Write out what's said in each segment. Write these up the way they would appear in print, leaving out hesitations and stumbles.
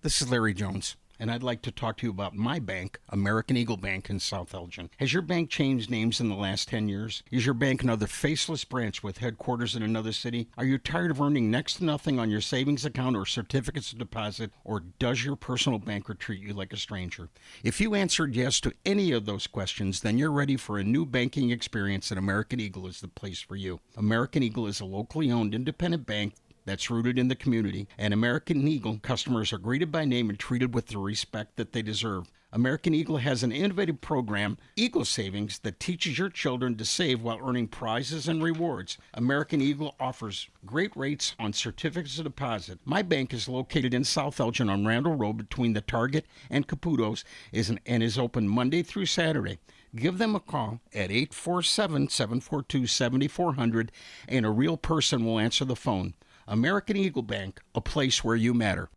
This is Larry Jones, and I'd like to talk to you about my bank, American Eagle Bank in South Elgin. Has your bank changed names in the last 10 years? Is your bank another faceless branch with headquarters in another city? Are you tired of earning next to nothing on your savings account or certificates of deposit, or does your personal banker treat you like a stranger? If you answered yes to any of those questions, then you're ready for a new banking experience, and American Eagle is the place for you. American Eagle is a locally owned independent bank that's rooted in the community, and American Eagle customers are greeted by name and treated with the respect that they deserve. American Eagle has an innovative program, Eagle Savings, that teaches your children to save while earning prizes and rewards. American Eagle offers great rates on certificates of deposit. My bank is located in South Elgin on Randall Road between the Target and Caputo's and is open Monday through Saturday. Give them a call at 847-742-7400, and a real person will answer the phone. American Eagle Bank, a place where you matter.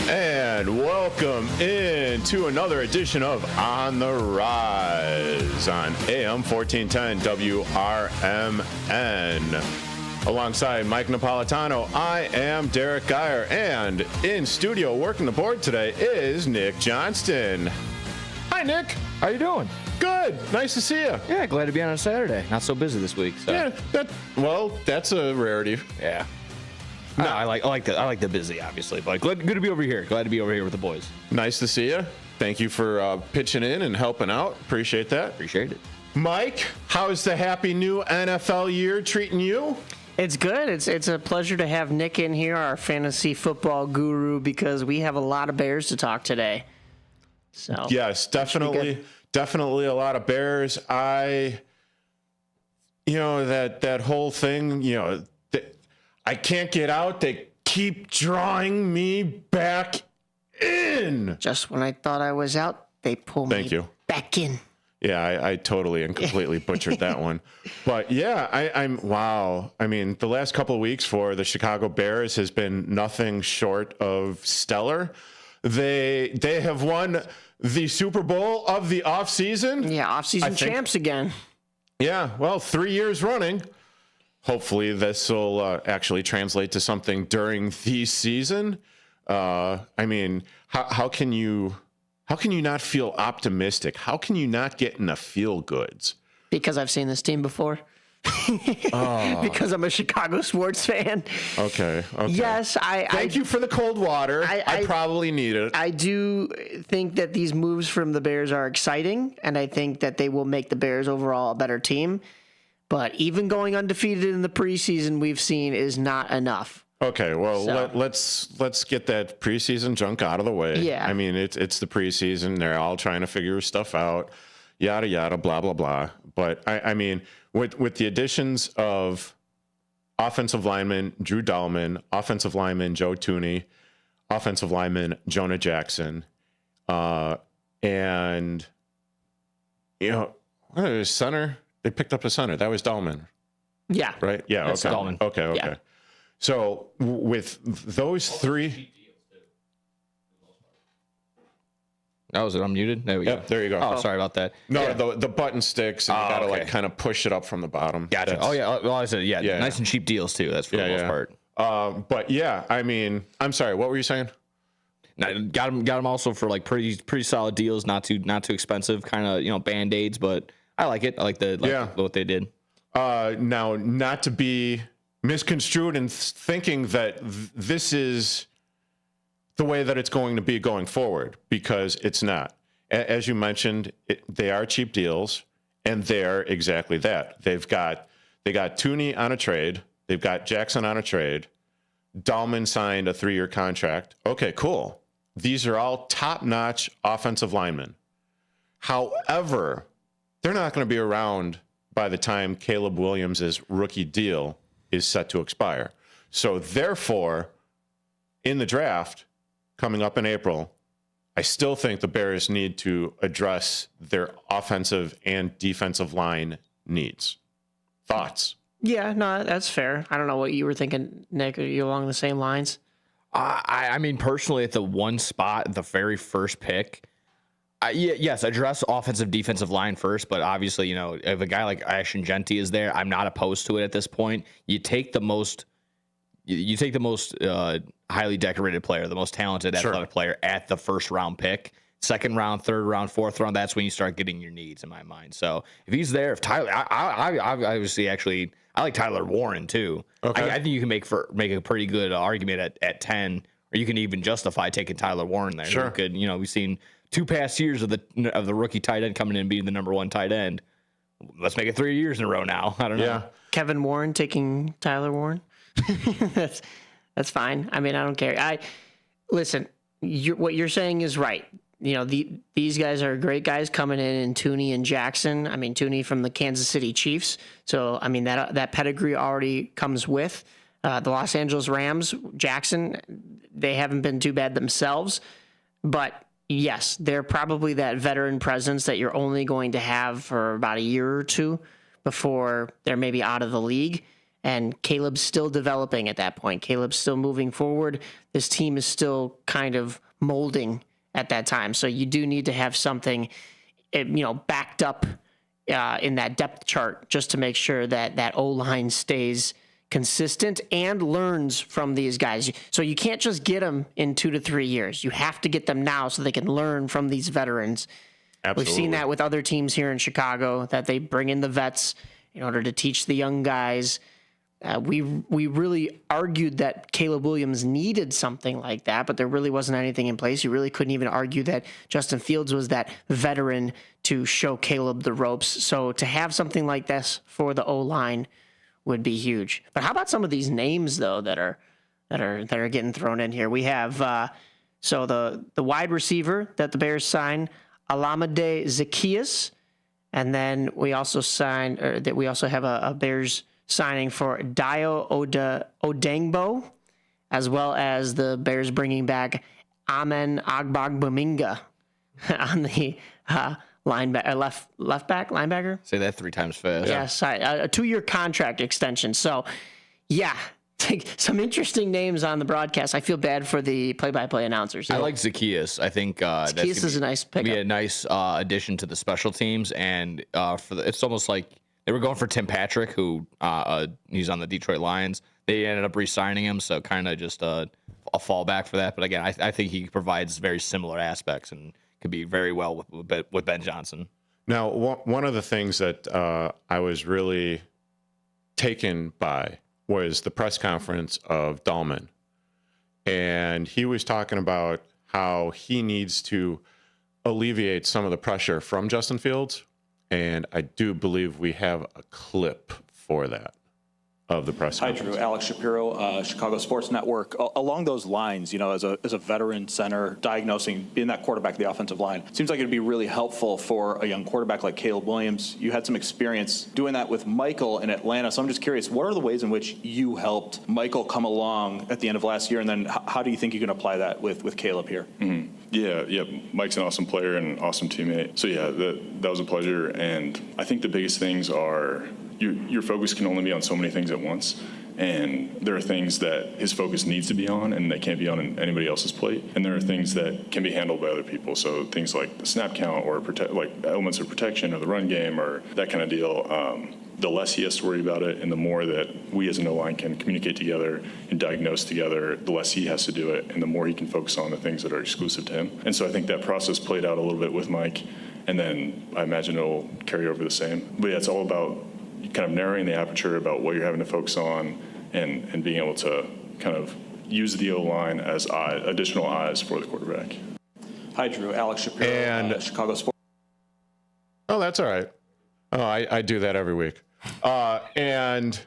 And welcome into another edition of On the Rise on AM 1410 WRMN. Alongside Mike Napoletano, I am Derrick Geyer, and in studio working the board today is Nick Johnston. Hi, Nick. How you doing? Good. Nice to see you. Yeah, glad to be on a Saturday. Not so busy this week. So. Yeah, that's a rarity. Yeah. No, I like the busy, obviously, but good to be over here. Glad to be over here with the boys. Nice to see you. Thank you for pitching in and helping out. Appreciate that. Appreciate it. Mike, how's the happy new NFL year treating you? It's good. It's a pleasure to have Nick in here, our fantasy football guru, because we have a lot of Bears to talk today. So yes, definitely a lot of Bears. That whole thing, I can't get out. They keep drawing me back in. Just when I thought I was out, they pull me back in. Yeah, I totally and completely butchered that one. But yeah, wow. I mean, the last couple of weeks for the Chicago Bears has been nothing short of stellar. They have won the Super Bowl of the offseason. Yeah, offseason champs again. Yeah, well, 3 years running. Hopefully this will actually translate to something during the season. I mean, how can you not feel optimistic? How can you not get in the feel goods? Because I've seen this team before. Because I'm a Chicago sports fan. Okay. Yes, Thank you for the cold water. I probably need it. I do think that these moves from the Bears are exciting, and I think that they will make the Bears overall a better team. But even going undefeated in the preseason we've seen is not enough. Okay, well, let's get that preseason junk out of the way. Yeah. I mean, it's the preseason. They're all trying to figure stuff out, yada, yada, blah, blah, blah. But, I mean, with the additions of offensive lineman Drew Dahlman, offensive lineman Joe Tooney, offensive lineman Jonah Jackson, and, center, they picked up a center. That was Dahlman. Yeah. Right? Yeah, That's okay. Dahlman. Okay. Yeah. So with those three, Oh, is it unmuted? There we go. yep, there you go. Oh, sorry about that. No, Yeah. the button sticks, and you gotta okay. kind of push it up from the bottom. Gotcha. That's- Oh, yeah. Well, I said, yeah, Yeah. nice and cheap deals, too. That's for the most part. But yeah, I mean, I'm sorry. What were you saying? Got them also for like pretty solid deals, not too expensive, kind of band-aids, but I like it. I like what they did. Now, not to be misconstrued in thinking that this is the way that it's going to be going forward, because it's not. As you mentioned, they are cheap deals, and they're exactly that. They got Tooney on a trade. They've got Jackson on a trade. Dahlman signed a 3-year contract. Okay, cool. These are all top-notch offensive linemen. However, they're not going to be around by the time Caleb Williams' rookie deal is set to expire. So therefore, in the draft coming up in April, I still think the Bears need to address their offensive and defensive line needs. Thoughts? Yeah, no, that's fair. I don't know what you were thinking, Nick. Are you along the same lines? I mean, personally, at the one spot, the very first pick, Yes, address offensive defensive line first, but obviously, if a guy like Ashton Genty is there, I'm not opposed to it at this point. You take the most highly decorated player, the most talented athletic player at the first round pick. Second round, third round, fourth round, that's when you start getting your needs, in my mind. So if he's there, if Tyler, I obviously I like Tyler Warren too. Okay. I think you can make a pretty good argument at 10, or you can even justify taking Tyler Warren there. Sure. Good, we've seen 2 past years of the rookie tight end coming in and being the number 1 tight end. Let's make it 3 years in a row now. I don't know. Yeah. Kevin Warren taking Tyler Warren. That's fine. I mean, I don't care. Listen. What you're saying is right. These guys are great guys coming in Tooney and Jackson. I mean, Tooney from the Kansas City Chiefs. So, I mean, that pedigree already comes with the Los Angeles Rams. Jackson, they haven't been too bad themselves. But, yes, they're probably that veteran presence that you're only going to have for about a year or two before they're maybe out of the league. And Caleb's still developing at that point. Caleb's still moving forward. This team is still kind of molding at that time. So you do need to have something, backed up in that depth chart just to make sure that O-line stays consistent and learns from these guys. So you can't just get them in 2 to 3 years. You have to get them now so they can learn from these veterans. Absolutely. We've seen that with other teams here in Chicago, that they bring in the vets in order to teach the young guys. We really argued that Caleb Williams needed something like that, but there really wasn't anything in place. You really couldn't even argue that Justin Fields was that veteran to show Caleb the ropes. So to have something like this for the O-line would be huge. But how about some of these names though that are getting thrown in here? We have so the wide receiver that the Bears signed, Alameda Zaccheaus, and then we also have a Bears signing for Dio Odengbo, as well as the Bears bringing back Amen Ogbagbominga on the linebacker. Say that 3 times fast. Yes, a 2-year contract extension. So, yeah, some interesting names on the broadcast. I feel bad for the play-by-play announcers. I like Zaccheaus. I think Zaccheaus is a nice pickup. Be a nice addition to the special teams, and it's almost like they were going for Tim Patrick, who he's on the Detroit Lions. They ended up re-signing him, so kind of just a fallback for that. But again, I think he provides very similar aspects and could be very well with Ben Johnson. Now, one of the things that I was really taken by was the press conference of Dahlman. And he was talking about how he needs to alleviate some of the pressure from Justin Fields. And I do believe we have a clip for that of the press Hi, conference. Drew. Alex Shapiro, Chicago Sports Network. Along those lines, as a veteran center, being that quarterback of the offensive line, it seems like it'd be really helpful for a young quarterback like Caleb Williams. You had some experience doing that with Michael in Atlanta, so I'm just curious, what are the ways in which you helped Michael come along at the end of last year, and then how do you think you can apply that with Caleb here? Mm-hmm. Yeah. Mike's an awesome player and an awesome teammate. So yeah, that was a pleasure. And I think the biggest things are your focus can only be on so many things at once. And there are things that his focus needs to be on and that can't be on anybody else's plate. And there are things that can be handled by other people. So things like the snap count or like elements of protection or the run game or that kind of deal. The less he has to worry about it and the more that we as an O-line can communicate together and diagnose together, the less he has to do it and the more he can focus on the things that are exclusive to him. And so I think that process played out a little bit with Mike, and then I imagine it'll carry over the same. But yeah, it's all about kind of narrowing the aperture about what you're having to focus on and being able to kind of use the O-line as additional eyes for the quarterback. Hi, Drew. Alex Shapiro, And Chicago Sports. Oh, that's all right. Oh, I do that every week. And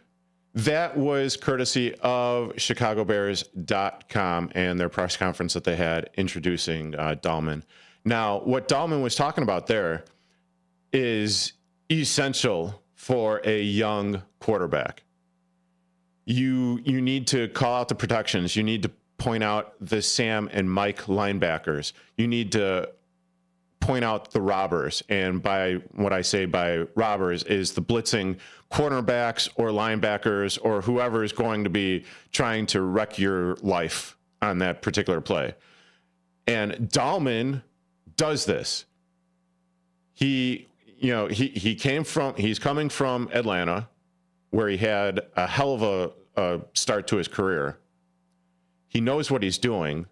that was courtesy of ChicagoBears.com and their press conference that they had introducing Dahlman. Now, what Dahlman was talking about there is essential for a young quarterback. You need to call out the protections. You need to point out the Sam and Mike linebackers. You need to point out the robbers. And by what I say by robbers is the blitzing cornerbacks or linebackers or whoever is going to be trying to wreck your life on that particular play. And Dahlman does this. He's coming from Atlanta, where he had a hell of a start to his career. He knows what he's doing.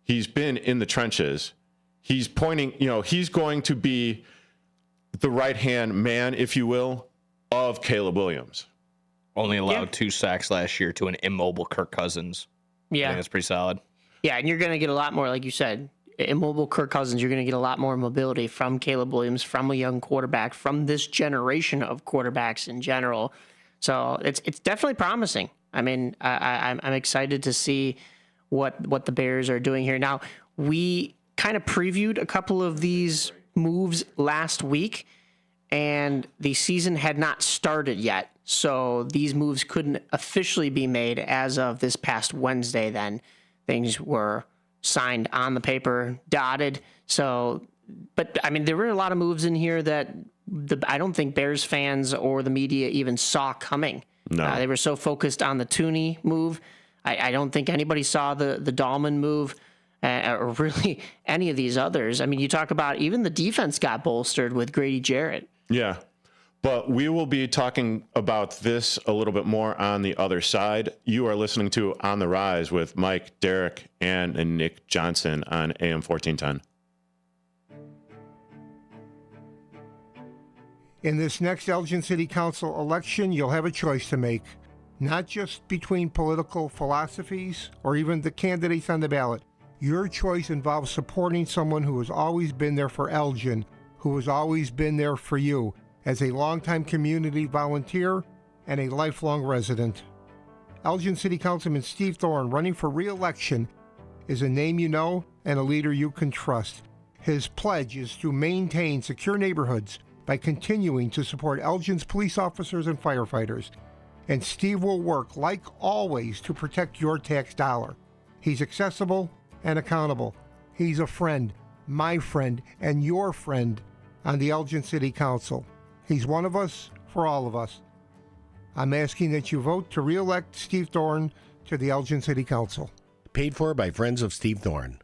He's been in the trenches. He's pointing, he's going to be the right-hand man, if you will, of Caleb Williams. Only allowed 2 sacks last year to an immobile Kirk Cousins. I think that's pretty solid. Yeah, and you're going to get a lot more, like you said, immobile Kirk Cousins. You're going to get a lot more mobility from Caleb Williams, from a young quarterback, from this generation of quarterbacks in general. So it's definitely promising. I mean, I'm excited to see what the Bears are doing here. Now, we kind of previewed a couple of these moves last week, and the season had not started yet. So these moves couldn't officially be made as of this past Wednesday. Then things were signed on the paper, dotted. So, but I mean, there were a lot of moves in here that I don't think Bears fans or the media even saw coming. No. They were so focused on the Tooney move. I don't think anybody saw the Dahlman move or really any of these others. I mean, you talk about even the defense got bolstered with Grady Jarrett. Yeah. But we will be talking about this a little bit more on the other side. You are listening to On the Rise with Mike, Derrick, and Nick Johnson on AM 1410. In this next Elgin City Council election, you'll have a choice to make, not just between political philosophies or even the candidates on the ballot. Your choice involves supporting someone who has always been there for Elgin, who has always been there for you, as a longtime community volunteer and a lifelong resident. Elgin City Councilman Steve Thorne, running for re-election, is a name you know and a leader you can trust. His pledge is to maintain secure neighborhoods by continuing to support Elgin's police officers and firefighters. And Steve will work, like always, to protect your tax dollar. He's accessible and accountable. He's a friend, my friend, and your friend on the Elgin City Council. He's one of us for all of us. I'm asking that you vote to re-elect Steve Thorne to the Elgin City Council. Paid for by Friends of Steve Thorne.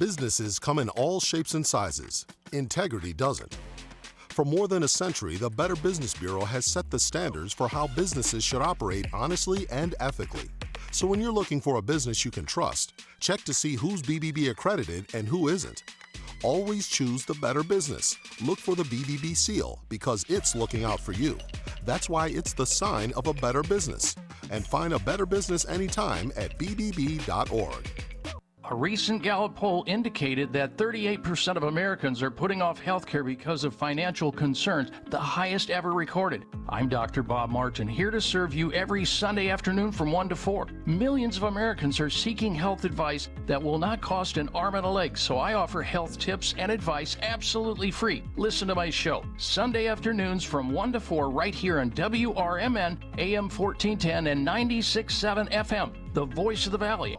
Businesses come in all shapes and sizes. Integrity doesn't. For more than a century, the Better Business Bureau has set the standards for how businesses should operate honestly and ethically. So when you're looking for a business you can trust, check to see who's BBB accredited and who isn't. Always choose the better business. Look for the BBB seal because it's looking out for you. That's why it's the sign of a better business. And find a better business anytime at bbb.org. A recent Gallup poll indicated that 38% of Americans are putting off health care because of financial concerns, the highest ever recorded. I'm Dr. Bob Martin, here to serve you every Sunday afternoon from 1 to 4. Millions of Americans are seeking health advice that will not cost an arm and a leg, so I offer health tips and advice absolutely free. Listen to my show, Sunday afternoons from 1 to 4 right here on WRMN, AM 1410 and 96.7 FM, the voice of the Valley.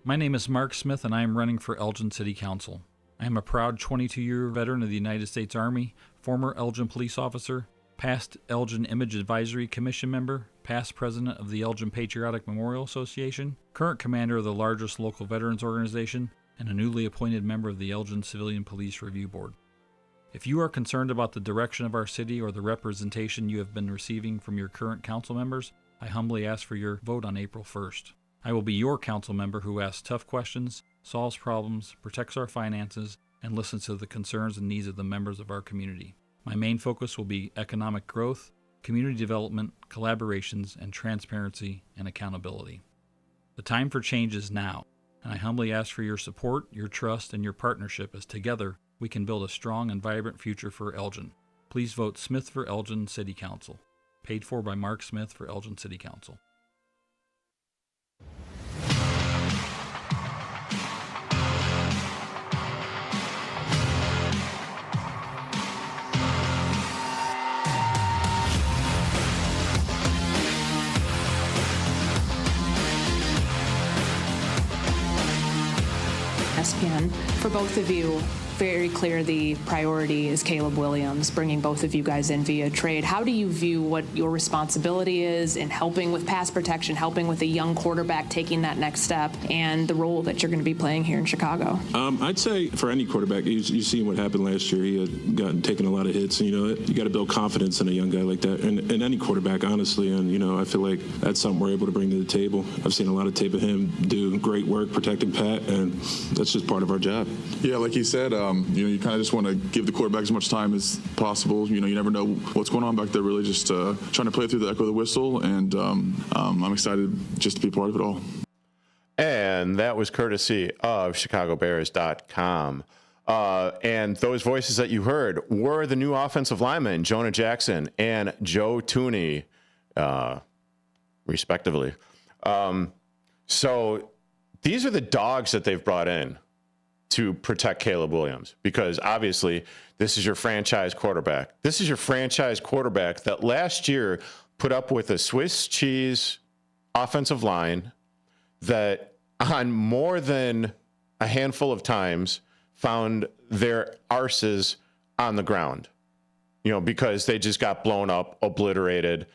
My name is Mark Smith, and I am running for Elgin City Council. I am a proud 22-year veteran of the United States Army, former Elgin police officer, past Elgin Image Advisory Commission member, past president of the Elgin Patriotic Memorial Association, current commander of the largest local veterans organization, and a newly appointed member of the Elgin Civilian Police Review Board. If you are concerned about the direction of our city or the representation you have been receiving from your current council members, I humbly ask for your vote on April 1st. I will be your council member who asks tough questions, solves problems, protects our finances, and listens to the concerns and needs of the members of our community. My main focus will be economic growth, community development, collaborations, and transparency and accountability. The time for change is now, and I humbly ask for your support, your trust, and your partnership as together we can build a strong and vibrant future for Elgin. Please vote Smith for Elgin City Council. Paid for by Mark Smith for Elgin City Council. ESPN for both of you. very clear the priority is Caleb Williams, bringing both of you guys in via trade. How do you view what your responsibility is in helping with pass protection, helping with a young quarterback taking that next step, and the role that you're going to be playing here in Chicago? I'd say for any quarterback, you see what happened last year. He had taken a lot of hits, and, you got to build confidence in a young guy like that, and any quarterback, honestly. And, I feel like that's something we're able to bring to the table. I've seen a lot of tape of him do great work protecting Pat, and that's just part of our job. Yeah, like you said, you kind of just want to give the quarterback as much time as possible. You never know what's going on back there, really just trying to play through the echo of the whistle, and I'm excited just to be part of it all. And that was courtesy of ChicagoBears.com. And those voices that you heard were the new offensive linemen, Jonah Jackson and Joe Tooney, respectively. So these are the dogs that they've brought in to protect Caleb Williams, because obviously this is your franchise quarterback. This is your franchise quarterback that last year put up with a Swiss cheese offensive line that on more than a handful of times found their arses on the ground, because they just got blown up, obliterated,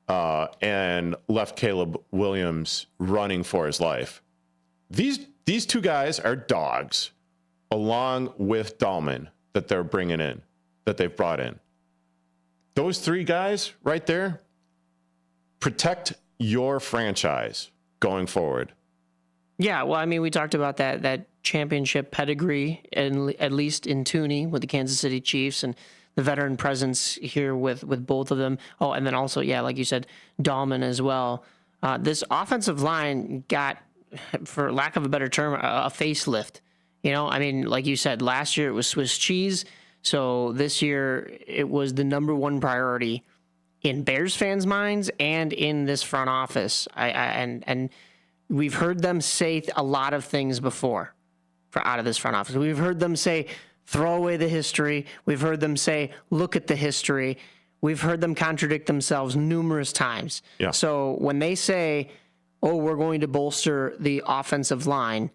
and left Caleb Williams running for his life. These two guys are dogs, along with Dahlman that they're bringing in, that they've brought in. Those three guys right there protect your franchise going forward. Yeah, well, I mean, we talked about that championship pedigree, and at least in Tooney with the Kansas City Chiefs, and the veteran presence here with both of them. Oh, and then also, yeah, like you said, Dahlman as well. This offensive line got, for lack of a better term, a facelift. I mean, like you said, last year it was Swiss cheese. So this year it was the number one priority in Bears fans' minds and in this front office. And we've heard them say a lot of things before out of this front office. We've heard them say, throw away the history. We've heard them say, look at the history. We've heard them contradict themselves numerous times. Yeah. So when they say, oh, we're going to bolster the offensive line,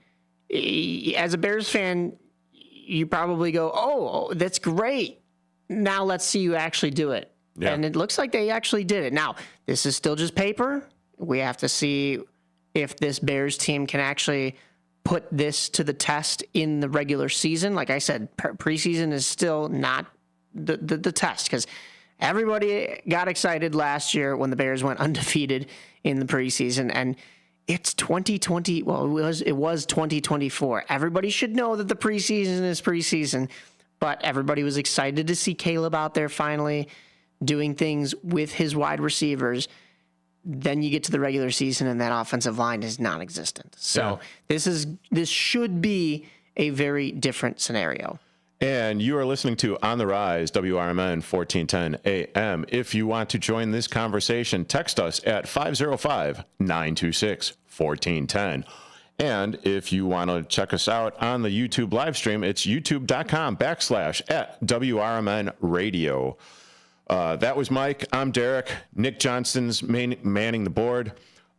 as a Bears fan, you probably go, oh, that's great. Now let's see you actually do it. Yeah. And it looks like they actually did it. Now, this is still just paper. We have to see if this Bears team can actually put this to the test in the regular season. Like I said, preseason is still not the test, because everybody got excited last year when the Bears went undefeated in the preseason, and it's 2020. Well, it was 2024. Everybody should know that the preseason is preseason, but everybody was excited to see Caleb out there finally doing things with his wide receivers. Then you get to the regular season and that offensive line is non-existent. So this should be a very different scenario. And you are listening to On the Rise, WRMN 1410 AM. If you want to join this conversation, text us at 505-926-1410. And if you want to check us out on the YouTube live stream, it's youtube.com/@WRMN Radio. That was Mike. I'm Derrick. Nick Johnston's manning the board.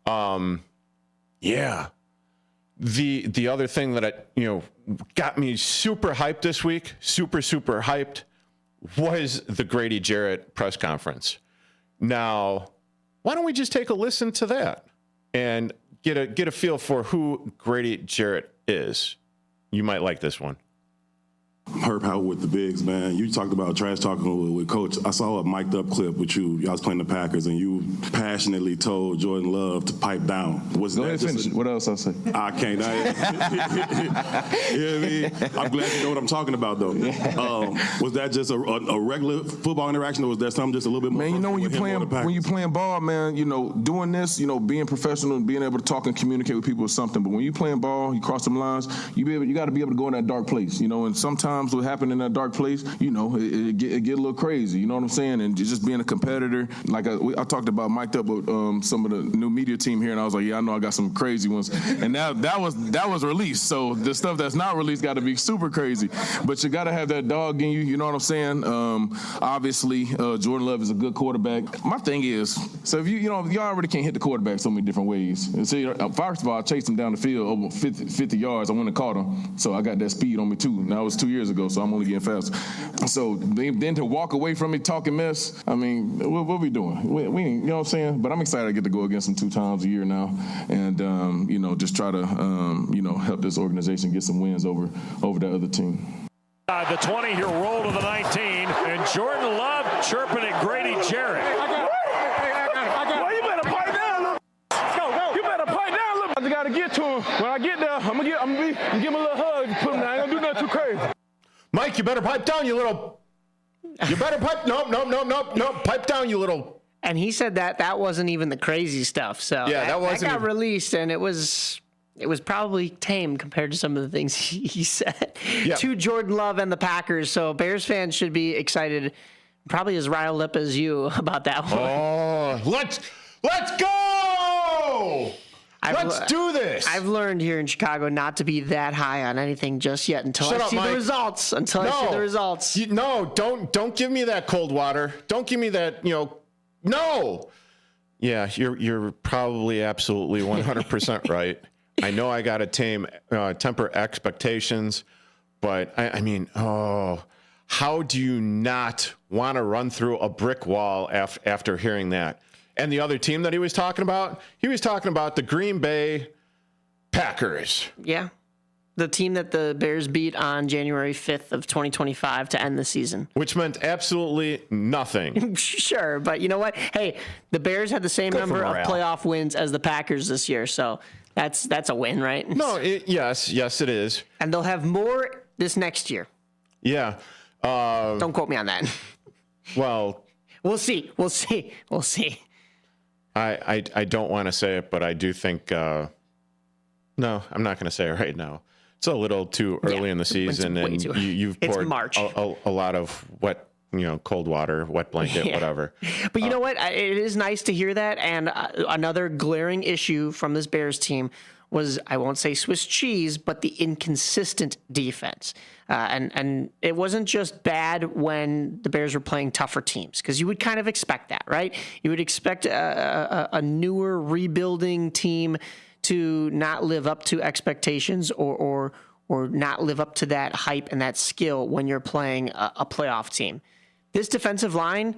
Yeah. The other thing that got me super hyped this week, super hyped, was the Grady Jarrett press conference. Now, why don't we just take a listen to that and get a feel for who Grady Jarrett is? You might like this one. Herb Howell with the Bigs, man. You talked about trash talking with Coach. I saw a mic'd up clip with you. Y'all was playing the Packers, and you passionately told Jordan Love to pipe down. Go ahead, finish. What else I say? I can't. You know what I mean? I'm glad you know what I'm talking about, though. Was that just a regular football interaction, or was that something just a little bit more? Man, when you playing ball, man, doing this, being professional and being able to talk and communicate with people is something. But when you playing ball, you cross them lines, you got to be able to go in that dark place, and sometimes what happened in that dark place, it get a little crazy, you know what I'm saying? And just being a competitor, like I talked about mic'd up with some of the new media team here, and I was like, yeah, I know I got some crazy ones. And that was released. So the stuff that's not released got to be super crazy. But you got to have that dog in you, you know what I'm saying? Obviously, Jordan Love is a good quarterback. My thing is, so if you already can't hit the quarterback so many different ways. And so, first of all, I chased him down the field over 50 yards. I went and caught him. So I got that speed on me too. And that was 2 years years ago, so I'm only getting faster. So then to walk away from it talking mess, I mean, what we doing? We ain't, you know what I'm saying? But I'm excited to get to go against them 2 times a year now, and just try to help this organization get some wins over that other team. The 20, he'll roll to the 19, and Jordan Love chirping at Grady Jarrett. Well, you better pipe down, look. Go. You better pipe down, look. I just got to get to him. When I get there, I'm gonna give him a little hug. Put him down. I ain't gonna do nothing too crazy. Mike, you better pipe down, you little. You better pipe. Nope. Pipe down, you little. And he said that wasn't even the crazy stuff. So yeah, that wasn't. That got released, and it was probably tame compared to some of the things he said to Jordan Love and the Packers. So Bears fans should be excited, probably as riled up as you about that one. Oh, let's go! Let's do this. I've learned here in Chicago not to be that high on anything just yet until I see the results. I see the results. Don't give me that cold water. Don't give me that. No. Yeah, you're probably absolutely 100% right. I know I got to temper expectations, but I mean, how do you not want to run through a brick wall after hearing that? And the other team that he was talking about the Green Bay Packers. Yeah. The team that the Bears beat on January 5th of 2025 to end the season. Which meant absolutely nothing. Sure, but you know what? Hey, the Bears had the same number of playoff wins as the Packers this year, so that's a win, right? No, yes, it is. And they'll have more this next year. Yeah. Don't quote me on that. Well, we'll see. I don't want to say it, but I do think. No, I'm not going to say it right now. It's a little too early in the season, and you've poured a lot of wet, cold water, wet blanket, whatever. But you know what? It is nice to hear that. And another glaring issue from this Bears team was, I won't say Swiss cheese, but the inconsistent defense. And it wasn't just bad when the Bears were playing tougher teams, because you would kind of expect that, right? You would expect a newer, rebuilding team to not live up to expectations or not live up to that hype and that skill when you're playing a playoff team. This defensive line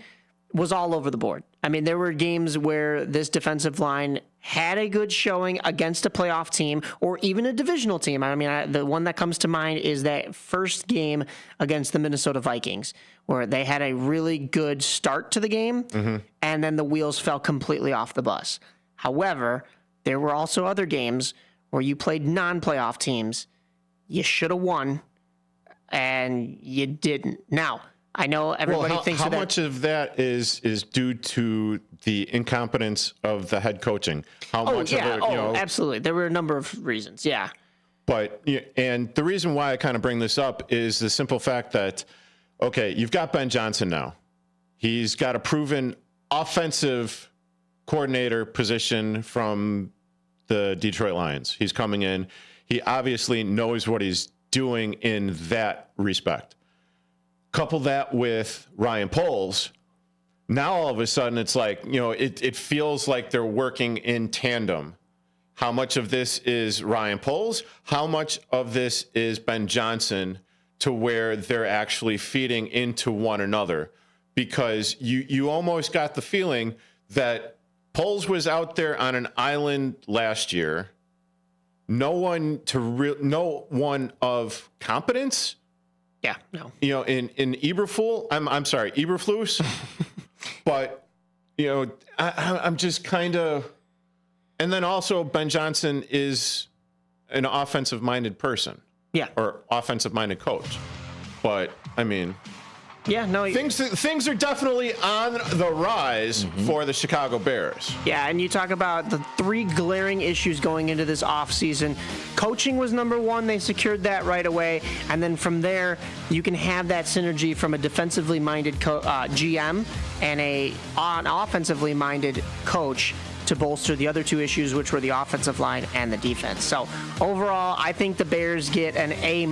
was all over the board. I mean, there were games where this defensive line had a good showing against a playoff team or even a divisional team. I mean, the one that comes to mind is that first game against the Minnesota Vikings, where they had a really good start to the game, and then the wheels fell completely off the bus. However, there were also other games where you played non-playoff teams. You should have won, and you didn't. Now, I know everybody thinks how much of that is due to the incompetence of the head coaching? How much of it, absolutely. There were a number of reasons, yeah. But, and the reason why I kind of bring this up is the simple fact that, okay, you've got Ben Johnson now. He's got a proven offensive coordinator position from the Detroit Lions. He's coming in. He obviously knows what he's doing in that respect. Couple that with Ryan Poles. Now all of a sudden it's like, it feels like they're working in tandem. How much of this is Ryan Poles? How much of this is Ben Johnson, to where they're actually feeding into one another? Because you almost got the feeling that Poles was out there on an island last year. No one of competence. Yeah, no. In Eberflus, I'm sorry, Eberflus. But I'm just kind of, and then also Ben Johnson is an offensive-minded person. Yeah. Or offensive-minded coach. But I mean, yeah, no. Things are definitely on the rise for the Chicago Bears. Yeah, and you talk about the 3 glaring issues going into this offseason. Coaching was number 1. They secured that right away. And then from there, you can have that synergy from a defensively minded GM and an offensively minded coach to bolster the other 2 issues, which were the offensive line and the defense. So overall, I think the Bears get an A-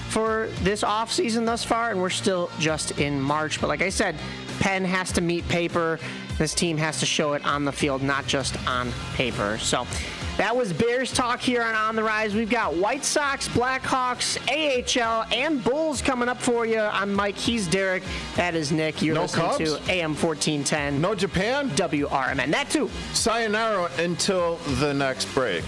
for this offseason thus far, and we're still just in March. But like I said, pen has to meet paper. This team has to show it on the field, not just on paper. So that was Bears talk here on the Rise. We've got White Sox, Blackhawks, AHL, and Bulls coming up for you. I'm Mike. He's Derrick. That is Nick. You're listening Cubs? to AM 1410. No Japan? WRMN. That too. Sayonara until the next break.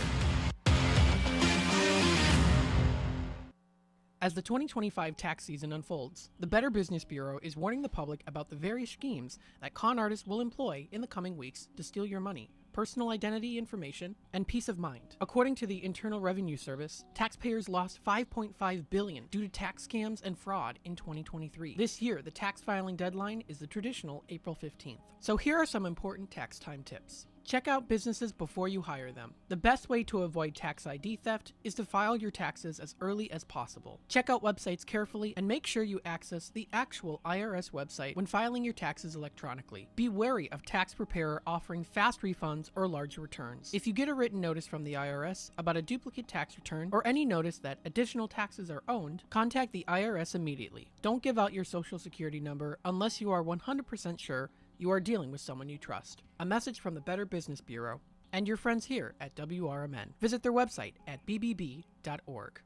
As the 2025 tax season unfolds, the Better Business Bureau is warning the public about the various schemes that con artists will employ in the coming weeks to steal your money, personal identity information, and peace of mind. According to the Internal Revenue Service, taxpayers lost $5.5 billion due to tax scams and fraud in 2023. This year, the tax filing deadline is the traditional April 15th. So here are some important tax time tips. Check out businesses before you hire them. The best way to avoid tax ID theft is to file your taxes as early as possible. Check out websites carefully and make sure you access the actual IRS website when filing your taxes electronically. Be wary of tax preparer offering fast refunds or large returns. If you get a written notice from the IRS about a duplicate tax return or any notice that additional taxes are owed, contact the IRS immediately. Don't give out your social security number unless you are 100% sure you are dealing with someone you trust. A message from the Better Business Bureau and your friends here at WRMN. Visit their website at bbb.org.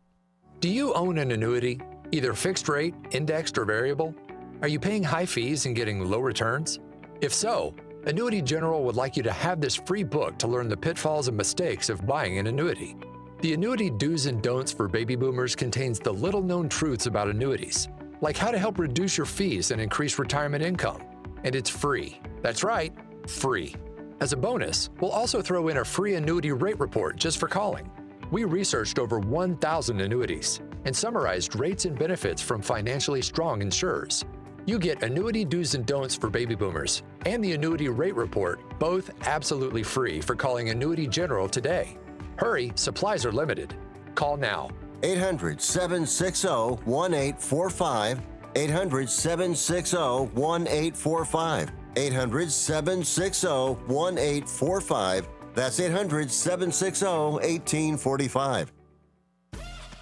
Do you own an annuity, either fixed rate, indexed, or variable? Are you paying high fees and getting low returns? If so, Annuity General would like you to have this free book to learn the pitfalls and mistakes of buying an annuity. The Annuity Do's and Don'ts for Baby Boomers contains the little-known truths about annuities, like how to help reduce your fees and increase retirement income. And it's free. That's right, free. As a bonus, we'll also throw in a free annuity rate report just for calling. We researched over 1,000 annuities and summarized rates and benefits from financially strong insurers. You get Annuity Do's and Don'ts for Baby Boomers and the Annuity Rate Report, both absolutely free for calling Annuity General today. Hurry, supplies are limited. Call now. 800-760-1845. 800-760-1845. 800-760-1845. That's 800-760-1845.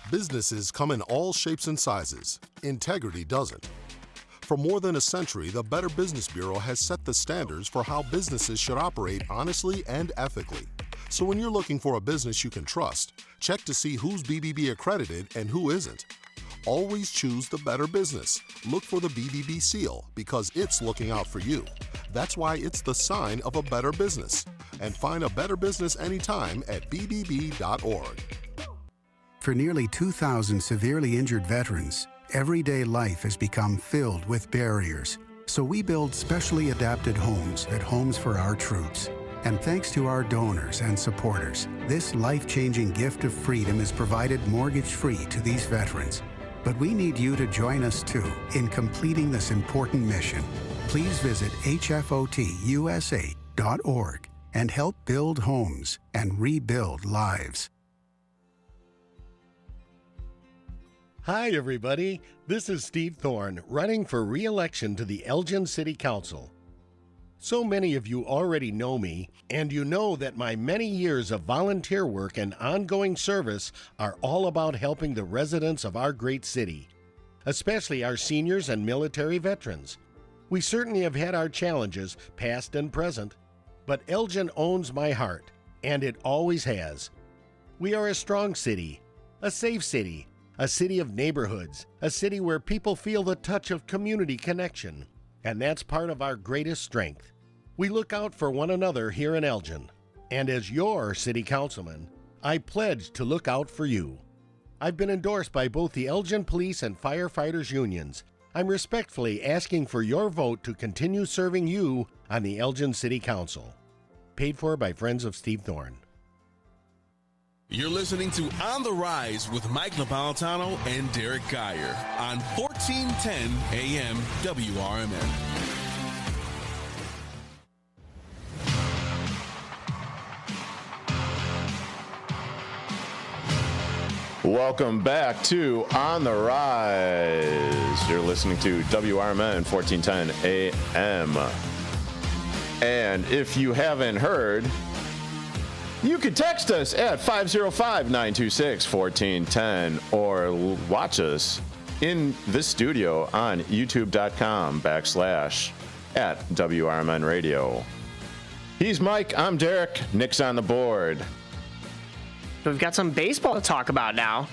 Businesses come in all shapes and sizes. Integrity doesn't. For more than a century, the Better Business Bureau has set the standards for how businesses should operate honestly and ethically. So when you're looking for a business you can trust, check to see who's BBB accredited and who isn't. Always choose the better business. Look for the BBB seal because it's looking out for you. That's why it's the sign of a better business. And find a better business anytime at bbb.org. For nearly 2,000 severely injured veterans, everyday life has become filled with barriers. So we build specially adapted homes at Homes for Our Troops. And thanks to our donors and supporters, this life-changing gift of freedom is provided mortgage-free to these veterans. But we need you to join us too in completing this important mission. Please visit hfotusa.org and help build homes and rebuild lives. Hi, everybody. This is Steve Thorne, running for re-election to the Elgin City Council. So many of you already know me, and you know that my many years of volunteer work and ongoing service are all about helping the residents of our great city, especially our seniors and military veterans. We certainly have had our challenges, past and present, but Elgin owns my heart, and it always has. We are a strong city, a safe city, a city of neighborhoods, a city where people feel the touch of community connection. And that's part of our greatest strength. We look out for one another here in Elgin. And as your city councilman, I pledge to look out for you. I've been endorsed by both the Elgin Police and Firefighters Unions. I'm respectfully asking for your vote to continue serving you on the Elgin City Council. Paid for by Friends of Steve Thorne. You're listening to On the Rise with Mike Napoletano and Derrick Geyer on 1410 AM WRMN. Welcome back to On the Rise. You're listening to WRMN 1410 AM. And if you haven't heard, you can text us at 505-926-1410 or watch us in the studio on youtube.com/ at WRMN Radio. He's Mike. I'm Derrick. Nick's on the board. We've got some baseball to talk about now.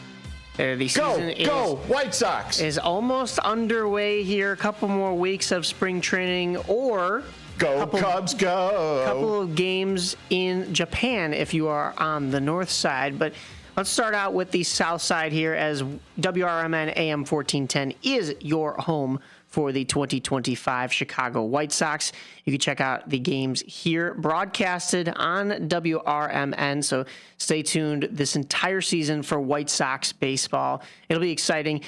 The season Go White Sox! Is almost underway here. A couple more weeks of spring training, or Cubs, go! A couple of games in Japan if you are on the north side. But let's start out with the south side here, as WRMN AM 1410 is your home for the 2025 Chicago White Sox. You can check out the games here broadcasted on WRMN, so stay tuned this entire season for White Sox baseball. It'll be exciting.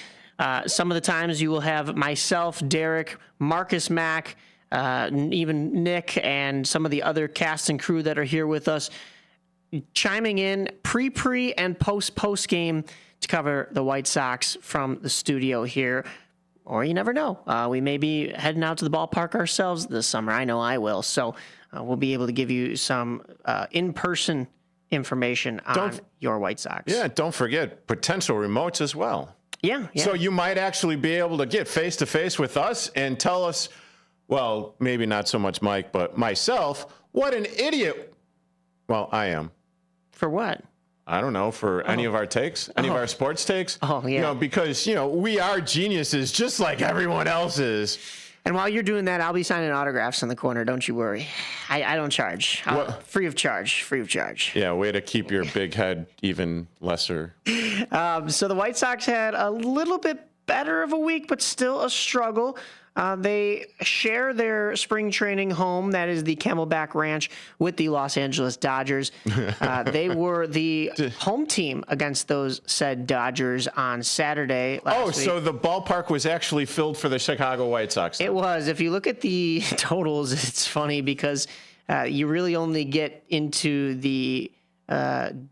Some of the times you will have myself, Derrick, Marcus Mack, even Nick, and some of the other cast and crew that are here with us chiming in pre and post game to cover the White Sox from the studio here. Or you never know. We may be heading out to the ballpark ourselves this summer. I know I will. So we'll be able to give you some in-person information on your White Sox. Yeah, don't forget potential remotes as well. Yeah. So you might actually be able to get face-to-face with us and tell us, well, maybe not so much Mike, but myself, what an idiot. Well, I am. For what? I don't know, for any of our takes, any of our sports takes. Oh, yeah. Because, we are geniuses just like everyone else is. And while you're doing that, I'll be signing autographs in the corner. Don't you worry. I don't charge. Free of charge. Yeah, way to keep your big head even lesser. So the White Sox had a little bit better of a week, but still a struggle. They share their spring training home, that is the Camelback Ranch, with the Los Angeles Dodgers. They were the home team against those said Dodgers on Saturday last week. So the ballpark was actually filled for the Chicago White Sox. It was. If you look at the totals, it's funny because you really only get into the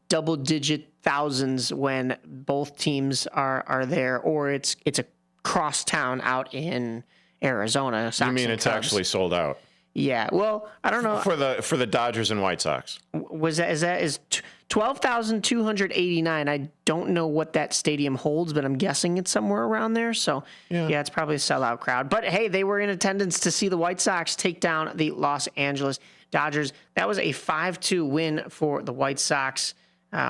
double-digit thousands when both teams are there, or it's a crosstown out in Arizona. You mean it's actually sold out? Yeah. Well, I don't know. For the Dodgers and White Sox. Is 12,289. I don't know what that stadium holds, but I'm guessing it's somewhere around there. So yeah, it's probably a sellout crowd. But hey, they were in attendance to see the White Sox take down the Los Angeles Dodgers. That was a 5-2 win for the White Sox,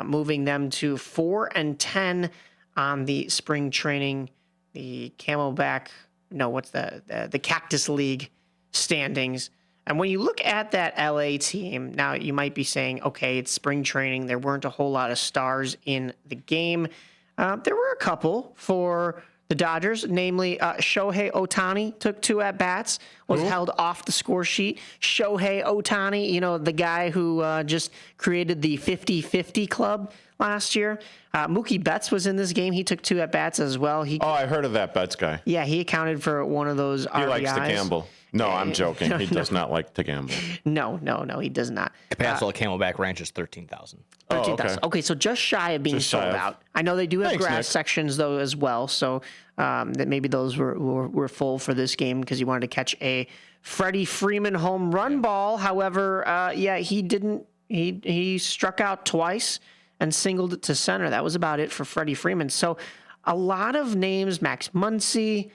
moving them to 4-10 on the spring training, the Camelback. No, what's the Cactus League standings. And when you look at that LA team, now you might be saying, okay, it's spring training. There weren't a whole lot of stars in the game. There were a couple for the Dodgers, namely Shohei Ohtani took 2 at-bats, was held off the score sheet. Shohei Ohtani, the guy who just created the 50-50 club last year. Mookie Betts was in this game. He took 2 at-bats as well. I heard of that Betts guy. Yeah, he accounted for one of those RBIs. He likes to gamble. No, I'm joking. He does not like to gamble. No, he does not. Capacity at Camelback Ranch is 13,000. 13,000. Okay, so just shy of being sold out. I know they do have grass sections, though, as well, so that maybe those were full for this game because he wanted to catch a Freddie Freeman home run ball. However, he didn't. He struck out twice and singled it to center. That was about it for Freddie Freeman. So a lot of names, Max Muncy,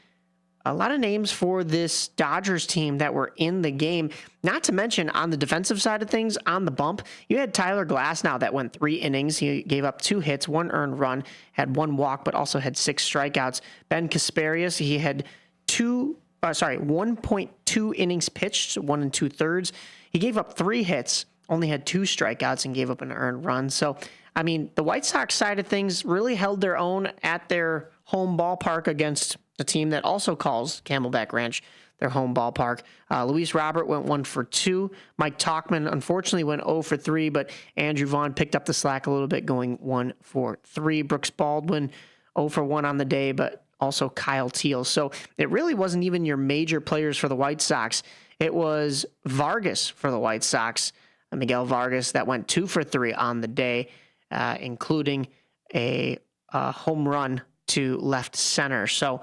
a lot of names for this Dodgers team that were in the game. Not to mention on the defensive side of things, on the bump, you had Tyler Glasnow that went 3 innings. He gave up 2 hits, 1 earned run, had 1 walk, but also had 6 strikeouts. Ben Kasparius, he had 1.2 innings pitched, 1 2/3. He gave up 3 hits, only had 2 strikeouts, and gave up an earned run. So, I mean, the White Sox side of things really held their own at their home ballpark against a team that also calls Camelback Ranch their home ballpark. Luis Robert went 1 for 2. Mike Tauchman, unfortunately, went 0 for 3, but Andrew Vaughn picked up the slack a little bit, going 1 for 3. Brooks Baldwin, 0 for 1 on the day, but also Kyle Teal. So it really wasn't even your major players for the White Sox. It was Vargas for the White Sox, Miguel Vargas, that went 2 for 3 on the day, including a home run to left center. So,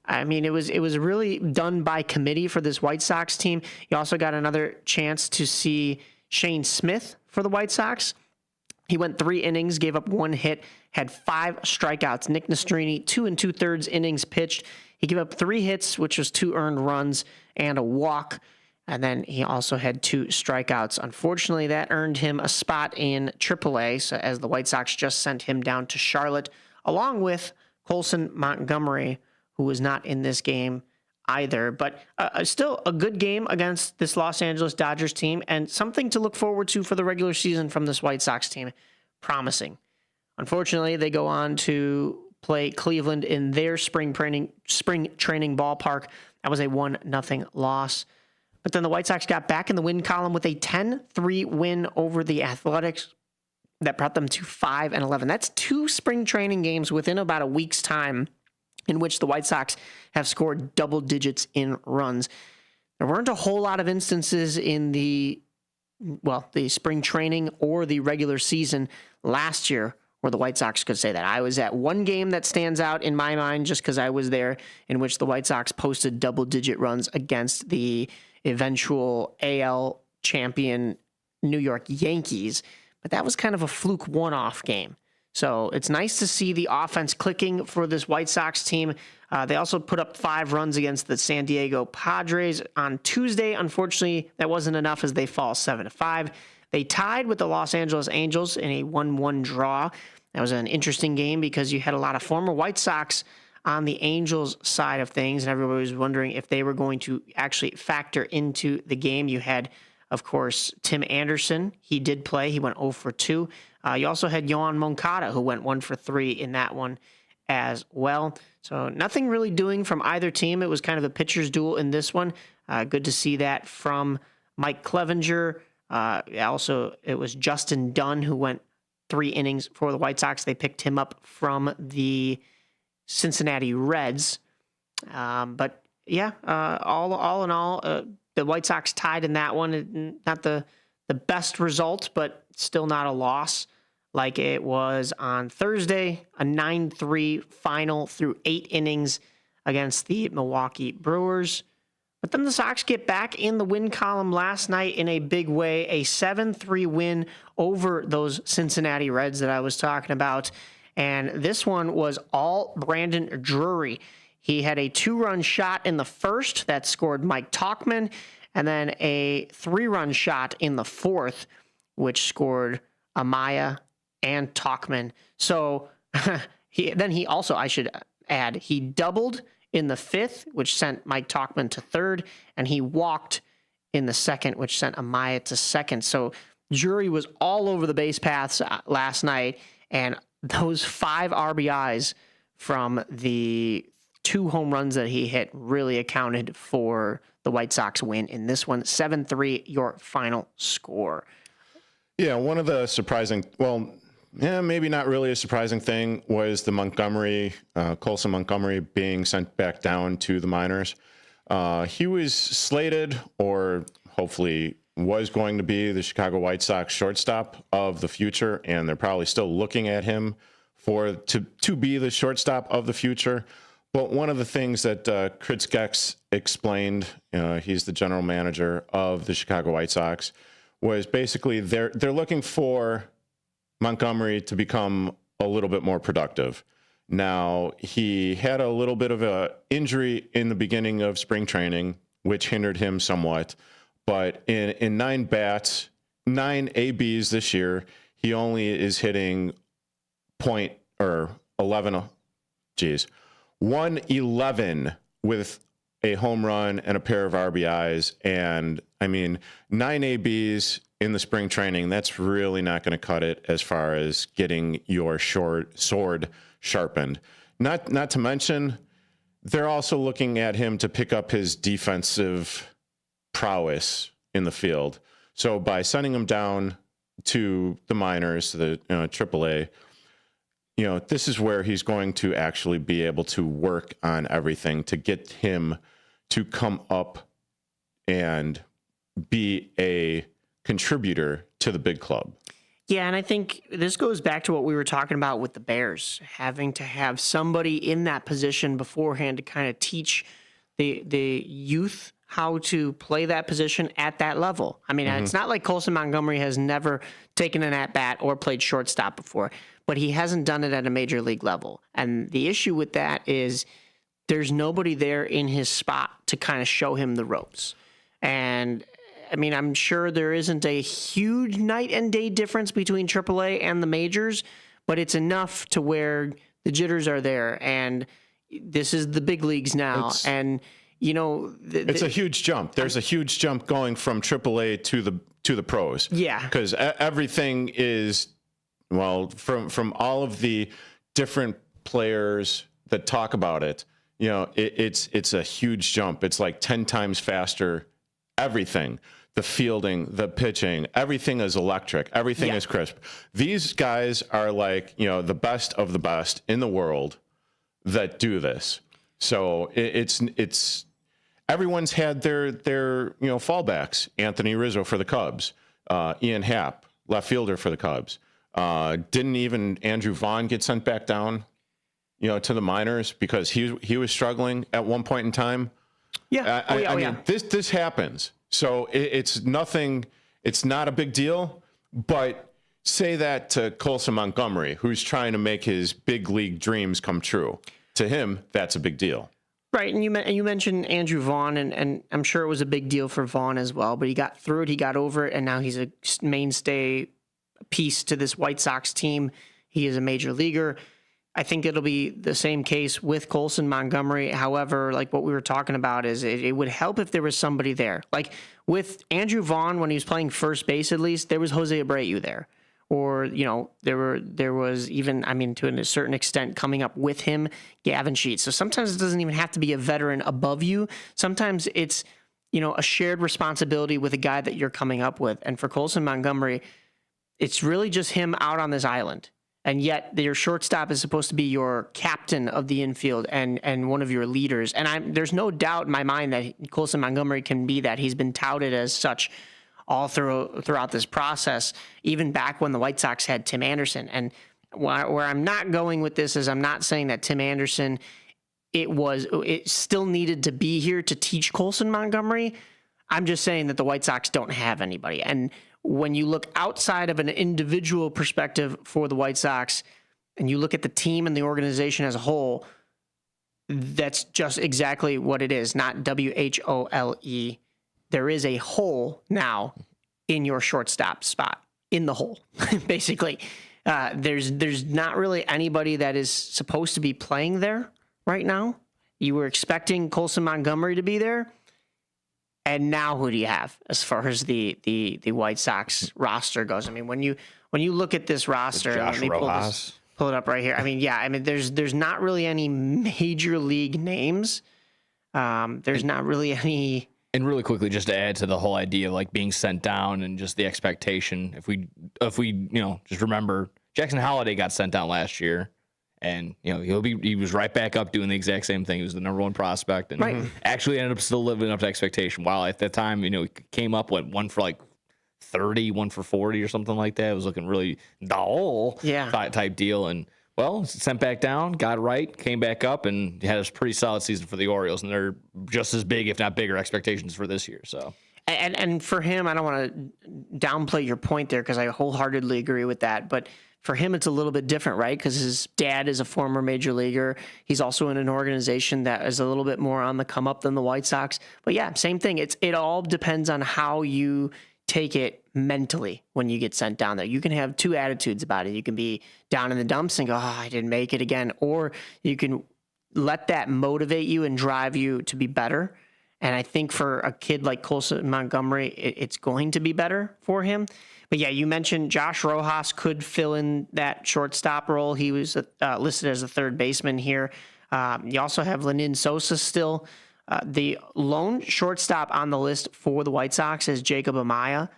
I mean, it was really done by committee for this White Sox team. You also got another chance to see Shane Smith for the White Sox. He went 3 innings, gave up 1 hit, had 5 strikeouts. Nick Nastrini, 2 2/3 innings pitched. He gave up 3 hits, which was 2 earned runs and a walk. And then he also had 2 strikeouts. Unfortunately, that earned him a spot in AAA, so as the White Sox just sent him down to Charlotte, along with Colson Montgomery, who was not in this game either. But still a good game against this Los Angeles Dodgers team, and something to look forward to for the regular season from this White Sox team. Promising. Unfortunately, they go on to play Cleveland in their spring training ballpark. That was a 1-0 loss. But then the White Sox got back in the win column with a 10-3 win over the Athletics that brought them to 5-11. That's 2 spring training games within about a week's time in which the White Sox have scored double digits in runs. There weren't a whole lot of instances in the spring training or the regular season last year where the White Sox could say that. I was at one game that stands out in my mind just because I was there, in which the White Sox posted double-digit runs against the eventual AL champion New York Yankees. But that was kind of a fluke one-off game. So it's nice to see the offense clicking for this White Sox team. They also put up 5 runs against the San Diego Padres on Tuesday. Unfortunately, that wasn't enough as they fall 7-5. They tied with the Los Angeles Angels in a 1-1 draw. That was an interesting game because you had a lot of former White Sox on the Angels side of things, and everybody was wondering if they were going to actually factor into the game. You had, of course, Tim Anderson. He did play. He went 0 for 2. You also had Yohan Moncada, who went 1 for 3 in that one as well. So nothing really doing from either team. It was kind of a pitcher's duel in this one. Good to see that from Mike Clevenger. Also, it was Justin Dunn who went 3 innings for the White Sox. They picked him up from the Cincinnati Reds. But yeah, all in all, the White Sox tied in that one. Not the best result, but still not a loss like it was on Thursday. A 9-3 final through 8 innings against the Milwaukee Brewers. But then the Sox get back in the win column last night in a big way, a 7-3 win over those Cincinnati Reds that I was talking about. And this one was all Brandon Drury. He had a 2-run shot in the first that scored Mike Tauchman, and then a 3-run shot in the fourth, which scored Amaya and Tauchman. So he also, I should add, he doubled in the fifth, which sent Mike Tauchman to third, and he walked in the second, which sent Amaya to second. So Drury was all over the base paths last night, and those 5 RBIs from the 2 home runs that he hit really accounted for the White Sox win in this one. 7-3, your final score. Yeah, one of the surprising, maybe not really a surprising thing was the Colson Montgomery being sent back down to the minors. He was slated, or hopefully was going to be, the Chicago White Sox shortstop of the future, and they're probably still looking at him to be the shortstop of the future. But one of the things that Chris Gex explained, he's the general manager of the Chicago White Sox, was basically they're looking for Montgomery to become a little bit more productive. Now, he had a little bit of an injury in the beginning of spring training, which hindered him somewhat. But in 9 bats, 9 ABs this year, he only is hitting 111 with a home run and a pair of RBIs. And I mean, 9 ABs in the spring training, that's really not going to cut it as far as getting your sword sharpened. Not to mention, they're also looking at him to pick up his defensive prowess in the field. So by sending him down to the minors, the AAA, this is where he's going to actually be able to work on everything to get him to come up and be a contributor to the big club. Yeah, and I think this goes back to what we were talking about with the Bears, having to have somebody in that position beforehand to kind of teach the youth how to play that position at that level. I mean, It's not like Colson Montgomery has never taken an at-bat or played shortstop before, but he hasn't done it at a major league level. And the issue with that is there's nobody there in his spot to kind of show him the ropes. And I mean, I'm sure there isn't a huge night and day difference between AAA and the majors, but it's enough to where the jitters are there, and this is the big leagues now. It's a huge jump. There's a huge jump going from AAA to the pros. Yeah, because everything is from all of the different players that talk about it. It's a huge jump. It's like 10 times faster. Everything. The fielding, the pitching, everything is electric. Everything is crisp. These guys are like, the best of the best in the world that do this. So it's everyone's had their fallbacks. Anthony Rizzo for the Cubs, Ian Happ, left fielder for the Cubs. Didn't even Andrew Vaughn get sent back down, to the minors because he was struggling at one point in time? Yeah. I mean, this happens. So it's nothing. It's not a big deal. But say that to Colson Montgomery, who's trying to make his big league dreams come true. To him, that's a big deal. Right, and you mentioned Andrew Vaughn, and I'm sure it was a big deal for Vaughn as well. But he got through it. He got over it, and now he's a mainstay piece to this White Sox team. He is a major leaguer. I think it'll be the same case with Colson Montgomery. However, like what we were talking about is it would help if there was somebody there. Like with Andrew Vaughn, when he was playing first base, at least there was Jose Abreu there. Or, there was even, to a certain extent coming up with him, Gavin Sheets. So sometimes it doesn't even have to be a veteran above you. Sometimes it's, a shared responsibility with a guy that you're coming up with. And for Colson Montgomery, it's really just him out on this island. And yet your shortstop is supposed to be your captain of the infield and one of your leaders. And there's no doubt in my mind that Colson Montgomery can be that. He's been touted as such all throughout this process, even back when the White Sox had Tim Anderson. And where I'm not going with this is I'm not saying that Tim Anderson, it still needed to be here to teach Colson Montgomery. I'm just saying that the White Sox don't have anybody. And when you look outside of an individual perspective for the White Sox and you look at the team and the organization as a whole, that's just exactly what it is, not WHOLE. There is a hole now in your shortstop spot, in the hole, basically. There's not really anybody that is supposed to be playing there right now. You were expecting Colson Montgomery to be there. And now who do you have as far as the White Sox roster goes? I mean, when you look at this roster, let me pull it up right here. There's not really any major league names. There's not really any. And really quickly, just to add to the whole idea of like being sent down and just the expectation, if we just remember Jackson Holliday got sent down last year. And, he was right back up doing the exact same thing. He was the number one prospect and actually ended up still living up to expectation. While at that time, he came up with one for like 30, one for 40 or something like that. It was looking really type deal. And, sent back down, got right, came back up, and had a pretty solid season for the Orioles. And they're just as big, if not bigger, expectations for this year. So. And for him, I don't want to downplay your point there because I wholeheartedly agree with that. But for him, it's a little bit different, right? Because his dad is a former major leaguer. He's also in an organization that is a little bit more on the come up than the White Sox. But yeah, same thing. It all depends on how you take it mentally when you get sent down there. You can have two attitudes about it. You can be down in the dumps and go, I didn't make it again. Or you can let that motivate you and drive you to be better. And I think for a kid like Colson Montgomery, it's going to be better for him. But yeah, you mentioned Josh Rojas could fill in that shortstop role. He was listed as a third baseman here. You also have Lenin Sosa still. The lone shortstop on the list for the White Sox is Jacob Amaya.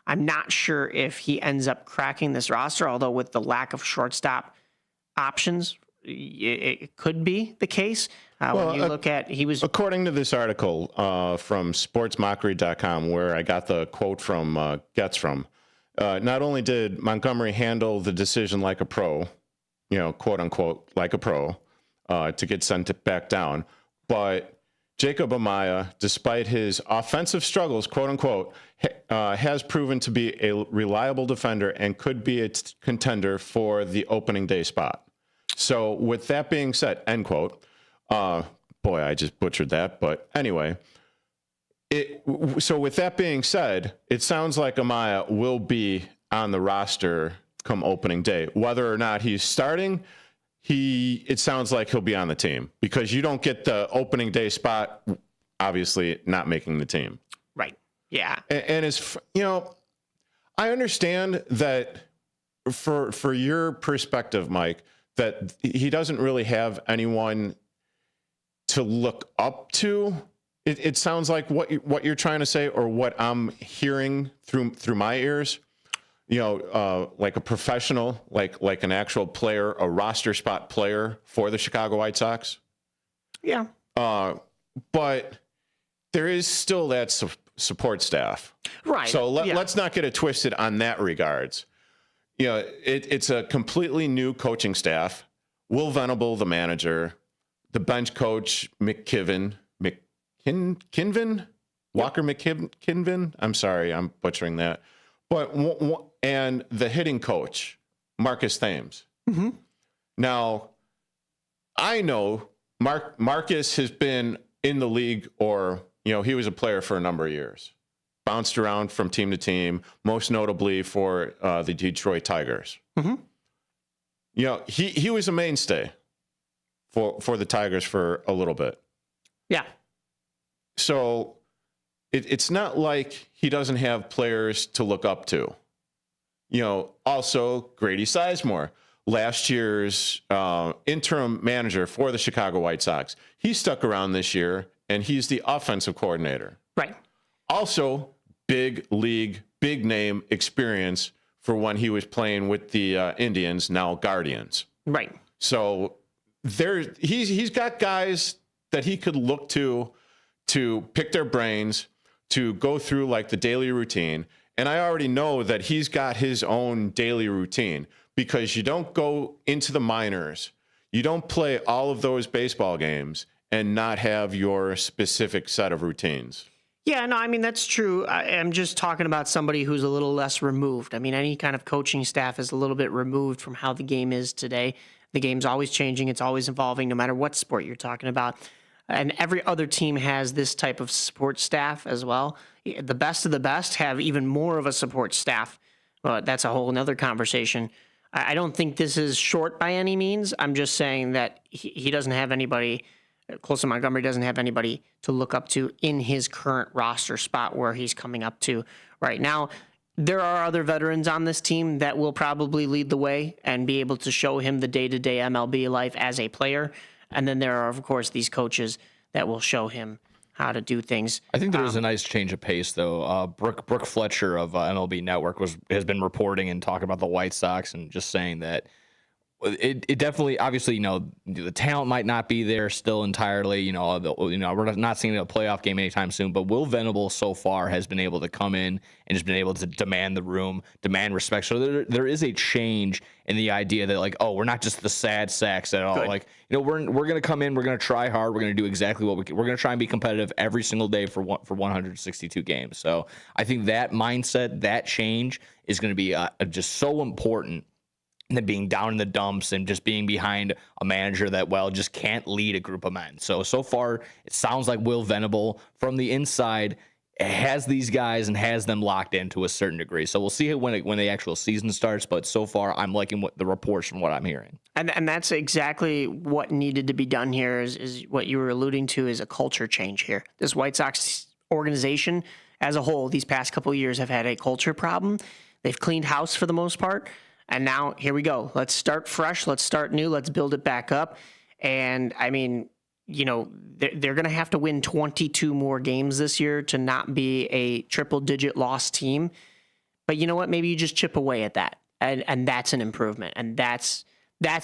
I'm not sure if he ends up cracking this roster, although with the lack of shortstop options, it could be the case. When you look at, according to this article from sportsmockery.com, where I got the quote from Gets from, not only did Montgomery handle the decision like a pro, quote unquote, like a pro, to get sent back down, but Jacob Amaya, despite his offensive struggles, quote unquote, has proven to be a reliable defender and could be a contender for the opening day spot. So with that being said, end quote, boy, I just butchered that. But anyway, So with that being said, it sounds like Amaya will be on the roster come opening day. Whether or not he's starting, it sounds like he'll be on the team, because you don't get the opening day spot, obviously not making the team. Right. Yeah. And as I understand that for your perspective, Mike, that he doesn't really have anyone to look up to. It sounds like what you're trying to say, or what I'm hearing through my ears. Like a professional, like an actual player, a roster spot player for the Chicago White Sox. Yeah. But there is still that support staff. Right. So let's not get it twisted on that regards. It's a completely new coaching staff. Will Venable, the manager, the bench coach, Kinvin, Walker McKinvin. I'm sorry, I'm butchering that. But and the hitting coach, Marcus Thames. Mm-hmm. Now, I know Marcus has been in the league, or he was a player for a number of years, bounced around from team to team, most notably for the Detroit Tigers. Mm-hmm. He was a mainstay for the Tigers for a little bit. Yeah. So it's not like he doesn't have players to look up to. Also Grady Sizemore, last year's interim manager for the Chicago White Sox. He stuck around this year, and he's the offensive coordinator. Right. Also, big league, big name experience for when he was playing with the Indians, now Guardians. Right. So he's got guys that he could look to pick their brains, to go through like the daily routine. And I already know that he's got his own daily routine, because you don't go into the minors, you don't play all of those baseball games and not have your specific set of routines. Yeah, no, I mean, that's true. I'm just talking about somebody who's a little less removed. I mean, any kind of coaching staff is a little bit removed from how the game is today. The game's always changing. It's always evolving, no matter what sport you're talking about. And every other team has this type of support staff as well. The best of the best have even more of a support staff. That's a whole nother conversation. I don't think this is short by any means. I'm just saying that he doesn't have anybody, Colson Montgomery doesn't have anybody to look up to in his current roster spot where he's coming up to right now. There are other veterans on this team that will probably lead the way and be able to show him the day-to-day MLB life as a player. And then there are, of course, these coaches that will show him how to do things. I think there is a nice change of pace, though. Brooke Fletcher of MLB Network has been reporting and talking about the White Sox, and just saying that it definitely, obviously, the talent might not be there still entirely. We're not seeing a playoff game anytime soon. But Will Venable so far has been able to come in and has been able to demand the room, demand respect. So there is a change in the idea that we're not just the sad sacks at all. Good. We're going to come in, we're going to try hard, we're going to do exactly what we're going to try and be competitive every single day for 162 games. So I think that mindset, that change is going to be just so important. Than being down in the dumps and just being behind a manager that, just can't lead a group of men. So far, it sounds like Will Venable from the inside has these guys and has them locked in to a certain degree. So we'll see when the actual season starts. But so far, I'm liking the reports from what I'm hearing. And that's exactly what needed to be done here is what you were alluding to, is a culture change here. This White Sox organization as a whole, these past couple of years have had a culture problem. They've cleaned house for the most part. And now here we go. Let's start fresh. Let's start new. Let's build it back up. And I mean, they're going to have to win 22 more games this year to not be a triple-digit loss team. But you know what? Maybe you just chip away at that. And that's an improvement. And that's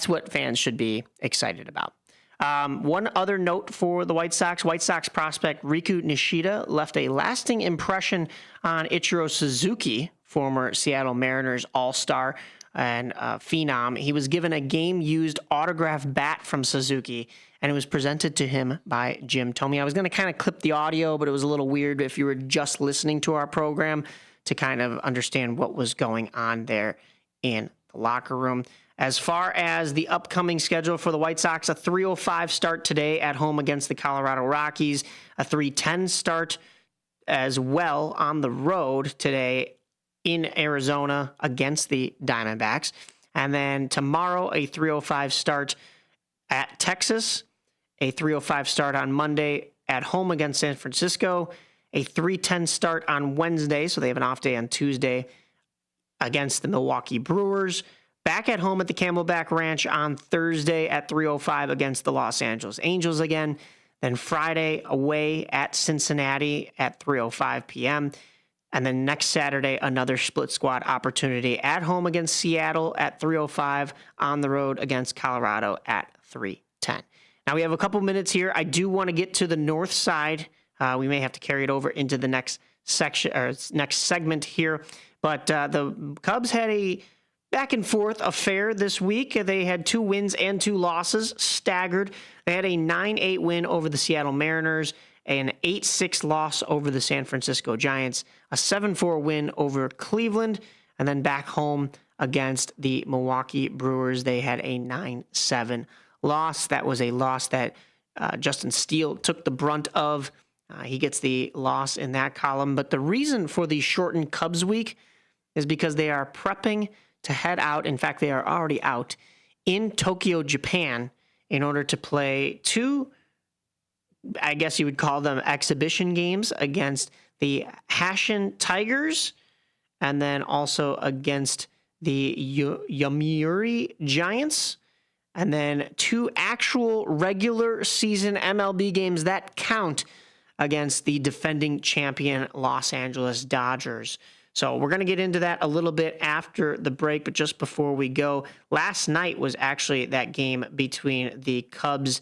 what fans should be excited about. One other note for the White Sox prospect Riku Nishida left a lasting impression on Ichiro Suzuki, former Seattle Mariners All-Star and phenom. He was given a game-used autographed bat from Suzuki, and it was presented to him by Jim Thome. I was going to kind of clip the audio, but it was a little weird if you were just listening to our program to kind of understand what was going on there in the locker room. As far as the upcoming schedule for the White Sox, a 3:05 start today at home against the Colorado Rockies, a 3:10 start as well on the road today in Arizona against the Diamondbacks. And then tomorrow, a 3:05 start at Texas, a 3:05 start on Monday at home against San Francisco, a 3:10 start on Wednesday, so they have an off day on Tuesday against the Milwaukee Brewers, back at home at the Camelback Ranch on Thursday at 3:05 against the Los Angeles Angels again, then Friday away at Cincinnati at 3:05 p.m., and then next Saturday, another split squad opportunity at home against Seattle at 3:05, on the road against Colorado at 3:10. Now we have a couple minutes here. I do want to get to the north side. We may have to carry it over into the next section or next segment here. But the Cubs had a back and forth affair this week. They had 2 wins and 2 losses, staggered. They had a 9-8 win over the Seattle Mariners, an 8-6 loss over the San Francisco Giants, a 7-4 win over Cleveland, and then back home against the Milwaukee Brewers, they had a 9-7 loss. That was a loss that Justin Steele took the brunt of. He gets the loss in that column. But the reason for the shortened Cubs week is because they are prepping to head out. In fact, they are already out in Tokyo, Japan, in order to play 2, I guess you would call them exhibition games, against the Hanshin Tigers and then also against the Yomiuri Giants, and then 2 actual regular season MLB games that count against the defending champion Los Angeles Dodgers. So we're going to get into that a little bit after the break, but just before we go, last night was actually that game between the Cubs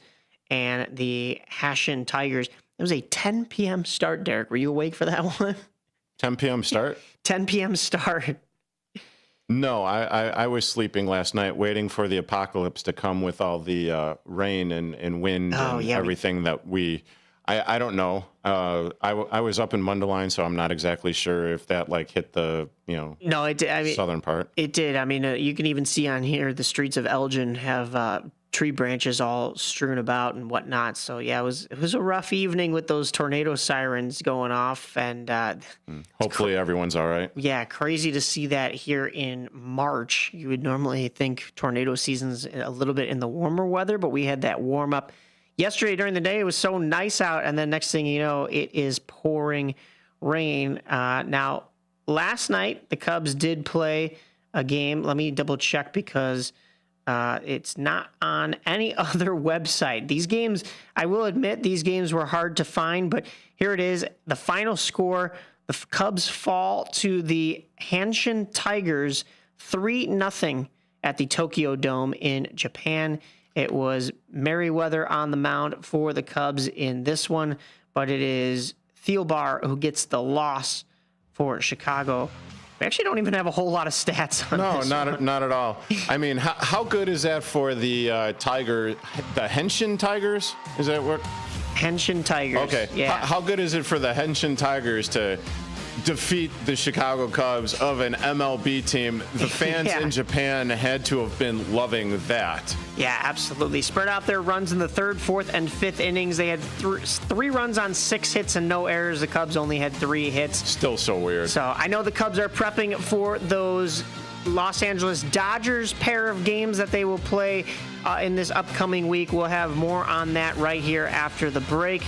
and the Hanshin Tigers. It was a 10 p.m. start, Derek. Were you awake for that one? 10 p.m. start? 10 p.m. start. No, I was sleeping last night waiting for the apocalypse to come with all the rain and wind and everything that we... I don't know. I was up in Mundelein, so I'm not exactly sure if that hit the no, it did. I mean, southern part. It did. I mean, you can even see on here the streets of Elgin have tree branches all strewn about and whatnot. So yeah, it was a rough evening with those tornado sirens going off, and hopefully everyone's all right. Yeah, crazy to see that here in March. You would normally think tornado season's a little bit in the warmer weather, but we had that warm up. Yesterday during the day, it was so nice out, and then next thing you know, it is pouring rain. Now, last night, the Cubs did play a game. Let me double check because it's not on any other website. These games, I will admit, these games were hard to find, but here it is. The final score, the Cubs fall to the Hanshin Tigers 3-0 at the Tokyo Dome in Japan. It was Merriweather on the mound for the Cubs in this one, but it is Thielbar who gets the loss for Chicago. We actually don't even have a whole lot of stats on this. No, not at all. I mean, how good is that for the the Hanshin Tigers? Is that what? Hanshin Tigers. Okay. Yeah. How good is it for the Hanshin Tigers to defeat the Chicago Cubs of an MLB team? The fans in Japan had to have been loving that. Yeah, absolutely. Spread out their runs in the 3rd, 4th, and 5th innings. They had 3 runs on 6 hits and no errors. The Cubs only had 3 hits. Still so weird. So I know the Cubs are prepping for those Los Angeles Dodgers pair of games that they will play in this upcoming week. We'll have more on that right here after the break.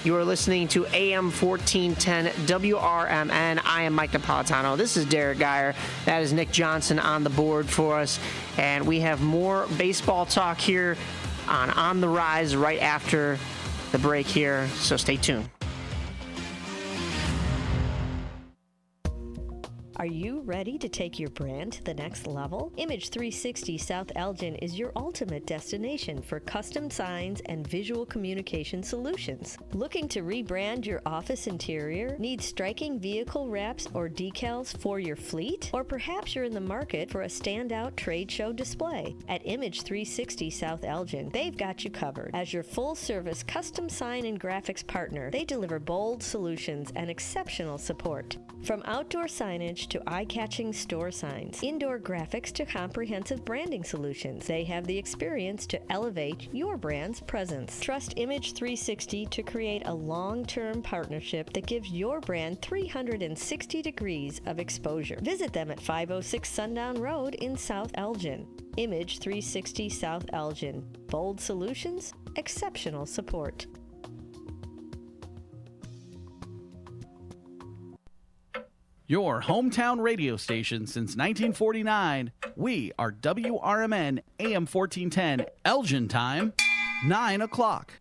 You are listening to AM 1410 WRMN. I am Mike Napoletano. This is Derrick Geyer. That is Nick Johnson on the board for us. And we have more baseball talk here on the Rise right after the break here. So stay tuned. Are you ready to take your brand to the next level? Image 360 South Elgin is your ultimate destination for custom signs and visual communication solutions. Looking to rebrand your office interior? Need striking vehicle wraps or decals for your fleet? Or perhaps you're in the market for a standout trade show display? At Image 360 South Elgin, they've got you covered. As your full-service custom sign and graphics partner, they deliver bold solutions and exceptional support. From outdoor signage to eye-catching store signs, indoor graphics to comprehensive branding solutions. They have the experience to elevate your brand's presence. Trust Image 360 to create a long-term partnership that gives your brand 360 degrees of exposure. Visit them at 506 Sundown Road in South Elgin. Image 360 South Elgin. Bold solutions, exceptional support. Your hometown radio station since 1949. We are WRMN AM 1410, Elgin time, 9 o'clock.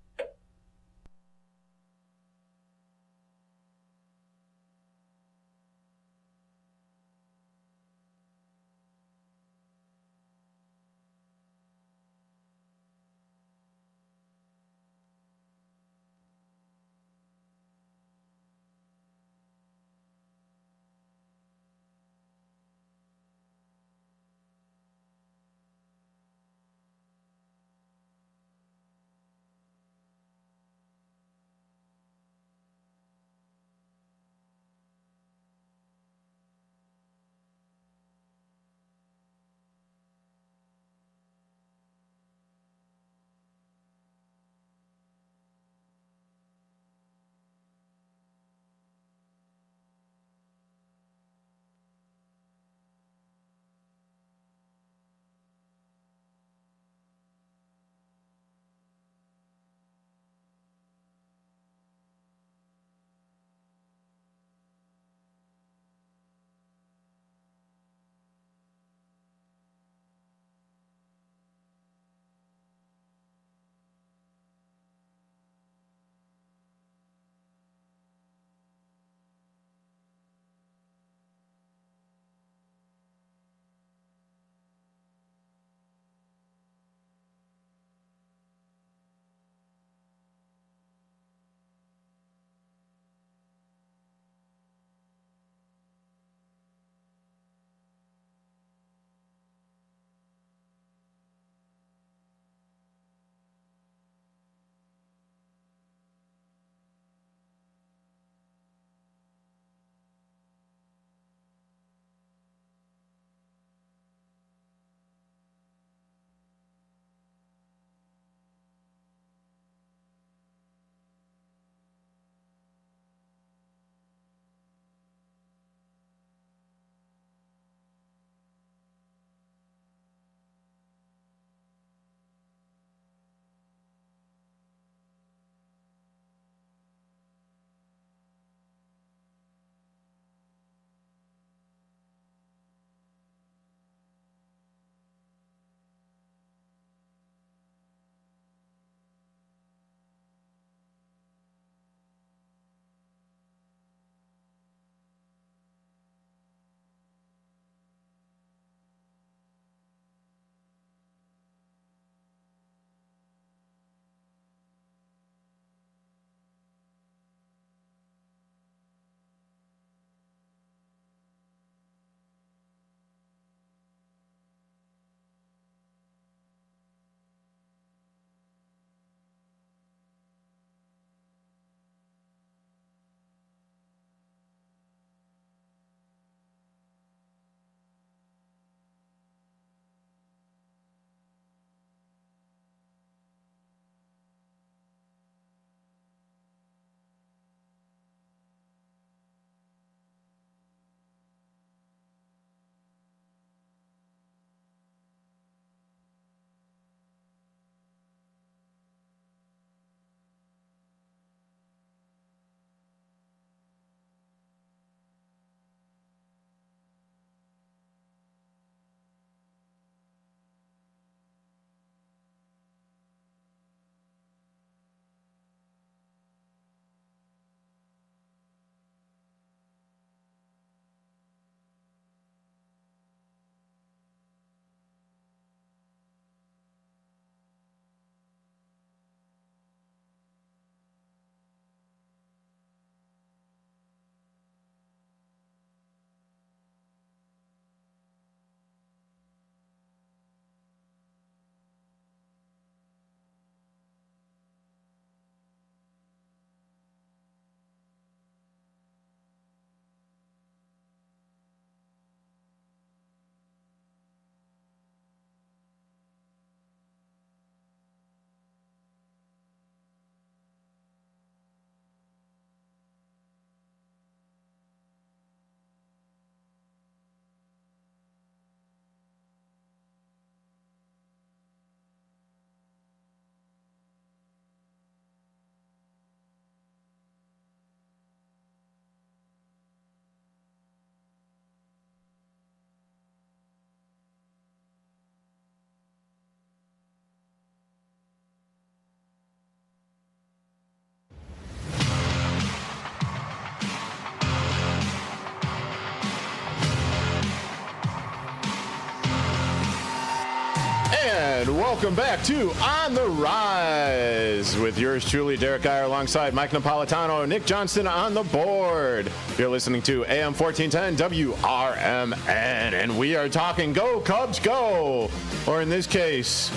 And welcome back to On the Rise with yours truly, Derrick Geyer, alongside Mike Napoletano and Nick Johnston on the board. You're listening to AM 1410 WRMN, and we are talking Go Cubs Go, or in this case,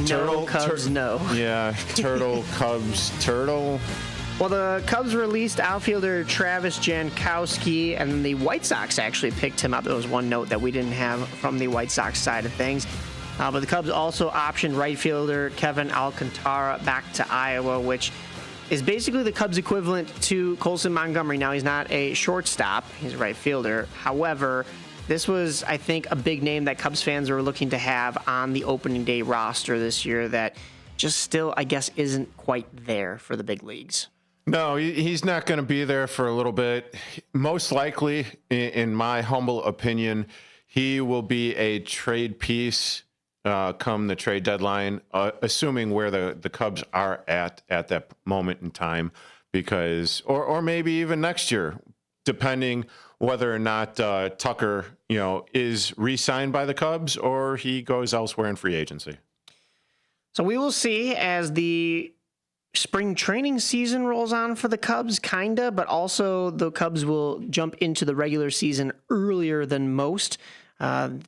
No Cubs No. Yeah, Turtle Cubs Turtle. Well, the Cubs released outfielder Travis Jankowski, and the White Sox actually picked him up. There was one note that we didn't have from the White Sox side of things. But the Cubs also optioned right fielder Kevin Alcantara back to Iowa, which is basically the Cubs equivalent to Colson Montgomery. Now, he's not a shortstop. He's a right fielder. However, this was, I think, a big name that Cubs fans were looking to have on the opening day roster this year that just still, I guess, isn't quite there for the big leagues. No, he's not going to be there for a little bit. Most likely, in my humble opinion, he will be a trade piece come the trade deadline, assuming where the Cubs are at that moment in time, because or maybe even next year, depending whether or not Tucker, is re-signed by the Cubs or he goes elsewhere in free agency. So we will see as the spring training season rolls on for the Cubs, kinda, but also the Cubs will jump into the regular season earlier than most.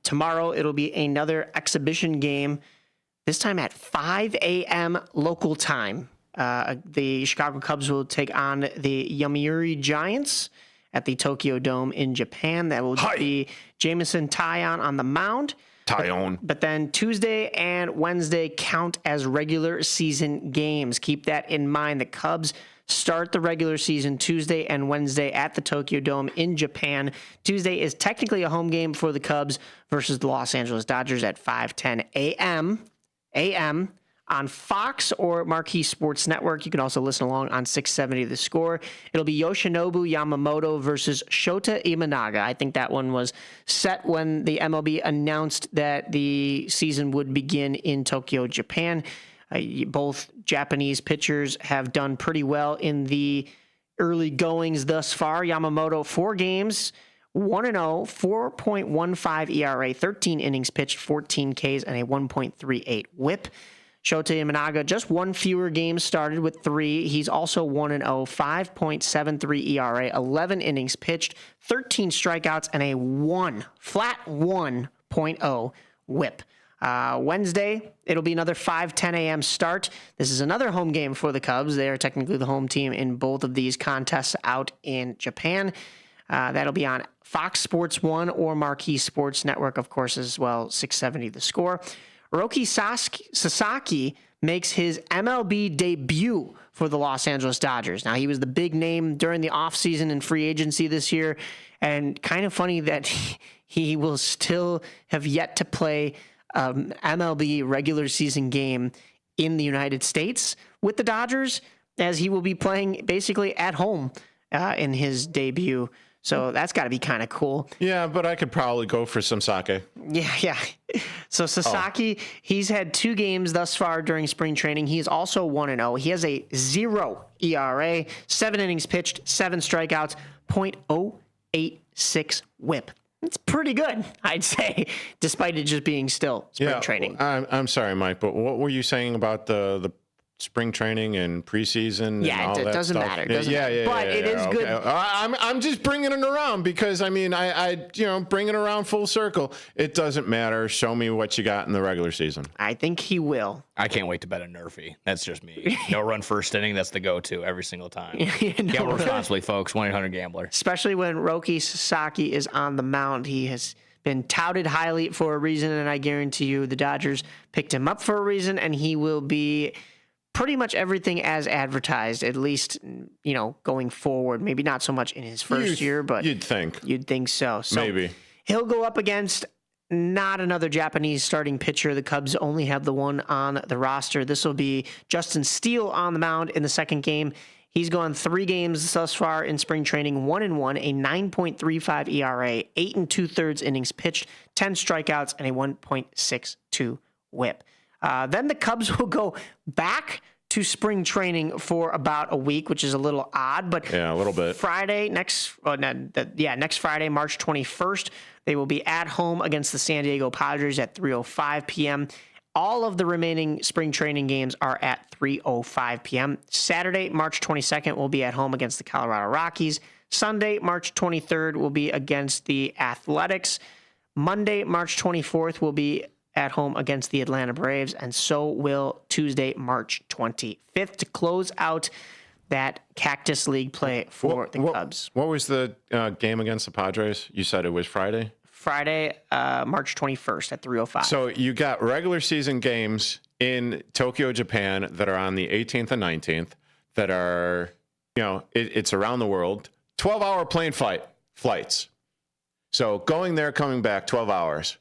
Tomorrow it'll be another exhibition game, this time at 5 a.m. local time. The Chicago Cubs will take on the Yomiuri Giants at the Tokyo Dome in Japan. That will be Jameson Taillon on the mound. But then Tuesday and Wednesday count as regular season games. Keep that in mind. The Cubs start the regular season Tuesday and Wednesday at the Tokyo Dome in Japan. Tuesday is technically a home game for the Cubs versus the Los Angeles Dodgers at 5:10 a.m. on Fox or Marquee Sports Network. You can also listen along on 670 The Score. It'll be Yoshinobu Yamamoto versus Shota Imanaga. I think that one was set when the MLB announced that the season would begin in Tokyo, Japan. Both Japanese pitchers have done pretty well in the early goings thus far. Yamamoto, 4 games, 1-0, 4.15 ERA, 13 innings pitched, 14 Ks, and a 1.38 whip. Shota Imanaga, just 1 fewer games started with 3. He's also 1-0, 5.73 ERA, 11 innings pitched, 13 strikeouts, and a flat 1.0 whip. Wednesday, it'll be another 5:10 a.m. start. This is another home game for the Cubs. They are technically the home team in both of these contests out in Japan. That'll be on Fox Sports 1 or Marquee Sports Network, of course, as well, 670 The Score. Roki Sasaki makes his MLB debut for the Los Angeles Dodgers. Now, he was the big name during the offseason and free agency this year, and kind of funny that he will still have yet to play MLB regular season game in the United States with the Dodgers, as he will be playing basically at home in his debut. So that's got to be kind of cool. Yeah, but I could probably go for some sake. Yeah. So Sasaki, he's had 2 games thus far during spring training. He is also 1-0. He has a 0 ERA, 7 innings pitched, 7 strikeouts, .086 whip. It's pretty good, I'd say, despite it just being still spring training. I'm sorry, Mike, but what were you saying about the spring training and preseason? Yeah, and all it that doesn't stuff? matter. But it is good. I'm just bringing it around because I bring it around full circle. It doesn't matter. Show me what you got in the regular season. I think he will. I can't wait to bet a Nerfy. That's just me. No run first inning. That's the go-to every single time. Gamble responsibly, folks. 1-800-GAMBLER. Especially when Roki Sasaki is on the mound. He has been touted highly for a reason, and I guarantee you the Dodgers picked him up for a reason, and he will be pretty much everything as advertised, at least, going forward. Maybe not so much in his first year, but you'd think so. Maybe he'll go up against not another Japanese starting pitcher. The Cubs only have the one on the roster. This will be Justin Steele on the mound in the second game. He's gone 3 games thus far in spring training, 1-1, a 9.35 ERA, 8 2/3 innings pitched, 10 strikeouts, and a 1.62 whip. Then the Cubs will go back to spring training for about a week, which is a little odd, but yeah, a little bit. next Friday, March 21st, they will be at home against the San Diego Padres at 3:05 p.m. All of the remaining spring training games are at 3:05 p.m. Saturday, March 22nd, will be at home against the Colorado Rockies. Sunday, March 23rd, will be against the Athletics. Monday, March 24th, will be at home against the Atlanta Braves, and so will Tuesday, March 25th, to close out that Cactus League play for the Cubs. What was the game against the Padres? You said it was Friday? Friday, March 21st at 3:05. So you got regular season games in Tokyo, Japan that are on the 18th and 19th that are, it's around the world. 12-hour plane flights. So going there, coming back, 12 hours.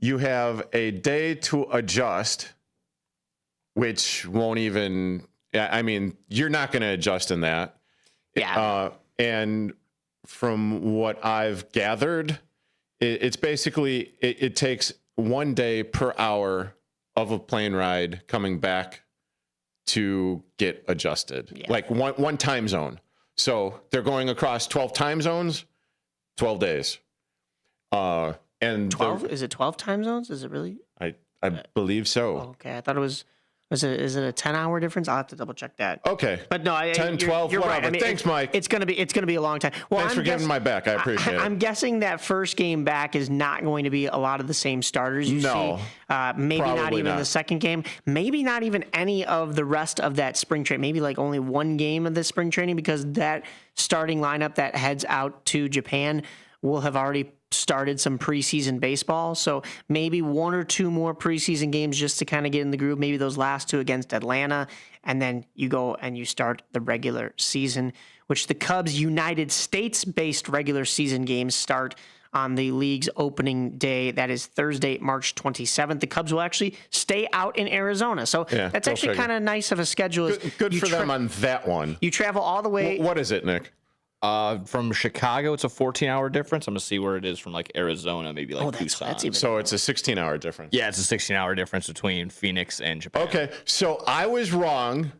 You have a day to adjust, which won't even, you're not going to adjust in that. Yeah. And from what I've gathered, it's basically, it takes 1 day per hour of a plane ride coming back to get adjusted. Yeah. Like one time zone. So they're going across 12 time zones, 12 days. And 12? Is it 12 time zones? Is it really? I believe so. Okay, I thought it was is it a 10-hour difference? I'll have to double check that. Okay. But no, 10, 12, you're whatever. Right. Thanks, Mike. It's gonna be a long time. Well, Thanks for giving my back. I appreciate it. I'm guessing that first game back is not going to be a lot of the same starters you see. Maybe not even the second game. Maybe not even any of the rest of that spring training. Maybe like only one game of the spring training, because that starting lineup that heads out to Japan will have already started some preseason baseball. So maybe one or two more preseason games just to kind of get in the groove. Maybe those last two against Atlanta. And then you go and you start the regular season, which the Cubs United States-based regular season games start on the league's opening day. That is Thursday, March 27th. The Cubs will actually stay out in Arizona. So that's actually kind of nice of a schedule. Good for them on that one. You travel all the way. What is it, Nick? From Chicago, it's a 14-hour difference. I'm going to see where it is from like Arizona, maybe like Tucson. So it's a 16-hour difference. Yeah, it's a 16-hour difference between Phoenix and Japan. Okay, so I was wrong.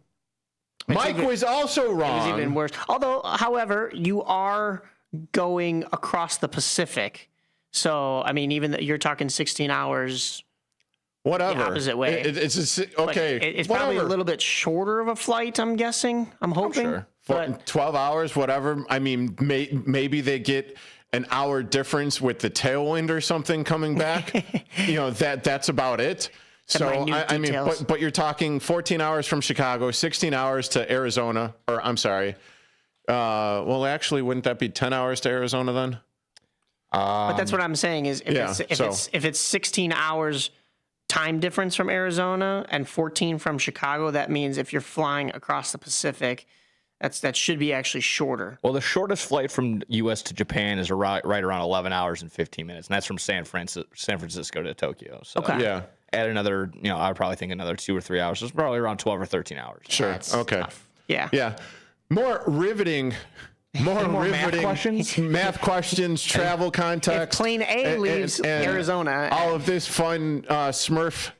Mike was also wrong. It was even worse. Although, however, you are going across the Pacific. So, even you're talking 16 hours. Whatever. The opposite way. It's it's probably a little bit shorter of a flight, I'm guessing. I'm hoping. Sure. 12 hours, whatever. Maybe they get an hour difference with the tailwind or something coming back. That's about it. So, but you're talking 14 hours from Chicago, 16 hours to Arizona, or I'm sorry. Well, actually, wouldn't that be 10 hours to Arizona then? But that's what I'm saying is if it's 16 hours time difference from Arizona and 14 from Chicago, that means if you're flying across the Pacific, that should be actually shorter. Well, the shortest flight from U.S. to Japan is right around 11 hours and 15 minutes, and that's from San Francisco to Tokyo. So yeah, add another, I would probably think another 2 or 3 hours. It's probably around 12 or 13 hours. Sure. Okay. Tough. Yeah. More riveting. Math questions, travel context. If plane A leaves Arizona. All of this fun Smurf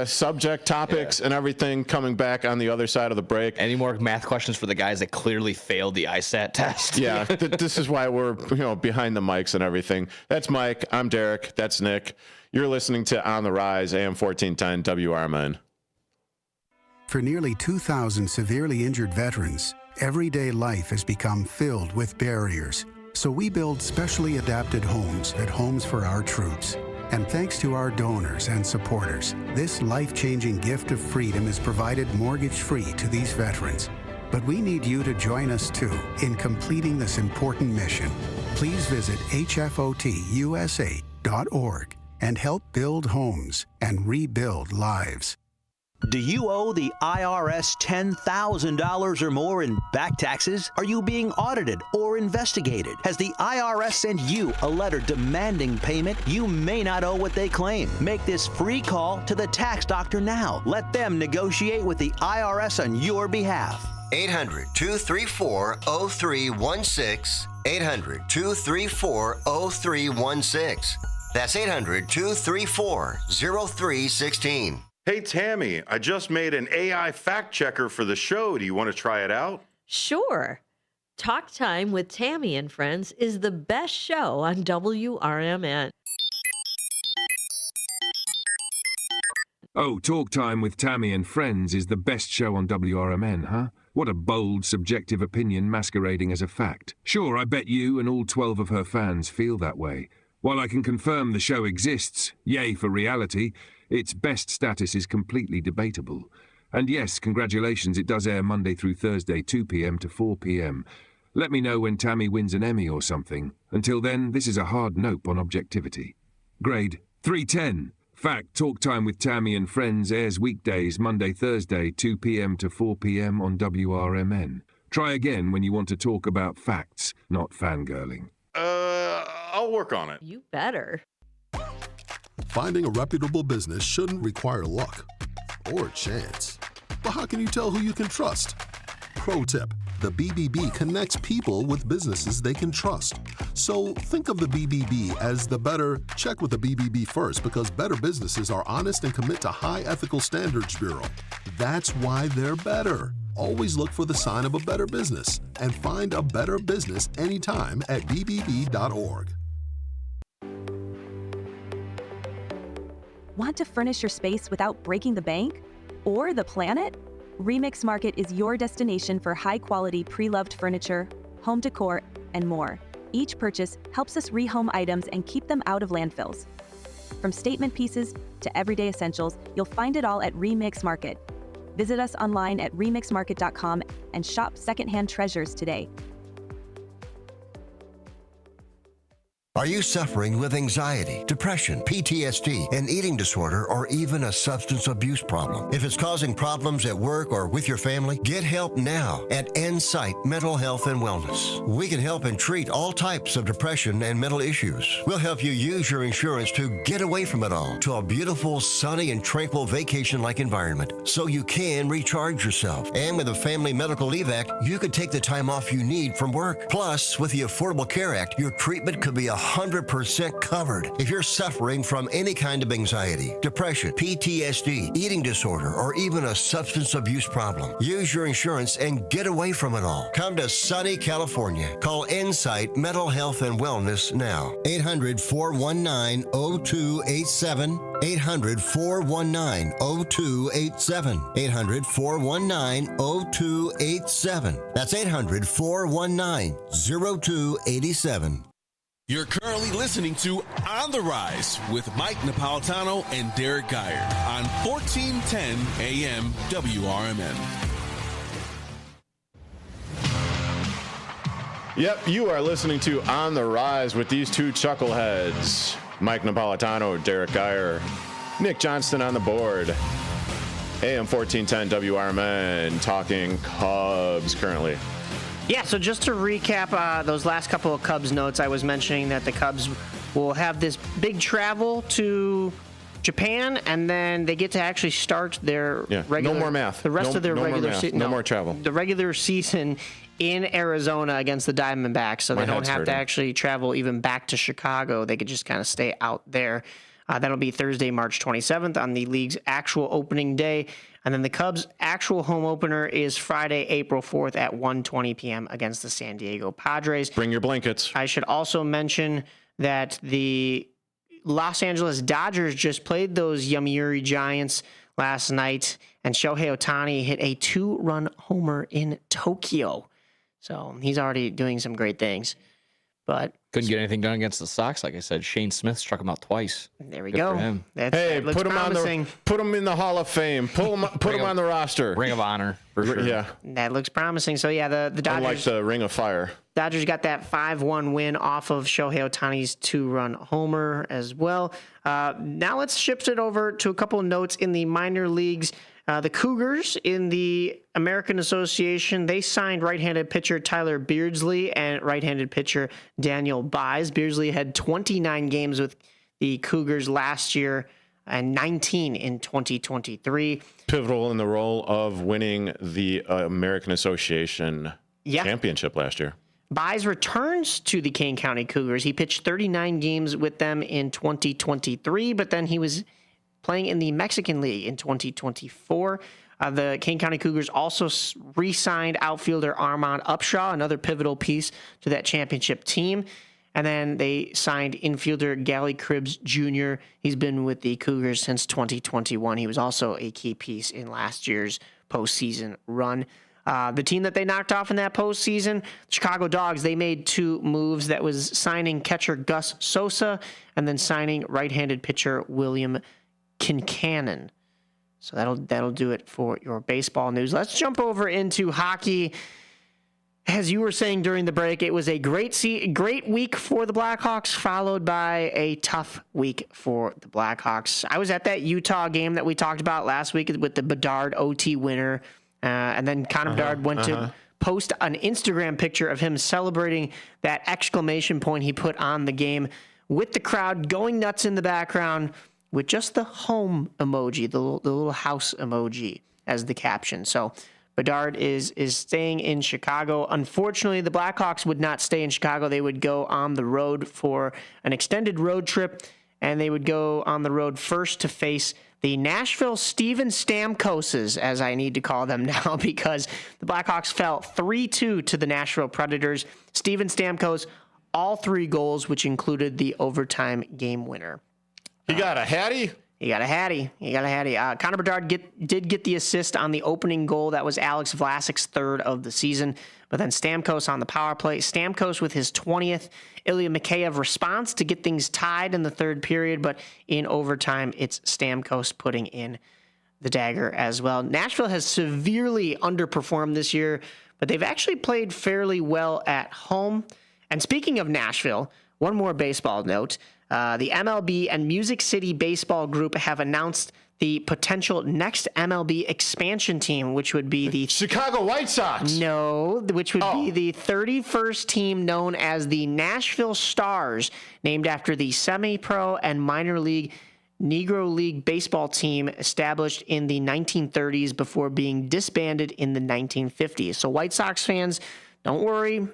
subject topics and everything coming back on the other side of the break. Any more math questions for the guys that clearly failed the ISAT test? Yeah, this is why we're behind the mics and everything. That's Mike. I'm Derrick. That's Nick. You're listening to On the Rise, AM 1410 WRMN. For nearly 2,000 severely injured veterans, everyday life has become filled with barriers. So we build specially adapted homes at Homes for Our Troops. And thanks to our donors and supporters, this life-changing gift of freedom is provided mortgage-free to these veterans. But we need you to join us too in completing this important mission. Please visit hfotusa.org and help build homes and rebuild lives. Do you owe the IRS $10,000 or more in back taxes? Are you being audited or investigated? Has the IRS sent you a letter demanding payment? You may not owe what they claim. Make this free call to the tax doctor now. Let them negotiate with the IRS on your behalf. 800-234-0316. 800-234-0316. That's 800-234-0316. Hey, Tammy, I just made an AI fact checker for the show. Do you want to try it out? Sure. Talk Time with Tammy and Friends is the best show on WRMN. Oh, Talk Time with Tammy and Friends is the best show on WRMN, huh? What a bold, subjective opinion masquerading as a fact. Sure, I bet you and all 12 of her fans feel that way. While I can confirm the show exists, yay for reality, its best status is completely debatable. And yes, congratulations, it does air Monday through Thursday, 2 p.m. to 4 p.m. Let me know when Tammy wins an Emmy or something. Until then, this is a hard nope on objectivity. Grade 310. Fact, Talk Time with Tammy and Friends airs weekdays, Monday, Thursday, 2 p.m. to 4 p.m. on WRMN. Try again when you want to talk about facts, not fangirling. I'll work on it. You better. Finding a reputable business shouldn't require luck or chance. But how can you tell who you can trust? Pro tip, the BBB connects people with businesses they can trust. So think of the BBB as the better, check with the BBB first, because better businesses are honest and commit to high ethical standards bureau. That's why they're better. Always look for the sign of a better business and find a better business anytime at bbb.org. Want to furnish your space without breaking the bank or the planet? Remix Market is your destination for high-quality pre-loved furniture, home decor, and more. Each purchase helps us rehome items and keep them out of landfills. From statement pieces to everyday essentials, you'll find it all at Remix Market. Visit us online at remixmarket.com and shop secondhand treasures today. Are you suffering with anxiety, depression, PTSD, an eating disorder, or even a substance abuse problem? If it's causing problems at work or with your family, get help now at Insight Mental Health and Wellness. We can help and treat all types of depression and mental issues. We'll help you use your insurance to get away from it all to a beautiful, sunny, and tranquil vacation-like environment so you can recharge yourself. And with a Family Medical Leave Act, you could take the time off you need from work. Plus, with the Affordable Care Act, your treatment could be 100% covered. If you're suffering from any kind of anxiety, depression, PTSD, eating disorder, or even a substance abuse problem, use your insurance and get away from it all. Come to sunny California. Call Insight Mental Health and Wellness now. 800-419-0287. 800-419-0287. 800-419-0287. That's 800-419-0287. You're currently listening to On the Rise with Mike Napoletano and Derrick Geyer on 1410 AM WRMN. Yep, you are listening to On the Rise with these two chuckleheads, Mike Napoletano, Derrick Geyer, Nick Johnston on the board. AM 1410 WRMN, talking Cubs currently. Yeah, so just to recap those last couple of Cubs notes, I was mentioning that the Cubs will have this big travel to Japan, and then they get to actually start their regular... No more math. The rest of their regular season. No more travel. The regular season in Arizona against the Diamondbacks, so they don't have to actually travel even back to Chicago. They could just kind of stay out there. That'll be Thursday, March 27th on the league's actual opening day. And then the Cubs' actual home opener is Friday, April 4th at 1:20 p.m. against the San Diego Padres. Bring your blankets. I should also mention that the Los Angeles Dodgers just played those Yomiuri Giants last night, and Shohei Ohtani hit a 2-run homer in Tokyo. So he's already doing some great things. But couldn't get anything done against the Sox. Like I said, Shane Smith struck him out twice. There we Good go. for him. Hey, put him in the Hall of Fame. Put him on the roster. Ring of Honor for sure. Yeah, that looks promising. So yeah, the Dodgers, unlike the Ring of Fire. Dodgers got that 5-1 win off of Shohei Ohtani's 2-run homer as well. Now let's shift it over to a couple of notes in the minor leagues. The Cougars in the American Association, they signed right-handed pitcher Tyler Beardsley and right-handed pitcher Daniel Buys. Beardsley had 29 games with the Cougars last year and 19 in 2023. Pivotal in the role of winning the American Association championship last year. Buys returns to the Kane County Cougars. He pitched 39 games with them in 2023, but then he was playing in the Mexican League in 2024. The Kane County Cougars also re-signed outfielder Armand Upshaw, another pivotal piece to that championship team. And then they signed infielder Gally Cribbs Jr. He's been with the Cougars since 2021. He was also a key piece in last year's postseason run. The team that they knocked off in that postseason, the Chicago Dogs, they made two moves. That was signing catcher Gus Sosa and then signing right-handed pitcher William Kincannon. So that'll do it for your baseball news. Let's jump over into hockey. As you were saying during the break, it was a great week for the Blackhawks, followed by a tough week for the Blackhawks. I was at that Utah game that we talked about last week with the Bedard OT winner, and then Connor Bedard went to post an Instagram picture of him celebrating that exclamation point he put on the game with the crowd going nuts in the background with just the home emoji, the little house emoji as the caption. So Bedard is staying in Chicago. Unfortunately, the Blackhawks would not stay in Chicago. They would go on the road for an extended road trip, and they would go on the road first to face the Nashville Steven Stamkoses, as I need to call them now, because the Blackhawks fell 3-2 to the Nashville Predators. Steven Stamkos, all 3 goals, which included the overtime game winner. He got a hattie? He got a hattie. Connor Bedard did get the assist on the opening goal. That was Alex Vlasic's 3rd of the season. But then Stamkos on the power play. Stamkos with his 20th. Ilya Mikheyev response to get things tied in the 3rd period. But in overtime, it's Stamkos putting in the dagger as well. Nashville has severely underperformed this year, but they've actually played fairly well at home. And speaking of Nashville, one more baseball note. The MLB and Music City Baseball Group have announced the potential next MLB expansion team, which would be the Chicago White Sox. No, which would be the 31st team known as the Nashville Stars, named after the semi-pro and minor league Negro League baseball team established in the 1930s before being disbanded in the 1950s. So White Sox fans, don't worry.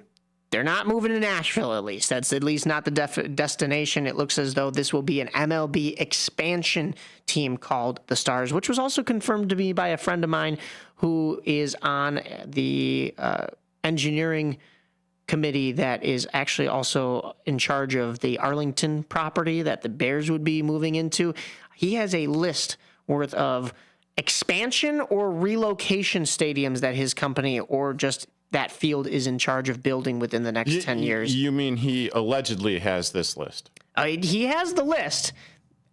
They're not moving to Nashville, at least. That's at least not the destination. It looks as though this will be an MLB expansion team called the Stars, which was also confirmed to me by a friend of mine who is on the engineering committee that is actually also in charge of the Arlington property that the Bears would be moving into. He has a list worth of expansion or relocation stadiums that his company or just that field is in charge of building within the next 10 years. You mean he allegedly has this list? He has the list.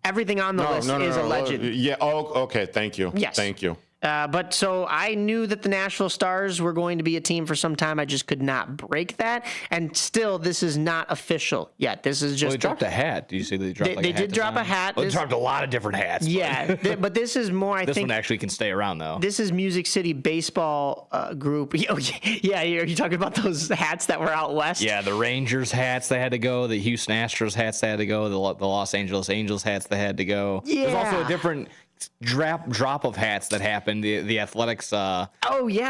Everything on the list is alleged. Yeah. Oh, okay. Thank you. Yes. Thank you. But so I knew that the Nashville Stars were going to be a team for some time. I just could not break that. And still, this is not official yet. This is just. Well, they dropped a hat. Do you see they dropped a hat? They did drop a hat. Well, they dropped a lot of different hats. Yeah. But this is more, I think. This one actually can stay around, though. This is Music City Baseball Group. Yeah, are you talking about those hats that were out west? Yeah, the Rangers hats that had to go, the Houston Astros hats that had to go, the Los Angeles Angels hats that had to go. Yeah. There's also a different drop of hats that happened. The Athletics. I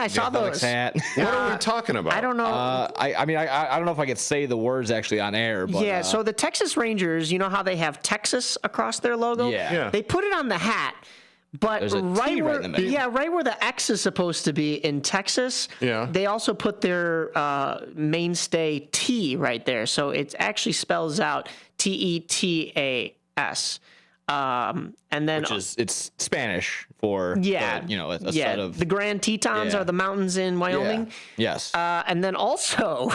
saw those. Hat. What are we talking about? I don't know. I mean, I don't know if I could say the words actually on air. But, yeah. So the Texas Rangers, you know how they have Texas across their logo? Yeah. They put it on the hat. But right where the X is supposed to be in Texas, they also put their mainstay T right there. So it actually spells out TETAS. And then it's Spanish for a set of the Grand Tetons are the mountains in Wyoming. Yeah. Yes. And then also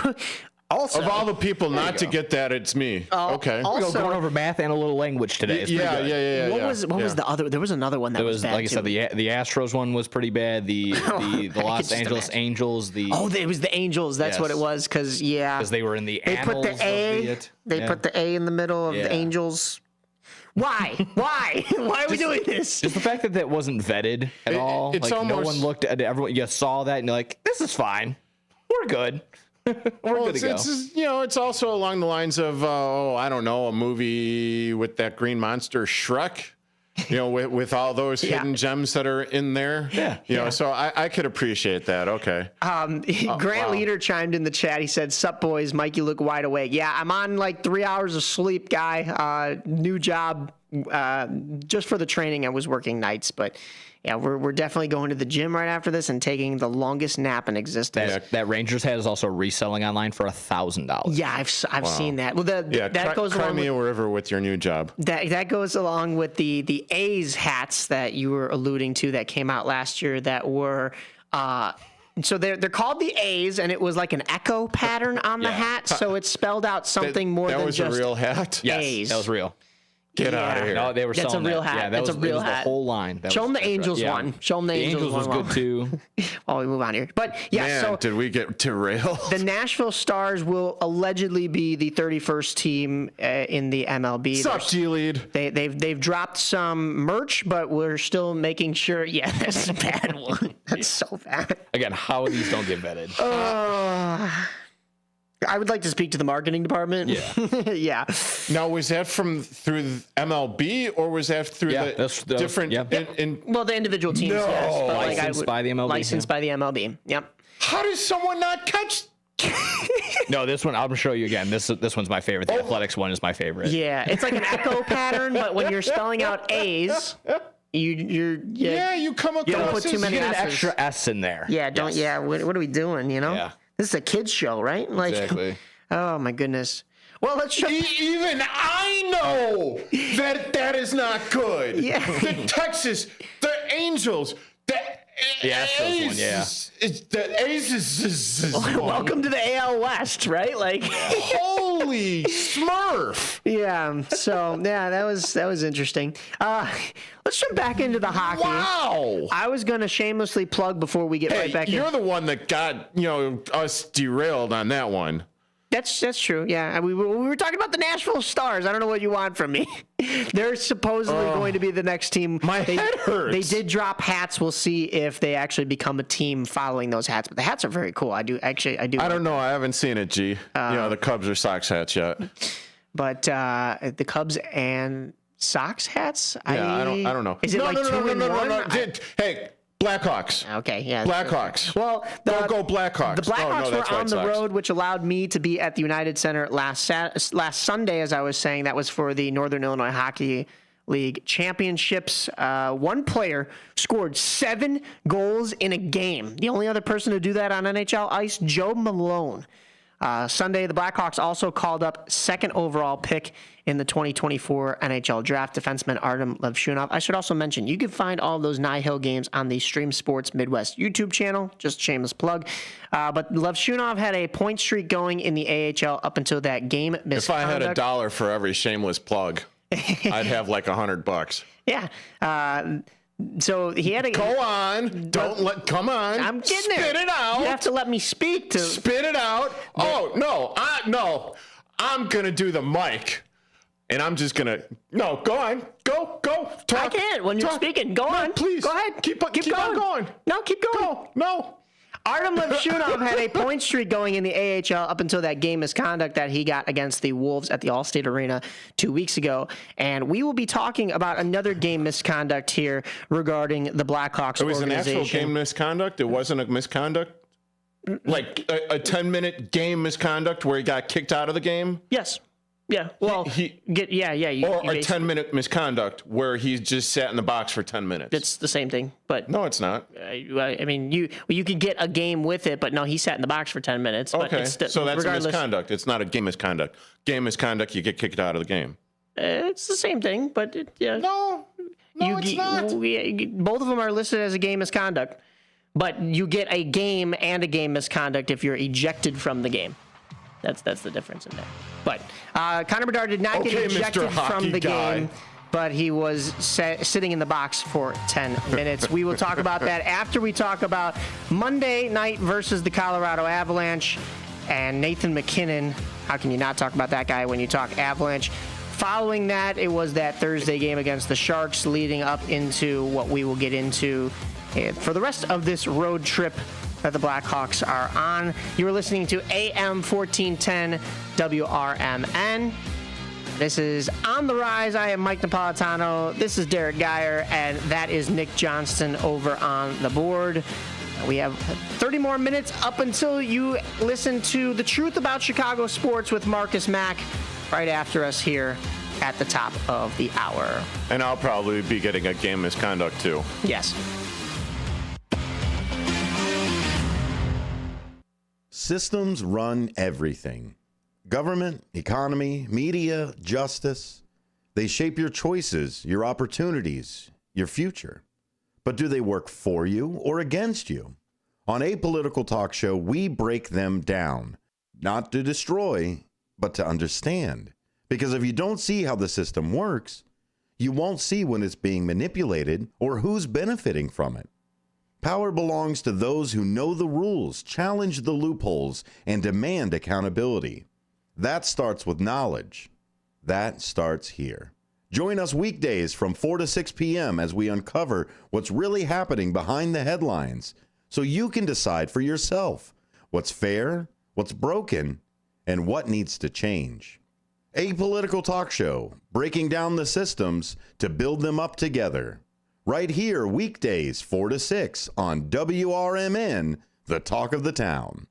of all the people not to get that, it's me. Okay. We're going over math and a little language today. It's Yeah. What was the other? There was another one that was bad like I said, the Astros one was pretty bad. The Los Angeles Angels. It was the Angels. That's what it was. Because they were in the annals put the A. They put the A in the middle of the Angels. Why? Why are we doing this? Just the fact that wasn't vetted at all. It's like almost, no one looked at everyone. You saw that and you're like, this is fine. We're good. We're good to go. It's also along the lines of, I don't know, a movie with that green monster, Shrek. With all those hidden gems that are in there. So I could appreciate that. Okay. Grant Leader chimed in the chat. He said, "Sup, boys? Mike, you look wide awake." Yeah, I'm on like 3 hours of sleep, guy. New job just for the training, I was working nights, but yeah, we're definitely going to the gym right after this and taking the longest nap in existence. That Rangers hat is also reselling online for $1,000. Yeah, I've seen that. Well, that goes cry along me with, a river with your new job. that goes along with the A's hats that you were alluding to that came out last year that were. So they're called the A's, and it was like an echo pattern on the hat, so it spelled out something more than just That was a real hat? Yes, A's. that was real. Get out of here. No, they were That's selling a real that. hat. Yeah, That's a real hat. The whole line. Show them the Angels one. Show them the Angels was one. good too. While we move on here, but yeah. Man, so did we get derailed? the Nashville Stars will allegedly be the 31st team in the MLB. Sup, G-Lead? They've dropped some merch, but we're still making sure. Yeah, that's a bad one. That's so bad. Again, how these don't get vetted. I would like to speak to the marketing department. Yeah. Yeah. Now, was that through MLB or was that through the different? Well, the individual teams, yes. But Licensed by the MLB. Licensed by the MLB. Yep. How does someone not catch? No, this one, I'm going to show you again. This one's my favorite. The Athletics one is my favorite. Yeah, it's like an echo pattern, but when you're spelling out A's, you come across. don't put too many You get an S's. extra S in there. Yeah, don't. Yes. Yeah, what are we doing? You know. Yeah. This is a kids show, right? Like, Exactly. Oh my goodness. Well, let's show. Even I know that is not good. Yeah. The Texas, the Angels, the Astros one, yeah. The A's is Welcome to the AL West, right? Like, holy Smurf. Yeah. So yeah, that was interesting. Let's jump back into the hockey. Wow. I was gonna shamelessly plug before we get right back in. You're the one that got us derailed on that one. That's true. Yeah, we were talking about the Nashville Stars. I don't know what you want from me. They're supposedly going to be the next team. My head hurts. They did drop hats. We'll see if they actually become a team following those hats. But the hats are very cool. I do. I don't know. I haven't seen it, G. The Cubs or Sox hats yet. But the Cubs and Sox hats. Yeah, I don't know. Is it no, like no, two in one? No. Hey. Blackhawks. Okay, yeah. Blackhawks. Well, go Blackhawks. The Blackhawks that's were on White the Sox. road, which allowed me to be at the United Center last Sunday, as I was saying. That was for the Northern Illinois Hockey League Championships. One player scored 7 goals in a game. The only other person to do that on NHL ice, Joe Malone. Sunday, the Blackhawks also called up second overall pick in the 2024 NHL draft, defenseman Artem Levshunov. I should also mention, you can find all those Nihil games on the Stream Sports Midwest YouTube channel. Just shameless plug. But Levshunov had a point streak going in the AHL up until that game misconduct. If I had $1 for every shameless plug, I'd have like $100. Yeah. So he had a go on. Come on. I'm getting there. Spit it out. You have to let me speak to spit it out. Oh no, I'm gonna do the mic, and I'm just gonna go on, go. Talk. I can't when you're speaking. Go on, please. Go ahead. Keep on going. No, keep going. No. Artem Levshunov had a point streak going in the AHL up until that game misconduct that he got against the Wolves at the Allstate Arena 2 weeks ago. And we will be talking about another game misconduct here regarding the Blackhawks organization. It was an actual game misconduct? It wasn't a misconduct? Like a 10-minute game misconduct where he got kicked out of the game? Yes. Yeah. Well, or a 10-minute misconduct where he just sat in the box for 10 minutes. It's the same thing, but no, it's not. I mean, you could get a game with it, but no, he sat in the box for 10 minutes. Okay, but so that's a misconduct. It's not a game misconduct. Game misconduct, you get kicked out of the game. It's the same thing, but yeah. No, it's not. Both of them are listed as a game misconduct, but you get a game and a game misconduct if you're ejected from the game. That's the difference in there. But Connor Bedard did not get ejected from the game, but he was sitting in the box for 10 minutes. We will talk about that after we talk about Monday night versus the Colorado Avalanche and Nathan MacKinnon. How can you not talk about that guy when you talk Avalanche? Following that, it was that Thursday game against the Sharks, leading up into what we will get into for the rest of this road trip that the Blackhawks are on. You are listening to AM 1410 WRMN. This is On the Rise. I am Mike Napoletano. This is Derrick Geyer, and that is Nick Johnston over on the board. We have 30 more minutes up until you listen to The Truth About Chicago Sports with Marcus Mack right after us here at the top of the hour. And I'll probably be getting a game misconduct too. Yes. Systems run everything. Government, economy, media, justice. They shape your choices, your opportunities, your future. But do they work for you or against you? On Apolitical Talk Show, we break them down, not to destroy, but to understand. Because if you don't see how the system works, you won't see when it's being manipulated or who's benefiting from it. Power belongs to those who know the rules, challenge the loopholes, and demand accountability. That starts with knowledge. That starts here. Join us weekdays from 4 to 6 p.m. as we uncover what's really happening behind the headlines so you can decide for yourself what's fair, what's broken, and what needs to change. Apolitical Talk Show, breaking down the systems to build them up together. Right here, weekdays 4 to 6 on WRMN, the talk of the town.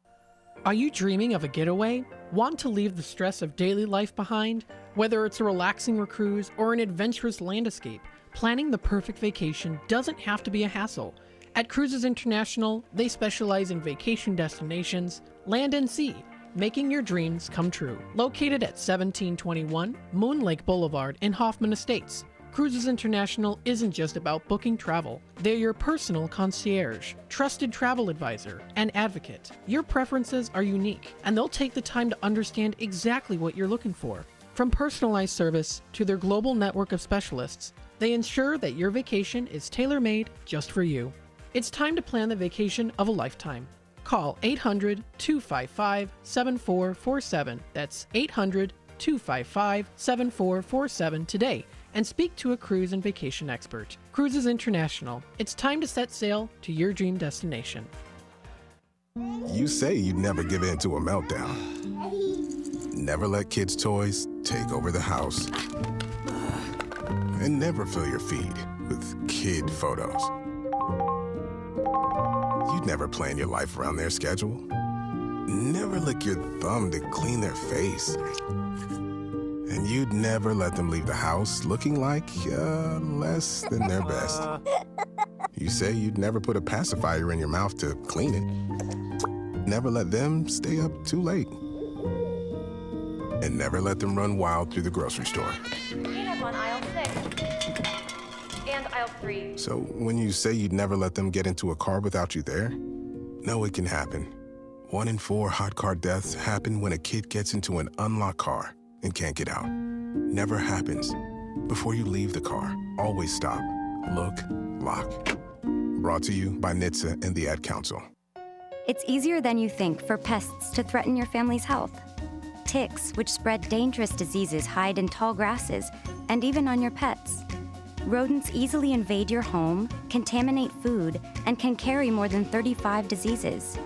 Are you dreaming of a getaway? Want to leave the stress of daily life behind? Whether it's a relaxing cruise or an adventurous land escape, planning the perfect vacation doesn't have to be a hassle. At Cruises International, they specialize in vacation destinations, land and sea, making your dreams come true. Located at 1721 Moon Lake Boulevard in Hoffman Estates, Cruises International isn't just about booking travel. They're your personal concierge, trusted travel advisor, and advocate. Your preferences are unique, and they'll take the time to understand exactly what you're looking for. From personalized service to their global network of specialists, they ensure that your vacation is tailor-made just for you. It's time to plan the vacation of a lifetime. Call 800-255-7447. That's 800-255-7447 today and speak to a cruise and vacation expert. Cruises International. It's time to set sail to your dream destination. You say you'd never give in to a meltdown. Never let kids' toys take over the house. And never fill your feed with kid photos. You'd never plan your life around their schedule. Never lick your thumb to clean their face. And you'd never let them leave the house looking like less than their best. You say you'd never put a pacifier in your mouth to clean it. Never let them stay up too late. And never let them run wild through the grocery store. Peanut on aisle 6. And aisle 3. So when you say you'd never let them get into a car without you there, no, it can happen. 1 in 4 hot car deaths happen when a kid gets into an unlocked car and can't get out. Never happens. Before you leave the car, always stop, look, lock. Brought to you by NHTSA and the Ad Council. It's easier than you think for pests to threaten your family's health. Ticks, which spread dangerous diseases, hide in tall grasses and even on your pets. Rodents easily invade your home, contaminate food, and can carry more than 35 diseases.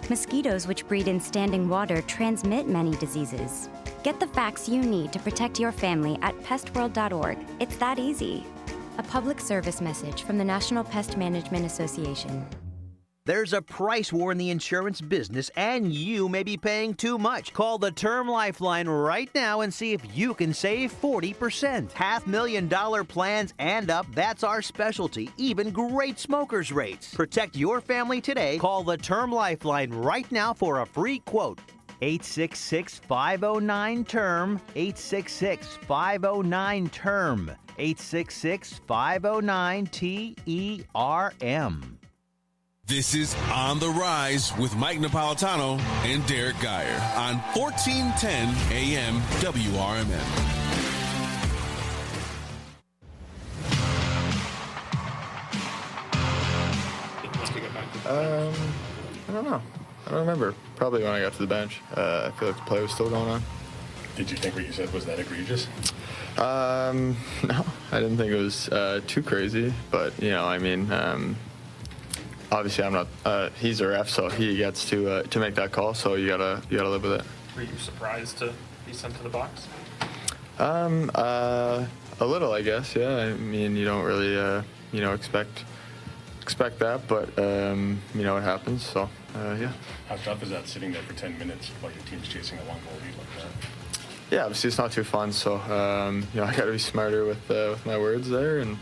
Mosquitoes, which breed in standing water, transmit many diseases. Get the facts you need to protect your family at pestworld.org. It's that easy. A public service message from the National Pest Management Association. There's a price war in the insurance business, and you may be paying too much. Call the Term Lifeline right now and see if you can save 40%. $500,000 plans and up, that's our specialty. Even great smokers' rates. Protect your family today. Call the Term Lifeline right now for a free quote. 866-509-TERM. 866-509-TERM. 866-509-TERM. This is On the Rise with Mike Napoletano and Derrick Geyer on 1410 AM WRMN. I don't know. I don't remember. Probably when I got to the bench. I feel like the play was still going on. Did you think what you said was that egregious? No, I didn't think it was too crazy. But, obviously I'm not. He's a ref, so he gets to make that call. So you gotta live with it. Were you surprised to be sent to the box? A little, I guess. Yeah. I mean, you don't really, expect that, but it happens. So yeah. How tough is that sitting there for 10 minutes while your team's chasing a long goal lead like Yeah, obviously it's not too fun, so you know, I got to be smarter with my words there, and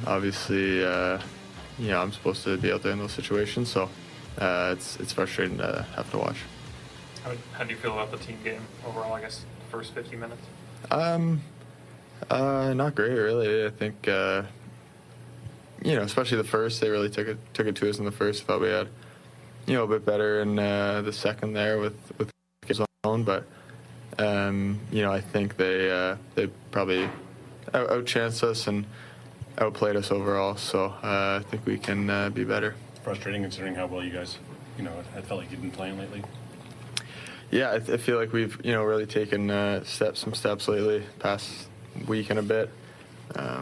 obviously you know, I'm supposed to be out there in those situations, so it's frustrating to have to watch. How do you feel about the team game overall? I guess the first 50 minutes. Not great, really. I think you know, especially the first, they really took it to us in the first. Thought we had, you know, a bit better in the second there with his own, but you know, I think they probably outchanced us and outplayed us overall. So I think we can be better. Frustrating considering how well you guys, you know, I felt like you've been playing lately. Yeah, I feel like we've, you know, really taken some steps lately, past week and a bit.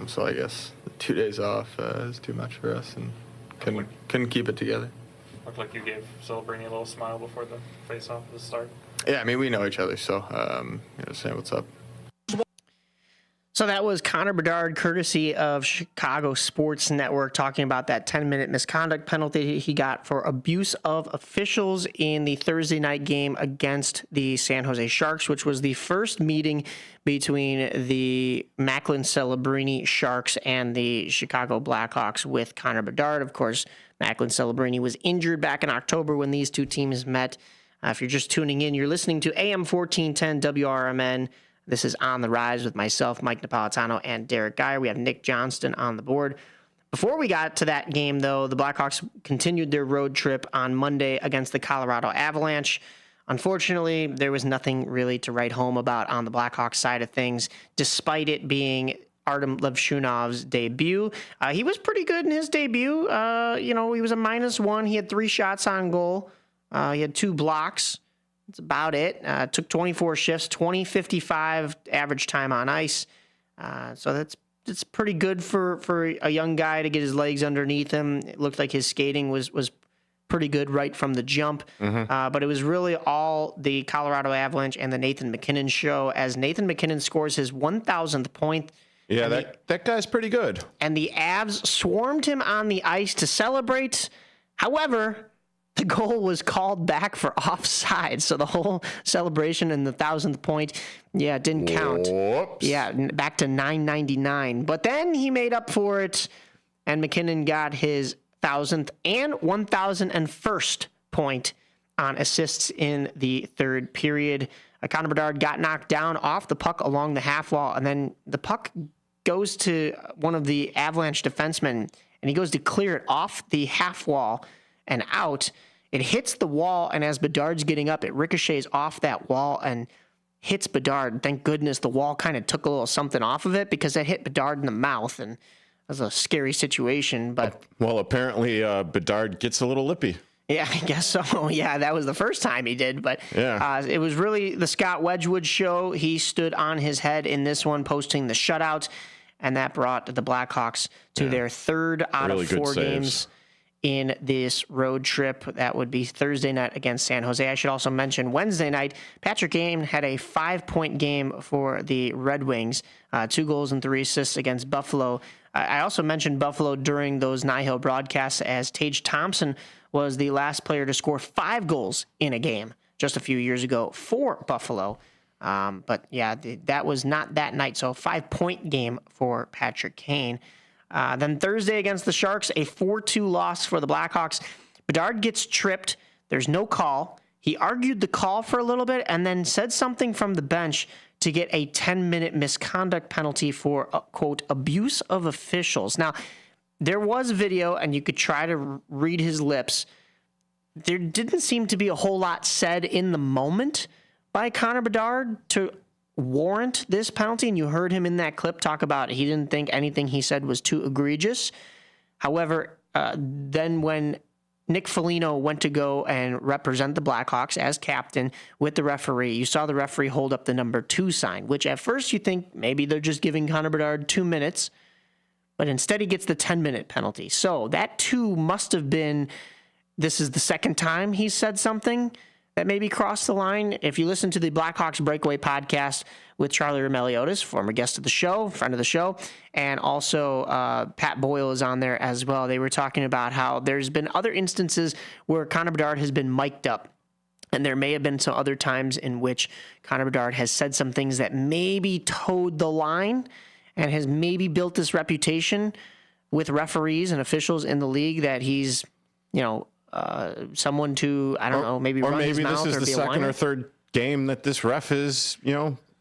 So I guess 2 days off is too much for us, and couldn't keep it together. Looked like you gave Silverini a little smile before the face-off at the start. Yeah, I mean, we know each other, so you know, saying what's up. So that was Connor Bedard, courtesy of Chicago Sports Network, talking about that 10-minute misconduct penalty he got for abuse of officials in the Thursday night game against the San Jose Sharks, which was the first meeting between the Macklin Celebrini Sharks and the Chicago Blackhawks with Connor Bedard. Of course, Macklin Celebrini was injured back in October when these two teams met. If you're just tuning in, you're listening to AM 1410 WRMN. This is On the Rise with myself, Mike Napoletano, and Derrick Geyer. We have Nick Johnston on the board. Before we got to that game, though, the Blackhawks continued their road trip on Monday against the Colorado Avalanche. Unfortunately, there was nothing really to write home about on the Blackhawks side of things, despite it being Artem Levshunov's debut. He was pretty good in his debut. You know, he was a -1. He had 3 shots on goal. He had 2 blocks. That's about it. Took 24 shifts, 20:55 average time on ice. So that's pretty good for a young guy to get his legs underneath him. It looked like his skating was pretty good right from the jump. But it was really all the Colorado Avalanche and the Nathan MacKinnon show, as Nathan MacKinnon scores his 1,000th point. Yeah, that guy's pretty good. And the Avs swarmed him on the ice to celebrate. However, the goal was called back for offside, so the whole celebration and the 1,000th point, didn't count. Whoops. Yeah, back to 999. But then he made up for it, and MacKinnon got his 1,000th and 1,001st point on assists in the third period. Connor Bedard got knocked down off the puck along the half wall, and then the puck goes to one of the Avalanche defensemen, and he goes to clear it off the half wall and out. It hits the wall, and as Bedard's getting up, it ricochets off that wall and hits Bedard. Thank goodness the wall kind of took a little something off of it, because it hit Bedard in the mouth, and that was a scary situation. But well, apparently Bedard gets a little lippy. Yeah, I guess so. Yeah, that was the first time he did. But it was really the Scott Wedgwood show. He stood on his head in this one, posting the shutout, and that brought the Blackhawks to their third out of 4 games in this road trip. That would be Thursday night against San Jose. I should also mention Wednesday night, Patrick Kane had a 5-point game for the Red Wings, 2 goals and 3 assists against Buffalo. I also mentioned Buffalo during those Nihil broadcasts, as Tage Thompson was the last player to score 5 goals in a game just a few years ago for Buffalo. But yeah, that was not that night. So 5-point game for Patrick Kane. Then Thursday against the Sharks, a 4-2 loss for the Blackhawks. Bedard gets tripped. There's no call. He argued the call for a little bit and then said something from the bench to get a 10-minute misconduct penalty for, quote, abuse of officials. Now, there was video, and you could try to read his lips. There didn't seem to be a whole lot said in the moment by Connor Bedard to warrant this penalty, and you heard him in that clip talk about he didn't think anything he said was too egregious. However, then when Nick Foligno went to go and represent the Blackhawks as captain with the referee, you saw the referee hold up the number 2 sign, which at first you think maybe they're just giving Connor Bedard 2 minutes, but instead he gets the 10-minute penalty. So that 2 must have been, this is the second time he said something that maybe crossed the line. If you listen to the Blackhawks Breakaway podcast with Charlie Remeliotis, former guest of the show, friend of the show, and also Pat Boyle is on there as well. They were talking about how there's been other instances where Connor Bedard has been mic'd up And there may have been some other times in which Connor Bedard has said some things that maybe towed the line and has maybe built this reputation with referees and officials in the league that he's, someone to, I don't know, maybe run his mouth or be a whiner. Or maybe this is the second or third game that this ref is,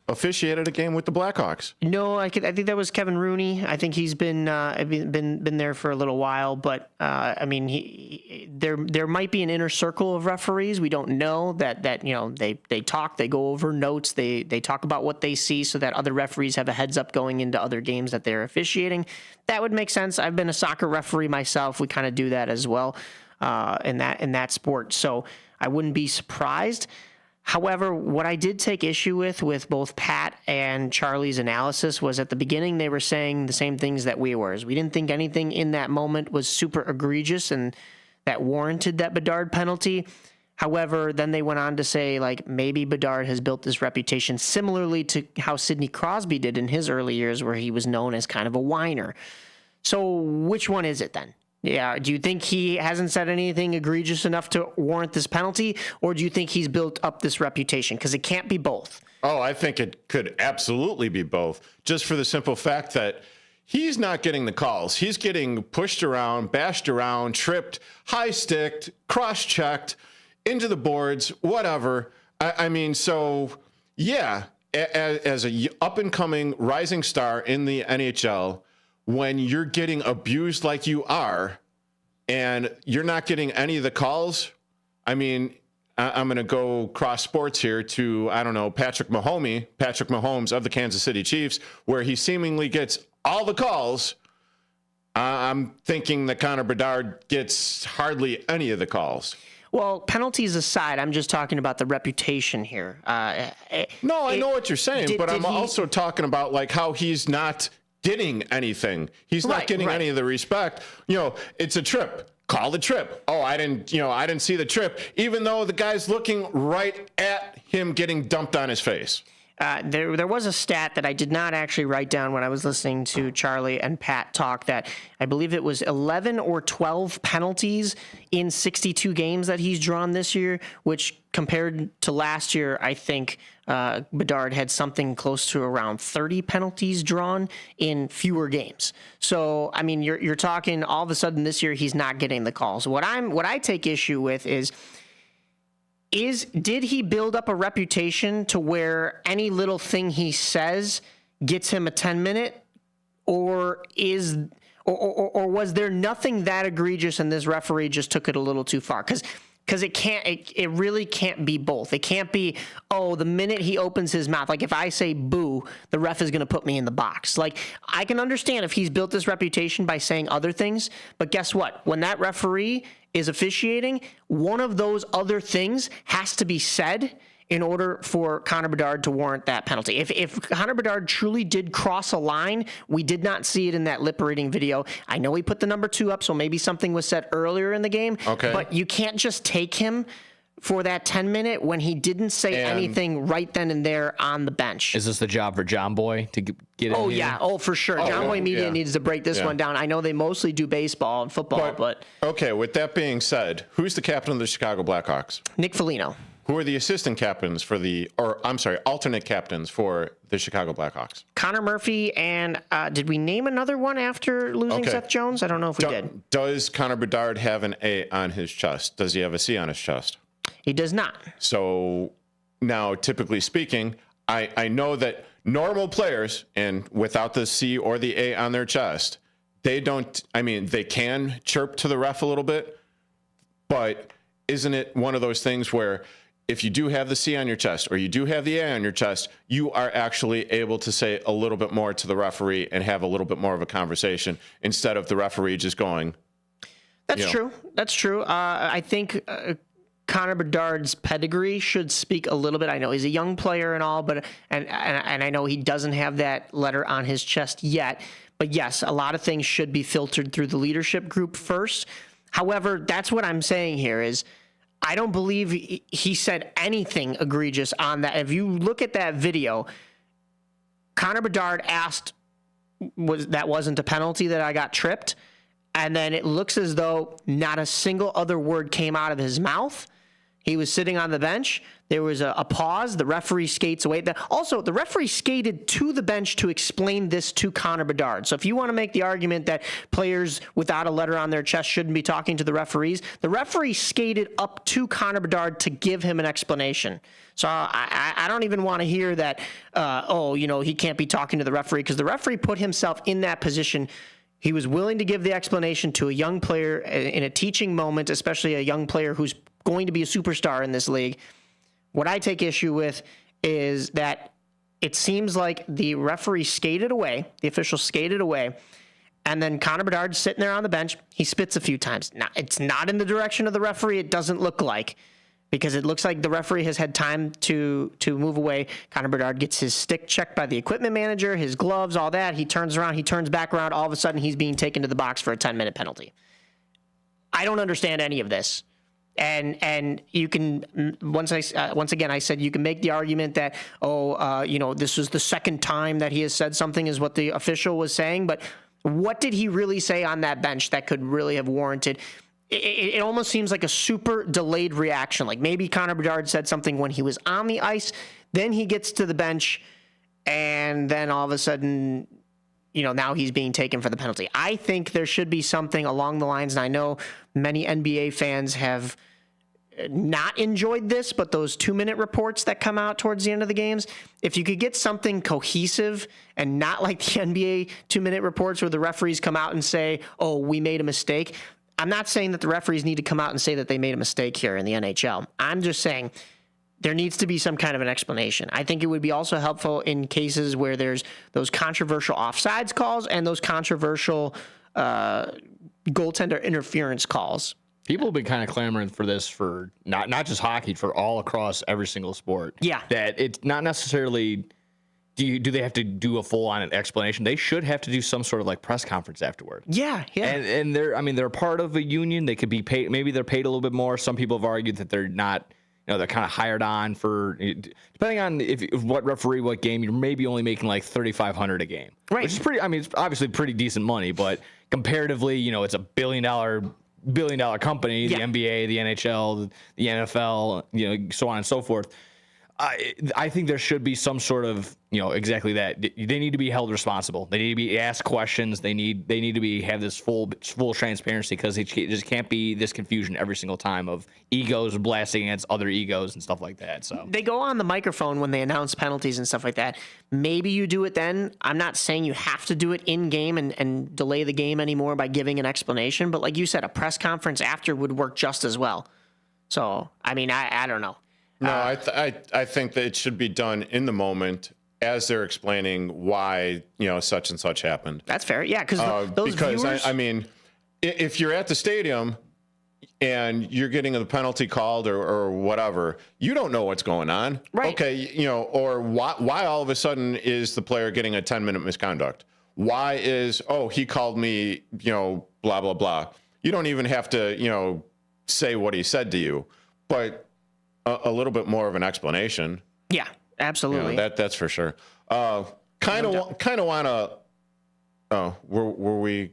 officiated a game with the Blackhawks. No, I think that was Kevin Rooney. I think he's been there for a little while, but there might be an inner circle of referees. We don't know that they talk, they go over notes, they talk about what they see, so that other referees have a heads up going into other games that they're officiating. That would make sense. I've been a soccer referee myself. We kind of do that as well in that sport, so I wouldn't be surprised. However, what I did take issue with both Pat and Charlie's analysis was at the beginning they were saying the same things that we were. We didn't think anything in that moment was super egregious and that warranted that Bedard penalty. However, then they went on to say, maybe Bedard has built this reputation similarly to how Sidney Crosby did in his early years, where he was known as kind of a whiner. So which one is it then? Yeah, do you think he hasn't said anything egregious enough to warrant this penalty, or do you think he's built up this reputation? Because it can't be both. Oh, I think it could absolutely be both, just for the simple fact that he's not getting the calls. He's getting pushed around, bashed around, tripped, high-sticked, cross-checked, into the boards, whatever. So, yeah, as a up-and-coming rising star in the NHL, when you're getting abused like you are and you're not getting any of the calls, I'm going to go cross sports here to, Patrick Mahomes of the Kansas City Chiefs, where he seemingly gets all the calls. I'm thinking that Connor Bedard gets hardly any of the calls. Well, penalties aside, I'm just talking about the reputation here. I know what you're saying, but I'm also talking about how he's not getting anything. He's not getting any of the respect. It's a trip. Call the trip. Oh, I didn't see the trip, even though the guy's looking right at him getting dumped on his face. There was a stat that I did not actually write down when I was listening to Charlie and Pat talk, that I believe it was 11 or 12 penalties in 62 games that he's drawn this year, which compared to last year, I think Bedard had something close to around 30 penalties drawn in fewer games. So, you're talking all of a sudden this year he's not getting the calls. What I take issue with is did he build up a reputation to where any little thing he says gets him a 10-minute, or was there nothing that egregious and this referee just took it a little too far? Because it really can't be both. It can't be, the minute he opens his mouth, if I say boo, the ref is going to put me in the box. I can understand if he's built this reputation by saying other things, but guess what? When that referee is officiating, one of those other things has to be said in order for Connor Bedard to warrant that penalty. If Connor Bedard truly did cross a line, we did not see it in that lip reading video. I know he put the number 2 up, so maybe something was said earlier in the game. Okay. But you can't just take him for that 10-minute when he didn't say anything right then and there on the bench. Is this the job for John Boy to get in here? Yeah. Oh, for sure. John Boy Media needs to break this one down. I know they mostly do baseball and football, but... Okay, with that being said, who's the captain of the Chicago Blackhawks? Nick Foligno. Who are the assistant captains alternate captains for the Chicago Blackhawks? Connor Murphy, and did we name another one after losing Seth Jones? I don't know if we did. Does Connor Bedard have an A on his chest? Does he have a C on his chest? He does not. So now, typically speaking, I know that normal players, and without the C or the A on their chest, they can chirp to the ref a little bit, but isn't it one of those things where if you do have the C on your chest or you do have the A on your chest, you are actually able to say a little bit more to the referee and have a little bit more of a conversation instead of the referee just going. That's true. That's true. I think Connor Bedard's pedigree should speak a little bit. I know he's a young player and all, but and I know he doesn't have that letter on his chest yet. But yes, a lot of things should be filtered through the leadership group first. However, that's what I'm saying here is I don't believe he said anything egregious on that. If you look at that video, Connor Bedard asked, that wasn't a penalty that I got tripped? And then it looks as though not a single other word came out of his mouth. He was sitting on the bench. There was a pause. The referee skates away. Also, the referee skated to the bench to explain this to Connor Bedard. So if you want to make the argument that players without a letter on their chest shouldn't be talking to the referees, the referee skated up to Connor Bedard to give him an explanation. So I don't even want to hear that, he can't be talking to the referee, because the referee put himself in that position. He was willing to give the explanation to a young player in a teaching moment, especially a young player who's going to be a superstar in this league. What I take issue with is that it seems like the referee skated away, the official skated away, and then Connor Bedard's sitting there on the bench. He spits a few times. Now, it's not in the direction of the referee. It doesn't look like, because it looks like the referee has had time to move away. Connor Bedard gets his stick checked by the equipment manager, his gloves, all that. He turns around, he turns back around. All of a sudden, he's being taken to the box for a 10-minute penalty. I don't understand any of this. And you can, once again, I said you can make the argument that, this was the second time that he has said something, is what the official was saying. But what did he really say on that bench that could really have warranted? It almost seems like a super delayed reaction. Like maybe Connor Bedard said something when he was on the ice, then he gets to the bench, and then all of a sudden, now he's being taken for the penalty. I think there should be something along the lines, and I know many NBA fans have not enjoyed this, but those 2-minute reports that come out towards the end of the games, if you could get something cohesive and not like the NBA 2-minute reports where the referees come out and say, oh, we made a mistake. I'm not saying that the referees need to come out and say that they made a mistake here in the NHL. I'm just saying there needs to be some kind of an explanation. I think it would be also helpful in cases where there's those controversial offsides calls and those controversial goaltender interference calls. People have been kind of clamoring for this for not just hockey, for all across every single sport. Yeah. That it's not necessarily, do they have to do a full-on explanation? They should have to do some sort of like press conference afterward. Yeah. And they're part of a union. They could be paid, maybe they're paid a little bit more. Some people have argued that they're not, they're kind of hired on for, depending on if what referee, what game, you're maybe only making like $3,500 a game. Right. Which is pretty, it's obviously pretty decent money, but comparatively, it's a billion dollar company, the NBA, the NHL, the NFL, so on and so forth. I think there should be some sort of, exactly that. They need to be held responsible. They need to be asked questions. They need to have this full transparency, because it just can't be this confusion every single time of egos blasting against other egos and stuff like that. So they go on the microphone when they announce penalties and stuff like that. Maybe you do it then. I'm not saying you have to do it in game and delay the game anymore by giving an explanation. But like you said, a press conference after would work just as well. So, I don't know. No, I think that it should be done in the moment as they're explaining why, such and such happened. That's fair. Yeah, because viewers... if you're at the stadium and you're getting the penalty called or whatever, you don't know what's going on. Right. Okay, or why all of a sudden is the player getting a 10-minute misconduct? Why is, he called me, blah, blah, blah. You don't even have to, say what he said to you, but a little bit more of an explanation. Yeah, absolutely. That's for sure. Kind of want to. Oh, were we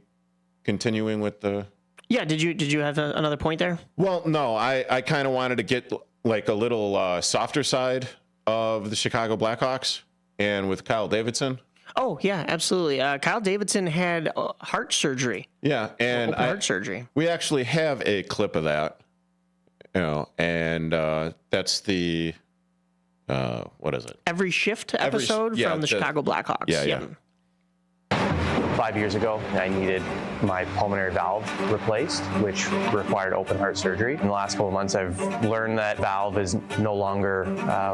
continuing with the? Yeah. Did you have another point there? Well, no. I kind of wanted to get like a little softer side of the Chicago Blackhawks, and with Kyle Davidson. Oh yeah, absolutely. Kyle Davidson had heart surgery. Yeah, and heart surgery. We actually have a clip of that. And that's the, what is it? Every shift episode from the Chicago Blackhawks. Yeah. 5 years ago, I needed my pulmonary valve replaced, which required open heart surgery. In the last couple of months, I've learned that valve is no longer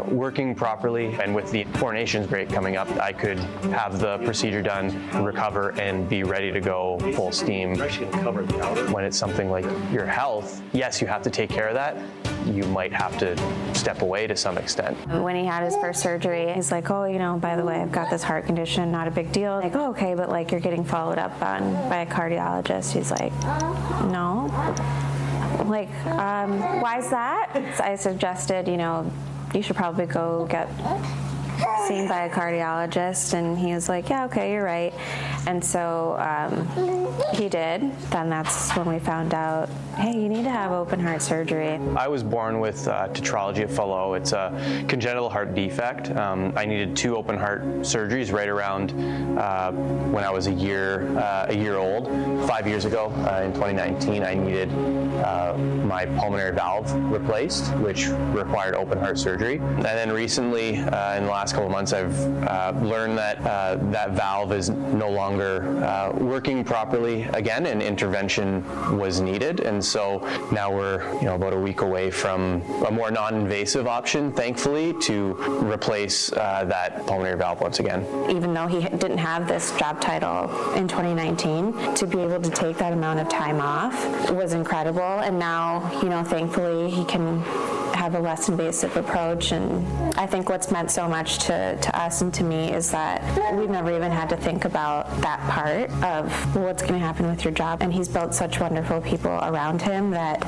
working properly. And with the Four Nations break coming up, I could have the procedure done, recover, and be ready to go full steam. When it's something like your health, yes, you have to take care of that. You might have to step away to some extent. When he had his first surgery, he's like, by the way, I've got this heart condition, not a big deal. Like, okay, but like you're getting followed up on by a cardiologist. He's like, no. Like, why is that? So I suggested, you should probably go get seen by a cardiologist, and he was like, yeah, okay, you're right. And so he did. Then that's when we found out hey, you need to have open heart surgery. I was born with tetralogy of Fallot. It's a congenital heart defect. I needed 2 open heart surgeries right around when I was a year old. 5 years ago, in 2019, I needed my pulmonary valve replaced, which required open heart surgery. And then recently, in the last couple of months, I've learned that that valve is no longer working properly again, and intervention was needed. And so now we're about a week away from a more non-invasive option, thankfully, to replace that pulmonary valve once again. Even though he didn't have this job title in 2019, to be able to take that amount of time off was incredible. And now, thankfully, he can have a less invasive approach. And I think what's meant so much to us and to me is that we've never even had to think about that part of what's going to happen with your job. And he's built such wonderful people around him that,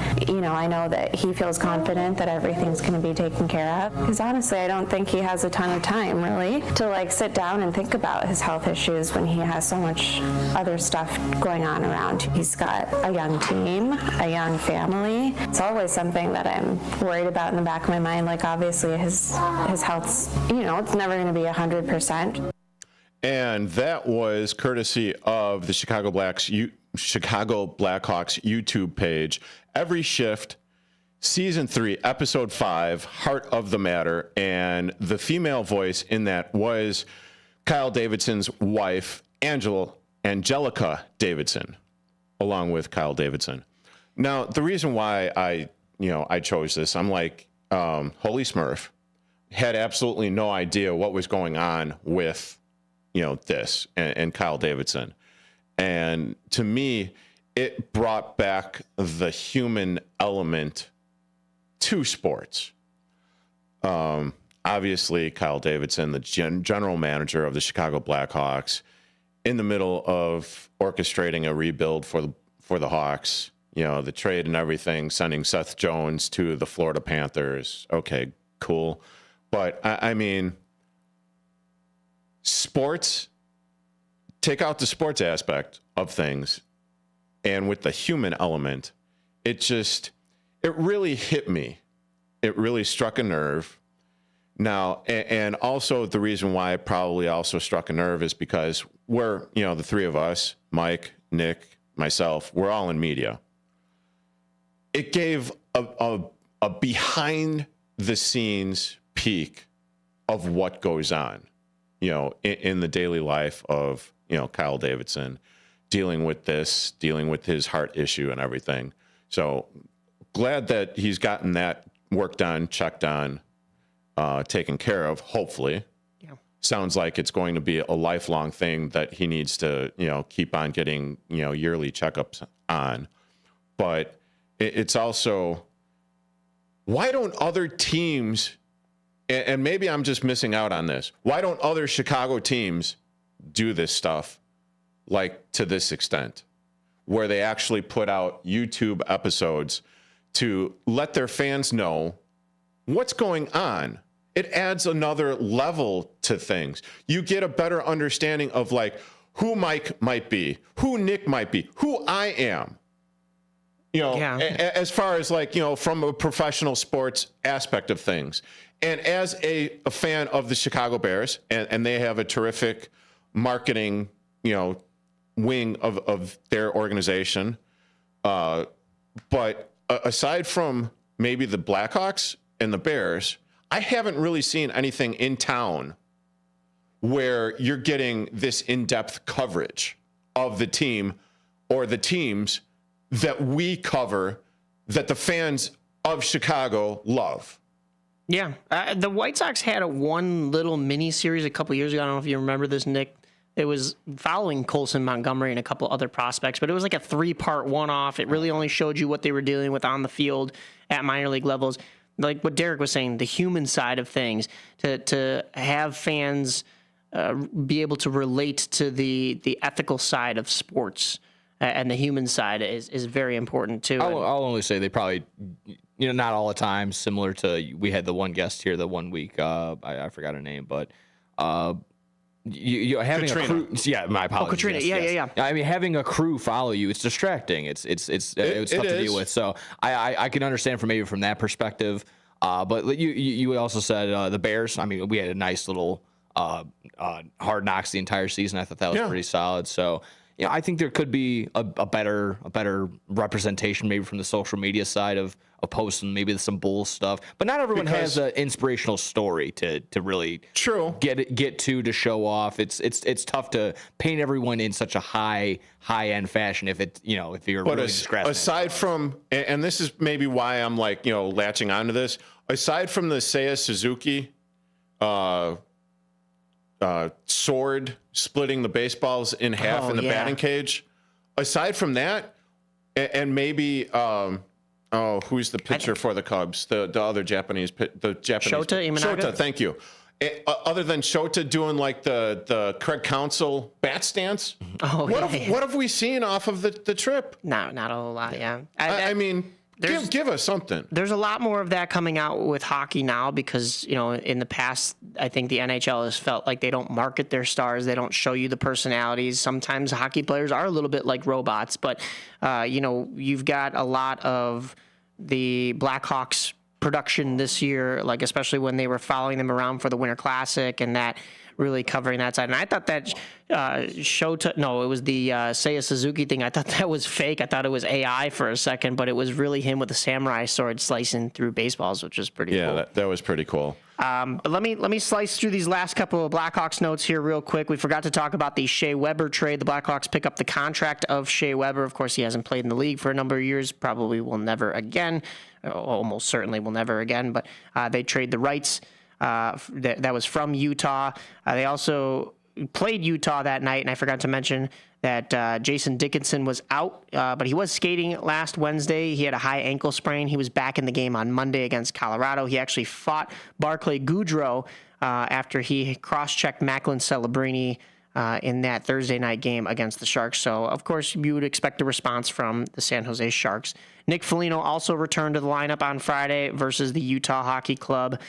I know that he feels confident that everything's going to be taken care of. Because honestly, I don't think he has a ton of time, really, to sit down and think about his health issues when he has so much other stuff going on around. He's got a young team, a young family. It's always something that I'm worried about in the back of my mind. Obviously, his health's, it's never going to be 100%. And that was courtesy of the Chicago Blackhawks YouTube page. Every Shift, Season 3, Episode 5, Heart of the Matter. And the female voice in that was Kyle Davidson's wife, Angelica Davidson, along with Kyle Davidson. Now, the reason why I chose this, I'm like, holy smurf, had absolutely no idea what was going on with, this and Kyle Davidson. And to me, it brought back the human element to sports. Obviously, Kyle Davidson, the general manager of the Chicago Blackhawks, in the middle of orchestrating a rebuild for the Hawks, the trade and everything, sending Seth Jones to the Florida Panthers. Okay, cool. But I mean, sports, take out the sports aspect of things, and with the human element, it really hit me. It really struck a nerve. Now, and also the reason why it probably also struck a nerve is because we're, the three of us, Mike, Nick, myself, we're all in media. It gave a behind the scenes peek of what goes on, in the daily life of, Kyle Davidson, dealing with his heart issue and everything. So glad that he's gotten that worked on, checked on, taken care of, hopefully. Yeah. Sounds like it's going to be a lifelong thing that he needs to, keep on getting, yearly checkups on. But it's also, why don't other teams, and maybe I'm just missing out on this, why don't other Chicago teams do this stuff to this extent, where they actually put out YouTube episodes to let their fans know what's going on? It adds another level to things. You get a better understanding of who Mike might be, who Nick might be, who I am. As far as from a professional sports aspect of things. And as a fan of the Chicago Bears, and they have a terrific marketing, wing of their organization. But aside from maybe the Blackhawks and the Bears, I haven't really seen anything in town where you're getting this in-depth coverage of the team or the teams that we cover, that the fans of Chicago love. Yeah. The White Sox had one little mini series a couple years ago. I don't know if you remember this, Nick. It was following Colson Montgomery and a couple other prospects, but it was like a 3-part one-off. It really only showed you what they were dealing with on the field at minor league levels. Like what Derrick was saying, the human side of things, to have fans be able to relate to the ethical side of sports and the human side is very important too. I'll only say they probably, not all the time, similar to, we had the one guest here the one week, I forgot her name, but you having Katrina. a crew. Yeah, my apologies. Katrina. Yes, Yeah. I mean, having a crew follow you, it's distracting. It's tough to deal with. So I can understand from that perspective. But you also said the Bears. I mean, we had a nice little hard knocks the entire season. I thought that was pretty solid. So. You know, I think there could be a better representation maybe from the social media side of posting maybe some Bulls stuff. But not everyone has an inspirational story to really get to show off. It's tough to paint everyone in such a high end fashion if you're really scratching. Aside from, and this is maybe why I'm latching onto this. Aside from the Seiya Suzuki sword splitting the baseballs in half in the batting cage. Aside from that, and maybe who's the pitcher for the Cubs? The other Japanese, Shota Imanaga. Shota, thank you. Other than Shota doing like the Craig Counsell bat stance, what have we seen off of the trip? No, not a whole lot. Yeah, I mean. Give us something. There's a lot more of that coming out with hockey now because, in the past, I think the NHL has felt like they don't market their stars. They don't show you the personalities. Sometimes hockey players are a little bit like robots, but, you've got a lot of the Blackhawks production this year, like especially when they were following them around for the Winter Classic and that really covering that side. And I thought that it was the Seiya Suzuki thing. I thought that was fake. I thought it was AI for a second, but it was really him with a samurai sword slicing through baseballs, which is pretty cool. Yeah, that was pretty cool. But let me slice through these last couple of Blackhawks notes here real quick. We forgot to talk about the Shea Weber trade. The Blackhawks pick up the contract of Shea Weber. Of course, he hasn't played in the league for a number of years. Probably will never again. Almost certainly will never again. But they trade the rights. That was from Utah. They also played Utah that night, and I forgot to mention that Jason Dickinson was out, but he was skating last Wednesday. He had a high ankle sprain. He was back in the game on Monday against Colorado. He actually fought Barclay Goodrow after he cross-checked Macklin Celebrini in that Thursday night game against the Sharks. So, of course, you would expect a response from the San Jose Sharks. Nick Foligno also returned to the lineup on Friday versus the Utah Hockey Club.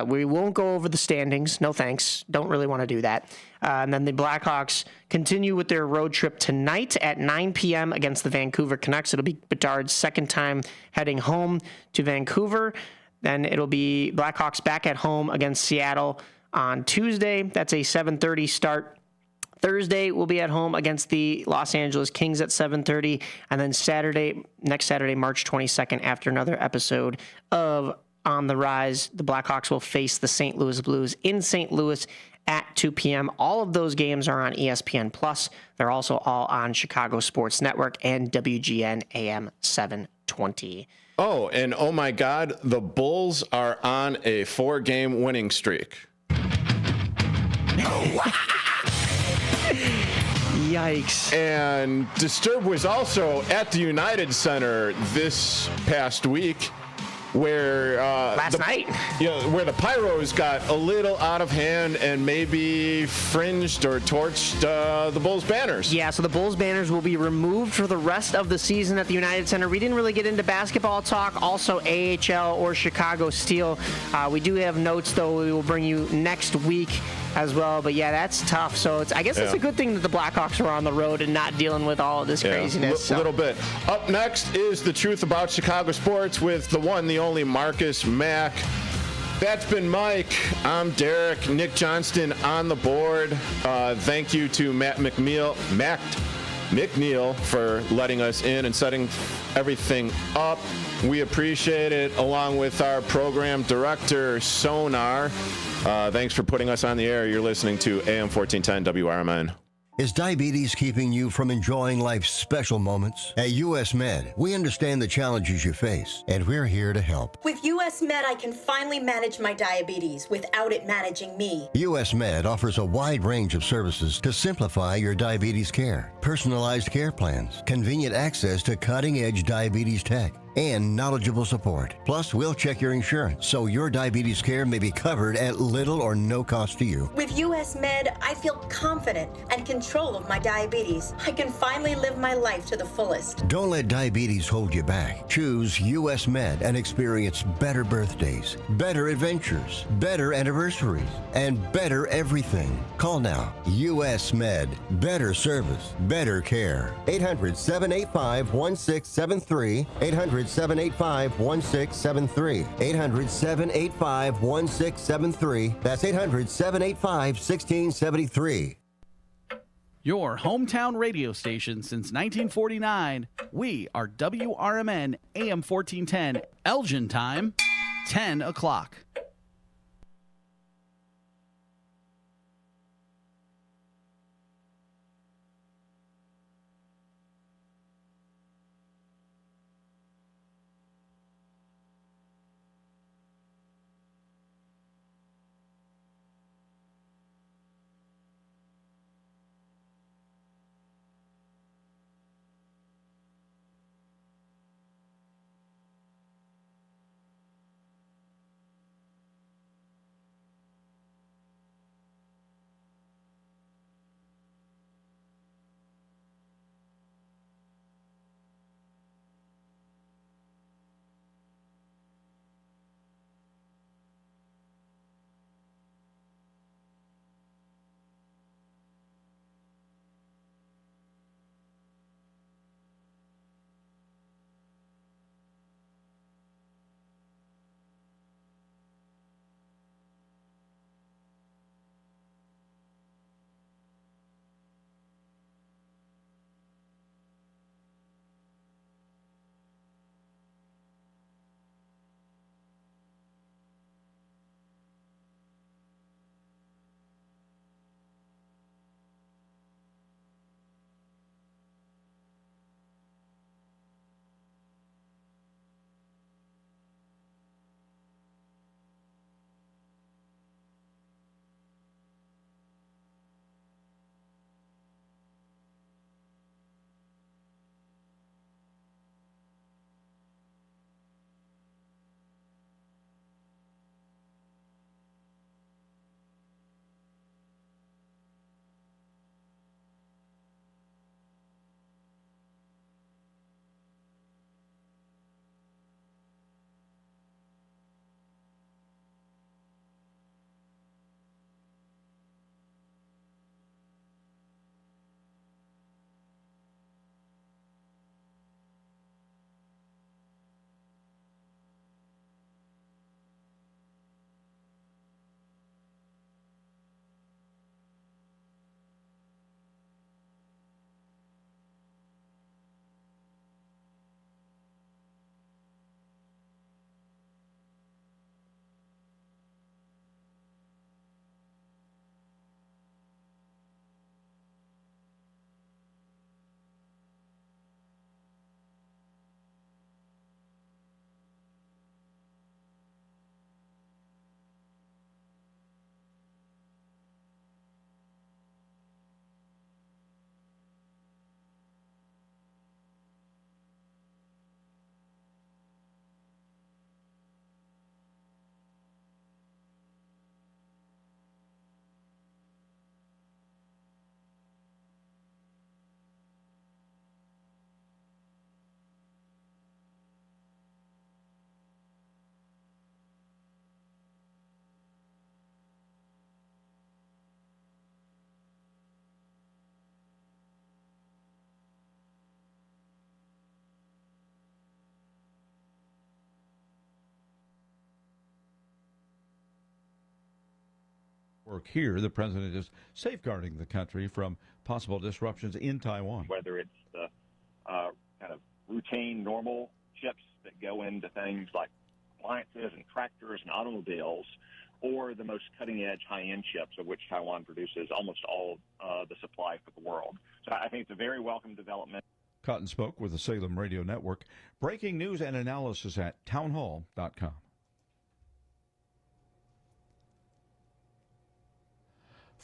We won't go over the standings. No thanks. Don't really want to do that. And then the Blackhawks continue with their road trip tonight at 9 p.m. against the Vancouver Canucks. It'll be Bedard's second time heading home to Vancouver. Then it'll be Blackhawks back at home against Seattle on Tuesday. That's a 7:30 start. Thursday, we'll be at home against the Los Angeles Kings at 7:30. And then next Saturday, March 22nd, after another episode of On the Rise, the Blackhawks will face the St. Louis Blues in St. Louis at 2 p.m. All of those games are on ESPN+. They're also all on Chicago Sports Network and WGN AM 720. Oh, and oh my God, the Bulls are on a 4-game winning streak. Yikes. And Disturbed was also at the United Center this past week where last night, where the Pyros got a little out of hand and maybe fringed or torched the Bulls banners. Yeah, so the Bulls banners will be removed for the rest of the season at the United Center. We didn't really get into basketball talk, also AHL or Chicago Steel. We do have notes, though, we will bring you next week as well. But yeah, that's tough. So I guess it's a good thing that the Blackhawks are on the road and not dealing with all of this craziness. A little bit. Up next is The Truth About Chicago Sports with the one, the only Marcus Mack. That's been Mike. I'm Derrick. Nick Johnston on the board. Thank you to Matt McNeil for letting us in and setting everything up. We appreciate it, along with our program director, Sonar. Thanks for putting us on the air. You're listening to AM 1410 WRMN. Is diabetes keeping you from enjoying life's special moments? At US Med, we understand the challenges you face, and we're here to help. With US Med, I can finally manage my diabetes without it managing me. US Med offers a wide range of services to simplify your diabetes care. Personalized care plans, convenient access to cutting-edge diabetes tech, and knowledgeable support. Plus, we'll check your insurance so your diabetes care may be covered at little or no cost to you. With US Med, I feel confident and control of my diabetes. I can finally live my life to the fullest. Don't let diabetes hold you back. Choose US Med and experience better birthdays, better adventures, better anniversaries, and better everything. Call now. US Med. Better service, better care. 800-785-1673. 800-785-1673. 800-785-1673. That's 800-785-1673. Your hometown radio station since 1949. We are WRMN AM 1410, Elgin time, 10 o'clock. Work here, the president is safeguarding the country from possible disruptions in Taiwan. Whether it's the kind of routine, normal chips that go into things like appliances and tractors and automobiles, or the most cutting-edge, high-end chips, of which Taiwan produces almost all the supply for the world. So I think it's a very welcome development. Cotton spoke with the Salem Radio Network. Breaking news and analysis at townhall.com.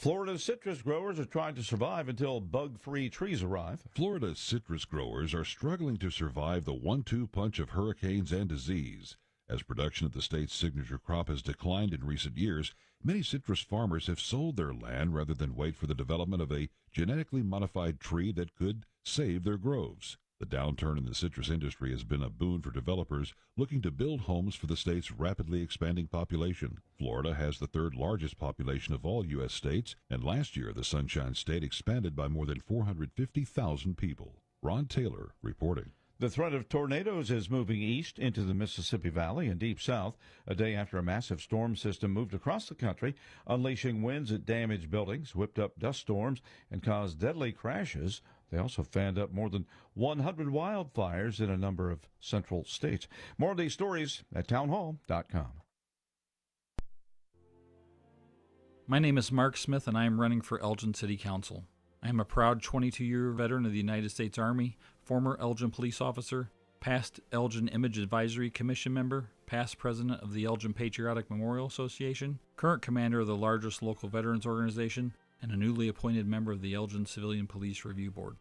Florida's citrus growers are trying to survive until bug-free trees arrive. Florida's citrus growers are struggling to survive the 1-2 punch of hurricanes and disease. As production of the state's signature crop has declined in recent years, many citrus farmers have sold their land rather than wait for the development of a genetically modified tree that could save their groves. The downturn in the citrus industry has been a boon for developers looking to build homes for the state's rapidly expanding population. Florida has the third largest population of all U.S. states, and last year the Sunshine State expanded by more than 450,000 people. Ron Taylor reporting. The threat of tornadoes is moving east into the Mississippi Valley and deep south, a day after a massive storm system moved across the country, unleashing winds that damaged buildings, whipped up dust storms, and caused deadly crashes. They also fanned up more than 100 wildfires in a number of central states. More of these stories at townhall.com. My name is Mark Smith, and I am running for Elgin City Council. I am a proud 22-year veteran of the United States Army, former Elgin police officer, past Elgin Image Advisory Commission member, past president of the Elgin Patriotic Memorial Association, current commander of the largest local veterans organization, and a newly appointed member of the Elgin Civilian Police Review Board.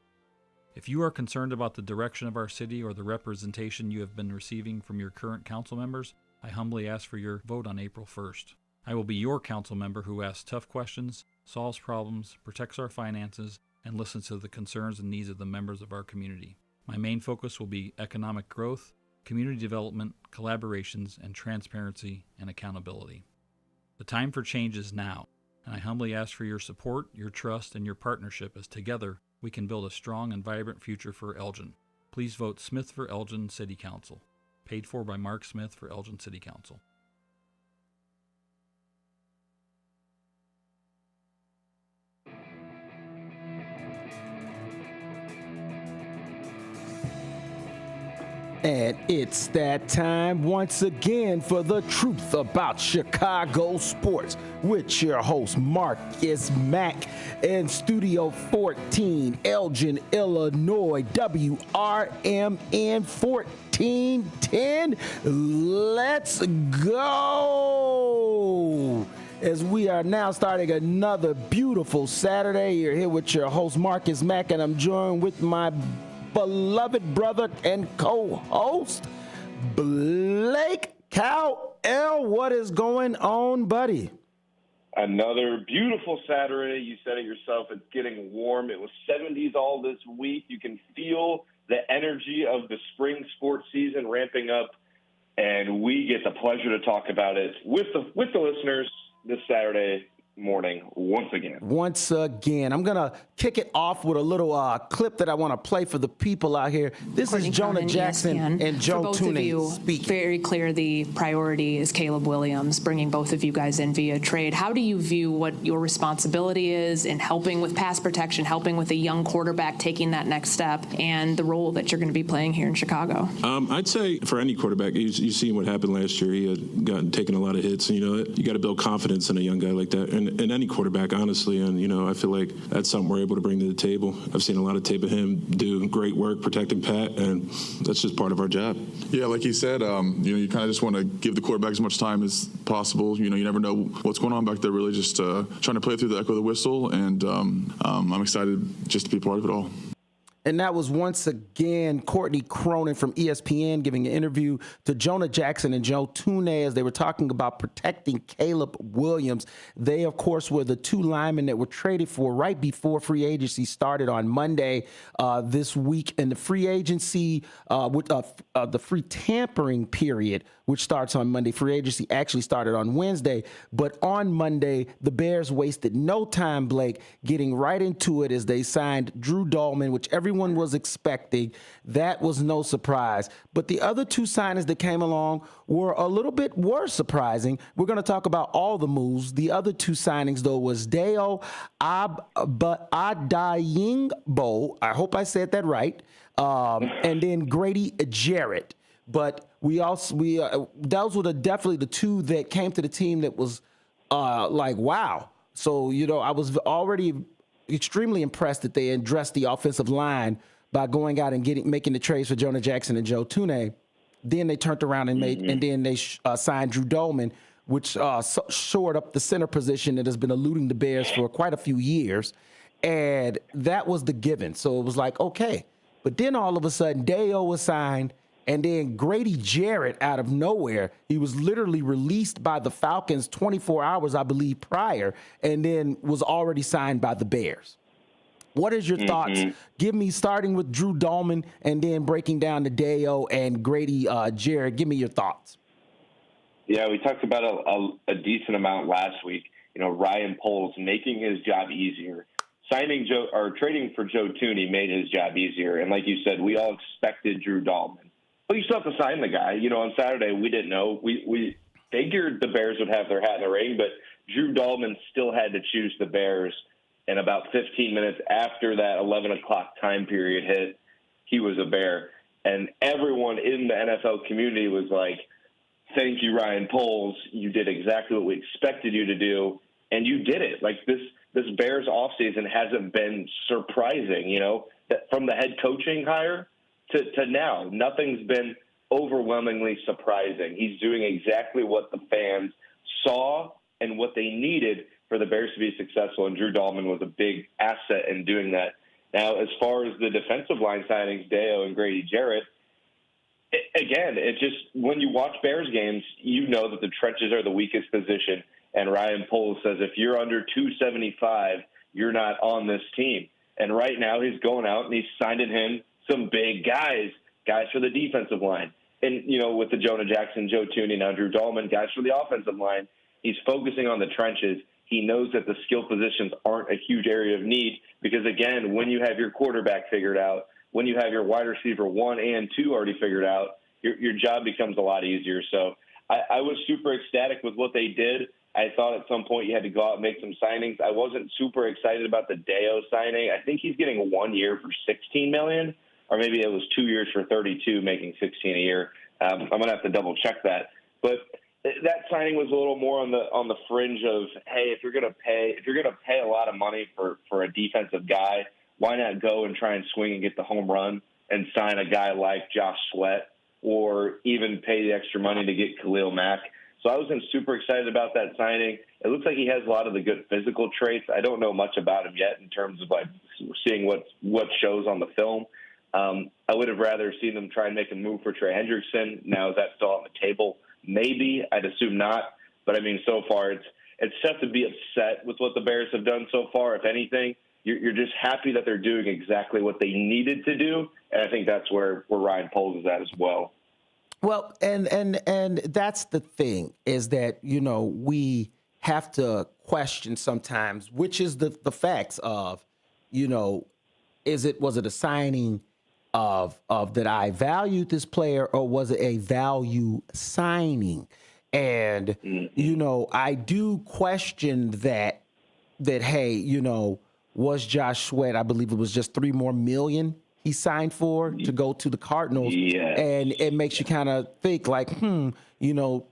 If you are concerned about the direction of our city or the representation you have been receiving from your current council members, I humbly ask for your vote on April 1st. I will be your council member who asks tough questions, solves problems, protects our finances, and listens to the concerns and needs of the members of our community. My main focus will be economic growth, community development, collaborations, and transparency and accountability. The time for change is now, and I humbly ask for your support, your trust, and your partnership as together we can build a strong and vibrant future for Elgin. Please vote Smith for Elgin City Council. Paid for by Mark Smith for Elgin City Council. And it's that time once again for the truth about Chicago sports with your host Marcus Mack in Studio 14, Elgin, Illinois, WRMN 1410. Let's go! As we are now starting another beautiful Saturday, you're here with your host Marcus Mack, and I'm joined with my beloved brother and co-host Blake Cowell. What is going on, buddy? Another beautiful Saturday. You said it yourself. It's getting warm. It was 70s all this week. You can feel the energy of the spring sports season ramping up, and we get the pleasure to talk about it with the listeners this Saturday morning once again. I'm gonna kick it off with a little clip that I want to play for the people out here. This is Jonah Jackson and Joe Tooney speaking. Very clear the priority is Caleb Williams, bringing both of you guys in via trade. How do you view what your responsibility is in helping with pass protection, helping with a young quarterback taking that next step, and the role that you're going to be playing here in Chicago? I'd say for any quarterback, you seen what happened last year. He had taken a lot of hits, and you got to build confidence in a young guy like that. And any quarterback, honestly, and I feel like that's something we're able to bring to the table. I've seen a lot of tape of him do great work protecting Pat, and that's just part of our job. Yeah, like he said, you kind of just want to give the quarterback as much time as possible. You never know what's going on back there. Really, just trying to play through the echo of the whistle, and I'm excited just to be part of it all. And that was once again Courtney Cronin from ESPN giving an interview to Jonah Jackson and Joe Tooney as they were talking about protecting Caleb Williams. They, of course, were the two linemen that were traded for right before free agency started on Monday this week. And the free agency, with the free tampering period, which starts on Monday. Free agency actually started on Wednesday. But on Monday, the Bears wasted no time, Blake, getting right into it as they signed Drew Dahlman, which everyone was expecting. That was no surprise. But the other two signings that came along were a little bit worse surprising. We're going to talk about all the moves. The other two signings, though, was Deo Adayingbo. I hope I said that right. And then Grady Jarrett. But those were definitely the two that came to the team that was like, wow. So, I was already extremely impressed that they addressed the offensive line by going out and making the trades for Jonah Jackson and Joe Tooney. Then they turned around and then they signed Drew Dahlman, which shored up the center position that has been eluding the Bears for quite a few years. And that was the given. So it was like, okay. But then all of a sudden, Deo was signed, and then Grady Jarrett out of nowhere, he was literally released by the Falcons 24 hours, I believe, prior, and then was already signed by the Bears. What is your thoughts? Give me, starting with Drew Dahlman and then breaking down to Deo and Grady Jarrett. Give me your thoughts. Yeah, we talked about a decent amount last week. You know, Ryan Poles making his job easier. Signing Joe or trading for Joe Thuney made his job easier. And like you said, we all expected Drew Dahlman. But you still have to sign the guy. You know, on Saturday, we didn't know. We figured the Bears would have their hat in the ring, but Drew Dahlman still had to choose the Bears. And about 15 minutes after that 11 o'clock time period hit, he was a Bear. And everyone in the NFL community was like, thank you, Ryan Poles. You did exactly what we expected you to do, and you did it. Like, this Bears offseason hasn't been surprising, you know, that from the head coaching hire to now. Nothing's been overwhelmingly surprising. He's doing exactly what the fans saw and what they needed for the Bears to be successful, and Drew Dahlman was a big asset in doing that. Now, as far as the defensive line signings, Deo and Grady Jarrett, again, it's just when you watch Bears games, you know that the trenches are the weakest position, and Ryan Poles says if you're under 275, you're not on this team. And right now he's going out and he's signing him some big guys for the defensive line. And, you know, with the Jonah Jackson, Joe Thuney, now Drew Dahlman, guys for the offensive line, he's focusing on the trenches. He knows that the skill positions aren't a huge area of need because, again, when you have your quarterback figured out, when you have your wide receiver 1 and 2 already figured out, your job becomes a lot easier. So I was super ecstatic with what they did. I thought at some point you had to go out and make some signings. I wasn't super excited about the Deo signing. I think he's getting 1 year for $16 million, or maybe it was 2 years for $32, making $16 a year. I'm going to have to double check that. But that signing was a little more on the fringe of, hey, if you're going to pay a lot of money for a defensive guy, why not go and try and swing and get the home run and sign a guy like Josh Sweat, or even pay the extra money to get Khalil Mack? So I wasn't super excited about that signing. It looks like he has a lot of the good physical traits. I don't know much about him yet in terms of like seeing what shows on the film. I would have rather seen them try and make a move for Trey Hendrickson. Now, is that still on the table? Maybe. I'd assume not. But, I mean, so far it's tough to be upset with what the Bears have done so far. If anything, you're just happy that they're doing exactly what they needed to do. And I think that's where Ryan Poles is at as well. Well, and that's the thing, is that, you know, we have to question sometimes, which is the facts of, you know, was it a signing of that I valued this player, or was it a value signing? And, you know, I do question that, hey, you know, was Josh Sweat, I believe it was just $3 more million he signed for to go to the Cardinals. Yes. And it makes you kind of think like, you know,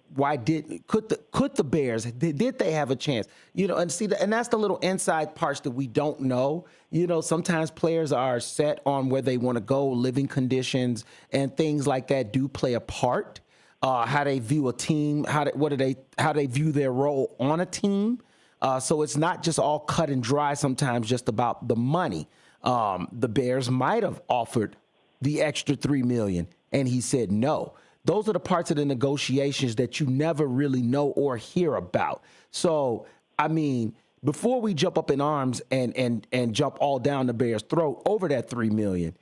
could the Bears, did they have a chance? You know, and see, and that's the little inside parts that we don't know. You know, sometimes players are set on where they want to go, living conditions and things like that do play a part. How they view a team, how they view their role on a team. So it's not just all cut and dry sometimes just about the money. The Bears might have offered the extra $3 million, and he said no. Those are the parts of the negotiations that you never really know or hear about. So, I mean, before we jump up in arms and jump all down the Bears' throat over that $3 million,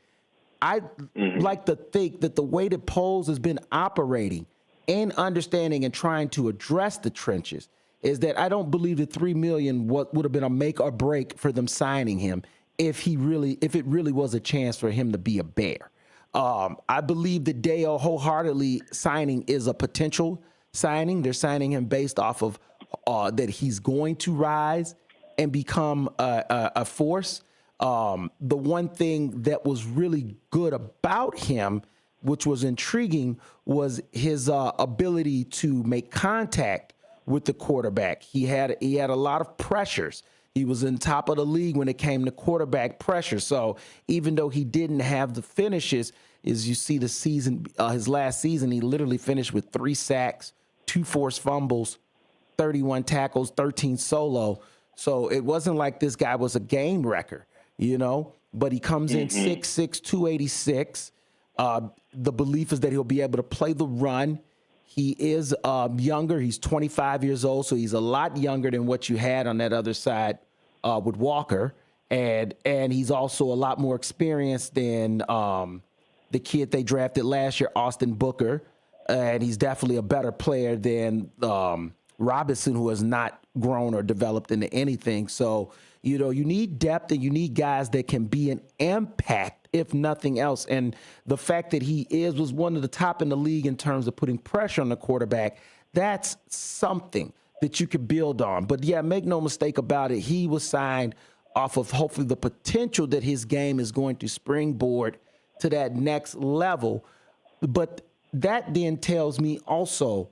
I like to think that the way that Poles has been operating and understanding and trying to address the trenches is that I don't believe that $3 million would have been a make or break for them signing him if it really was a chance for him to be a Bear. I believe that Deo wholeheartedly signing is a potential signing. They're signing him based off of that he's going to rise and become a force. The one thing that was really good about him, which was intriguing, was his ability to make contact with the quarterback. He had a lot of pressures. He was in top of the league when it came to quarterback pressure. So even though he didn't have the finishes, as you see the season, his last season, he literally finished with 3 sacks, 2 forced fumbles, 31 tackles, 13 solo. So it wasn't like this guy was a game wrecker, but he comes in 6'6", 286. The belief is that he'll be able to play the run. He is younger. He's 25 years old, so he's a lot younger than what you had on that other side with Walker. And he's also a lot more experienced than the kid they drafted last year, Austin Booker. And he's definitely a better player than Robinson, who has not grown or developed into anything. So, you need depth and you need guys that can be an impact, if nothing else. And the fact that he was one of the top in the league in terms of putting pressure on the quarterback, that's something that you could build on. But, yeah, make no mistake about it, he was signed off of hopefully the potential that his game is going to springboard to that next level. But that then tells me also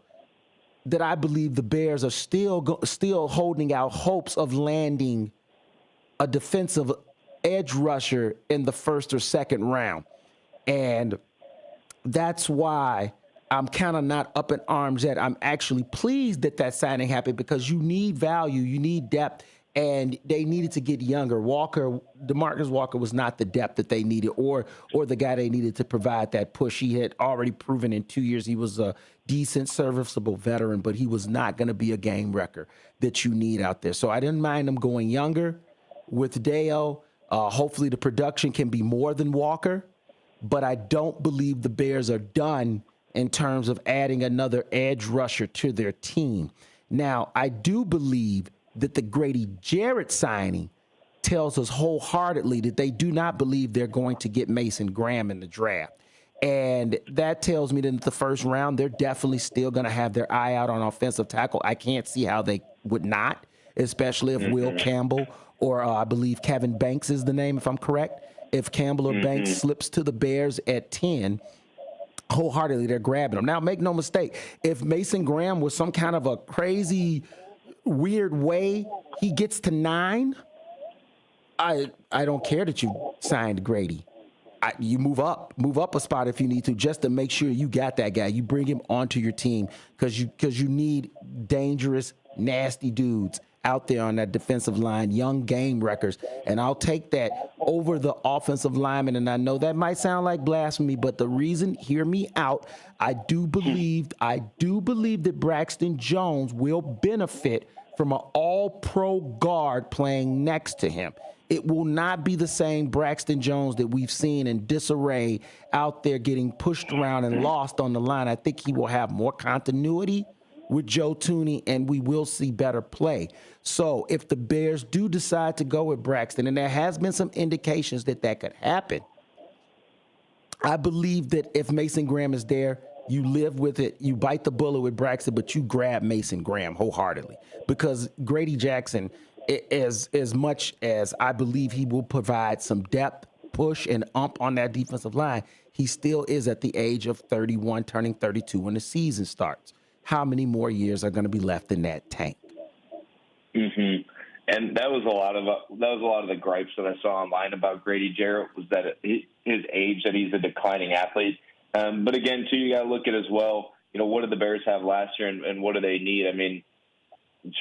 that I believe the Bears are still holding out hopes of landing a defensive edge rusher in the first or second round. And that's why I'm kind of not up in arms yet. I'm actually pleased that signing happened because you need value, you need depth, and they needed to get younger. DeMarcus Walker was not the depth that they needed or the guy they needed to provide that push. He had already proven in 2 years he was a decent, serviceable veteran, but he was not going to be a game wrecker that you need out there. So I didn't mind them going younger with Deo. Hopefully the production can be more than Walker, but I don't believe the Bears are done in terms of adding another edge rusher to their team. Now, I do believe that the Grady Jarrett signing tells us wholeheartedly that they do not believe they're going to get Mason Graham in the draft. And that tells me that in the first round, they're definitely still going to have their eye out on offensive tackle. I can't see how they would not, especially if Will Campbell or I believe Kevin Banks is the name, if I'm correct. If Campbell or Banks slips to the Bears at 10, wholeheartedly, they're grabbing him. Now, make no mistake, if Mason Graham was some kind of a crazy, weird way he gets to 9, I don't care that you signed Grady. You move up a spot if you need to, just to make sure you got that guy. You bring him onto your team because you need dangerous, nasty dudes out there on that defensive line, young game wreckers. And I'll take that over the offensive lineman. And I know that might sound like blasphemy, but the reason, hear me out, I do believe that Braxton Jones will benefit from an all-pro guard playing next to him. It will not be the same Braxton Jones that we've seen in disarray out there getting pushed around and lost on the line. I think he will have more continuity with Joe Thuney, and we will see better play. So if the Bears do decide to go with Braxton, and there has been some indications that could happen, I believe that if Mason Graham is there, you live with it, you bite the bullet with Braxton, but you grab Mason Graham wholeheartedly. Because Grady Jackson, as much as I believe he will provide some depth, push, and ump on that defensive line, he still is at the age of 31, turning 32 when the season starts. How many more years are going to be left in that tank? And that was a lot of the gripes that I saw online about Grady Jarrett, was that his age, that he's a declining athlete. But again, too, you got to look at as well, what did the Bears have last year and what do they need? I mean,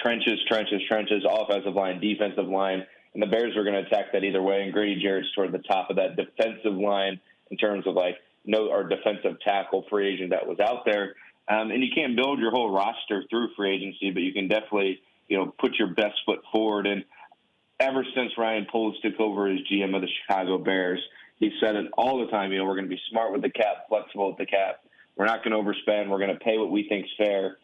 trenches, offensive line, defensive line, and the Bears are going to attack that either way. And Grady Jarrett's toward the top of that defensive line in terms of our defensive tackle free agent that was out there. And you can't build your whole roster through free agency, but you can definitely, put your best foot forward. And ever since Ryan Poles took over as GM of the Chicago Bears, he said it all the time, we're going to be smart with the cap, flexible with the cap. We're not going to overspend. We're going to pay what we think's fair.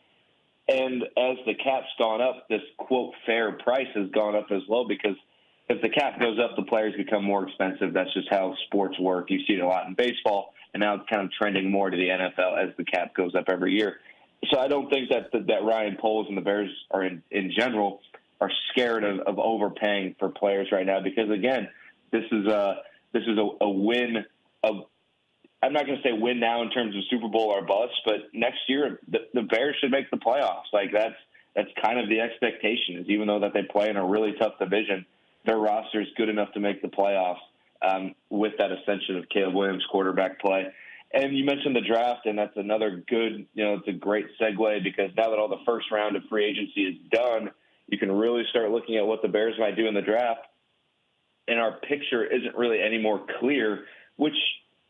And as the cap's gone up, this, quote, fair price has gone up as well, because if the cap goes up, the players become more expensive. That's just how sports work. You see it a lot in baseball, and now it's kind of trending more to the NFL as the cap goes up every year. So I don't think that Ryan Poles and the Bears are in general are scared of overpaying for players right now, because again, this is a win of, I'm not going to say win now in terms of Super Bowl or bust, but next year the Bears should make the playoffs. That's kind of the expectation, is even though that they play in a really tough division, their roster is good enough to make the playoffs with that ascension of Caleb Williams quarterback play. And you mentioned the draft, and that's another good, it's a great segue because now that all the first round of free agency is done, you can really start looking at what the Bears might do in the draft. And our picture isn't really any more clear, which,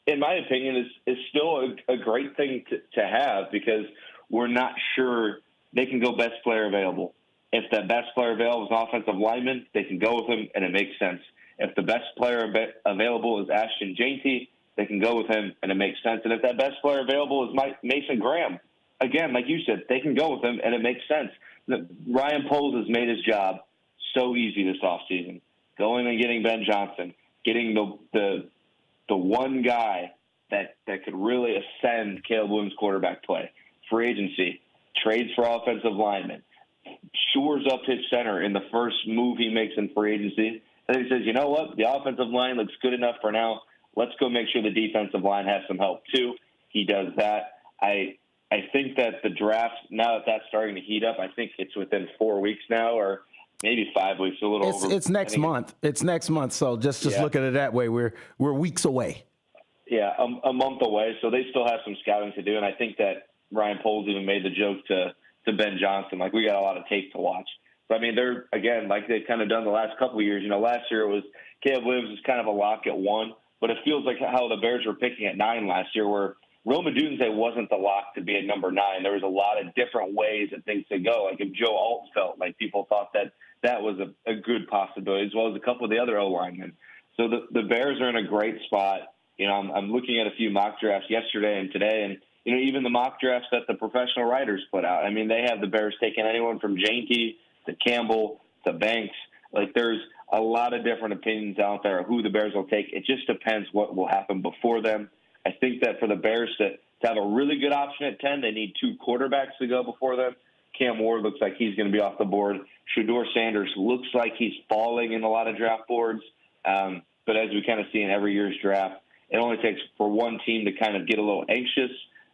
in my opinion, is still a great thing to have because we're not sure they can go best player available. If that best player available is an offensive lineman, they can go with him, and it makes sense. If the best player available is Ashton Jainty, they can go with him, and it makes sense. And if that best player available is Mason Graham, again, like you said, they can go with him, and it makes sense. Ryan Poles has made his job so easy this offseason. Going and getting Ben Johnson, getting the one guy that could really ascend Caleb Williams' quarterback play. Free agency, trades for offensive linemen, shores up his center in the first move he makes in free agency. And then he says, you know what, the offensive line looks good enough for now. Let's go make sure the defensive line has some help too. He does that. I think that the draft, now that that's starting to heat up, I think it's within 4 weeks now or maybe 5 weeks, a little over. It's next month. It's next month. So just look at it that way. We're weeks away. Yeah, a month away. So they still have some scouting to do. And I think that Ryan Poles even made the joke to Ben Johnson, like, we got a lot of tape to watch. So, I mean, they're, again, like they've kind of done the last couple of years. Last year it was Caleb Williams was kind of a lock at 1, but it feels like how the Bears were picking at 9 last year, where Rome Odunze wasn't the lock to be at number 9. There was a lot of different ways that things could go. Like if Joe Alt felt like people thought that was a good possibility, as well as a couple of the other O-linemen. So the Bears are in a great spot. I'm looking at a few mock drafts yesterday and today, and even the mock drafts that the professional writers put out. I mean, they have the Bears taking anyone from Jainty to Campbell to Banks. Like, there's a lot of different opinions out there of who the Bears will take. It just depends what will happen before them. I think that for the Bears to have a really good option at 10, they need 2 quarterbacks to go before them. Cam Ward looks like he's going to be off the board. Shedeur Sanders looks like he's falling in a lot of draft boards. But as we kind of see in every year's draft, it only takes for one team to kind of get a little anxious.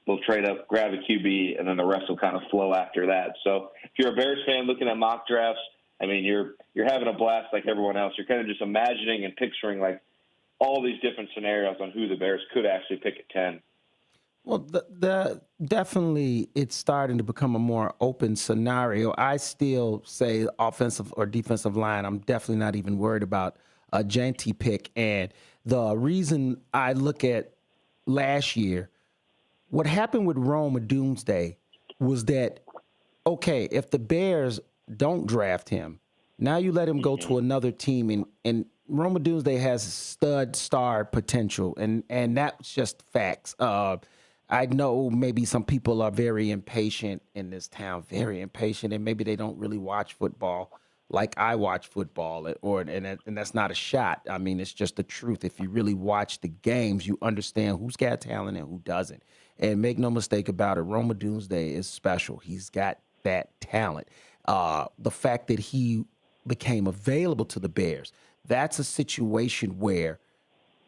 They'll trade up, grab a QB, and then the rest will kind of flow after that. So if you're a Bears fan looking at mock drafts, I mean, you're having a blast like everyone else. You're kind of just imagining and picturing like all these different scenarios on who the Bears could actually pick at 10. Well, definitely it's starting to become a more open scenario. I still say offensive or defensive line, I'm definitely not even worried about a Jainty pick. And the reason I look at last year, what happened with Rome Odunze was that, okay, if the Bears don't draft him, now you let him go to another team, and Rome Odunze has stud star potential, and that's just facts. I know maybe some people are very impatient in this town, very impatient, and maybe they don't really watch football like I watch football, and that's not a shot. I mean, it's just the truth. If you really watch the games, you understand who's got talent and who doesn't. And make no mistake about it, Rome Odunze is special. He's got that talent. The fact that he became available to the Bears, that's a situation where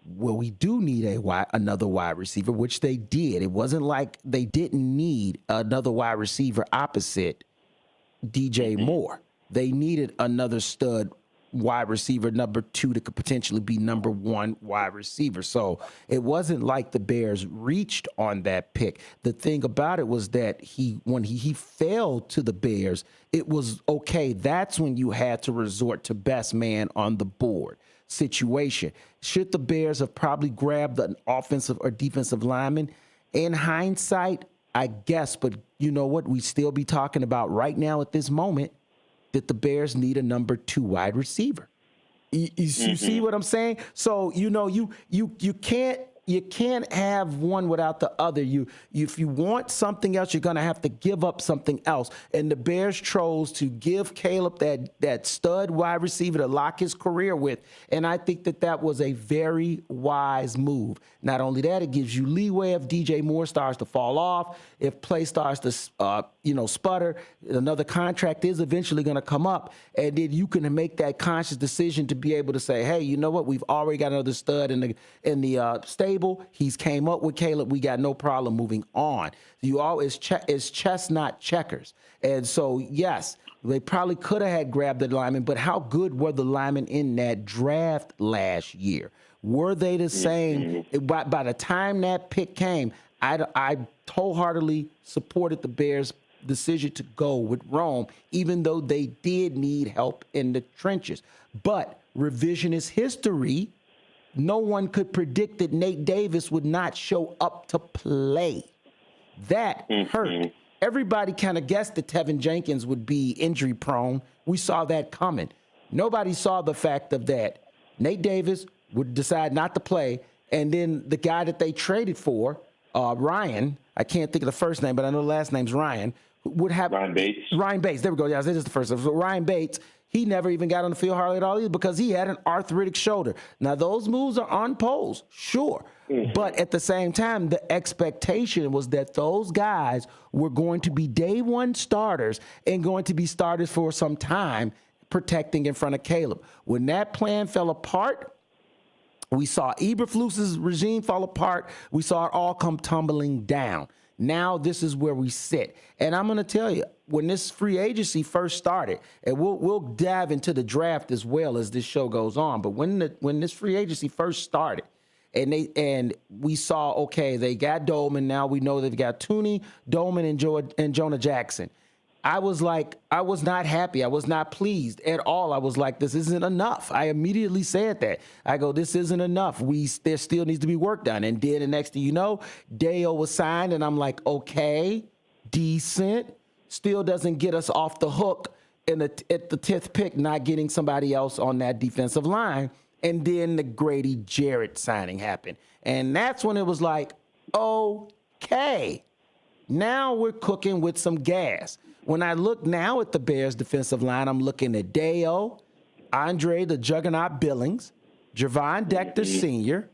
we do need another wide receiver, which they did. It wasn't like they didn't need another wide receiver opposite DJ Moore. They needed another stud wide receiver, number 2, that could potentially be number 1 wide receiver. So it wasn't like the Bears reached on that pick. The thing about it was that when he fell to the Bears, it was okay. That's when you had to resort to best man on the board situation. Should the Bears have probably grabbed an offensive or defensive lineman? In hindsight, I guess, but you know what? We still be talking about right now at this moment that the Bears need a number 2 wide receiver. You see what I'm saying? So, you can't have one without the other. If you want something else, you're going to have to give up something else. And the Bears chose to give Caleb that stud wide receiver to lock his career with. And I think that was a very wise move. Not only that, it gives you leeway if DJ Moore starts to fall off, if play starts to sputter, another contract is eventually going to come up, and then you can make that conscious decision to be able to say, hey, you know what? We've already got another stud in the stable. He's came up with Caleb. We got no problem moving on. You always it's chess, not checkers. And so, yes, they probably could have had grabbed the lineman, but how good were the linemen in that draft last year? Were they the same? By the time that pick came, I wholeheartedly supported the Bears' decision to go with Rome, even though they did need help in the trenches. But revisionist history, no one could predict that Nate Davis would not show up to play. That hurt. Everybody kind of guessed that Tevin Jenkins would be injury prone. We saw that coming. Nobody saw the fact of that. Nate Davis would decide not to play, and then the guy that they traded for, Ryan, I can't think of the first name, but I know the last name's Ryan, would have Ryan Bates. Ryan Bates, there we go. Yeah, this is the first one. So Ryan Bates, he never even got on the field hardly at all either because he had an arthritic shoulder. Now, those moves are on poles, sure. But at the same time, the expectation was that those guys were going to be day one starters and going to be starters for some time, protecting in front of Caleb. When that plan fell apart, we saw Eberflus's regime fall apart. We saw it all come tumbling down. Now this is where we sit. And I'm going to tell you, when this free agency first started, and we'll dive into the draft as well as this show goes on, but when this free agency first started, and we saw, okay, they got Dolman. Now we know they've got Tooney, Dolman, and Jonah Jackson. I was not happy. I was not pleased at all. I was like, this isn't enough. I immediately said that. I go, this isn't enough. There still needs to be work done. And then the next thing you know, Dale was signed, and I'm like, okay, decent. Still doesn't get us off the hook at the 10th pick, not getting somebody else on that defensive line. And then the Grady Jarrett signing happened. And that's when it was like, okay, now we're cooking with some gas. When I look now at the Bears defensive line, I'm looking at Deo, Andre the Juggernaut Billings, Javon Dector Sr.,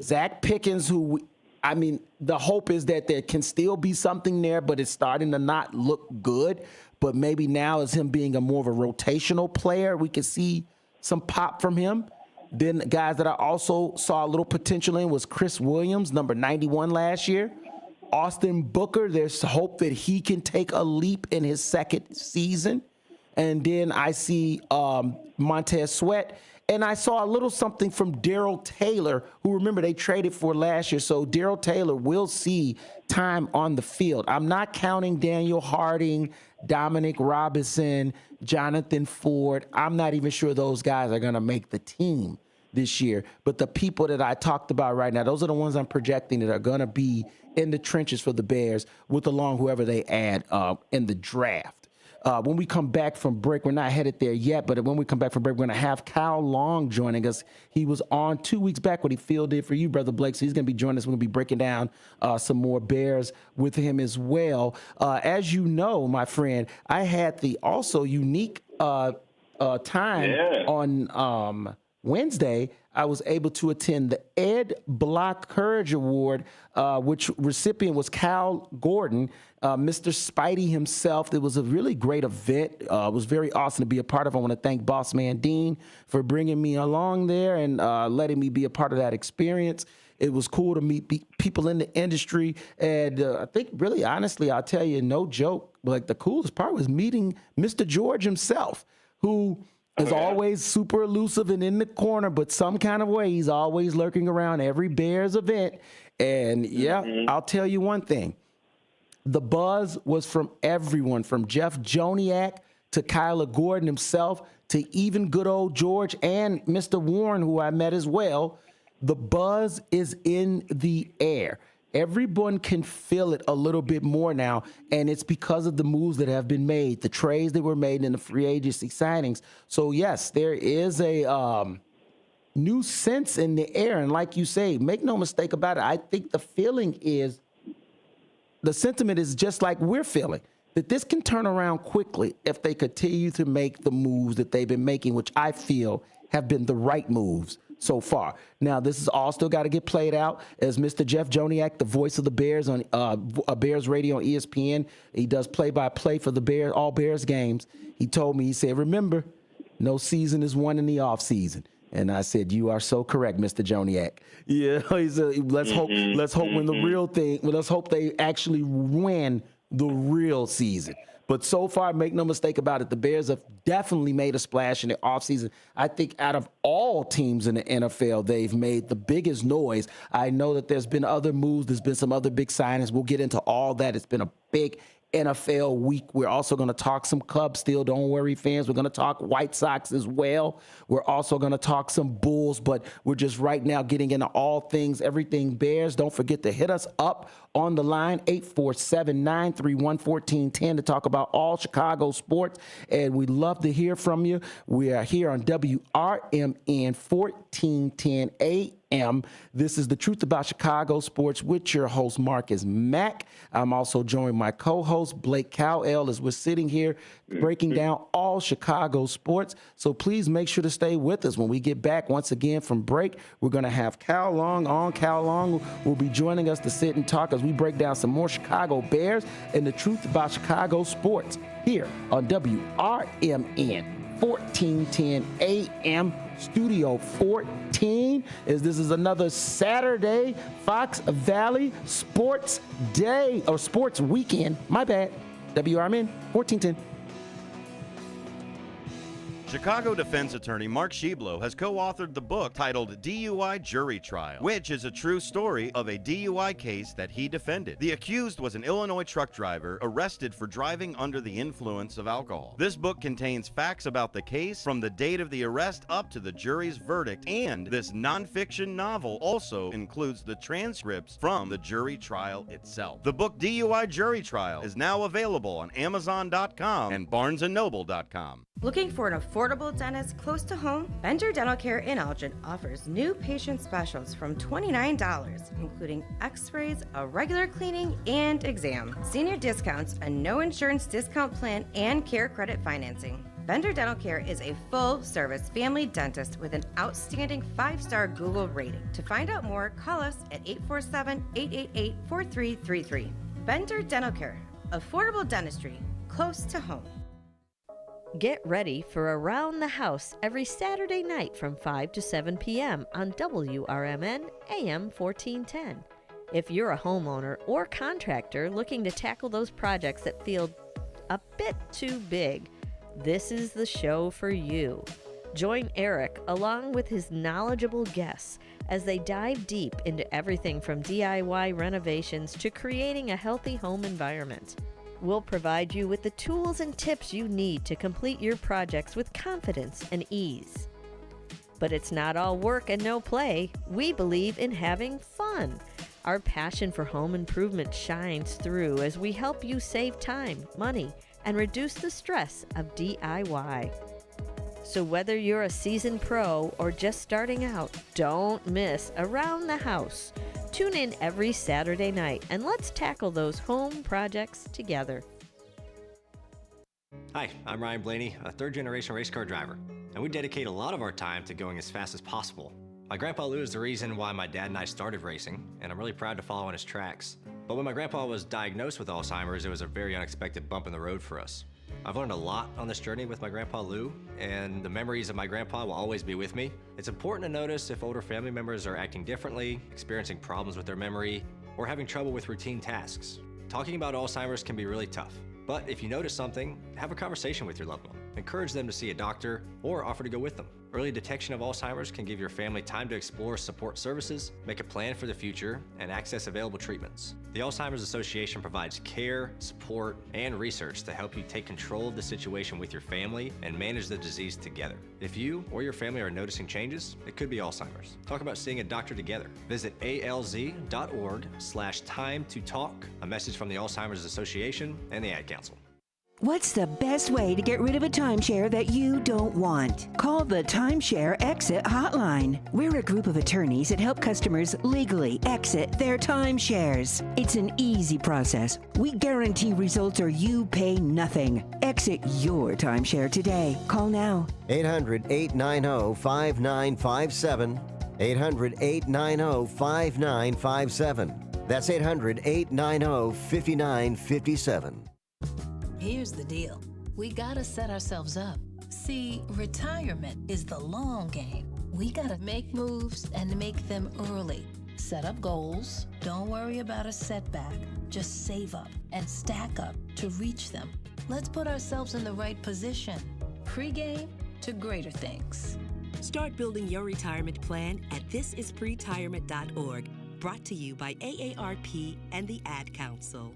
Zach Pickens, the hope is that there can still be something there, but it's starting to not look good. But maybe now as him being more of a rotational player, we can see some pop from him. Then the guys that I also saw a little potential in was Chris Williams, number 91 last year. Austin Booker, there's hope that he can take a leap in his second season. And then I see Montez Sweat. And I saw a little something from Darrell Taylor, who, remember, they traded for last year. So Darrell Taylor will see time on the field. I'm not counting Daniel Harding, Dominic Robinson, Jonathan Ford. I'm not even sure those guys are going to make the team this year. But the people that I talked about right now, those are the ones I'm projecting that are going to be in the trenches for the Bears with along whoever they add in the draft. When we come back from break, we're not headed there yet, but when we come back from break, we're going to have Kyle Long joining us. He was on 2 weeks back when he fielded for you, Brother Blake, so he's going to be joining us. We're going to be breaking down some more Bears with him as well. As you know, my friend, I had the also unique time on Wednesday. I was able to attend the Ed Block Courage Award, which recipient was Cal Gordon, Mr. Spidey himself. It was a really great event. It was very awesome to be a part of. I want to thank Boss Man Dean for bringing me along there and letting me be a part of that experience. It was cool to meet people in the industry. And I think really, honestly, I'll tell you, no joke, like the coolest part was meeting Mr. George himself, who is always super elusive and in the corner, but some kind of way he's always lurking around every Bears event. And I'll tell you one thing. The buzz was from everyone, from Jeff Joniak to Kyler Gordon himself to even good old George and Mr. Warren, who I met as well. The buzz is in the air. Everyone can feel it a little bit more now, and it's because of the moves that have been made, the trades that were made in the free agency signings. So, yes, there is a new sense in the air, and like you say, make no mistake about it, I think the feeling is, the sentiment is just like we're feeling, that this can turn around quickly if they continue to make the moves that they've been making, which I feel have been the right moves so far. Now, this is all still got to get played out. As Mr. Jeff Joniak, the voice of the Bears on Bears Radio on ESPN, he does play-by-play for the Bears, all Bears games. He told me, he said, remember, no season is won in the off season. And I said, you are so correct, Mr. Joniak. Yeah, he said, let's hope when the real thing, let's hope they actually win the real season. But so far, make no mistake about it, the Bears have definitely made a splash in the offseason. I think out of all teams in the NFL, they've made the biggest noise. I know that there's been other moves. There's been some other big signings. We'll get into all that. It's been a big NFL week. We're also going to talk some Cubs still. Don't worry, fans. We're going to talk White Sox as well. We're also going to talk some Bulls, but we're just right now getting into all things, everything Bears. Don't forget to hit us up on the line, 847-931-1410, to talk about all Chicago sports. And we'd love to hear from you. We are here on WRMN 1410 AM. This is The Truth About Chicago Sports with your host, Marcus Mack. I'm also joined by my co-host, Blake Cowell, as we're sitting here breaking down all Chicago sports. So please make sure to stay with us. When we get back once again from break, we're going to have Cal Long on. Cal Long will be joining us to sit and talk as we break down some more Chicago Bears and the truth about Chicago sports here on WRMN 1410 AM. Studio 14, as this is another Saturday Fox Valley Sports Day, or Sports Weekend. My bad. WRMN 1410. Chicago defense attorney Mark Schieblo has co-authored the book titled DUI Jury Trial, which is a true story of a DUI case that he defended. The accused was an Illinois truck driver arrested for driving under the influence of alcohol. This book contains facts about the case from the date of the arrest up to the jury's verdict, and this nonfiction novel also includes the transcripts from the jury trial itself. The book DUI Jury Trial is now available on Amazon.com and BarnesandNoble.com. Looking for an affordable dentist close to home? Bender Dental Care in Elgin offers new patient specials from $29, including x-rays, a regular cleaning, and exam. Senior discounts, a no insurance discount plan, and care credit financing. Bender Dental Care is a full-service family dentist with an outstanding 5-star Google rating. To find out more, call us at 847-888-4333. Bender Dental Care, affordable dentistry, close to home. Get ready for Around the House every Saturday night from 5 to 7 p.m. on WRMN AM 1410. If you're a homeowner or contractor looking to tackle those projects that feel a bit too big, this is the show for you. Join Eric along with his knowledgeable guests as they dive deep into everything from DIY renovations to creating a healthy home environment. We'll provide you with the tools and tips you need to complete your projects with confidence and ease. But it's not all work and no play. We believe in having fun. Our passion for home improvement shines through as we help you save time, money, and reduce the stress of DIY. So whether you're a seasoned pro or just starting out, don't miss Around the House. Tune in every Saturday night and let's tackle those home projects together. Hi, I'm Ryan Blaney, a third-generation race car driver, and we dedicate a lot of our time to going as fast as possible. My grandpa Lou is the reason why my dad and I started racing, and I'm really proud to follow in his tracks. But when my grandpa was diagnosed with Alzheimer's, it was a very unexpected bump in the road for us. I've learned a lot on this journey with my grandpa Lou, and the memories of my grandpa will always be with me. It's important to notice if older family members are acting differently, experiencing problems with their memory, or having trouble with routine tasks. Talking about Alzheimer's can be really tough, but if you notice something, have a conversation with your loved one. Encourage them to see a doctor or offer to go with them. Early detection of Alzheimer's can give your family time to explore support services, make a plan for the future, and access available treatments. The Alzheimer's Association provides care, support, and research to help you take control of the situation with your family and manage the disease together. If you or your family are noticing changes, it could be Alzheimer's. Talk about seeing a doctor together. Visit alz.org/time to talk. A message from the Alzheimer's Association and the Ad Council. What's the best way to get rid of a timeshare that you don't want? Call the Timeshare Exit Hotline. We're a group of attorneys that help customers legally exit their timeshares. It's an easy process. We guarantee results or you pay nothing. Exit your timeshare today. Call now. 800-890-5957. 800-890-5957. That's 800-890-5957. Here's the deal. We gotta set ourselves up. See, retirement is the long game. We gotta make moves and make them early. Set up goals. Don't worry about a setback. Just save up and stack up to reach them. Let's put ourselves in the right position. Pre-game to greater things. Start building your retirement plan at thisispretirement.org. Brought to you by AARP and the Ad Council.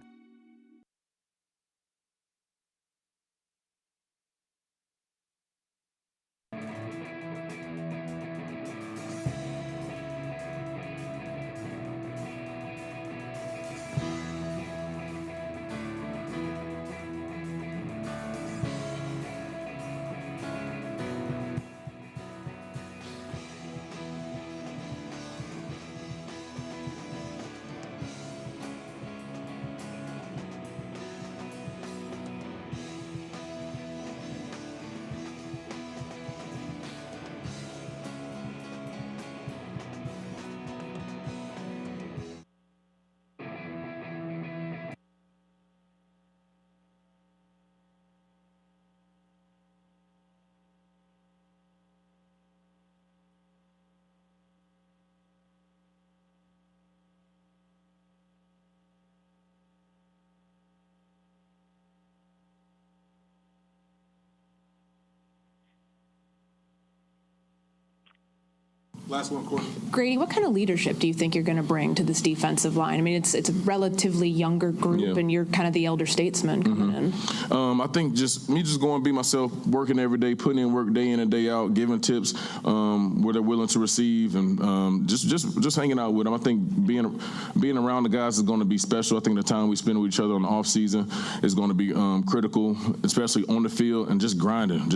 Last one, Courtney. Grady, what kind of leadership do you think you're going to bring to this defensive line? I mean, it's a relatively younger group, and you're kind of the elder statesman coming in. I think just going to be myself, working every day, putting in work day in and day out, giving tips where they're willing to receive, and just hanging out with them. I think being around the guys is going to be special. I think the time we spend with each other on the off season is going to be critical, especially on the field, and just grinding,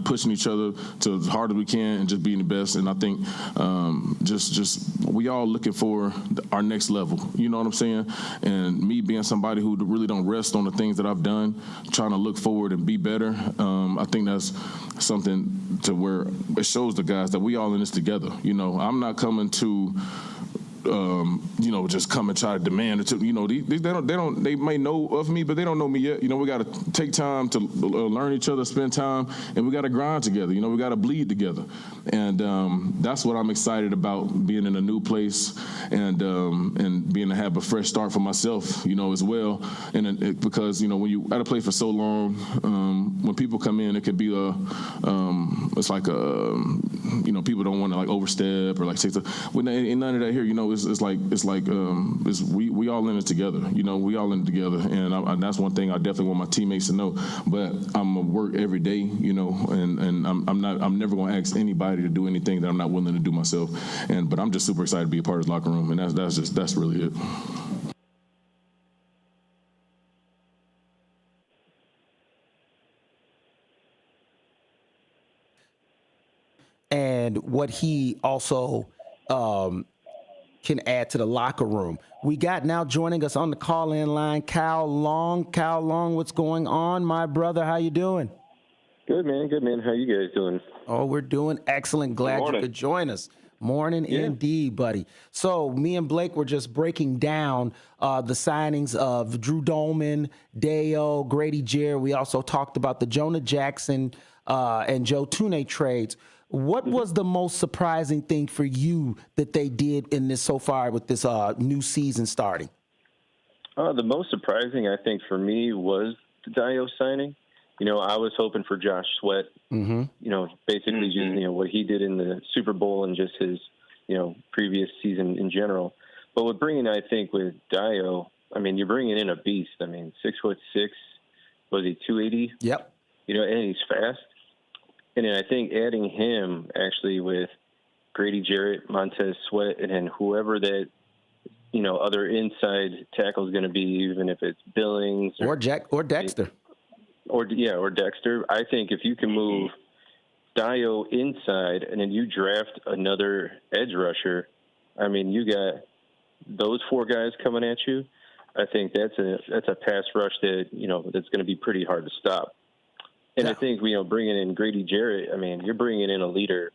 pushing each other to as hard as we can, and just being the best. And I think we all looking for our next level. You know what I'm saying? And me being somebody who really don't rest on the things that I've done, trying to look forward and be better. I think that's something to where it shows the guys that we all in this together. You know, I'm not coming to just come and try to demand it. They may know of me, but they don't know me yet. We got to take time to learn each other, spend time, and we got to grind together. We got to bleed together, and that's what I'm excited about, being in a new place and being to have a fresh start for myself, as well. And because when you at a place for so long, when people come in, it could be it's like people don't want to like overstep or like say stuff. When ain't none of that here, we all in it together. We all in it together, and that's one thing I definitely want my teammates to know. But I'm gonna work every day, and I'm never gonna ask anybody to do anything that I'm not willing to do myself. But I'm just super excited to be a part of the locker room, and that's really it. And what he also can add to the locker room. We got now joining us on the call-in line, Cowell Long. Cowell Long, what's going on, my brother? How you doing? Good, man. How you guys doing? Oh, we're doing excellent. Glad you could join us. Morning indeed, buddy. So me and Blake were just breaking down the signings of Drew Dolman, Dale, Grady Geyer. We also talked about the Jonah Jackson and Joe Tooney trades. What was the most surprising thing for you that they did in this so far with this new season starting? The most surprising, I think, for me was the Dio signing. I was hoping for Josh Sweat. Basically just what he did in the Super Bowl and just his previous season in general. But with bringing, I think, with Dio, you're bringing in a beast. 6'6", was he 280? Yep. And he's fast. And then I think adding him actually with Grady Jarrett, Montez Sweat, and then whoever that, other inside tackle is going to be, even if it's Billings or Dexter. Or Dexter. I think if you can move Dio inside and then you draft another edge rusher, you got those four guys coming at you. I think that's a pass rush that, that's going to be pretty hard to stop. And I think, bringing in Grady Jarrett, you're bringing in a leader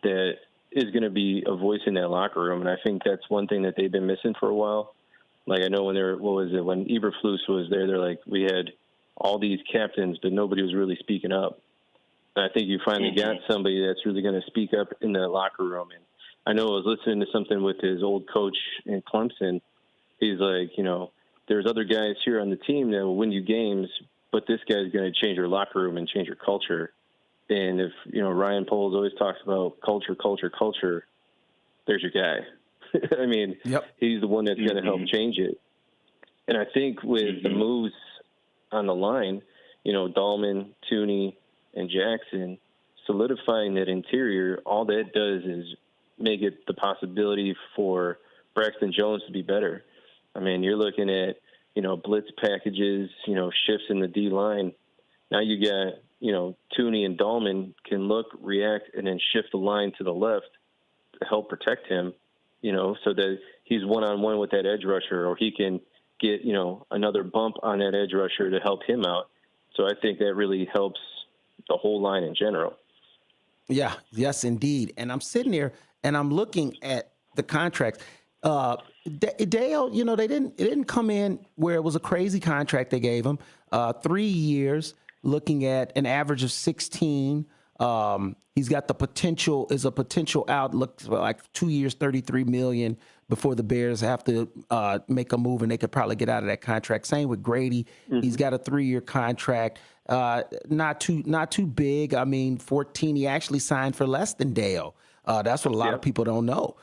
that is going to be a voice in that locker room. And I think that's one thing that they've been missing for a while. Like, I know when when Eberflus was there, they're like, we had all these captains, but nobody was really speaking up. And I think you finally got somebody that's really going to speak up in the locker room. And I know I was listening to something with his old coach in Clemson. He's like, there's other guys here on the team that will win you games, but this guy's going to change your locker room and change your culture. And if, Ryan Poles always talks about culture, there's your guy. I mean, he's the one that's going to help change it. And I think with the moves on the line, Dahlman, Tooney, and Jackson, solidifying that interior, all that does is make it the possibility for Braxton Jones to be better. I mean, you're looking at, blitz packages, shifts in the D-line. Now you got, Tooney and Dahlman can look, react, and then shift the line to the left to help protect him, so that he's one-on-one with that edge rusher, or he can get, another bump on that edge rusher to help him out. So I think that really helps the whole line in general. Yeah, yes, indeed. And I'm sitting there and I'm looking at the contracts. Dale, it didn't come in where it was a crazy contract they gave him. 3 years, looking at an average of 16. He's got the potential, is a potential outlook for like 2 years, $33 million before the Bears have to make a move, and they could probably get out of that contract. Same with Grady. He's got a 3-year contract. Not too big. I mean, 14. He actually signed for less than Dale. That's what a lot of people don't know.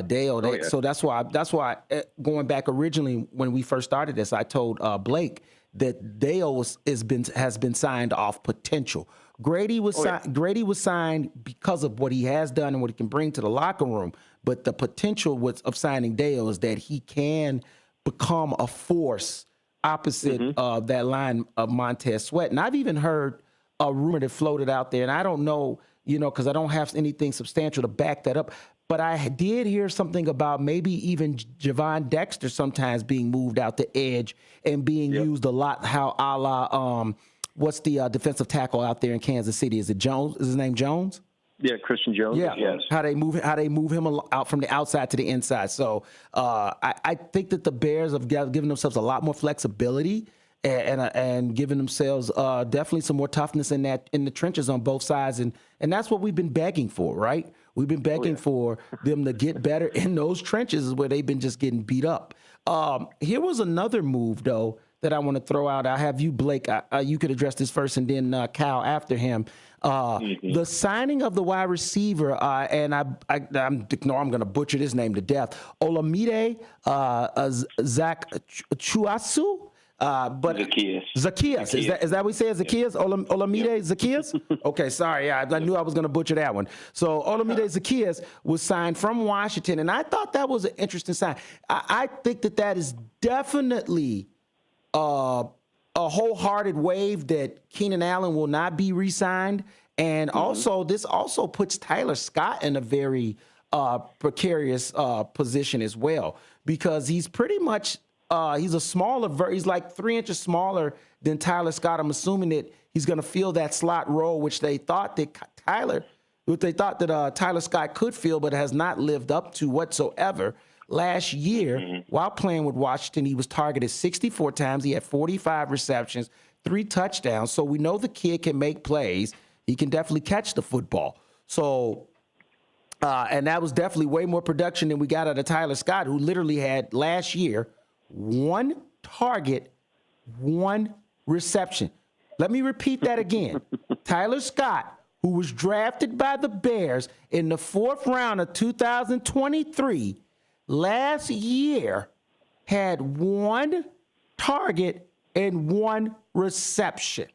Dale. So that's why going back originally when we first started this, I told Blake that Dale has been signed off potential. Grady was signed because of what he has done and what he can bring to the locker room. But the potential of signing Dale is that he can become a force opposite of that line of Montez Sweat. And I've even heard a rumor that floated out there, and I don't know, because I don't have anything substantial to back that up. But I did hear something about maybe even Javon Dexter sometimes being moved out to edge and being used a lot. How a la what's the defensive tackle out there in Kansas City? Is it Jones? Is his name Jones? Yeah, Christian Jones. Yeah, yes. How they move him out from the outside to the inside. So I think that the Bears have given themselves a lot more flexibility and giving themselves definitely some more toughness in the trenches on both sides, and that's what we've been begging for, right? We've been begging for them to get better in those trenches where they've been just getting beat up. Here was another move, though, that I want to throw out. I have you, Blake. You could address this first, and then Cowell after him. The signing of the wide receiver, and I'm going to butcher this name to death. Olamide Zach Chuasu. But Zacchaeus. Is that what we say? Zacchaeus? Olamide Zacchaeus? Okay, sorry. I knew I was going to butcher that one. So Olamide Zacchaeus was signed from Washington, and I thought that was an interesting sign. I think that is definitely a wholehearted wave that Keenan Allen will not be re-signed. And also, this also puts Tyler Scott in a very precarious position as well, because he's pretty much he's like 3 inches smaller than Tyler Scott. I'm assuming that he's going to fill that slot role, which they thought that Tyler Scott could fill, but has not lived up to whatsoever. Last year, while playing with Washington, he was targeted 64 times. He had 45 receptions, 3 touchdowns. So we know the kid can make plays. He can definitely catch the football. So, and that was definitely way more production than we got out of Tyler Scott, who literally had last year 1 target, 1 reception. Let me repeat that again. Tyler Scott, who was drafted by the Bears in the 4th round of 2023, last year had 1 target and 1 reception.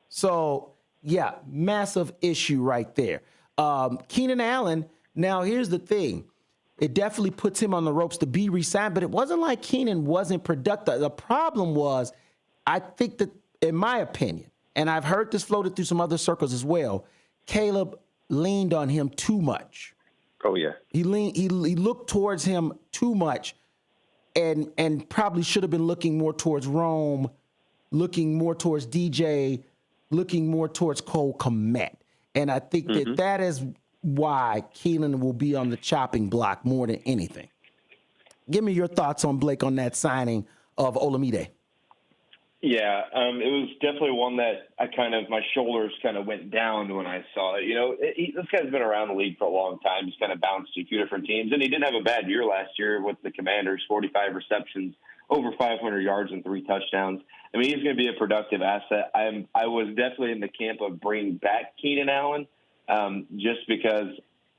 So, yeah, massive issue right there. Keenan Allen, now here's the thing. It definitely puts him on the ropes to be re-signed, but it wasn't like Keenan wasn't productive. The problem was, I think that, in my opinion, and I've heard this floated through some other circles as well, Caleb leaned on him too much. Oh, yeah. He looked towards him too much and probably should have been looking more towards Rome, looking more towards DJ, looking more towards Cole Kmet. And I think that is why Keelan will be on the chopping block more than anything. Give me your thoughts on Blake on that signing of Olamide. Yeah, it was definitely one that my shoulders kind of went down when I saw it. This guy's been around the league for a long time. He's kind of bounced to a few different teams, and he didn't have a bad year last year with the Commanders, 45 receptions, over 500 yards and 3 touchdowns. I mean, he's going to be a productive asset. I was definitely in the camp of bringing back Keenan Allen just because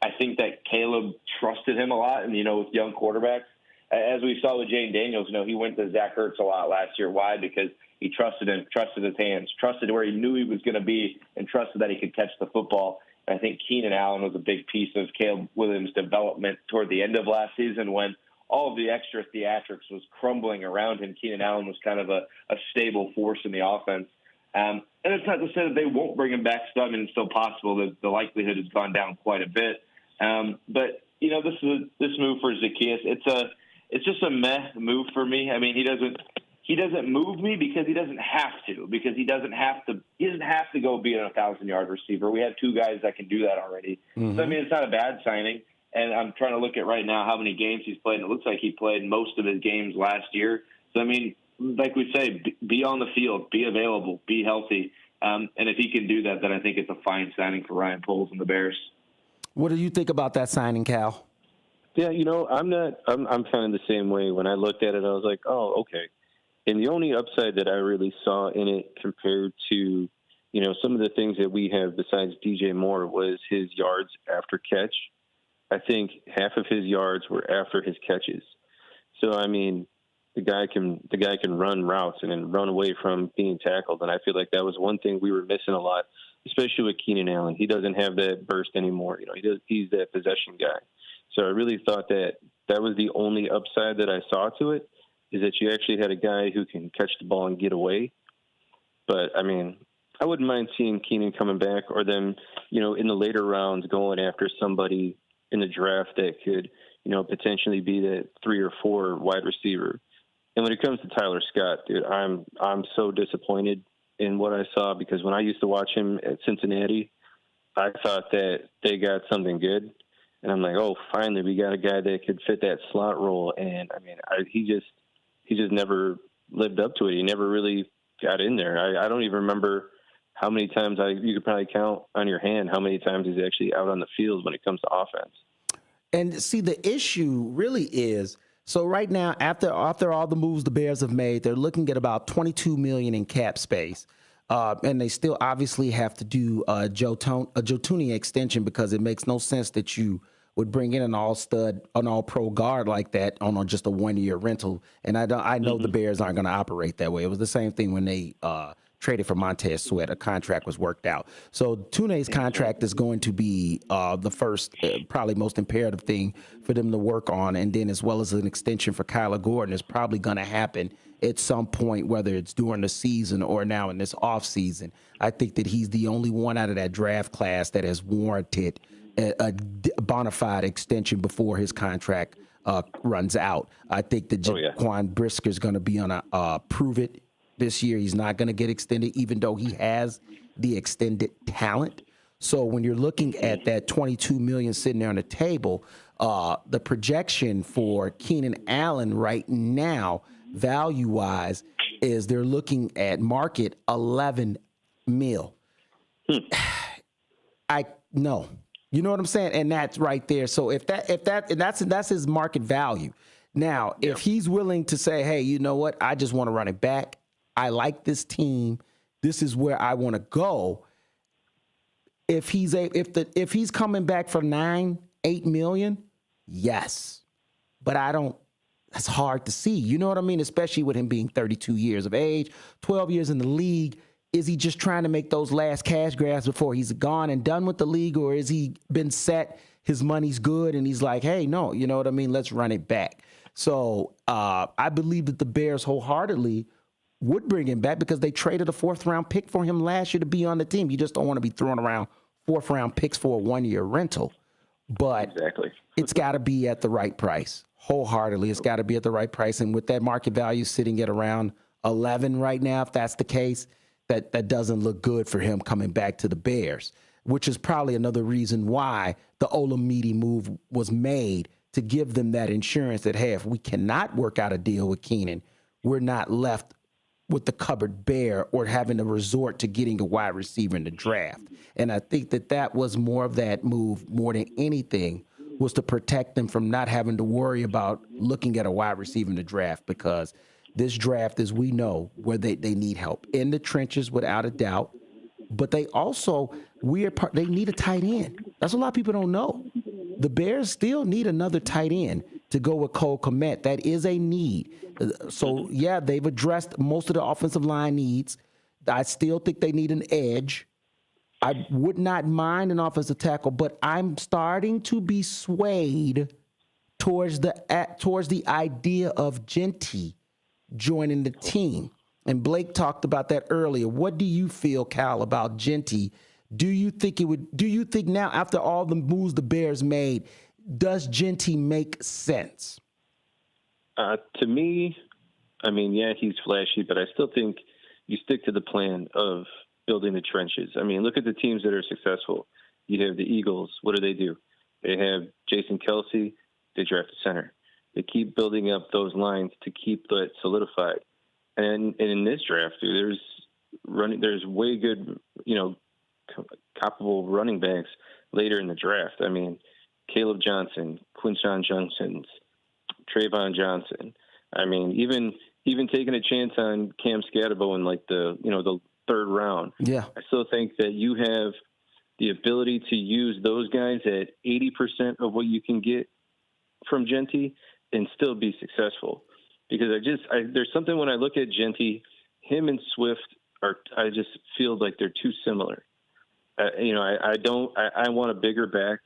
I think that Caleb trusted him a lot. And, with young quarterbacks, as we saw with Jane Daniels, he went to Zach Ertz a lot last year. Why? Because he trusted him, trusted his hands, trusted where he knew he was going to be, and trusted that he could catch the football. And I think Keenan Allen was a big piece of Caleb Williams' development toward the end of last season when all of the extra theatrics was crumbling around him. Keenan Allen was kind of a stable force in the offense. And it's not to say that they won't bring him back. I mean, it's still possible that the likelihood has gone down quite a bit. But this move for Zacchaeus, it's just a meh move for me. I mean, he doesn't move me because he doesn't have to, because he doesn't have to go be an 1,000-yard receiver. We have 2 guys that can do that already. Mm-hmm. So I mean, it's not a bad signing. And I'm trying to look at right now how many games he's played, and it looks like he played most of his games last year. So, I mean, like we say, be on the field, be available, be healthy. And if he can do that, then I think it's a fine signing for Ryan Poles and the Bears. What do you think about that signing, Cal? Yeah, I'm kind of the same way. When I looked at it, I was like, oh, okay. And the only upside that I really saw in it compared to, some of the things that we have besides DJ Moore was his yards after catch. I think half of his yards were after his catches. So, I mean, the guy can run routes and then run away from being tackled. And I feel like that was one thing we were missing a lot, especially with Keenan Allen. He doesn't have that burst anymore. He's that possession guy. So I really thought that was the only upside that I saw to it, is that you actually had a guy who can catch the ball and get away. But, I mean, I wouldn't mind seeing Keenan coming back, or them, in the later rounds going after somebody in the draft that could, potentially be that 3 or 4 wide receiver. And when it comes to Tyler Scott, dude, I'm so disappointed in what I saw, because when I used to watch him at Cincinnati, I thought that they got something good. And I'm like, oh, finally we got a guy that could fit that slot role. And I mean, he just never lived up to it. He never really got in there. I don't even remember how many times you could probably count on your hand how many times he's actually out on the field when it comes to offense. And see, the issue really is, so right now, after all the moves the Bears have made, they're looking at about $22 million in cap space. And they still obviously have to do a Joe Thuney extension, because it makes no sense that you would bring in an all-pro guard like that on just a 1-year rental. And I know the Bears aren't going to operate that way. It was the same thing when they traded for Montez Sweat. A contract was worked out. So Thuney's contract is going to be the first, probably most imperative thing for them to work on. And then, as well as an extension for Kyler Gordon, is probably going to happen at some point, whether it's during the season or now in this offseason. I think that he's the only one out of that draft class that has warranted a bona fide extension before his contract runs out. I think that Jaquan Brisker is going to be on a prove it this year. He's not going to get extended, even though he has the extended talent. So when you're looking at that $22 million sitting there on the table, the projection for Keenan Allen right now, value-wise, is they're looking at market $11 million. No. You know what I'm saying? And that's right there. So if that's his market value. Now, if he's willing to say, hey, you know what? I just want to run it back. I like this team. This is where I want to go. If he's coming back for $8 million, yes. But that's hard to see. You know what I mean? Especially with him being 32 years of age, 12 years in the league. Is he just trying to make those last cash grabs before he's gone and done with the league? Or is he been set, his money's good, and he's like, hey, no, you know what I mean? Let's run it back. So I believe that the Bears wholeheartedly would bring him back, because they traded a 4th-round pick for him last year to be on the team. You just don't want to be throwing around 4th-round picks for a 1-year rental. But it's got to be at the right price. Wholeheartedly, it's got to be at the right price. And with that market value sitting at around 11 right now, if that's the case, that doesn't look good for him coming back to the Bears, which is probably another reason why the Olamide move was made, to give them that insurance that, hey, if we cannot work out a deal with Keenan, we're not left with the cupboard bare or having to resort to getting a wide receiver in the draft. And I think that was more of that move, more than anything, was to protect them from not having to worry about looking at a wide receiver in the draft, because this draft, as we know, where they need help in the trenches without a doubt. But they also, they need a tight end. That's what a lot of people don't know. The Bears still need another tight end to go with Cole Kmet. That is a need. So, yeah, they've addressed most of the offensive line needs. I still think they need an edge. I would not mind an offensive tackle, but I'm starting to be swayed towards the idea of Genty joining the team. And Blake talked about that earlier. What do you feel, Cal, about Genty? Do you think now, after all the moves the Bears made, does Genty make sense? To me, I mean, yeah, he's flashy, but I still think you stick to the plan of building the trenches. I mean, look at the teams that are successful. You have the Eagles. What do? They have Jason Kelsey. They draft a center. They keep building up those lines to keep that solidified. And in this draft, there's way good, capable running backs later in the draft. I mean, Caleb Johnson, Quinshon Judkins, Trayvon Johnson. I mean, even taking a chance on Cam Scatterbo in the third round. Yeah, I still think that you have the ability to use those guys at 80% of what you can get from Genty and still be successful. Because there's something when I look at Genty, him and Swift I just feel like they're too similar. I want a bigger back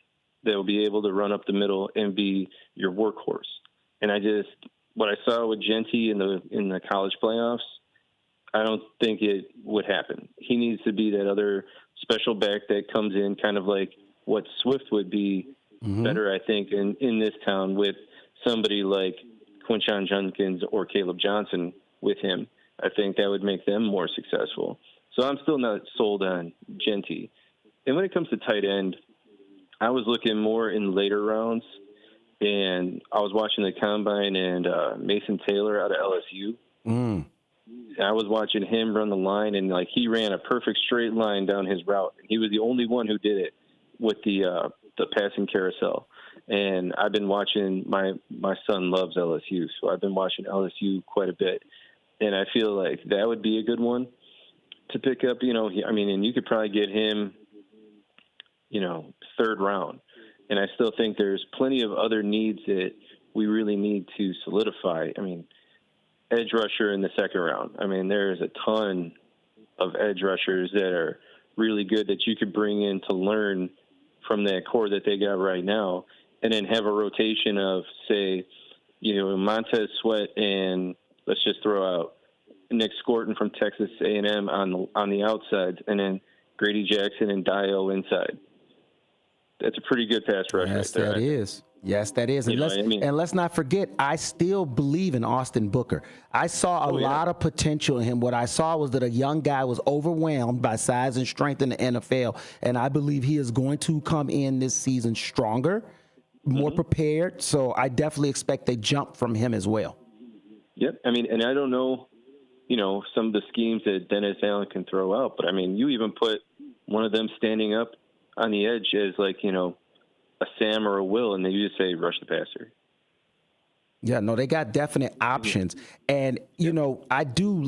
that will be able to run up the middle and be your workhorse. And what I saw with Genty in the college playoffs, I don't think it would happen. He needs to be that other special back that comes in kind of like what Swift would be better, I think, in this town with somebody like Quinshon Judkins or Caleb Johnson with him. I think that would make them more successful. So I'm still not sold on Genty. And when it comes to tight end, I was looking more in later rounds, and I was watching the combine and Mason Taylor out of LSU. I was watching him run the line, and he ran a perfect straight line down his route. He was the only one who did it with the passing carousel. And I've been watching, my son loves LSU, so I've been watching LSU quite a bit. And I feel like that would be a good one to pick up, and you could probably get him, third round. And I still think there's plenty of other needs that we really need to solidify. I mean, edge rusher in the second round. I mean, there's a ton of edge rushers that are really good that you could bring in to learn from that core that they got right now, and then have a rotation of, say, Montez Sweat and let's just throw out Nick Scorton from Texas A&M on the outsides, and then Grady Jackson and Dio inside. That's a pretty good pass rush right there. Yes, that is. And let's not forget, I still believe in Austin Booker. I saw a lot of potential in him. What I saw was that a young guy was overwhelmed by size and strength in the NFL, and I believe he is going to come in this season stronger, more prepared. So I definitely expect a jump from him as well. Yep. I mean, and I don't know, some of the schemes that Dennis Allen can throw out, but I mean, you even put one of them standing up on the edge as a Sam or a Will, and then you just say rush the passer. Yeah, no, they got definite options. And, I do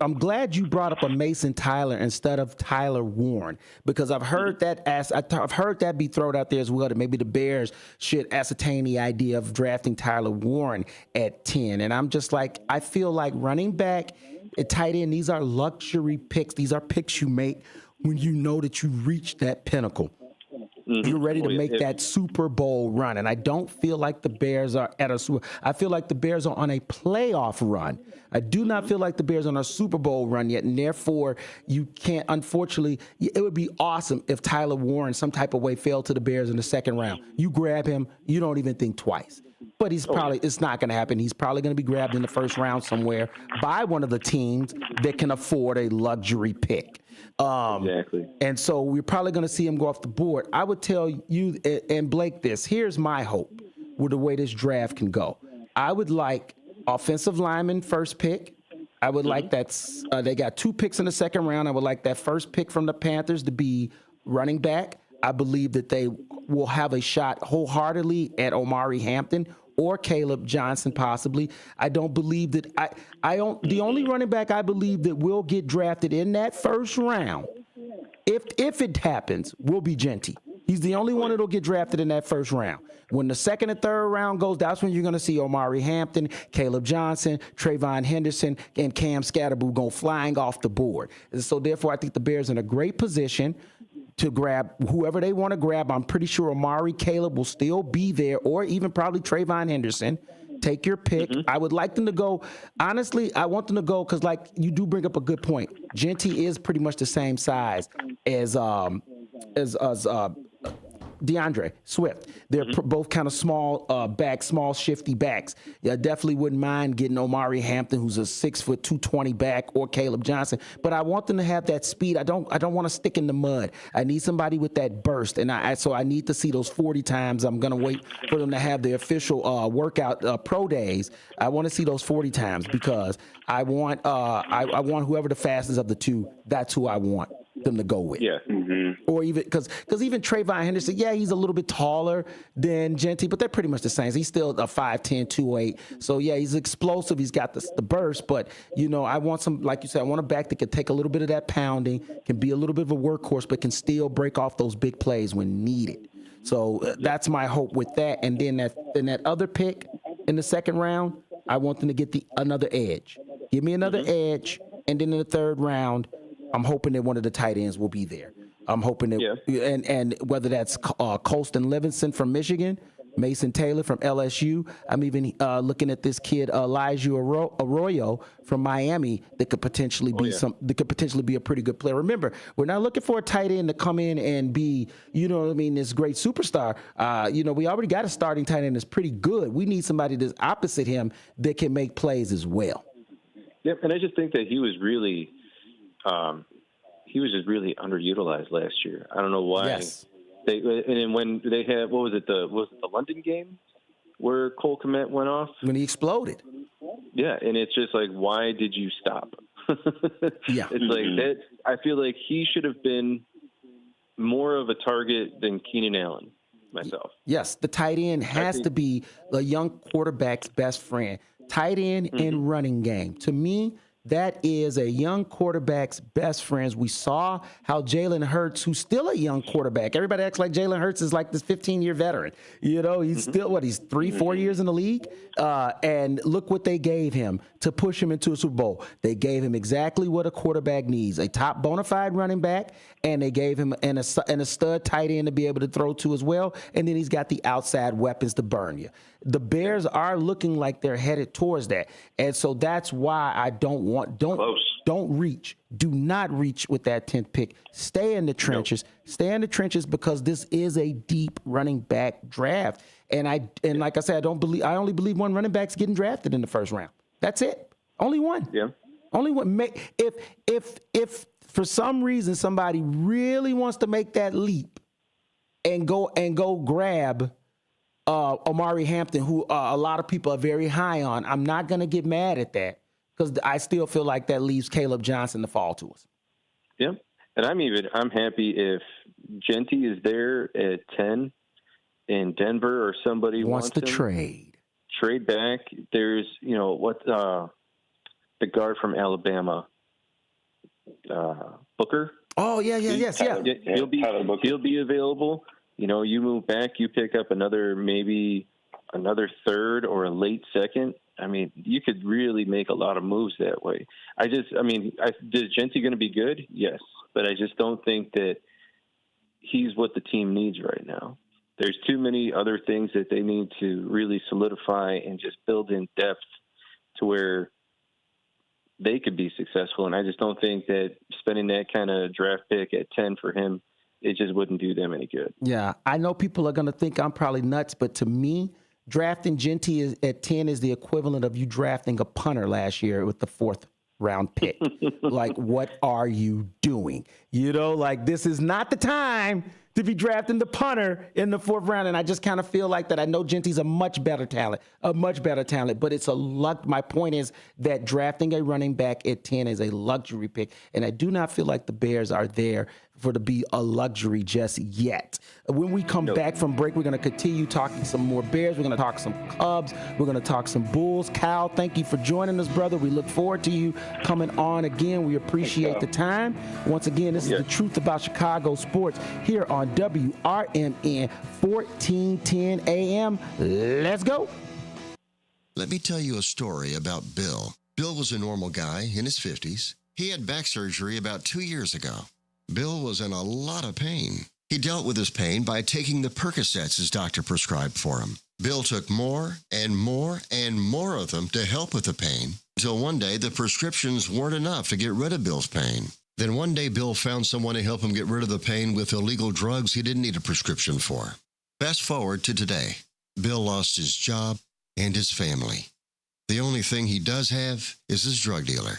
I'm glad you brought up a Mason Tyler instead of Tyler Warren, because I've heard that be thrown out there as well, that maybe the Bears should ascertain the idea of drafting Tyler Warren at 10. And I'm just I feel like running back and tight end, these are luxury picks. These are picks you make when you know that you reached that pinnacle. You're ready to make that Super Bowl run. And I don't feel like the Bears are I feel like the Bears are on a playoff run. I do not feel like the Bears are on a Super Bowl run yet. And therefore, you can't, unfortunately, it would be awesome if Tyler Warren some type of way fell to the Bears in the second round. You grab him, you don't even think twice. But it's not going to happen. He's probably going to be grabbed in the first round somewhere by one of the teams that can afford a luxury pick. Exactly. And so we're probably going to see him go off the board. I would tell you and Blake this. Here's my hope with the way this draft can go. I would like offensive lineman first pick. I would like that. They got 2 picks in the second round. I would like that first pick from the Panthers to be running back. I believe that they will have a shot wholeheartedly at Omari Hampton, or Caleb Johnson possibly. I don't believe that the only running back I believe that will get drafted in that first round, if it happens, will be Genty. He's the only one that'll get drafted in that first round. When the second and third round goes, that's when you're going to see Omari Hampton, Caleb Johnson, Trayvon Henderson, and Cam Scatterbo go flying off the board. And so therefore, I think the Bears are in a great position to grab whoever they want to grab. I'm pretty sure Omari, Caleb will still be there, or even probably Trayvon Henderson. Take your pick. I would like them to go. Honestly, I want them to go because, like, you do bring up a good point. Genty is pretty much the same size as DeAndre Swift. They're both kind of small backs, small shifty backs. Yeah, I definitely wouldn't mind getting Omari Hampton, who's a 6 foot 220 back, or Caleb Johnson. But I want them to have that speed. I don't want to stick in the mud. I need somebody with that burst, and so I need to see those 40 times. I'm gonna wait for them to have the official workout pro days. I want to see those 40 times because I want whoever the fastest of the two. That's who I want them to go with. Yeah. Or even because even Trayvon Henderson, yeah, he's a little bit taller than Genty, but they're pretty much the same. He's still a 5'10", 208. So yeah, he's explosive. He's got the burst, but I want some, like you said, I want a back that can take a little bit of that pounding, can be a little bit of a workhorse, but can still break off those big plays when needed. So that's my hope with that. And then that other pick in the second round, I want them to get another edge. Give me another edge, and then in the third round, I'm hoping that one of the tight ends will be there. I'm hoping that, and whether that's Colston Livingston from Michigan, Mason Taylor from LSU. I'm even looking at this kid Elijah Arroyo from Miami that could potentially be a pretty good player. Remember, we're not looking for a tight end to come in and be, this great superstar. We already got a starting tight end that's pretty good. We need somebody that's opposite him that can make plays as well. Yep, and I just think that he was really. He was just really underutilized last year. I don't know why. Yes. And then when they had, the London game where Cole Kmet went off? When he exploded. Yeah, and it's just like, why did you stop? Yeah. It's like that. I feel like he should have been more of a target than Keenan Allen myself. Yes, the tight end has to be the young quarterback's best friend. Tight end and running game. To me, that is a young quarterback's best friends. We saw how Jalen Hurts, who's still a young quarterback, everybody acts like Jalen Hurts is like this 15-year veteran. He's still, he's 3-4 years in the league? And look what they gave him to push him into a Super Bowl. They gave him exactly what a quarterback needs, a top bona fide running back, and they gave him a stud tight end to be able to throw to as well. And then he's got the outside weapons to burn you. The Bears are looking like they're headed towards that. And so that's why I don't reach. Do not reach with that 10th pick. Stay in the trenches. Stay in the trenches because this is a deep running back draft. And like I said, I only believe one running back's getting drafted in the first round. That's it. Only one. Yeah. Only one. If for some reason somebody really wants to make that leap and go grab Omari Hampton, who a lot of people are very high on, I'm not going to get mad at that because I still feel like that leaves Caleb Johnson to fall to us. Yeah, and I'm happy if Genty is there at 10 and Denver or somebody wants to trade back. There's, the guard from Alabama, Booker. Oh, yes. He'll be available. You move back, you pick up maybe another third or a late second. I mean, you could really make a lot of moves that way. Is Genty going to be good? Yes, but I just don't think that he's what the team needs right now. There's too many other things that they need to really solidify and just build in depth to where they could be successful. And I just don't think that spending that kind of draft pick at 10 for him, it just wouldn't do them any good. Yeah, I know people are going to think I'm probably nuts, but to me, drafting Genty at 10 is the equivalent of you drafting a punter last year with the 4th round pick. Like, what are you doing? This is not the time to be drafting the punter in the 4th round. And I just kind of feel like that. I know Genty's a much better talent, but it's a luck. My point is that drafting a running back at 10 is a luxury pick. And I do not feel like the Bears are there for it to be a luxury just yet. When we come back from break, we're going to continue talking some more Bears. We're going to talk some Cubs. We're going to talk some Bulls. Cowell, thank you for joining us, brother. We look forward to you coming on again. We appreciate the time. Once again, this is The Truth About Chicago Sports here on WRMN 1410 AM. Let's go. Let me tell you a story about Bill. Bill was a normal guy in his 50s. He had back surgery about 2 years ago. Bill was in a lot of pain. He dealt with his pain by taking the Percocets his doctor prescribed for him. Bill took more and more and more of them to help with the pain, until one day the prescriptions weren't enough to get rid of Bill's pain. Then one day Bill found someone to help him get rid of the pain with illegal drugs he didn't need a prescription for. Fast forward to today. Bill lost his job and his family. The only thing he does have is his drug dealer.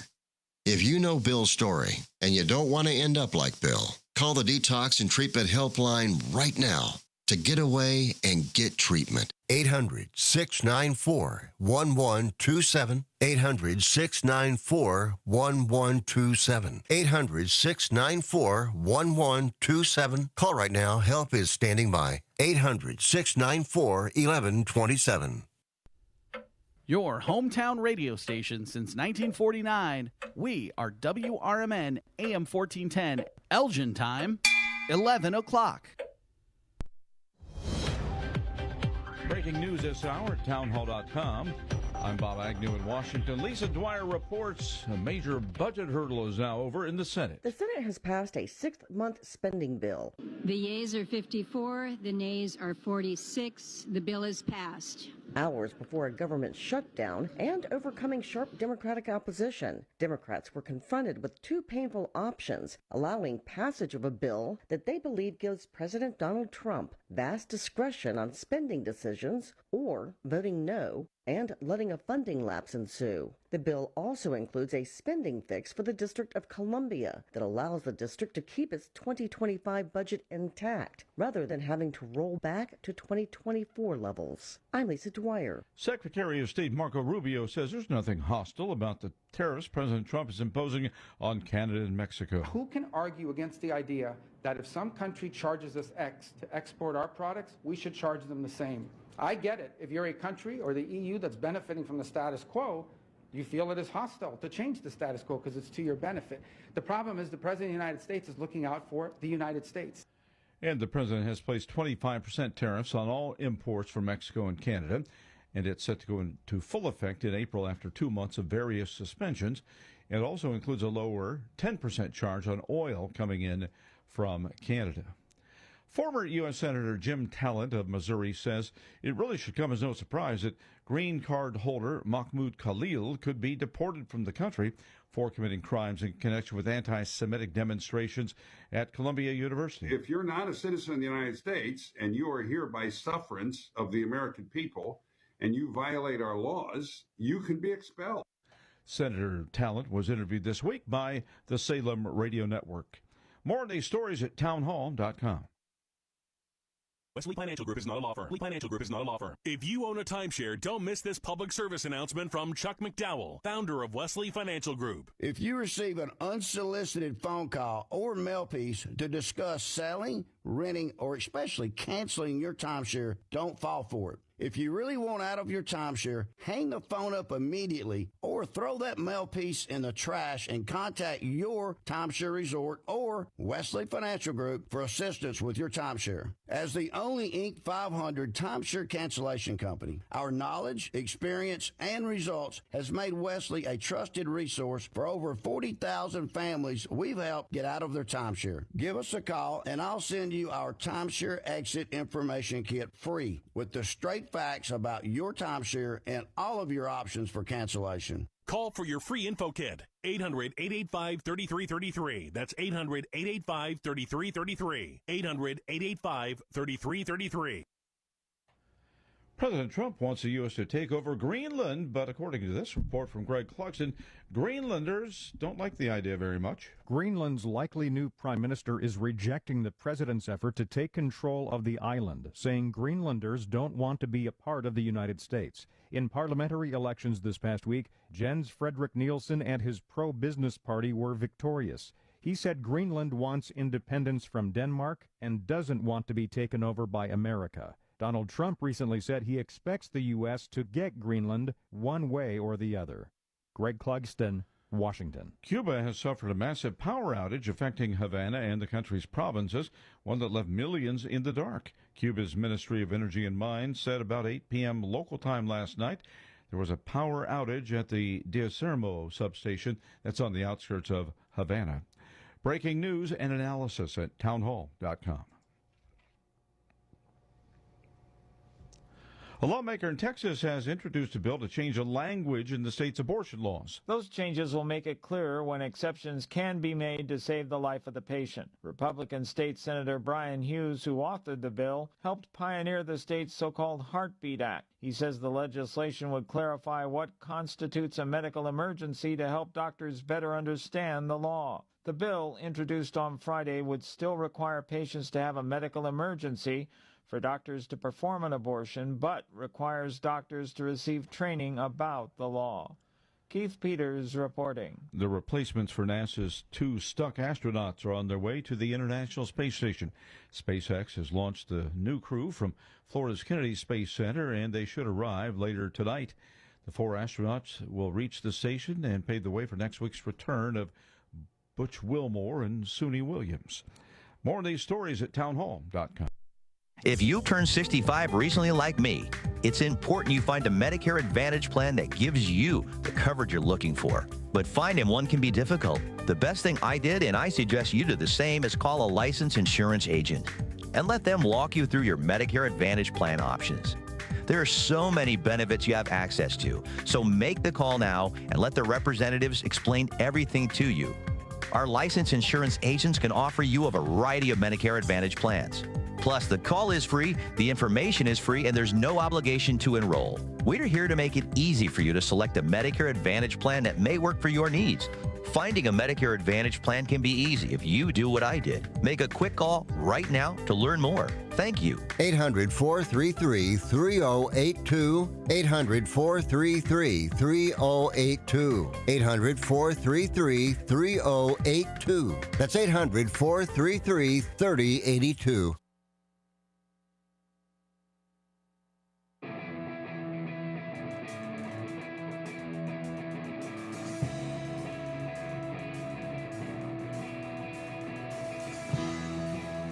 If you know Bill's story and you don't want to end up like Bill, call the Detox and Treatment Helpline right now to get away and get treatment. 800-694-1127. 800-694-1127. 800-694-1127. Call right now. Help is standing by. 800-694-1127. Your hometown radio station since 1949. We are WRMN AM 1410. Elgin time, 11 o'clock. Breaking news this hour at townhall.com. I'm Bob Agnew in Washington. Lisa Dwyer reports a major budget hurdle is now over in the Senate. The Senate has passed a sixth-month spending bill. The yeas are 54, the nays are 46. The bill is passed. Hours before a government shutdown and overcoming sharp Democratic opposition, Democrats were confronted with two painful options: allowing passage of a bill that they believe gives President Donald Trump vast discretion on spending decisions, or voting no and letting a funding lapse ensue. The bill also includes a spending fix for the District of Columbia that allows the district to keep its 2025 budget intact rather than having to roll back to 2024 levels. I'm Lisa Dwyer. Secretary of State Marco Rubio says there's nothing hostile about the tariffs President Trump is imposing on Canada and Mexico. Who can argue against the idea that if some country charges us X to export our products, we should charge them the same? I get it. If you're a country or the EU that's benefiting from the status quo, you feel it is hostile to change the status quo because it's to your benefit. The problem is the President of the United States is looking out for the United States. And the President has placed 25% tariffs on all imports from Mexico and Canada, and it's set to go into full effect in April after 2 months of various suspensions. It also includes a lower 10% charge on oil coming in from Canada. Former U.S. Senator Jim Talent of Missouri says it really should come as no surprise that green card holder Mahmoud Khalil could be deported from the country for committing crimes in connection with anti-Semitic demonstrations at Columbia University. If you're not a citizen of the United States and you are here by sufferance of the American people and you violate our laws, you can be expelled. Senator Talent was interviewed this week by the Salem Radio Network. More on these stories at townhall.com. Wesley Financial Group is not a law firm. Wesley Financial Group is not a law firm. If you own a timeshare, don't miss this public service announcement from Chuck McDowell, founder of Wesley Financial Group. If you receive an unsolicited phone call or mail piece to discuss selling, renting, or especially canceling your timeshare, don't fall for it. If you really want out of your timeshare, hang the phone up immediately or throw that mail piece in the trash and contact your timeshare resort or Wesley Financial Group for assistance with your timeshare. As the only Inc. 500 timeshare cancellation company, our knowledge, experience, and results has made Wesley a trusted resource for over 40,000 families we've helped get out of their timeshare. Give us a call and I'll send you our timeshare exit information kit free with the straight facts about your timeshare and all of your options for cancellation. Call for your free info kit. 800-885-3333. That's 800-885-3333. 800-885-3333. President Trump wants the U.S. to take over Greenland, but according to this report from Greg Clarkson, Greenlanders don't like the idea very much. Greenland's likely new prime minister is rejecting the president's effort to take control of the island, saying Greenlanders don't want to be a part of the United States. In parliamentary elections this past week, Jens Fredrik Nielsen and his pro-business party were victorious. He said Greenland wants independence from Denmark and doesn't want to be taken over by America. Donald Trump recently said he expects the U.S. to get Greenland one way or the other. Greg Clugston, Washington. Cuba has suffered a massive power outage affecting Havana and the country's provinces, one that left millions in the dark. Cuba's Ministry of Energy and Mines said about 8 p.m. local time last night there was a power outage at the Diacermo substation that's on the outskirts of Havana. Breaking news and analysis at townhall.com. A lawmaker in Texas has introduced a bill to change the language in the state's abortion laws. Those changes will make it clearer when exceptions can be made to save the life of the patient. Republican State Senator Brian Hughes, who authored the bill, helped pioneer the state's so-called Heartbeat Act. He says the legislation would clarify what constitutes a medical emergency to help doctors better understand the law. The bill, introduced on Friday, would still require patients to have a medical emergency for doctors to perform an abortion, but requires doctors to receive training about the law. Keith Peters reporting. The replacements for NASA's 2 stuck astronauts are on their way to the International Space Station. SpaceX has launched the new crew from Florida's Kennedy Space Center, and they should arrive later tonight. The 4 astronauts will reach the station and pave the way for next week's return of Butch Wilmore and Suni Williams. More on these stories at townhall.com. If you turned 65 recently like me, it's important you find a Medicare Advantage plan that gives you the coverage you're looking for. But finding one can be difficult. The best thing I did, and I suggest you do the same, is call a licensed insurance agent and let them walk you through your Medicare Advantage plan options. There are so many benefits you have access to, so make the call now and let the representatives explain everything to you. Our licensed insurance agents can offer you a variety of Medicare Advantage plans. Plus, the call is free, the information is free, and there's no obligation to enroll. We're here to make it easy for you to select a Medicare Advantage plan that may work for your needs. Finding a Medicare Advantage plan can be easy if you do what I did. Make a quick call right now to learn more. Thank you. 800-433-3082. 800-433-3082. 800-433-3082. That's 800-433-3082.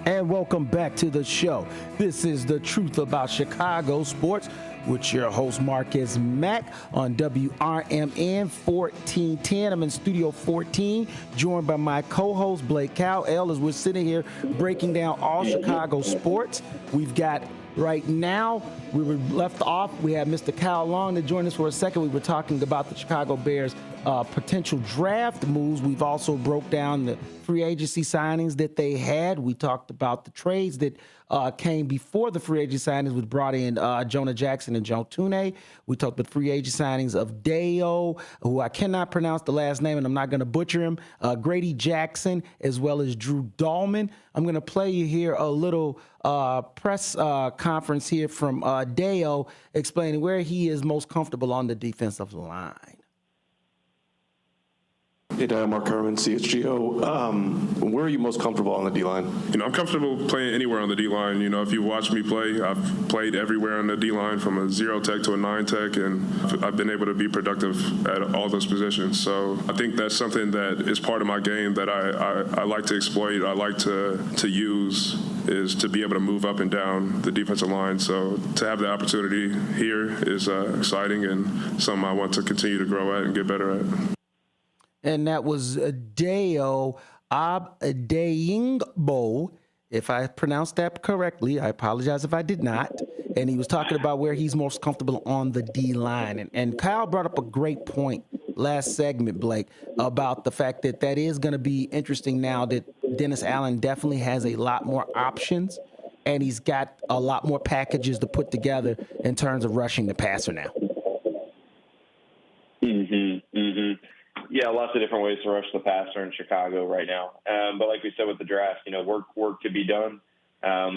And welcome back to the show. This is The Truth About Chicago Sports with your host, Marcus Mack, on WRMN 1410. I'm in Studio 14, joined by my co-host, Blake Cowell, as we're sitting here breaking down all Chicago sports. We've got right now, we were left off, we had Mr. Cowell Long to join us for a second. We were talking about the Chicago Bears potential draft moves. We've also broke down the free agency signings that they had. We talked about the trades that came before the free agent signings, which brought in Jonah Jackson and Joe Tooney. We talked about free agent signings of Deo, who I cannot pronounce the last name, and I'm not going to butcher him, Grady Jackson, as well as Drew Dahlman. I'm going to play you here a little press conference here from Deo explaining where he is most comfortable on the defensive line. Hey, Mark Herman, CHGO. Where are you most comfortable on the D-line? I'm comfortable playing anywhere on the D-line. If you watch me play, I've played everywhere on the D-line from a 0 tech to a 9 tech, and I've been able to be productive at all those positions. So I think that's something that is part of my game that I like to exploit, I like to use, is to be able to move up and down the defensive line. So to have the opportunity here is exciting and something I want to continue to grow at and get better at. And that was Deo Abdeyingbo. If I pronounced that correctly, I apologize if I did not. And he was talking about where he's most comfortable on the D-line. And Kyle brought up a great point last segment, Blake, about the fact that that is going to be interesting now that Dennis Allen definitely has a lot more options, and he's got a lot more packages to put together in terms of rushing the passer now. Yeah, lots of different ways to rush the passer in Chicago right now. But like we said with the draft, work to be done.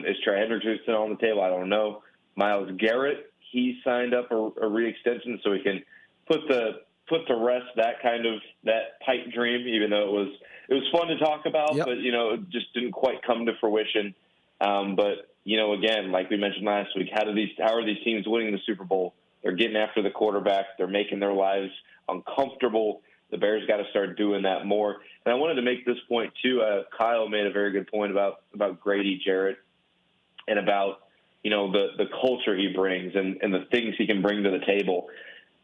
Is Trey Hendrickson on the table? I don't know. Myles Garrett, he signed up a re-extension so he can put to rest that pipe dream, even though it was it was fun to talk about, but, it just didn't quite come to fruition. But, again, like we mentioned last week, how are these teams winning the Super Bowl? They're getting after the quarterback. They're making their lives uncomfortable. The Bears got to start doing that more. And I wanted to make this point, too. Kyle made a very good point about Grady Jarrett and about, the culture he brings and the things he can bring to the table.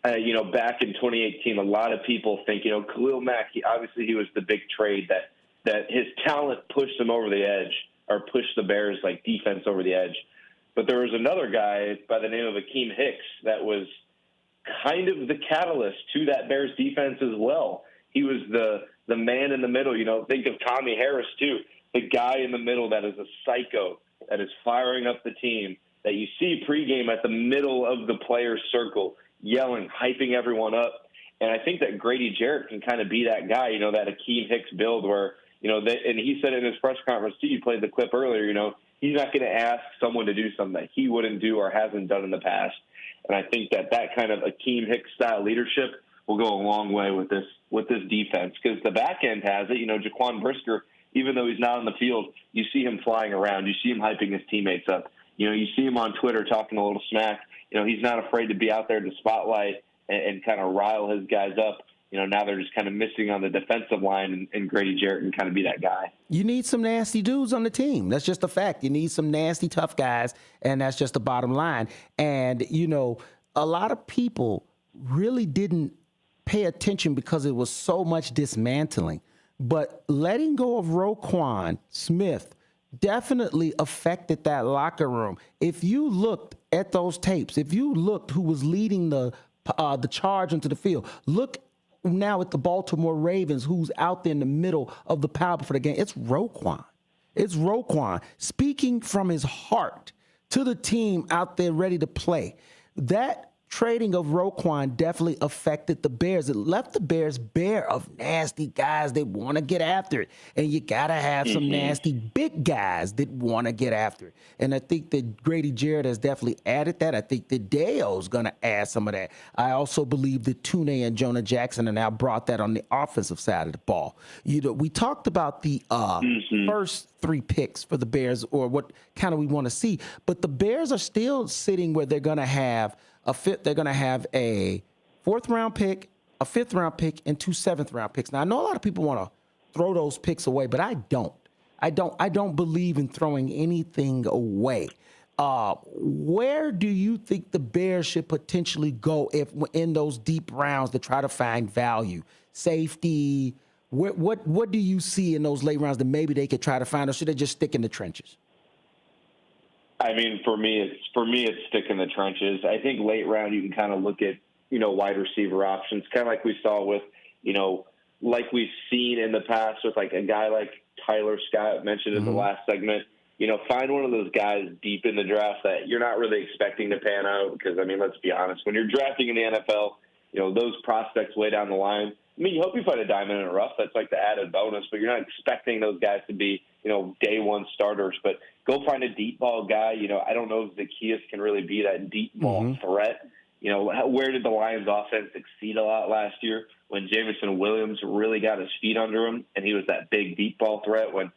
Back in 2018, a lot of people think, Khalil Mack, he was the big trade that his talent pushed him over the edge or pushed the Bears defense over the edge. But there was another guy by the name of Akeem Hicks that was kind of the catalyst to that Bears defense as well. He was the man in the middle. Think of Tommy Harris too, the guy in the middle that is a psycho, that is firing up the team, that you see pregame at the middle of the player's circle, yelling, hyping everyone up. And I think that Grady Jarrett can kind of be that guy, that Akeem Hicks build where, and he said in his press conference too, you played the clip earlier, he's not going to ask someone to do something that he wouldn't do or hasn't done in the past. And I think that kind of Akeem Hicks style leadership will go a long way with this defense, because the back end has it. Jaquan Brisker, even though he's not on the field, you see him flying around. You see him hyping his teammates up. You see him on Twitter talking a little smack. He's not afraid to be out there in the spotlight and kind of rile his guys up. Now they're just kind of missing on the defensive line, and Grady Jarrett can kind of be that guy. You need some nasty dudes on the team. That's just a fact. You need some nasty, tough guys, and that's just the bottom line. And, a lot of people really didn't pay attention because it was so much dismantling. But letting go of Roquan Smith definitely affected that locker room. If you looked at those tapes, if you looked who was leading the charge into the field, look now at the Baltimore Ravens, who's out there in the middle of the power for the game. It's Roquan. It's Roquan speaking from his heart to the team out there ready to play. That trading of Roquan definitely affected the Bears. It left the Bears bare of nasty guys that want to get after it. And you got to have some nasty big guys that want to get after it. And I think that Grady Jarrett has definitely added that. I think that Deo's going to add some of that. I also believe that Tune and Jonah Jackson have now brought that on the offensive side of the ball. We talked about the first 3 picks for the Bears, or what kind of we want to see. But the Bears are still sitting where they're going to have they're going to have a 4th round pick, a 5th round pick, and 2 7th round picks. Now, I know a lot of people want to throw those picks away, but I don't. I don't believe in throwing anything away. Where do you think the Bears should potentially go if in those deep rounds to try to find value? Safety, what do you see in those late rounds that maybe they could try to find, or should they just stick in the trenches? I mean, for me, it's stick in the trenches. I think late round you can kind of look at, wide receiver options, kind of like we saw with, like we've seen in the past with like a guy like Tyler Scott mentioned in the last segment. Find one of those guys deep in the draft that you're not really expecting to pan out, because, I mean, let's be honest, when you're drafting in the NFL, those prospects way down the line, I mean, you hope you find a diamond in the rough. That's like the added bonus, but you're not expecting those guys to be, day one starters. But go find a deep ball guy. I don't know if Zaccheaus can really be that deep ball threat. Where did the Lions offense succeed a lot last year? When Jameson Williams really got his feet under him and he was that big deep ball threat, when,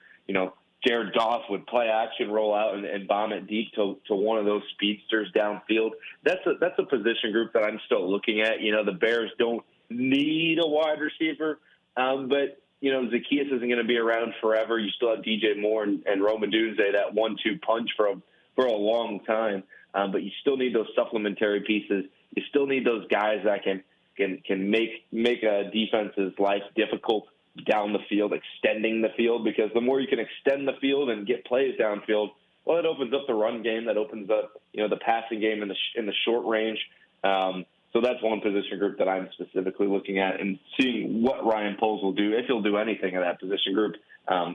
Jared Goff would play action, roll out, and bomb it deep to one of those speedsters downfield. That's a position group that I'm still looking at. The Bears don't need a wide receiver, but Zaccheaus isn't going to be around forever. You still have DJ Moore and Rome Odunze, that 1-2 punch for a long time. But you still need those supplementary pieces. You still need those guys that can make a defense's life difficult down the field, extending the field, because the more you can extend the field and get plays downfield, well, it opens up the run game. That opens up, the passing game in the short range. So that's one position group that I'm specifically looking at and seeing what Ryan Poles will do, if he'll do anything in that position group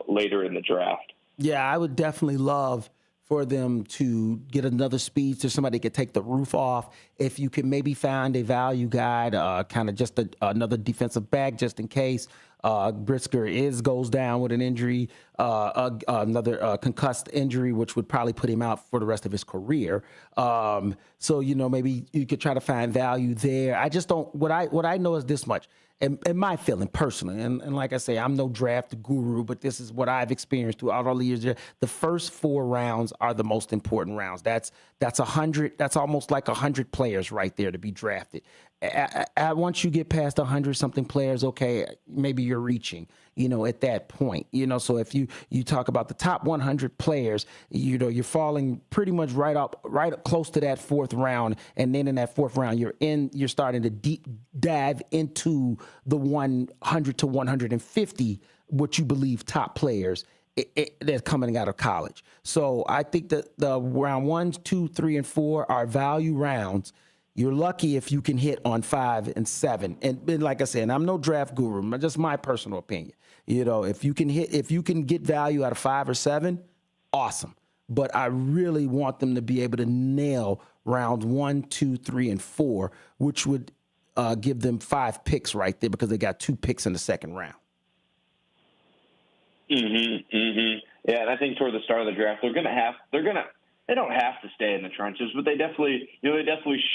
later in the draft. Yeah, I would definitely love for them to get another speedster, somebody could take the roof off. If you can maybe find a value guy, kind of just another defensive back just in case. Brisker goes down with an injury, another concussed injury, which would probably put him out for the rest of his career. So, maybe you could try to find value there. I just don't, what I know is this much. And my feeling personally, and like I say, I'm no draft guru, but this is what I've experienced throughout all the years. The first 4 rounds are the most important rounds. That's 100. That's almost like 100 players right there to be drafted. Once you get past 100-something players, okay, maybe you're reaching, at that point. So if you talk about the top 100 players, you're falling pretty much right up close to that 4th round, and then in that 4th round, you're starting to deep dive into the 100 to 150, what you believe top players that's coming out of college. So I think that the round 1, 2, 3, and 4 are value rounds. You're lucky if you can hit on 5 and 7. And like I said, I'm no draft guru, just my personal opinion. If you can get value out of 5 or 7, awesome. But I really want them to be able to nail rounds 1, 2, 3, and 4, which would give them 5 picks right there because they got 2 picks in the 2nd round. Yeah, and I think toward the start of the draft, they don't have to stay in the trenches, but they definitely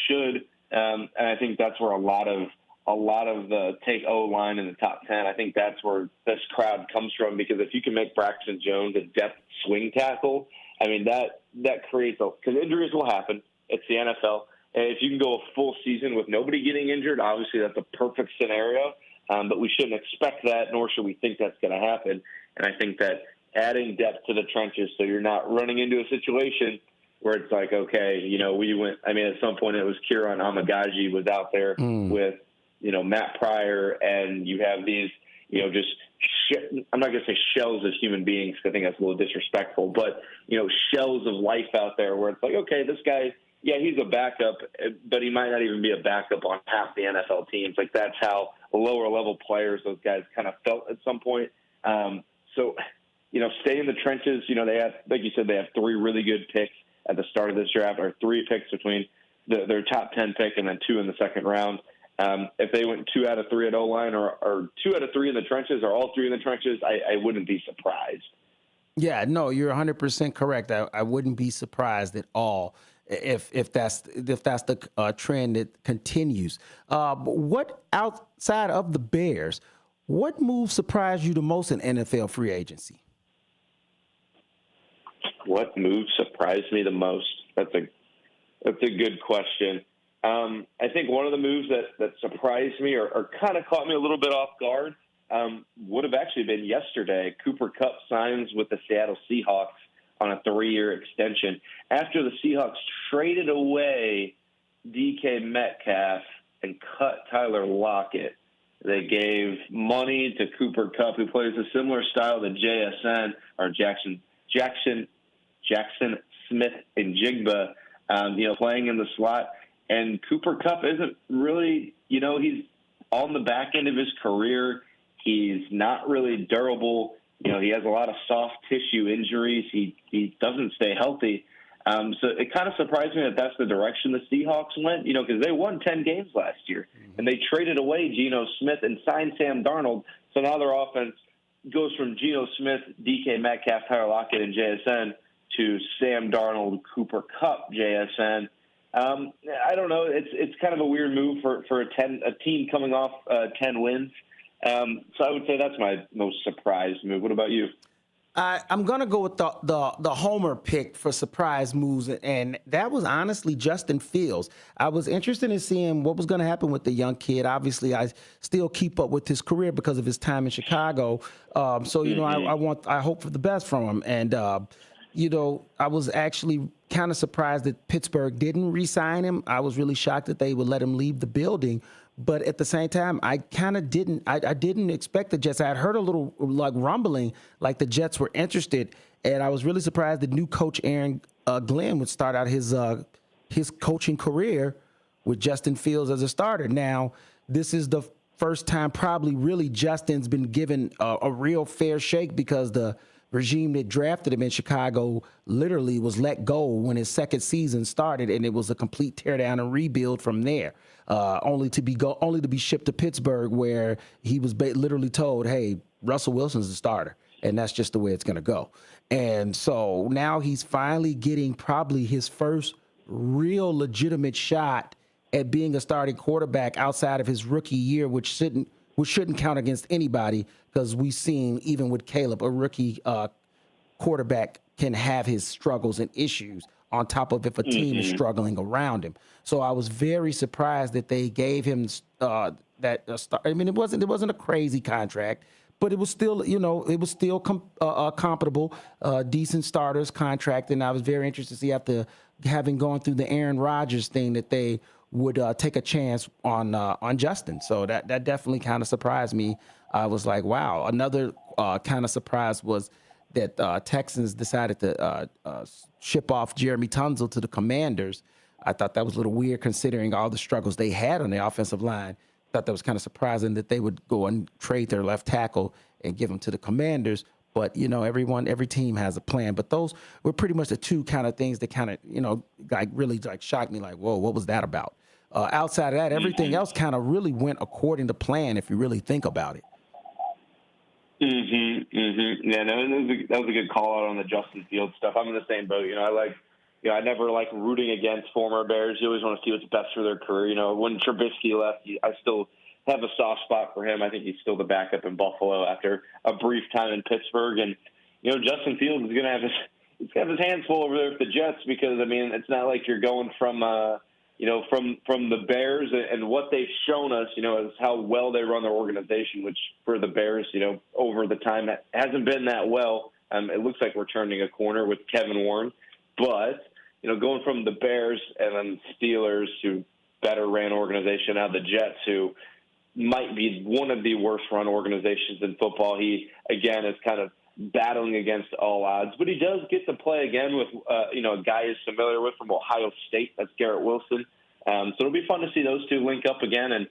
should. And I think that's where a lot of the take O-line in the top 10. I think that's where this crowd comes from, because if you can make Braxton Jones a depth swing tackle, I mean that creates because injuries will happen. It's the NFL, and if you can go a full season with nobody getting injured, obviously that's a perfect scenario. But we shouldn't expect that, nor should we think that's going to happen. And I think that adding depth to the trenches so you're not running into a situation where it's like, okay, we went – I mean, at some point it was Kieran Amagaji was out there with, Matt Pryor, and you have these, I'm not going to say shells of human beings because I think that's a little disrespectful, but, shells of life out there where it's like, okay, this guy, yeah, he's a backup, but he might not even be a backup on half the NFL teams. Like that's how lower-level players, those guys kind of felt at some point. So, stay in the trenches. They have, like you said, they have 3 really good picks at the start of this draft, or 3 picks between their top 10 pick and then 2 in the 2nd round. If they went 2 out of 3 at O-line or 2 out of 3 in the trenches or all 3 in the trenches, I wouldn't be surprised. Yeah, no, you're 100% correct. I wouldn't be surprised at all if that's the trend that continues. What outside of the Bears, what move surprised you the most in NFL free agency? What move surprised me the most? That's a good question. I think one of the moves that surprised me or kind of caught me a little bit off guard would have actually been yesterday. Cooper Kupp signs with the Seattle Seahawks on a 3-year extension after the Seahawks traded away DK Metcalf and cut Tyler Lockett. They gave money to Cooper Kupp, who plays a similar style to JSN or Jackson Smith and Jigba, playing in the slot. And Cooper Kupp isn't really, he's on the back end of his career. He's not really durable. He has a lot of soft tissue injuries. He doesn't stay healthy. So it kind of surprised me that that's the direction the Seahawks went, because they won 10 games last year. And they traded away Geno Smith and signed Sam Darnold. So now their offense goes from Geno Smith, DK Metcalf, Tyler Lockett, and JSN to Sam Darnold, Cooper Kupp, JSN. I don't know. It's kind of a weird move for a team coming off 10 wins. So I would say that's my most surprised move. What about you? I'm going to go with the homer pick for surprise moves, and that was honestly Justin Fields. I was interested in seeing what was going to happen with the young kid. Obviously, I still keep up with his career because of his time in Chicago. I hope for the best from him. And, I was actually kind of surprised that Pittsburgh didn't re-sign him. I was really shocked that they would let him leave the building. But at the same time, I kind of didn't. I didn't expect the Jets. I had heard a little like rumbling, like the Jets were interested, and I was really surprised that new coach Aaron Glenn would start out his coaching career with Justin Fields as a starter. Now, this is the first time probably really Justin's been given a real fair shake because the regime that drafted him in Chicago literally was let go when his second season started, and it was a complete teardown and rebuild from there. Only to be shipped to Pittsburgh, where he was literally told, "Hey, Russell Wilson's the starter, and that's just the way it's going to go." And so now he's finally getting probably his first real legitimate shot at being a starting quarterback outside of his rookie year, which shouldn't count against anybody, because we've seen, even with Caleb, a rookie quarterback can have his struggles and issues on top of if a team is struggling around him. So I was very surprised that they gave him that start. I mean, it wasn't a crazy contract, but it was still, comparable, decent starters contract. And I was very interested to see, after having gone through the Aaron Rodgers thing, that they would take a chance on Justin. So that definitely kind of surprised me. I was like, wow. Another kind of surprise was that Texans decided to ship off Jeremy Tunsil to the Commanders. I thought that was a little weird, considering all the struggles they had on the offensive line. Thought that was kind of surprising that they would go and trade their left tackle and give him to the Commanders. But, every team has a plan. But those were pretty much the two kind of things that kind of, really shocked me. Like, whoa, what was that about? Outside of that, everything else kind of really went according to plan, if you really think about it. Yeah, no, that was a good call out on the Justin Fields stuff. I'm in the same boat. I never like rooting against former Bears. You always want to see what's best for their career. When Trubisky left, I still have a soft spot for him. I think he's still the backup in Buffalo after a brief time in Pittsburgh. And, Justin Fields is going to have his hands full over there with the Jets, because, it's not like you're going from the Bears and what they've shown us, is how well they run their organization, which for the Bears, over the time, that hasn't been that well. It looks like we're turning a corner with Kevin Warren. But, going from the Bears and then Steelers, who better ran organization, now the Jets, who might be one of the worst run organizations in football. He, again, is kind of battling against all odds, but he does get to play again with, a guy he's familiar with from Ohio State. That's Garrett Wilson. So it'll be fun to see those two link up again and,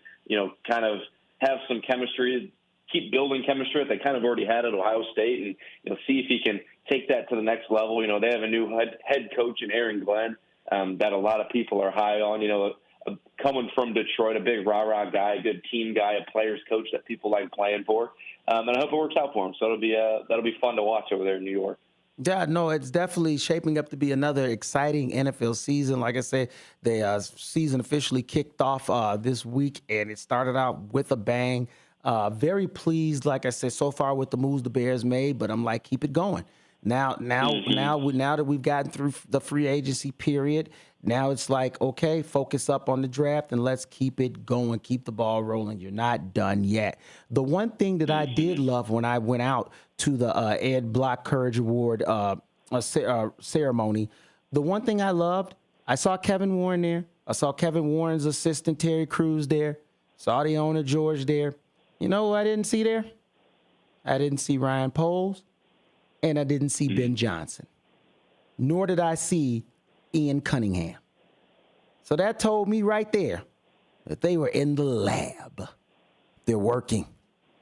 kind of have some chemistry, keep building chemistry that they kind of already had at Ohio State, and, see if he can take that to the next level. They have a new head coach in Aaron Glenn that a lot of people are high on, coming from Detroit, a big rah-rah guy, a good team guy, a player's coach that people like playing for. And I hope it works out for him. So that'll be fun to watch over there in New York. Yeah, no, it's definitely shaping up to be another exciting NFL season. Like I said, the season officially kicked off this week, and it started out with a bang. Very pleased, like I said, so far with the moves the Bears made, but I'm like, keep it going. Now that we've gotten through the free agency period, now it's like, okay, focus up on the draft and let's keep it going, keep the ball rolling. You're not done yet. The one thing that I did love when I went out to the Ed Block Courage Award ceremony, the one thing I loved, I saw Kevin Warren there. I saw Kevin Warren's assistant, Terry Crews, there. Saw the owner, George, there. You know who I didn't see there? I didn't see Ryan Poles. And I didn't see Ben Johnson, nor did I see Ian Cunningham. So that told me right there that they were in the lab. They're working.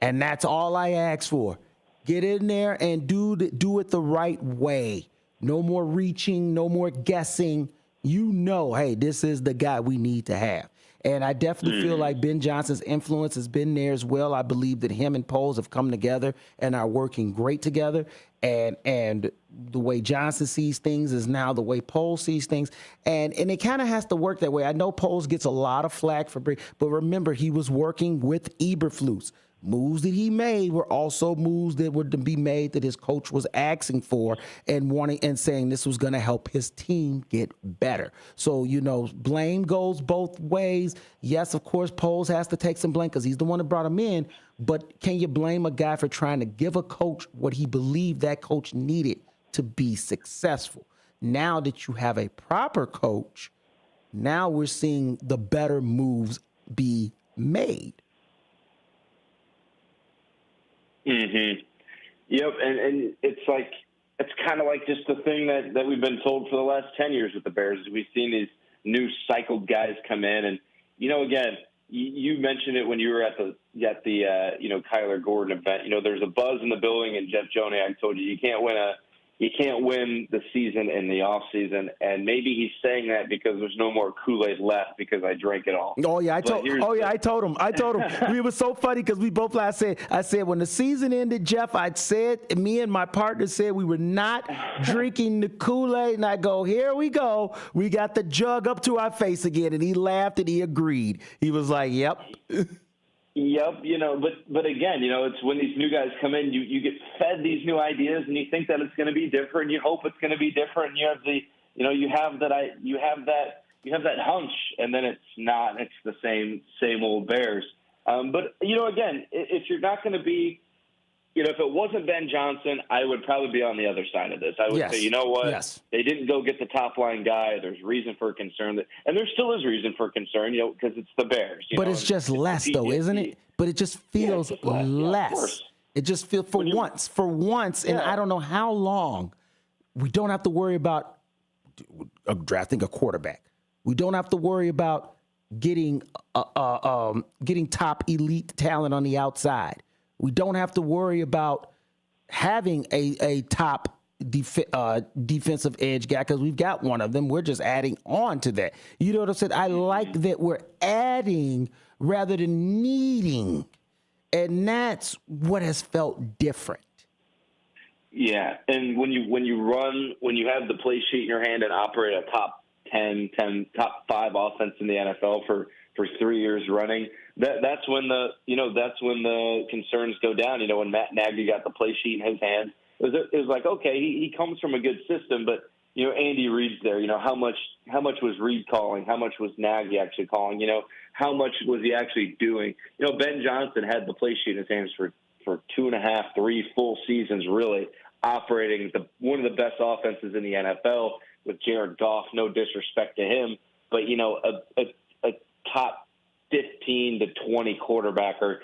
And that's all I asked for. Get in there and do it the right way. No more reaching, no more guessing. Hey, this is the guy we need to have. And I definitely feel like Ben Johnson's influence has been there as well. I believe that him and Poles have come together and are working great together. And the way Johnson sees things is now the way Poles sees things. And it kind of has to work that way. I know Poles gets a lot of flack but remember, he was working with Eberflus. Moves that he made were also moves that would be made that his coach was asking for and wanting and saying this was going to help his team get better. So, blame goes both ways. Yes, of course, Poles has to take some blame because he's the one that brought him in. But can you blame a guy for trying to give a coach what he believed that coach needed to be successful? Now that you have a proper coach, now we're seeing the better moves be made. Yep, and it's kind of like just the thing that we've been told for the last 10 years with the Bears. We've seen these new cycled guys come in, and again, you mentioned it when you were at the Kyler Gordon event. There's a buzz in the building, and Jeff Joniak told you can't win the season in the off season, and maybe he's saying that because there's no more Kool-Aid left because I drank it all. Oh yeah, I told him. It was so funny because we both. I said when the season ended, Jeff, me and my partner said we were not drinking the Kool-Aid, and I go, here we go, we got the jug up to our face again, and he laughed and he agreed. He was like, yep. Yep, but again, it's when these new guys come in, you get fed these new ideas, and you think that it's going to be different. You hope it's going to be different. You have that hunch, and then it's not. It's the same old Bears. But again, if you're not going to be, if it wasn't Ben Johnson, I would probably be on the other side of this. I would say, you know what? Yes. They didn't go get the top line guy. There's reason for concern, and there still is reason for concern, because it's the Bears. But it's just less, though, isn't it? But it just feels less. It just feels for once, and I don't know how long. We don't have to worry about drafting a quarterback. We don't have to worry about getting top elite talent on the outside. We don't have to worry about having a top defensive edge guy because we've got one of them. We're just adding on to that. You know what I'm saying? I like that we're adding rather than needing, and that's what has felt different. Yeah, and when you have the play sheet in your hand and operate a top 10, top 5 offense in the NFL for 3 years running, that's when the concerns go down. When Matt Nagy got the play sheet in his hand, it was like, okay, he comes from a good system, but Andy Reid's there. How much was Reid calling? How much was Nagy actually calling? How much was he actually doing? Ben Johnson had the play sheet in his hands for 2.5, 3 full seasons, really operating one of the best offenses in the NFL with Jared Goff. No disrespect to him, but a top 15 to 20 quarterback, or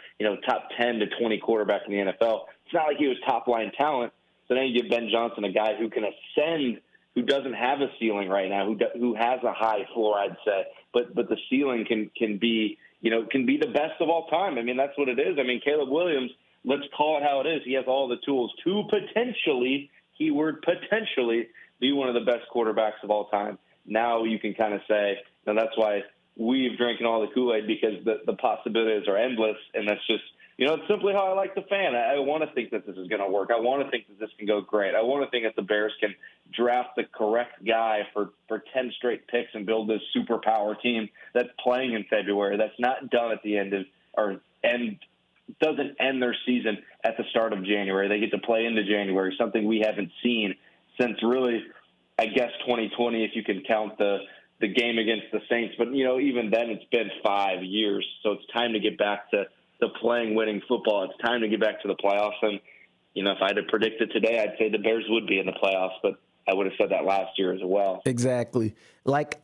top 10 to 20 quarterback in the NFL. It's not like he was top line talent. So now you give Ben Johnson a guy who can ascend, who doesn't have a ceiling right now, who has a high floor, I'd say, but the ceiling can be the best of all time. I mean, that's what it is. I mean, Caleb Williams, let's call it how it is. He has all the tools to potentially, keyword potentially, be one of the best quarterbacks of all time. Now you can kind of say, that's why we've drinking all the Kool-Aid, because the possibilities are endless, and that's just, it's simply how I like the fan. I want to think that this is going to work. I want to think that this can go great. I want to think that the Bears can draft the correct guy for 10 straight picks and build this superpower team that's playing in February, that's not done at the doesn't end their season at the start of January. They get to play into January, something we haven't seen since really, I guess, 2020, if you can count the game against the Saints. But, even then it's been 5 years. So it's time to get back to playing winning football. It's time to get back to the playoffs. And, if I had to predict it today, I'd say the Bears would be in the playoffs, but I would have said that last year as well. Exactly.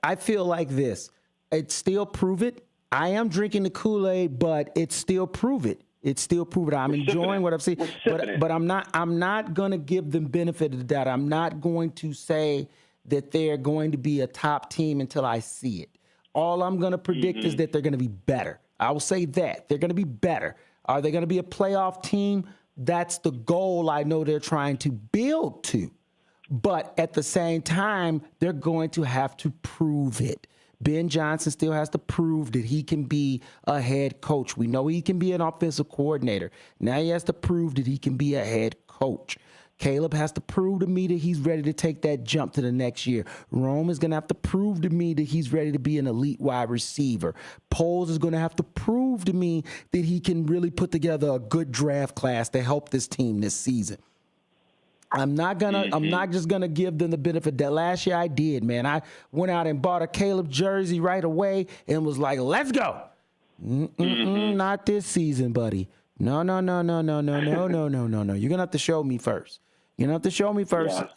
I feel like this. It's still prove it. I am drinking the Kool-Aid, but it's still prove it. It's still prove it. I'm enjoying what I'm seeing, but I'm not going to give them benefit of the doubt. I'm not going to say that they're going to be a top team until I see it. All I'm going to predict is that they're going to be better. I will say that. They're going to be better. Are they going to be a playoff team? That's the goal I know they're trying to build to. But at the same time, they're going to have to prove it. Ben Johnson still has to prove that he can be a head coach. We know he can be an offensive coordinator. Now he has to prove that he can be a head coach. Caleb has to prove to me that he's ready to take that jump to the next year. Rome is going to have to prove to me that he's ready to be an elite wide receiver. Poles is going to have to prove to me that he can really put together a good draft class to help this team this season. I'm not just gonna give them the benefit that last year I did, man. I went out and bought a Caleb jersey right away and was like, let's go. Not this season, buddy. No. You're gonna have to show me first. Yeah.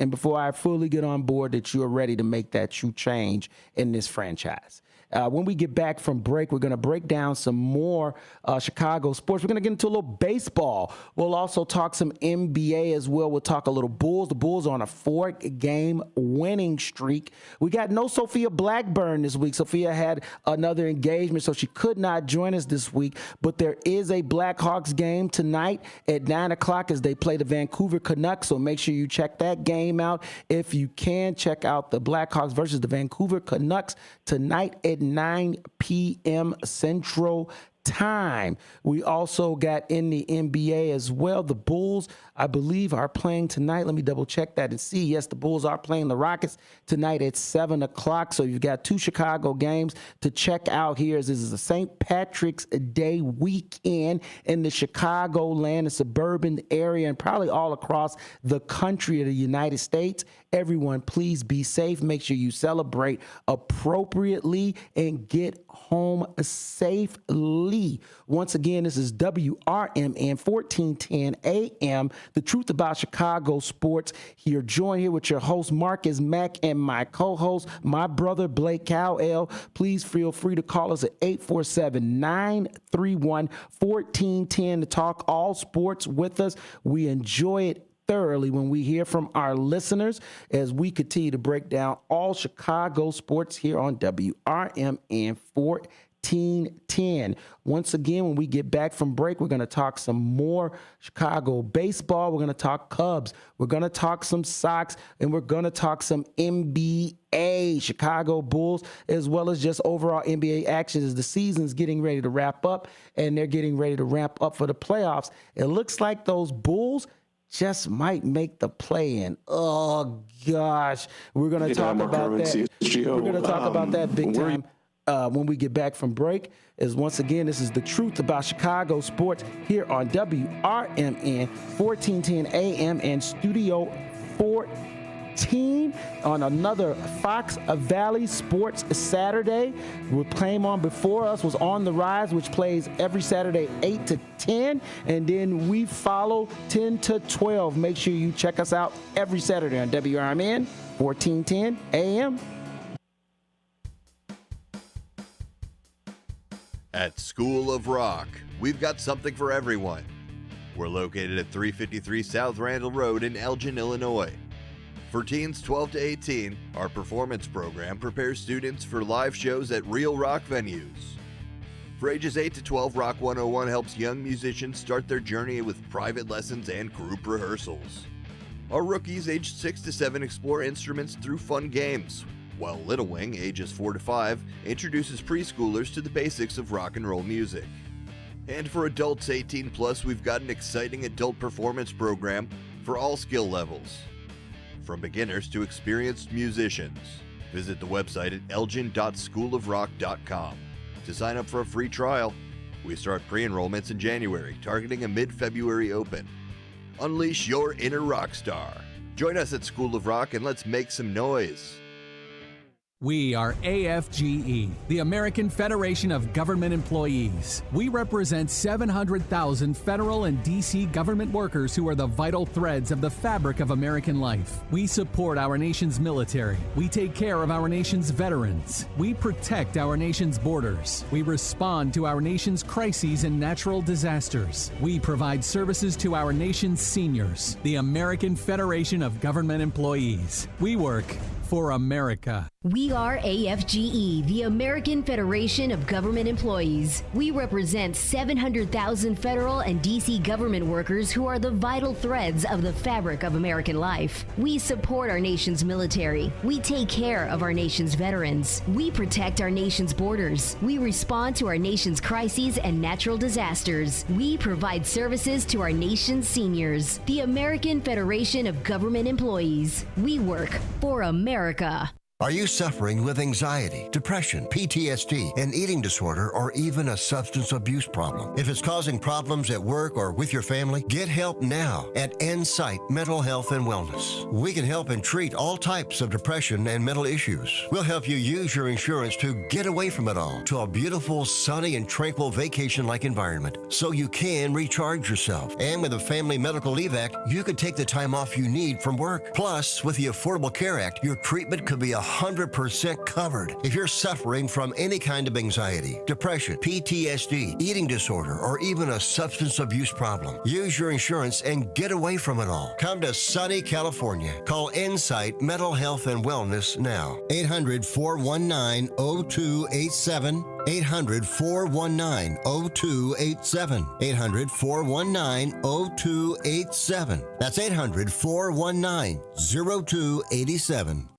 And before I fully get on board that you're ready to make that true change in this franchise. When we get back from break, we're going to break down some more Chicago sports. We're going to get into a little baseball. We'll also talk some NBA as well. We'll talk a little Bulls. The Bulls are on a 4-game winning streak. We got no Sophia Blackburn this week. Sophia had another engagement, so she could not join us this week. But there is a Blackhawks game tonight at 9 o'clock as they play the Vancouver Canucks. So make sure you check that game out. If you can, check out the Blackhawks versus the Vancouver Canucks tonight at 9 p.m. Central Time. We also got in the NBA as well. The Bulls, I believe, are playing tonight. Let me double check that and see. Yes, the Bulls are playing the Rockets tonight at 7 o'clock. So you've got 2 Chicago games to check out here. This is a St. Patrick's Day weekend in the Chicagoland and suburban area and probably all across the country of the United States. Everyone, please be safe. Make sure you celebrate appropriately and get home safely. Once again, this is WRMN 1410 AM, The Truth About Chicago Sports. You're joined here with your host, Marcus Mack, and my co-host, my brother, Blake Cowell. Please feel free to call us at 847-931-1410 to talk all sports with us. We enjoy it thoroughly when we hear from our listeners as we continue to break down all Chicago sports here on WRMN 1410. Once again, when we get back from break, we're going to talk some more Chicago baseball. We're going to talk Cubs. We're going to talk some Sox, and we're going to talk some NBA, Chicago Bulls, as well as just overall NBA action as the season's getting ready to wrap up, and they're getting ready to ramp up for the playoffs. It looks like those Bulls just might make the play-in. Oh, gosh. We're going to talk about that. We're going to talk about that big time when we get back from break. As once again, this is The Truth About Chicago Sports here on WRMN 1410 AM and Studio 14 on another Fox Valley Sports Saturday. We're playing on before us was On the Rise, which plays every Saturday 8 to 10, and then we follow 10 to 12. Make sure you check us out every Saturday on WRMN 1410 AM. At School of Rock, we've got something for everyone. We're located at 353 South Randall Road in Elgin, Illinois. For teens 12 to 18, our performance program prepares students for live shows at real rock venues. For ages 8 to 12, Rock 101 helps young musicians start their journey with private lessons and group rehearsals. Our rookies aged 6 to 7 explore instruments through fun games, while Little Wing, ages 4 to 5, introduces preschoolers to the basics of rock and roll music. And for adults 18 plus, we've got an exciting adult performance program for all skill levels, from beginners to experienced musicians. Visit the website at elgin.schoolofrock.com to sign up for a free trial. We start pre-enrollments in January, targeting a mid-February open. Unleash your inner rock star. Join us at School of Rock and let's make some noise. We are AFGE, the American Federation of Government Employees. We represent 700,000 federal and D.C. government workers who are the vital threads of the fabric of American life. We support our nation's military. We take care of our nation's veterans. We protect our nation's borders. We respond to our nation's crises and natural disasters. We provide services to our nation's seniors. The American Federation of Government Employees. We work for America. We are AFGE, the American Federation of Government Employees. We represent 700,000 federal and D.C. government workers who are the vital threads of the fabric of American life. We support our nation's military. We take care of our nation's veterans. We protect our nation's borders. We respond to our nation's crises and natural disasters. We provide services to our nation's seniors. The American Federation of Government Employees. We work for America. Are you suffering with anxiety, depression, PTSD, an eating disorder, or even a substance abuse problem? If it's causing problems at work or with your family, get help now at Insight Mental Health and Wellness. We can help and treat all types of depression and mental issues. We'll help you use your insurance to get away from it all to a beautiful, sunny, and tranquil vacation-like environment so you can recharge yourself. And with a Family Medical Leave Act, you could take the time off you need from work. Plus, with the Affordable Care Act, your treatment could be 100% covered if you're suffering from any kind of anxiety, depression, PTSD, eating disorder, or even a substance abuse problem. Use your insurance and get away from it all. Come to sunny California. Call Insight Mental Health and Wellness now. 800-419-0287. 800-419-0287. 800-419-0287. That's 800-419-0287.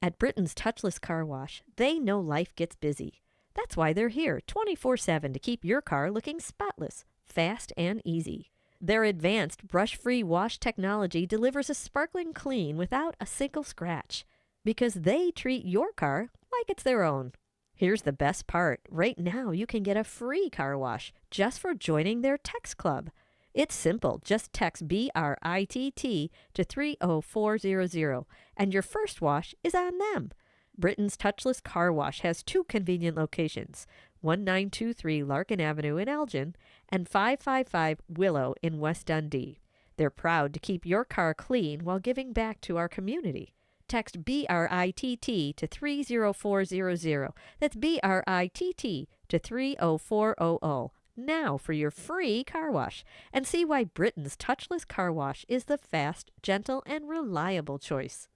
At Britain's Touchless Car Wash, they know life gets busy. That's why they're here 24/7 to keep your car looking spotless, fast, and easy. Their advanced brush-free wash technology delivers a sparkling clean without a single scratch, because they treat your car like it's their own. Here's the best part. Right now, you can get a free car wash just for joining their text club. It's simple. Just text BRITT to 30400, and your first wash is on them. Britain's Touchless Car Wash has 2 convenient locations, 1923 Larkin Avenue in Elgin and 555 Willow in West Dundee. They're proud to keep your car clean while giving back to our community. Text BRITT to 30400. That's BRITT to 30400. Now for your free car wash, and see why Britain's Touchless Car Wash is the fast, gentle, and reliable choice.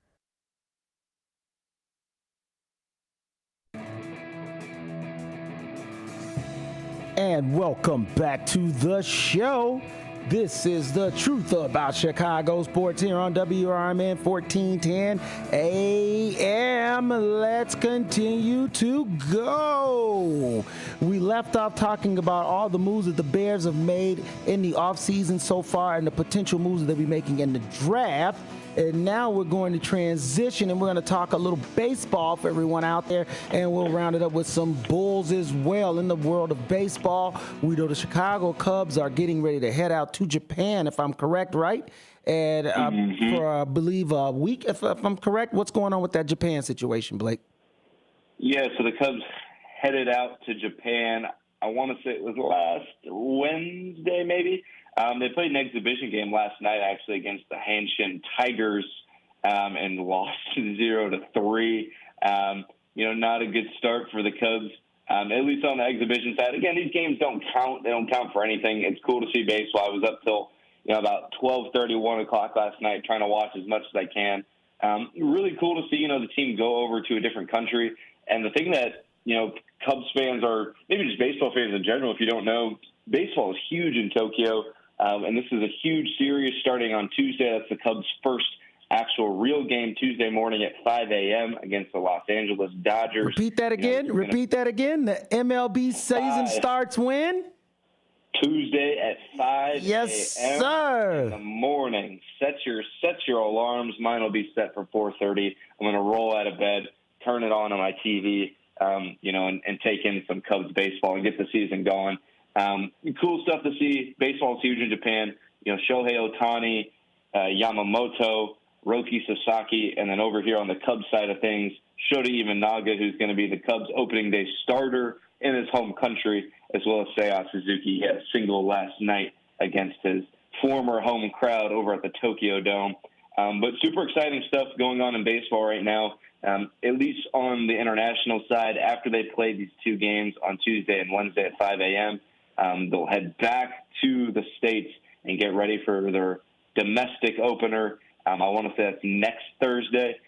And welcome back to the show. This is the truth about Chicago sports here on WRMN 1410 AM. Let's continue to go. We left off talking about all the moves that the Bears have made in the offseason so far and the potential moves that they'll be making in the draft. And now we're going to transition, and we're going to talk a little baseball for everyone out there, and we'll round it up with some Bulls as well. In the world of baseball, we know the Chicago Cubs are getting ready to head out to Japan, if I'm correct, right? And for, I believe, a week, if I'm correct. What's going on with that Japan situation, Blake? Yeah, so the Cubs headed out to Japan, I want to say it was last Wednesday, maybe. They played an exhibition game last night, actually, against the Hanshin Tigers, and lost 0-3. Not a good start for the Cubs, at least on the exhibition side. Again, these games don't count. They don't count for anything. It's cool to see baseball. I was up till about 12:30, 1 o'clock last night trying to watch as much as I can. Really cool to see, the team go over to a different country. And the thing that, Cubs fans are, maybe just baseball fans in general, if you don't know, baseball is huge in Tokyo. And this is a huge series starting on Tuesday. That's the Cubs' first actual real game Tuesday morning at 5 a.m. against the Los Angeles Dodgers. Repeat that again. The MLB season starts when? Tuesday at 5 a.m. Yes, sir. In the morning. Set your alarms. Mine will be set for 4:30. I'm going to roll out of bed, turn it on my TV, and take in some Cubs baseball and get the season going. Cool stuff to see. Baseball is huge in Japan. Shohei Ohtani, Yamamoto, Roki Sasaki, and then over here on the Cubs side of things, Shota Imanaga, who's going to be the Cubs opening day starter in his home country, as well as Seiya Suzuki. He had a single last night against his former home crowd over at the Tokyo Dome. But super exciting stuff going on in baseball right now, at least on the international side. After they played these 2 games on Tuesday and Wednesday at 5 a.m., they'll head back to the States and get ready for their domestic opener. I want to say that's next Thursday.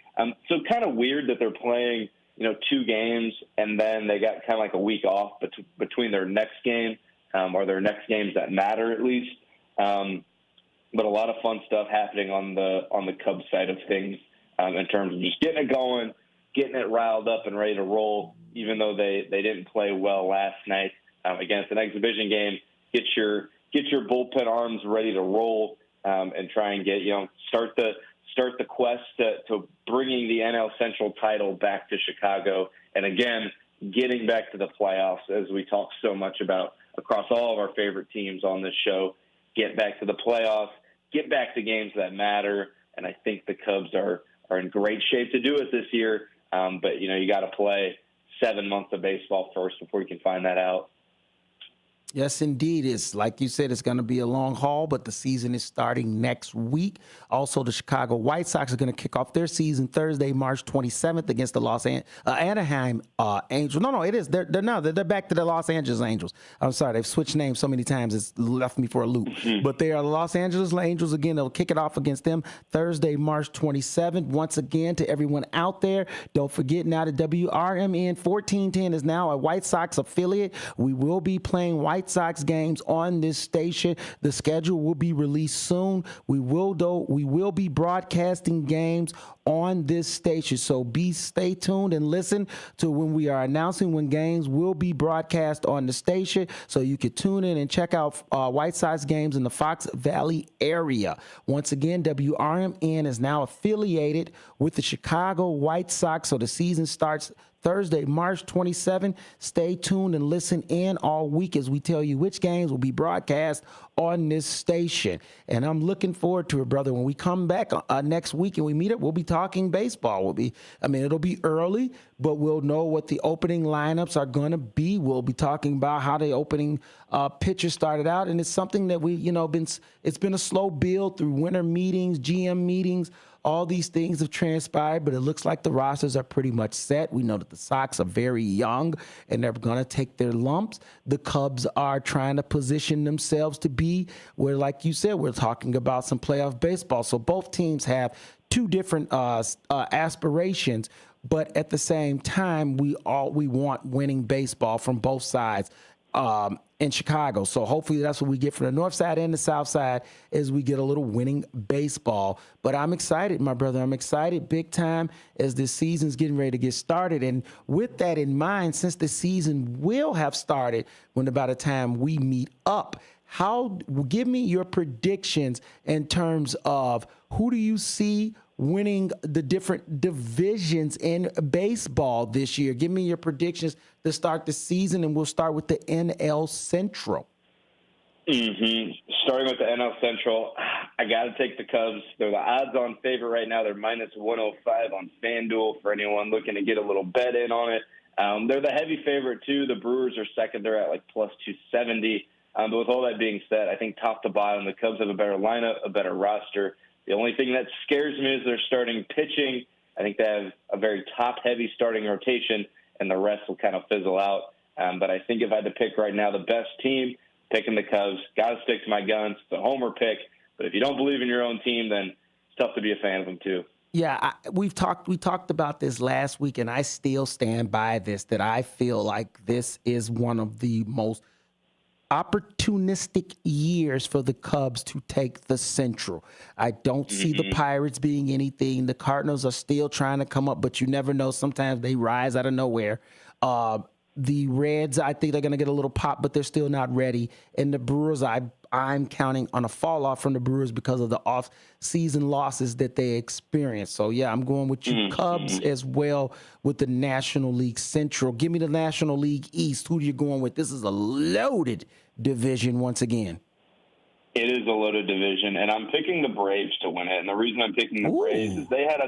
So kind of weird that they're playing, 2 games, and then they got kind of like a week off between their next game, or their next games that matter at least. But a lot of fun stuff happening on the Cubs side of things, in terms of just getting it going, getting it riled up and ready to roll, even though they didn't play well last night. Again, it's an exhibition game. Get your bullpen arms ready to roll, and try and get start the quest to bringing the NL Central title back to Chicago, and again getting back to the playoffs, as we talk so much about across all of our favorite teams on this show. Get back to the playoffs, get back to games that matter, and I think the Cubs are in great shape to do it this year. But you got to play 7 months of baseball first before you can find that out. Yes, indeed. It's like you said, it's going to be a long haul, but the season is starting next week. Also, the Chicago White Sox are going to kick off their season Thursday, March 27th against the Anaheim Angels. No, it is. They're back to the Los Angeles Angels. I'm sorry, they've switched names so many times it's left me for a loop. But they are the Los Angeles Angels again. They'll kick it off against them Thursday, March 27th. Once again, to everyone out there, don't forget now that WRMN 1410 is now a White Sox affiliate. We will be playing White Sox games on this station. The schedule will be released soon. We will be broadcasting games on this station. So stay tuned and listen to when we are announcing when games will be broadcast on the station. So you can tune in and check out White Sox games in the Fox Valley area. Once again, WRMN is now affiliated with the Chicago White Sox. So the season starts Thursday, March 27th. Stay tuned and listen in all week as we tell you which games will be broadcast on this station. And I'm looking forward to it, brother. When we come back next week and we meet up, we'll be talking baseball. It'll be early, but we'll know what the opening lineups are going to be. We'll be talking about how the opening pitchers started out. And it's something that it's been a slow build through winter meetings, GM meetings. All these things have transpired, but it looks like the rosters are pretty much set. We know that the Sox are very young, and they're going to take their lumps. The Cubs are trying to position themselves to be where, like you said, we're talking about some playoff baseball. So both teams have two different aspirations, but at the same time, we want winning baseball from both sides. In Chicago. So hopefully that's what we get from the north side and the south side as we get a little winning baseball. But I'm excited, my brother. I'm excited big time as this season's getting ready to get started. And with that in mind, since the season will have started by the time we meet up, give me your predictions in terms of who do you see winning the different divisions in baseball this year. Give me your predictions to start the season, and we'll start with the NL Central. Starting with the NL Central, I got to take the Cubs. They're the odds-on favorite right now. They're minus 105 on FanDuel for anyone looking to get a little bet in on it. They're the heavy favorite, too. The Brewers are second. They're at like plus 270. But with all that being said, I think top to bottom, the Cubs have a better lineup, a better roster. The only thing that scares me is their starting pitching. I think they have a very top-heavy starting rotation, and the rest will kind of fizzle out. But I think if I had to pick right now the best team, picking the Cubs. Got to stick to my guns. It's a homer pick. But if you don't believe in your own team, then it's tough to be a fan of them too. Yeah, we talked about this last week, and I still stand by this, that I feel like this is one of the most opportunistic years for the Cubs to take the Central. I don't see the Pirates being anything. The Cardinals are still trying to come up, but you never know. Sometimes they rise out of nowhere. The Reds, I think they're going to get a little pop, but they're still not ready. And the Brewers, I'm counting on a fall off from the Brewers because of the off-season losses that they experienced. So, yeah, I'm going with you Cubs as well with the National League Central. Give me the National League East. Who are you going with? This is a loaded division once again. It is a loaded division, and I'm picking the Braves to win it. And the reason I'm picking the Braves is they had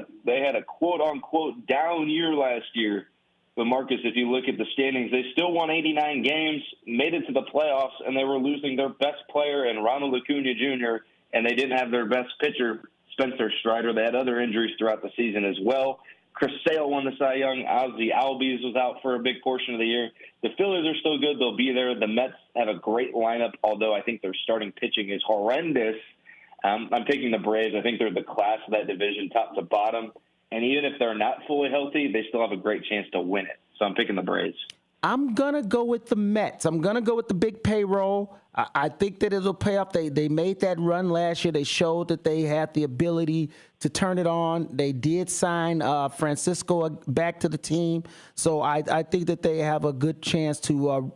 a quote-unquote down year last year. But, Marcus, if you look at the standings, they still won 89 games, made it to the playoffs, and they were losing their best player in Ronald Acuna Jr., and they didn't have their best pitcher, Spencer Strider. They had other injuries throughout the season as well. Chris Sale won the Cy Young. Ozzie Albies was out for a big portion of the year. The Phillies are still good. They'll be there. The Mets have a great lineup, although I think their starting pitching is horrendous. I'm picking the Braves. I think they're the class of that division, top to bottom. And even if they're not fully healthy, they still have a great chance to win it. So I'm picking the Braves. I'm going to go with the Mets. I'm going to go with the big payroll. I think that it'll pay off. They made that run last year. They showed that they had the ability to turn it on. They did sign Francisco back to the team. So I think that they have a good chance to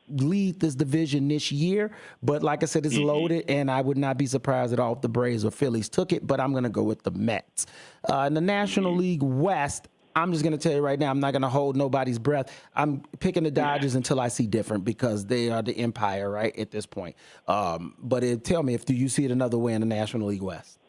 lead this division this year. But like I said, it's loaded, and I would not be surprised at all if the Braves or Phillies took it, but I'm going to go with the Mets. In the National League West, I'm just going to tell you right now, I'm not going to hold nobody's breath. I'm picking the Dodgers until I see different because they are the empire, right, at this point. But tell me, do you see it another way in the National League West?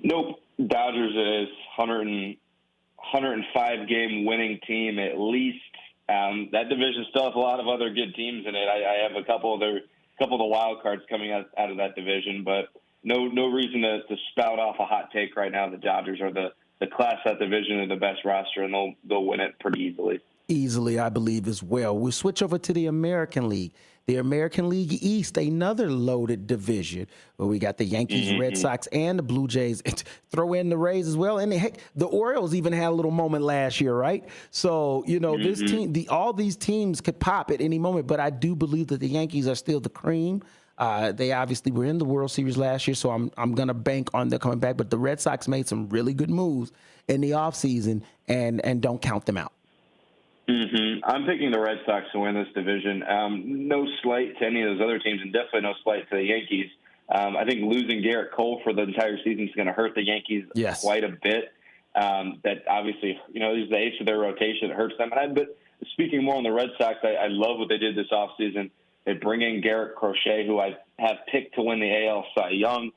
Nope. Dodgers is 105-game winning team at least. That division still has a lot of other good teams in it. I have a couple of the wild cards coming out of that division, but no reason to spout off a hot take right now. The Dodgers are the class of that division and the best roster, and they'll win it pretty easily. Easily, I believe, as well. We'll switch over to the American League. The American League East, another loaded division where we got the Yankees, Red Sox, and the Blue Jays. Throw in the Rays as well. And heck, the Orioles even had a little moment last year, right? So, this team, all these teams could pop at any moment, but I do believe that the Yankees are still the cream. They obviously were in the World Series last year, so I'm going to bank on them coming back. But the Red Sox made some really good moves in the offseason, and don't count them out. I'm picking the Red Sox to win this division. No slight to any of those other teams, and definitely no slight to the Yankees. I think losing Gerrit Cole for the entire season is going to hurt the Yankees quite a bit. That obviously, he's the ace of their rotation. It hurts them. But speaking more on the Red Sox, I love what they did this offseason. They bring in Garrett Crochet, who I have picked to win the AL Cy Young.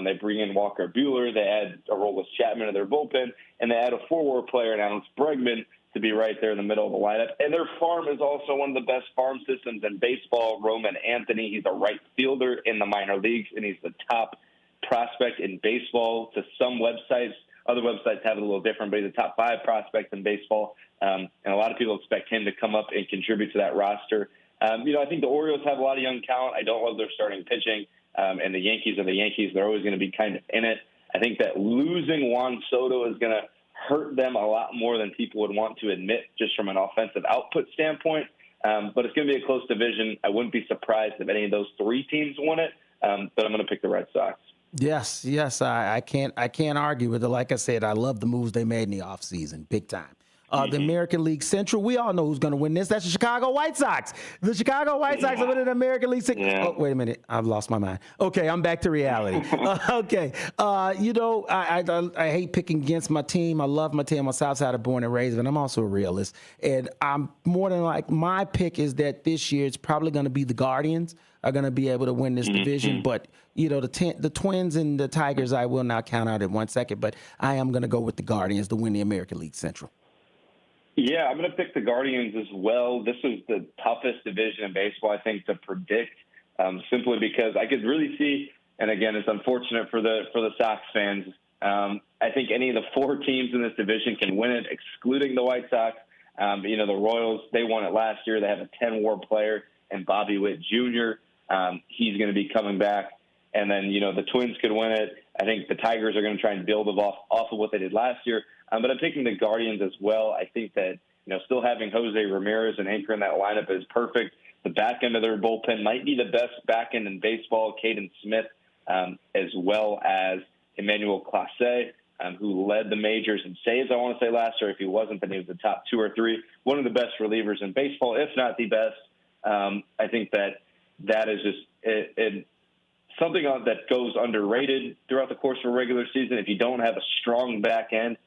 They bring in Walker Buehler. They add Aroldis Chapman to their bullpen, and they add a forward player in Alex Bregman to be right there in the middle of the lineup. And their farm is also one of the best farm systems in baseball. Roman Anthony, he's a right fielder in the minor leagues, and he's the top prospect in baseball. To some websites, other websites have it a little different, but he's a top 5 prospect in baseball. And a lot of people expect him to come up and contribute to that roster. I think the Orioles have a lot of young talent. I don't love their starting pitching. And the Yankees are the Yankees. They're always going to be kind of in it. I think that losing Juan Soto is going to hurt them a lot more than people would want to admit just from an offensive output standpoint. But it's going to be a close division. I wouldn't be surprised if any of those 3 teams won it, but I'm going to pick the Red Sox. Yes, I can't argue with it. Like I said, I love the moves they made in the offseason, big time. The American League Central, we all know who's going to win this. That's the Chicago White Sox. The Chicago White Sox are winning the American League Central. Oh, wait a minute. I've lost my mind. Okay, I'm back to reality. Okay. I hate picking against my team. I love my team. I'm a Southsider born and raised, but I'm also a realist. And I'm more than like, my pick is that this year it's probably going to be the Guardians are going to be able to win this division. But, the Twins and the Tigers, I will not count out in 1 second. But I am going to go with the Guardians to win the American League Central. Yeah, I'm going to pick the Guardians as well. This is the toughest division in baseball, I think, to predict, simply because I could really see, and again, it's unfortunate for the Sox fans. I think any of the 4 teams in this division can win it, excluding the White Sox. The Royals, they won it last year. They have a 10-WAR player and Bobby Witt Jr. He's going to be coming back. And then, the Twins could win it. I think the Tigers are going to try and build off of what they did last year. But I'm picking the Guardians as well. I think that, still having Jose Ramirez and anchor in that lineup is perfect. The back end of their bullpen might be the best back end in baseball. Caden Smith, as well as Emmanuel Clase, who led the majors in saves, I want to say, last year. If he wasn't, then he was the top 2 or 3. One of the best relievers in baseball, if not the best. I think that is just something that goes underrated throughout the course of a regular season. If you don't have a strong back end,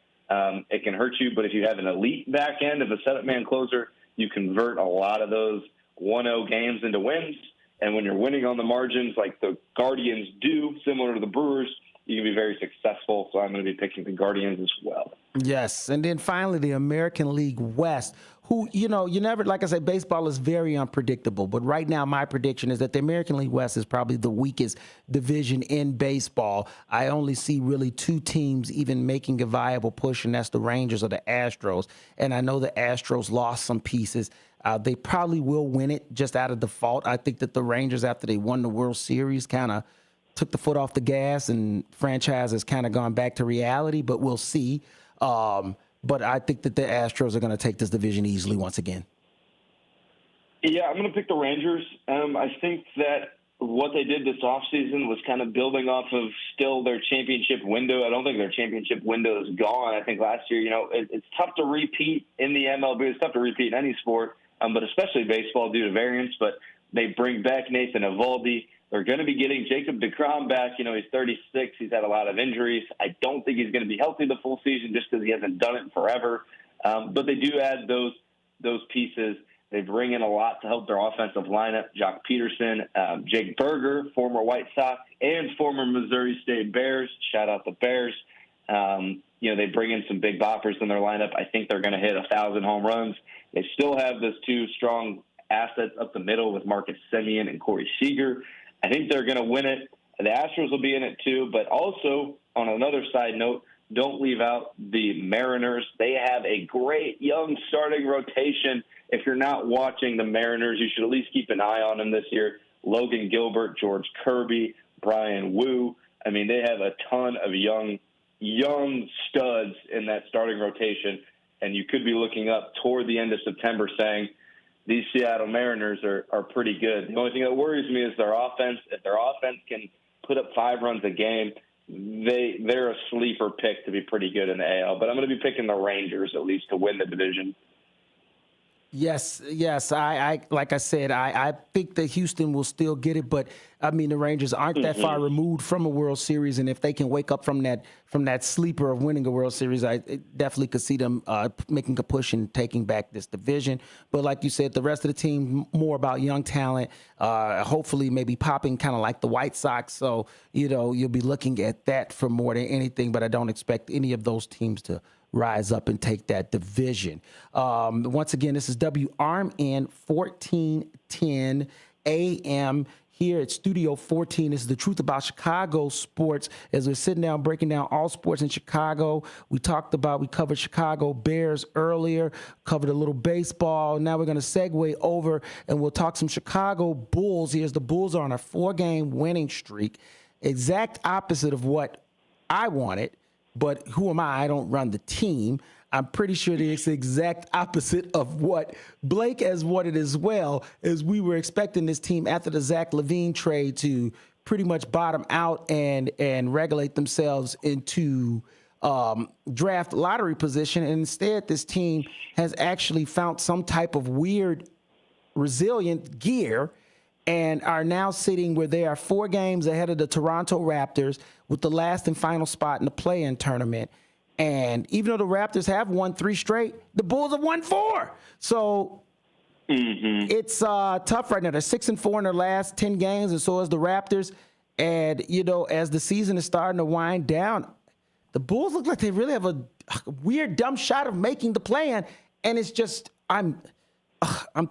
it can hurt you. But if you have an elite back end of a setup man closer, you convert a lot of those 1-0 games into wins. And when you're winning on the margins like the Guardians do, similar to the Brewers, you can be very successful. So I'm going to be picking the Guardians as well. Yes. And then finally, the American League West, who, you never, like I said, baseball is very unpredictable. But right now, my prediction is that the American League West is probably the weakest division in baseball. I only see really 2 teams even making a viable push, and that's the Rangers or the Astros. And I know the Astros lost some pieces. They probably will win it just out of default. I think that the Rangers, after they won the World Series, kind of took the foot off the gas, and franchise has kind of gone back to reality, but we'll see. But I think that the Astros are going to take this division easily once again. Yeah, I'm going to pick the Rangers. I think that what they did this offseason was kind of building off of still their championship window. I don't think their championship window is gone. I think last year, it's tough to repeat in the MLB. It's tough to repeat in any sport, but especially baseball due to variance. But they bring back Nathan Eovaldi. They're going to be getting Jacob deGrom back. He's 36. He's had a lot of injuries. I don't think he's going to be healthy the full season just because he hasn't done it forever. But they do add those pieces. They bring in a lot to help their offensive lineup. Jock Peterson, Jake Berger, former White Sox and former Missouri State Bears. Shout out the Bears. They bring in some big boppers in their lineup. I think they're going to hit 1,000 home runs. They still have those two strong assets up the middle with Marcus Semien and Corey Seager. I think they're going to win it. The Astros will be in it too, but also on another side note, don't leave out the Mariners. They have a great young starting rotation. If you're not watching the Mariners, you should at least keep an eye on them this year. Logan Gilbert, George Kirby, Brian Wu. I mean, they have a ton of young studs in that starting rotation, and you could be looking up toward the end of September saying these Seattle Mariners are pretty good. The only thing that worries me is their offense. If their offense can put up 5 runs a game, they're a sleeper pick to be pretty good in the AL. But I'm going to be picking the Rangers at least to win the division. Yes. I like I said, I think that Houston will still get it, but I mean the Rangers aren't that far removed from a World Series, and if they can wake up from that sleeper of winning a World Series, I definitely could see them making a push and taking back this division. But like you said, the rest of the team more about young talent, hopefully maybe popping kind of like the White Sox. So you'll be looking at that for more than anything. But I don't expect any of those teams to rise up and take that division. Once again, this is WRMN 1410 AM here at Studio 14. This is the truth about Chicago sports. As we're sitting down breaking down all sports in Chicago, we covered Chicago Bears earlier, covered a little baseball. Now we're going to segue over and we'll talk some Chicago Bulls. Here's the Bulls are on a 4-game winning streak. Exact opposite of what I wanted. But who am I? I don't run the team. I'm pretty sure it's the exact opposite of what Blake has wanted as well, as we were expecting this team after the Zach LaVine trade to pretty much bottom out and regulate themselves into draft lottery position. And instead, this team has actually found some type of weird, resilient gear and are now sitting where they are 4 games ahead of the Toronto Raptors with the last and final spot in the play-in tournament. And even though the Raptors have won 3 straight, the Bulls have won 4. So it's tough right now. They're 6-4 in their last 10 games, and so is the Raptors. And, as the season is starting to wind down, the Bulls look like they really have a weird, dumb shot of making the play-in. And it's just, I'm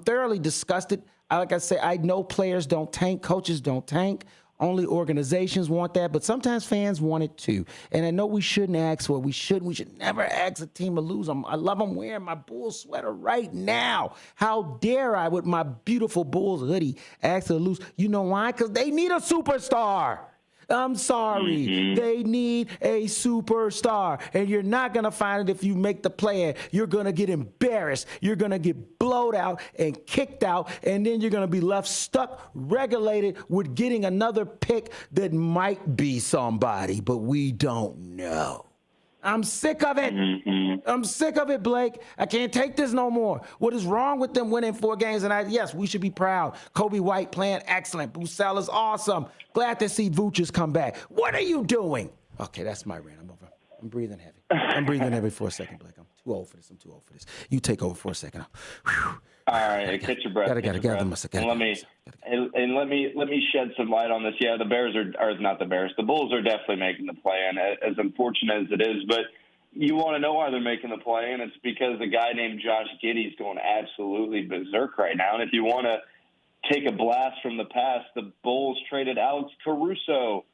thoroughly disgusted. Like I say, I know players don't tank, coaches don't tank. Only organizations want that, but sometimes fans want it too. And I know we shouldn't ask for it. We should never ask a team to lose. I love them wearing my Bulls sweater right now. How dare I, with my beautiful Bulls hoodie, ask them to lose? You know why? Because they need a superstar. I'm sorry. They need a superstar. And you're not going to find it if you make the play. You're going to get embarrassed. You're going to get blowed out and kicked out. And then you're going to be left stuck, regulated with getting another pick that might be somebody, but we don't know. I'm sick of it. I'm sick of it, Blake. I can't take this no more. What is wrong with them winning 4 games? And yes, we should be proud. Kobe White playing excellent. Boussel is awesome. Glad to see Vooch come back. What are you doing? Okay, that's my rant. I'm over. I'm breathing heavy. I'm breathing heavy for a second, Blake. I'm too old for this. You take over for a second. All right, catch your breath. Let me shed some light on this. Yeah, the Bears are not the Bears. The Bulls are definitely making the play-in, as unfortunate as it is. But you want to know why they're making the play-in? It's because a guy named Josh Giddey is going absolutely berserk right now. And if you want to take a blast from the past, the Bulls traded Alex Caruso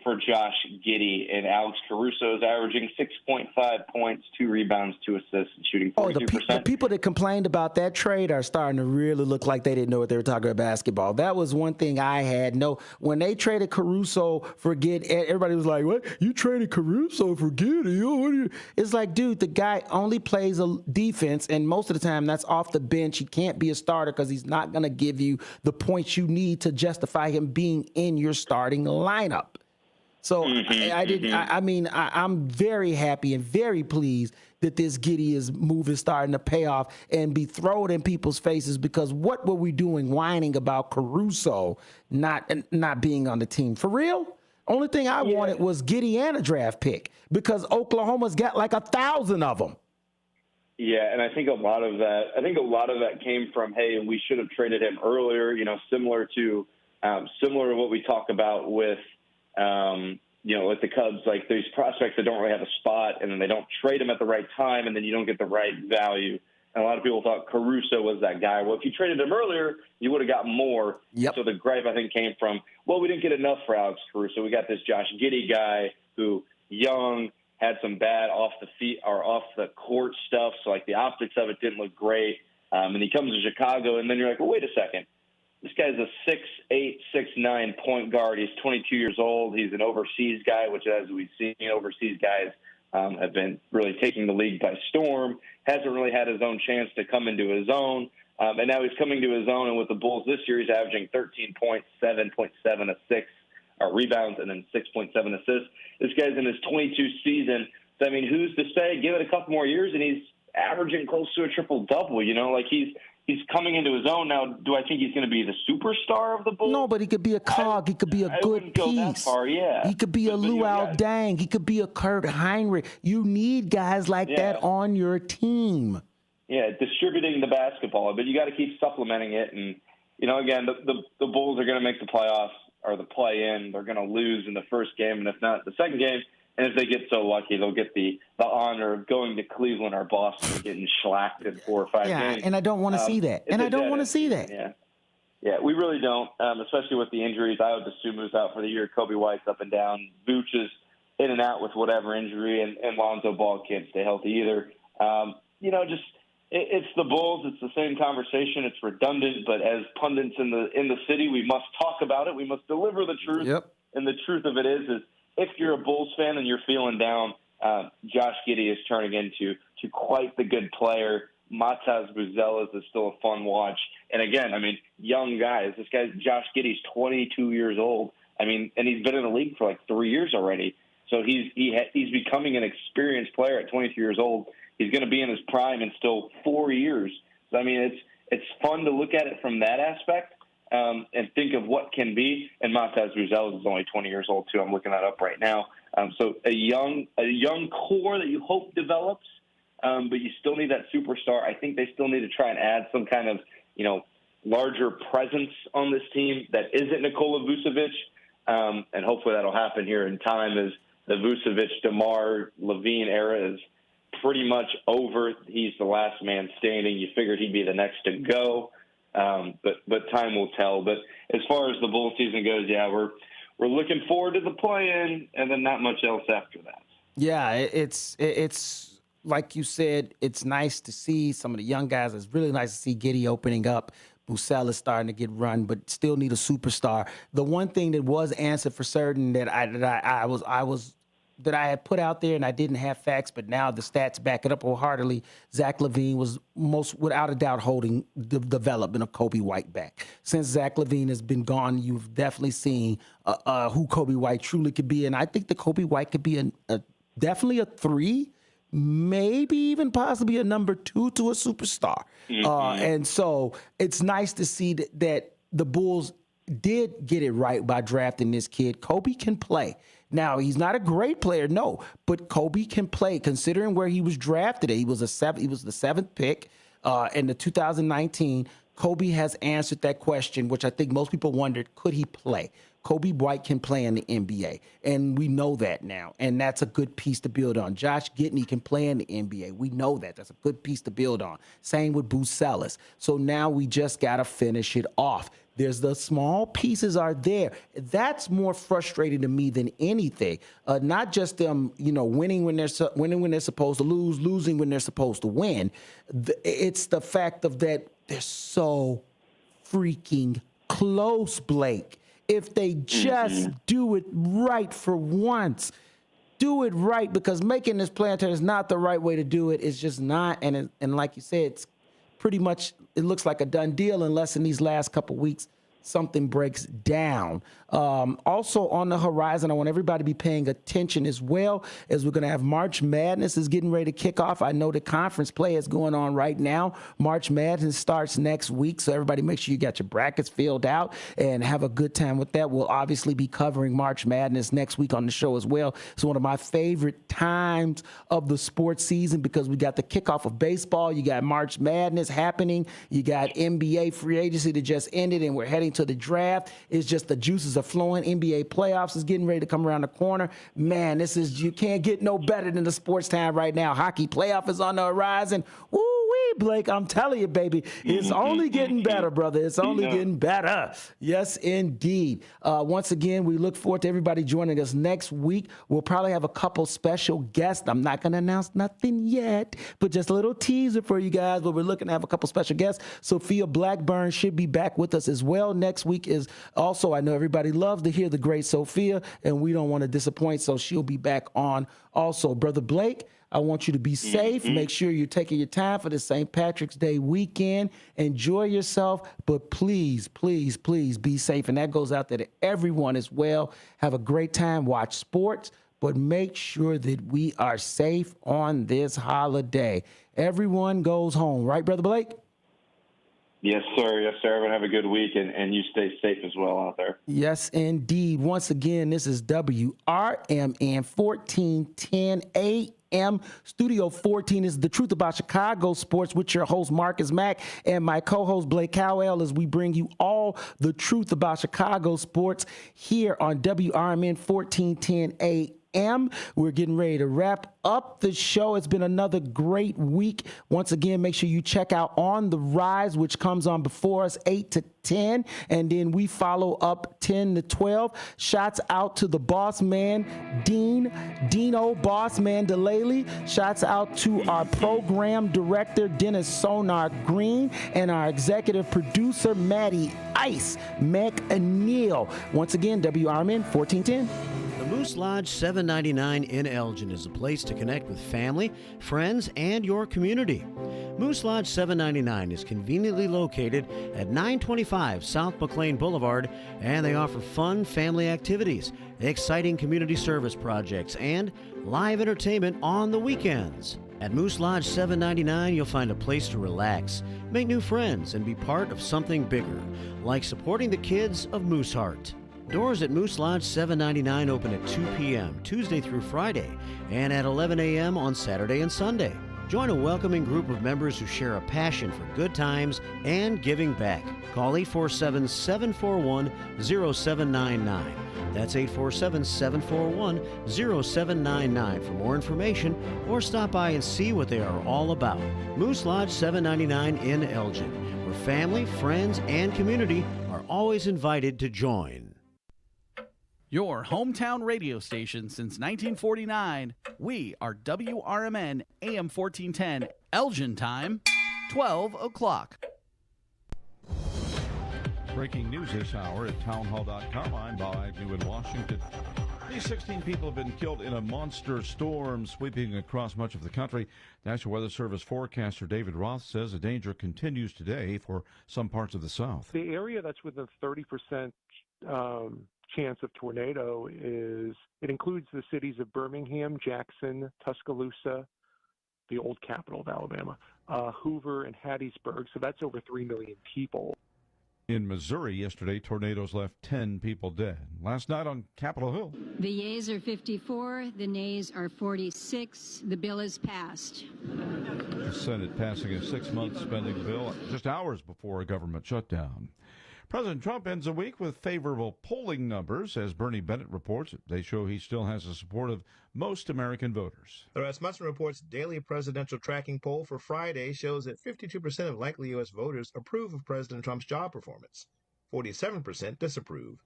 for Josh Giddey, and Alex Caruso is averaging 6.5 points, 2 rebounds, 2 assists, and shooting 42%. The people that complained about that trade are starting to really look like they didn't know what they were talking about basketball. That was one thing I had. No, when they traded Caruso for Giddey, everybody was like, "What? You traded Caruso for Giddey? Oh, what are you?" It's like, dude, the guy only plays a defense, and most of the time that's off the bench. He can't be a starter because he's not going to give you the points you need to justify him being in your starting lineup. So I'm very happy and very pleased that this Giddey move is starting to pay off and be thrown in people's faces, because what were we doing whining about Caruso not being on the team? For real? Only thing I wanted was Giddey and a draft pick, because Oklahoma's got like 1,000 of them. Yeah, and I think a lot of that came from, hey, we should have traded him earlier, similar to what we talk about with with the Cubs, like these prospects that don't really have a spot, and then they don't trade them at the right time, and then you don't get the right value. And a lot of people thought Caruso was that guy. Well, if you traded him earlier, you would have got more. Yep. So the gripe, I think, came from, well, we didn't get enough for Alex Caruso. We got this Josh Giddey guy who, young, had some bad off the court stuff. So, like, the optics of it didn't look great. And he comes to Chicago, and then you're like, well, wait a second. This guy's a 6'8", 6'9" point guard. He's 22 years old. He's an overseas guy, which, as we've seen, overseas guys have been really taking the league by storm. Hasn't really had his own chance to come into his own. And now he's coming to his own. And with the Bulls this year, he's averaging 13 points, 7.7 rebounds, and then 6.7 assists. This guy's in his 22nd season. So, I mean, who's to say? Give it a couple more years, and he's averaging close to a triple-double. Like he's coming into his own now. Do I think he's going to be the superstar of the Bulls? No, but he could be a cog. He could be a good piece. Go that far, yeah. He could be a Luau Dang. He could be a Kurt Heinrich. You need guys like that on your team. Yeah, distributing the basketball, but you got to keep supplementing it. And again, the Bulls are going to make the playoffs or the play-in. They're going to lose in the first game, and if not the second game. And if they get so lucky, they'll get the honor of going to Cleveland or Boston and getting shellacked in 4 or 5 games. Yeah, and I don't want to see that. And I don't want to see that. Yeah, we really don't, especially with the injuries. I would assume moves out for the year. Kobe White's up and down. Vooch is in and out with whatever injury, and Lonzo Ball can't stay healthy either. It's the Bulls. It's the same conversation. It's redundant, but as pundits in the city, we must talk about it. We must deliver the truth. Yep. And the truth of it is if you're a Bulls fan and you're feeling down, Josh Giddey is turning into quite the good player. Matas Buzelis is still a fun watch. And again, I mean, young guys. This guy, Josh Giddey's 22 years old. I mean, and he's been in the league for like 3 years already. So he's becoming an experienced player at 22 years old. He's going to be in his prime in still 4 years. So I mean, it's fun to look at it from that aspect. And think of what can be. And Matas Buzelis is only 20 years old too. I'm looking that up right now. So a young core that you hope develops, but you still need that superstar. I think they still need to try and add some kind of larger presence on this team that isn't Nikola Vucevic, and hopefully that'll happen here in time as the Vucevic, DeMar, Levine era is pretty much over. He's the last man standing. You figured he'd be the next to go. But time will tell. But as far as the Bull season goes, we're looking forward to the play-in, and then not much else after that. Yeah, it's like you said, it's nice to see some of the young guys. It's really nice to see Giddey opening up. Buzelis starting to get run, but still need a superstar. The one thing that was answered for certain that I had put out there and I didn't have facts, but now the stats back it up wholeheartedly. Zach LaVine was without a doubt holding the development of Kobe White back. Since Zach LaVine has been gone, you've definitely seen who Kobe White truly could be. And I think that Kobe White could be definitely a 3, maybe even possibly a number 2 to a superstar. Mm-hmm. And so it's nice to see that the Bulls did get it right by drafting this kid. Kobe can play. Now, he's not a great player, no, but Kobe can play. Considering where he was drafted, he was the 7th pick in the 2019. Kobe has answered that question, which I think most people wondered, could he play? Kobe White can play in the NBA, and we know that now, and that's a good piece to build on. Josh Giddey can play in the NBA. We know that. That's a good piece to build on. Same with Buzelis. So now we just got to finish it off. There's the small pieces are there. That's more frustrating to me than anything. Not just them, winning when they're supposed to lose, losing when they're supposed to win. It's the fact of that they're so freaking close, Blake. If they just do it right for once, do it right, because making this planter is not the right way to do it. It's just not. And like you said, it's pretty much, it looks like a done deal unless in these last couple weeks something breaks down. Also on the horizon, I want everybody to be paying attention as well, as we're going to have March Madness is getting ready to kick off. I know the conference play is going on right now. March Madness starts next week, so everybody make sure you got your brackets filled out and have a good time with that. We'll obviously be covering March Madness next week on the show as well. It's one of my favorite times of the sports season because we got the kickoff of baseball. You got March Madness happening. You got NBA free agency that just ended, and we're heading to the draft. It's just the juices are flowing. NBA playoffs is getting ready to come around the corner. Man, you can't get no better than the sports time right now. Hockey playoff is on the horizon. Woo-wee, Blake, I'm telling you, baby, it's only getting better, brother. It's only getting better. Yes, indeed. Once again, we look forward to everybody joining us next week. We'll probably have a couple special guests. I'm not going to announce nothing yet, but just a little teaser for you guys. But we're looking to have a couple special guests. Sophia Blackburn should be back with us as well. Next week is also, I know everybody loves to hear the great Sophia, and we don't want to disappoint, so she'll be back on also. Brother Blake, I want you to be safe. Make sure you're taking your time for the St. Patrick's Day weekend. Enjoy yourself, but please, please, please be safe. And that goes out there to everyone as well. Have a great time. Watch sports, but make sure that we are safe on this holiday. Everyone goes home. Right, Brother Blake? Yes, sir. Yes, sir. Everyone have a good week, and you stay safe as well out there. Yes, indeed. Once again, this is WRMN 1410 AM. Studio 14 is The Truth About Chicago Sports with your host, Marcus Mack, and my co-host, Blake Cowell, as we bring you all the truth about Chicago sports here on WRMN 1410 AM. We're getting ready to wrap up the show. It's been another great week. Once again, make sure you check out On the Rise, which comes on before us 8 to 10, and then we follow up 10 to 12. Shouts out to the boss man, Dino Boss Man Delaley. Shouts out to our program director, Dennis Sonar Green, and our executive producer, Maddie Ice McNeil. Once again, WRMN 1410. The Moose Lodge 799 in Elgin is a place to connect with family, friends, and your community. Moose Lodge 799 is conveniently located at 925 South McLean Boulevard, and they offer fun family activities, exciting community service projects, and live entertainment on the weekends. At Moose Lodge 799, you'll find a place to relax, make new friends, and be part of something bigger, like supporting the kids of Mooseheart. Doors at Moose Lodge 799 open at 2 p.m. Tuesday through Friday and at 11 a.m. on Saturday and Sunday. Join a welcoming group of members who share a passion for good times and giving back. Call 847-741-0799. That's 847-741-0799 for more information, or stop by and see what they are all about. Moose Lodge 799 in Elgin, where family, friends, and community are always invited to join. Your hometown radio station since 1949. We are WRMN AM 1410, Elgin time, 12 o'clock. Breaking news this hour at townhall.com. I'm Bob Agnew in Washington. These 16 people have been killed in a monster storm sweeping across much of the country. National Weather Service forecaster David Roth says the danger continues today for some parts of the South. The area that's within 30% chance of tornado it includes the cities of Birmingham, Jackson, Tuscaloosa, the old capital of Alabama, Hoover, and Hattiesburg. So that's over 3 million people. In Missouri yesterday, tornadoes left 10 people dead. Last night on Capitol Hill. The yeas are 54, the nays are 46. The bill is passed. The Senate passing a 6-month spending bill just hours before a government shutdown. President Trump ends the week with favorable polling numbers. As Bernie Bennett reports, they show he still has the support of most American voters. The Rasmussen Report's daily presidential tracking poll for Friday shows that 52% of likely U.S. voters approve of President Trump's job performance. 47% disapprove.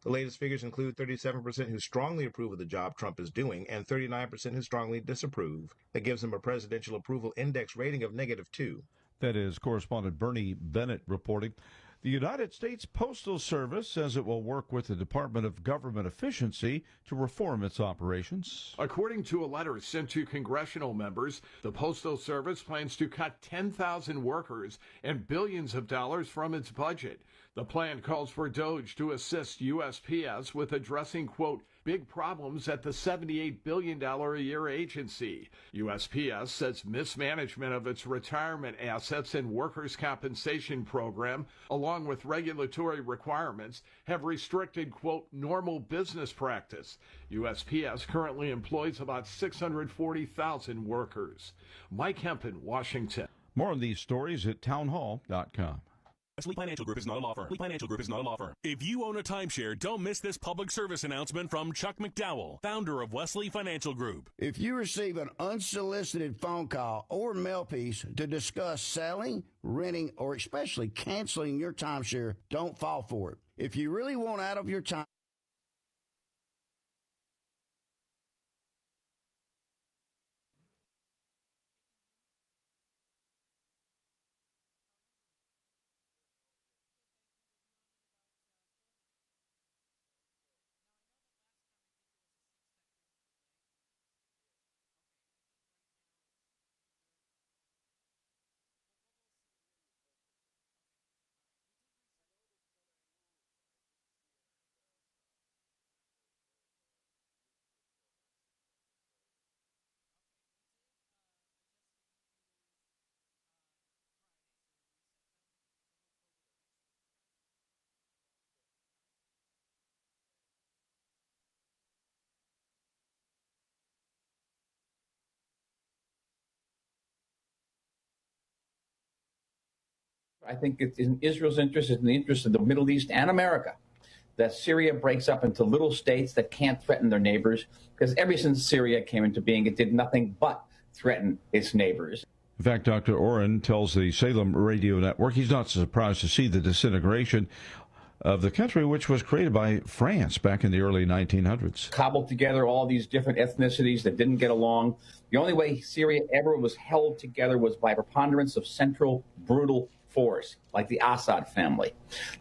The latest figures include 37% who strongly approve of the job Trump is doing and 39% who strongly disapprove. That gives him a presidential approval index rating of -2. That is correspondent Bernie Bennett reporting. The United States Postal Service says it will work with the Department of Government Efficiency to reform its operations. According to a letter sent to congressional members, the Postal Service plans to cut 10,000 workers and billions of dollars from its budget. The plan calls for DOGE to assist USPS with addressing, quote, big problems at the $78 billion a year agency. USPS says mismanagement of its retirement assets and workers' compensation program, along with regulatory requirements, have restricted, quote, normal business practice. USPS currently employs about 640,000 workers. Mike Hempen, Washington. More on these stories at townhall.com. Wesley Financial Group is not a law firm. Wesley Financial Group is not a law firm. If you own a timeshare, don't miss this public service announcement from Chuck McDowell, founder of Wesley Financial Group. If you receive an unsolicited phone call or mail piece to discuss selling, renting, or especially canceling your timeshare, don't fall for it. If you really want out of your time, I think it's in Israel's interest, it's in the interest of the Middle East and America, that Syria breaks up into little states that can't threaten their neighbors, because ever since Syria came into being, it did nothing but threaten its neighbors. In fact, Dr. Oren tells the Salem Radio Network he's not surprised to see the disintegration of the country, which was created by France back in the early 1900s. Cobbled together all these different ethnicities that didn't get along. The only way Syria ever was held together was by preponderance of central, brutal force, like the Assad family.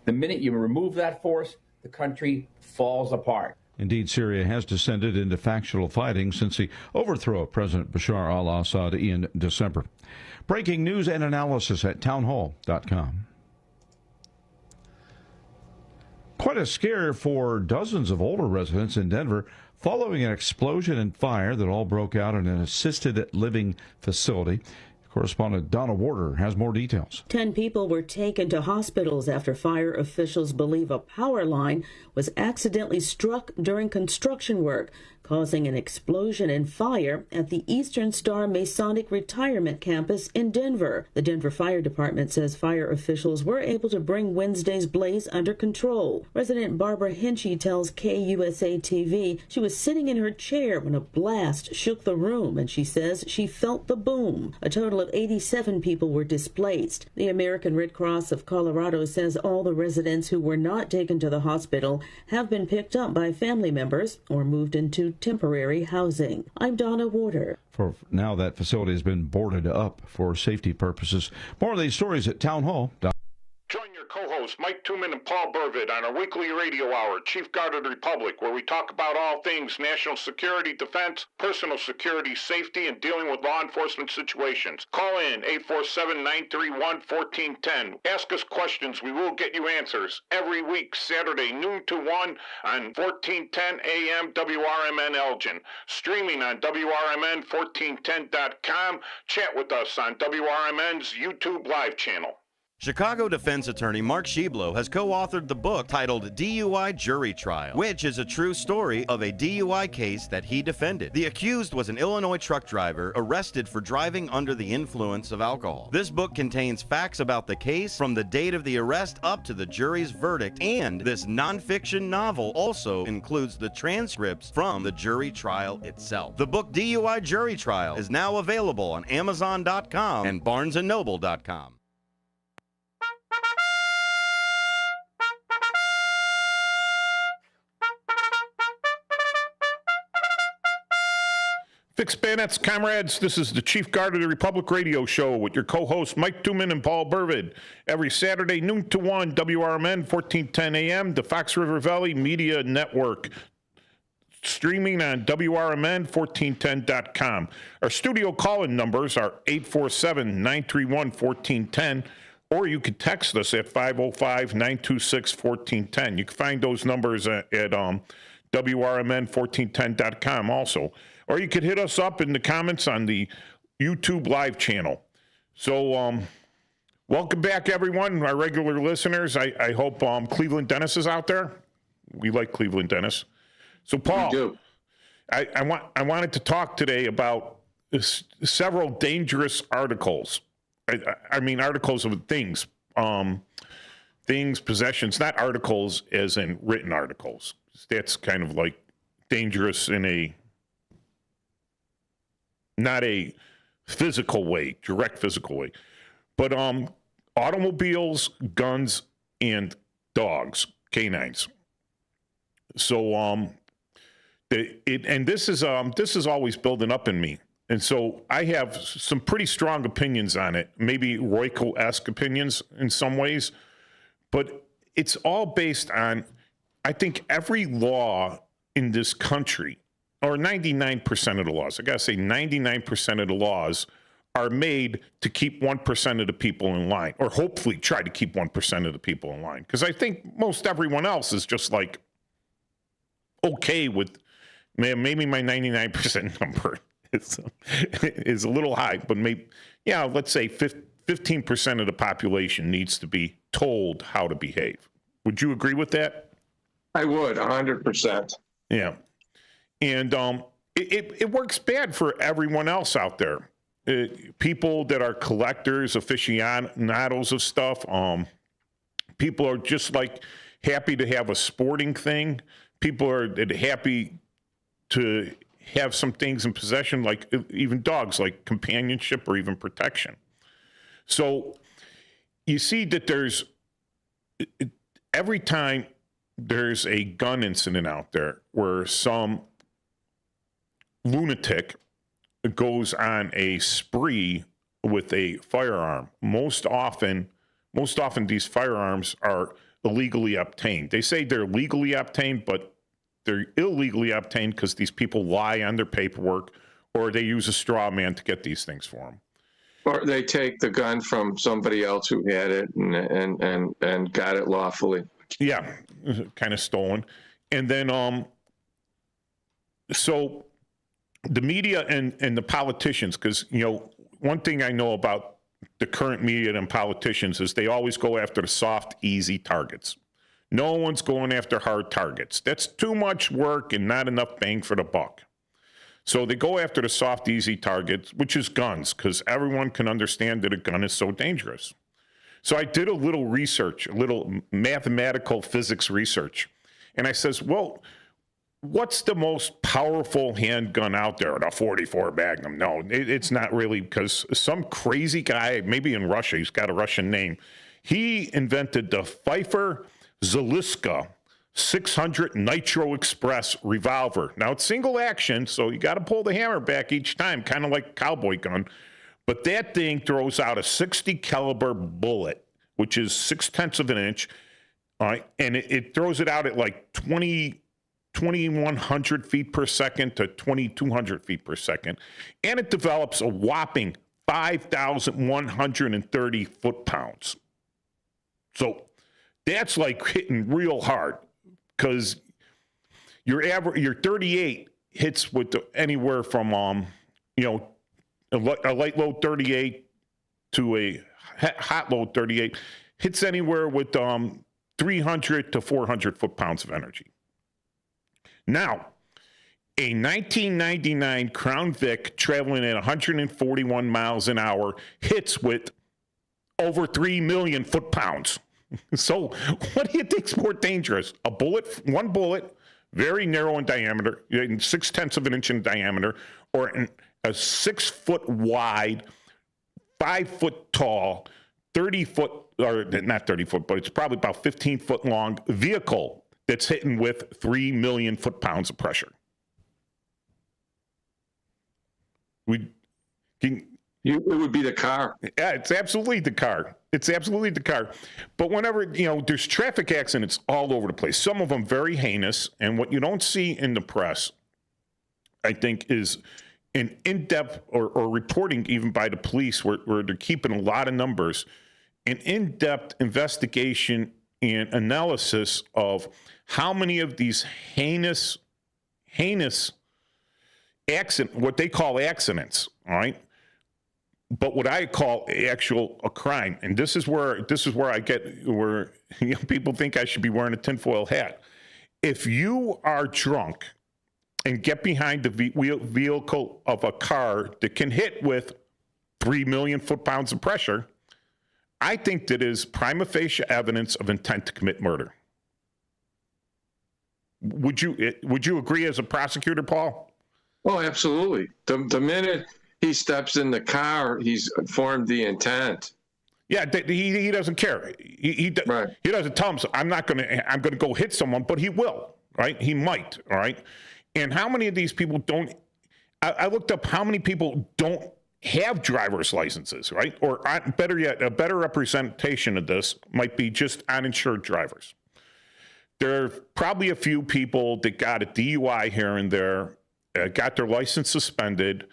The minute you remove that force, the country falls apart. Indeed, Syria has descended into factional fighting since the overthrow of President Bashar al-Assad in December. Breaking news and analysis at townhall.com. Quite a scare for dozens of older residents in Denver following an explosion and fire that all broke out in an assisted living facility. Correspondent Donna Warder has more details. 10 people were taken to hospitals after fire officials believe a power line was accidentally struck during construction work, causing an explosion and fire at the Eastern Star Masonic Retirement Campus in Denver. The Denver Fire Department says fire officials were able to bring Wednesday's blaze under control. Resident Barbara Hinchy tells KUSA-TV she was sitting in her chair when a blast shook the room, and she says she felt the boom. A total of 87 people were displaced. The American Red Cross of Colorado says all the residents who were not taken to the hospital have been picked up by family members or moved into temporary housing. I'm Donna Warder. For now, that facility has been boarded up for safety purposes. More of these stories at townhall.com. Join your co-hosts Mike Tooman and Paul Burvitt on our weekly radio hour, Chief Guard of the Republic, where we talk about all things national security, defense, personal security, safety, and dealing with law enforcement situations. Call in 847-931-1410. Ask us questions. We will get you answers. Every week, Saturday, noon to 1 on 1410 AM WRMN Elgin. Streaming on WRMN1410.com. Chat with us on WRMN's YouTube live channel. Chicago defense attorney Mark Schieblo has co-authored the book titled DUI Jury Trial, which is a true story of a DUI case that he defended. The accused was an Illinois truck driver arrested for driving under the influence of alcohol. This book contains facts about the case from the date of the arrest up to the jury's verdict, and this nonfiction novel also includes the transcripts from the jury trial itself. The book DUI Jury Trial is now available on Amazon.com and BarnesandNoble.com. Fix bayonets, comrades. This is the Chief Guard of the Republic radio show with your co-hosts Mike Tooman and Paul Burvid. Every Saturday, noon to 1, WRMN, 1410 AM, the Fox River Valley Media Network. Streaming on WRMN1410.com. Our studio call-in numbers are 847-931-1410, or you can text us at 505-926-1410. You can find those numbers at WRMN1410.com also. Or you could hit us up in the comments on the YouTube live channel. So welcome back, everyone, our regular listeners. I hope Cleveland Dennis is out there. We like Cleveland Dennis. So, Paul, I wanted to talk today about several dangerous articles. I mean, articles of things. things, possessions, not articles as in written articles. That's kind of like dangerous in not a physical way, direct physical way. But automobiles, guns, and dogs, canines. So this is always building up in me. And so I have some pretty strong opinions on it, maybe Royko-esque opinions in some ways, but it's all based on, I think, every law in this country, or 99% of the laws, I gotta say 99% of the laws are made to keep 1% of the people in line, or hopefully try to keep 1% of the people in line. Because I think most everyone else is just like okay with, maybe my 99% number is a little high, but maybe, let's say 15% of the population needs to be told how to behave. Would you agree with that? I would, 100%. Yeah. And it works bad for everyone else out there. People that are collectors, aficionados of stuff, people are just like happy to have a sporting thing. People are happy to have some things in possession, like even dogs, like companionship or even protection. So you see that every time there's a gun incident out there where some lunatic goes on a spree with a firearm, most often these firearms are illegally obtained. They say they're legally obtained, but they're illegally obtained because these people lie on their paperwork, or they use a straw man to get these things for them. Or they take the gun from somebody else who had it and got it lawfully. Yeah, kind of stolen. And then, so the media and the politicians, because, one thing I know about the current media and politicians is they always go after the soft, easy targets. No one's going after hard targets. That's too much work and not enough bang for the buck. So they go after the soft, easy targets, which is guns, because everyone can understand that a gun is so dangerous. So I did a little research, a little mathematical physics research. And I says, well, what's the most powerful handgun out there? A 44 Magnum. No, it's not really, because some crazy guy, maybe in Russia, he's got a Russian name, he invented the Pfeiffer Zaliska 600 Nitro Express revolver. Now, it's single action, so you got to pull the hammer back each time, kind of like a cowboy gun. But that thing throws out a 60 caliber bullet, which is 0.6 of an inch. All right, and it throws it out at like 2,100 feet per second to 2,200 feet per second. And it develops a whopping 5,130 foot-pounds. So that's like hitting real hard, because your 38 hits with anywhere from a light load 38 to a hot load 38 hits anywhere with 300 to 400 foot-pounds of energy. Now, a 1999 Crown Vic traveling at 141 miles an hour hits with over 3 million foot-pounds. So what do you think's more dangerous? One bullet, very narrow in diameter, 0.6 of an inch in diameter, or a 6 foot wide, 5 foot tall, 30 foot, or not 30 foot, but it's probably about 15 foot long vehicle that's hitting with 3 million foot-pounds of pressure? It would be the car. Yeah, it's absolutely the car. It's absolutely the car. But whenever, there's traffic accidents all over the place, some of them very heinous. And what you don't see in the press, I think, is an in-depth or reporting even by the police where they're keeping a lot of numbers, an in-depth investigation and analysis of how many of these heinous what they call accidents, all right? But what I call a crime, and this is where I get where people think I should be wearing a tinfoil hat. If you are drunk and get behind the vehicle of a car that can hit with 3 million foot-pounds of pressure, I think that is prima facie evidence of intent to commit murder. Would you agree as a prosecutor, Paul? Oh, absolutely. The minute he steps in the car, he's formed the intent. Yeah, he doesn't care. He doesn't tell him, I'm going to go hit someone, but he will, right? He might, all right? And how many of these people don't, I looked up how many people don't have driver's licenses, right? Or better yet, a better representation of this might be just uninsured drivers. There are probably a few people that got a DUI here and there, got their license suspended,